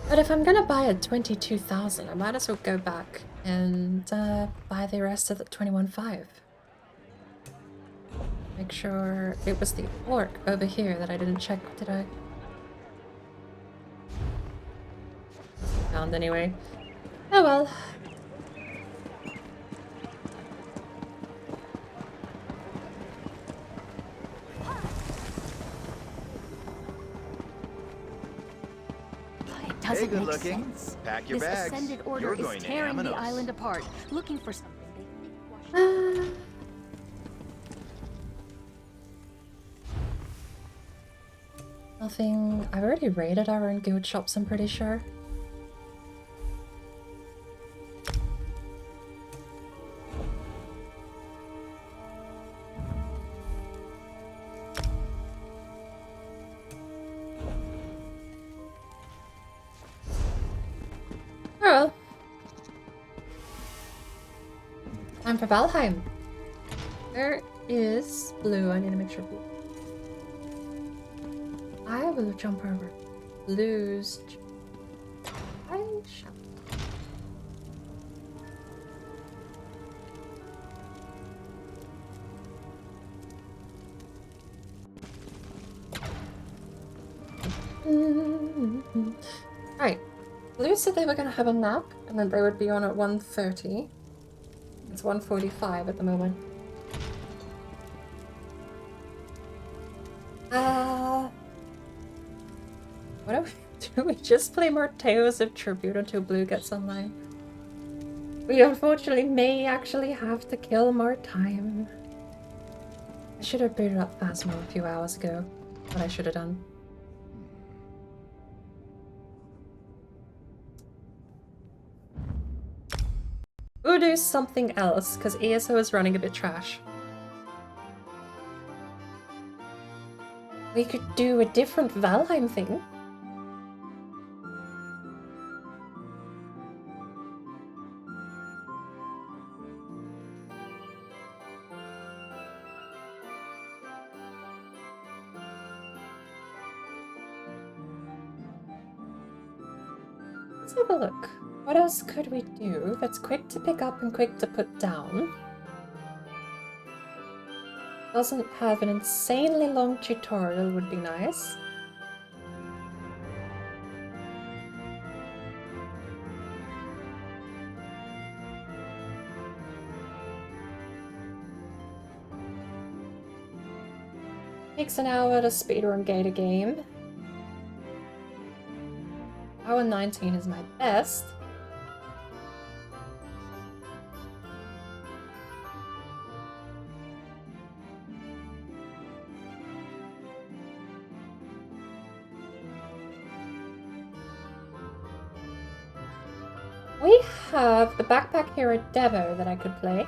S1: But if I'm gonna buy at 22,000, I might as well go back and buy the rest of the 21.5. Make sure it was the Orc over here that I didn't check, did I? Found anyway. Oh well.
S20: It doesn't
S9: good
S20: make
S9: looking.
S20: sense.
S9: Pack your
S20: This
S9: bags.
S20: ascended order
S9: You're
S20: is
S9: going to
S20: tearing the
S9: Amanos.
S20: island apart, looking for something they think
S1: Nothing. I've already raided our own guild shops, I'm pretty sure. Oh well. Time for Valheim. Where is Blue? I need to make sure Blue. I will jump over. Blue's. I shall. Alright. Blue said they were going to have a nap and then they would be on at 1:30. It's 1:45 at the moment. What do we do? We just play more Tales of Tribute until Blue gets online. We unfortunately may actually have to kill more time. I should have booted up Phasmo a few hours ago. What I should have done. We'll do something else, because ESO is running a bit trash. We could do a different Valheim thing. Let's have a look. What else could we do that's quick to pick up and quick to put down? Doesn't have an insanely long tutorial would be nice. Takes an hour to speedrun gate a game. Hour 19 is my best. We have the Backpack Hero Devo that I could play.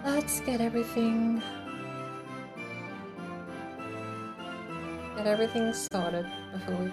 S1: Let's get everything started before we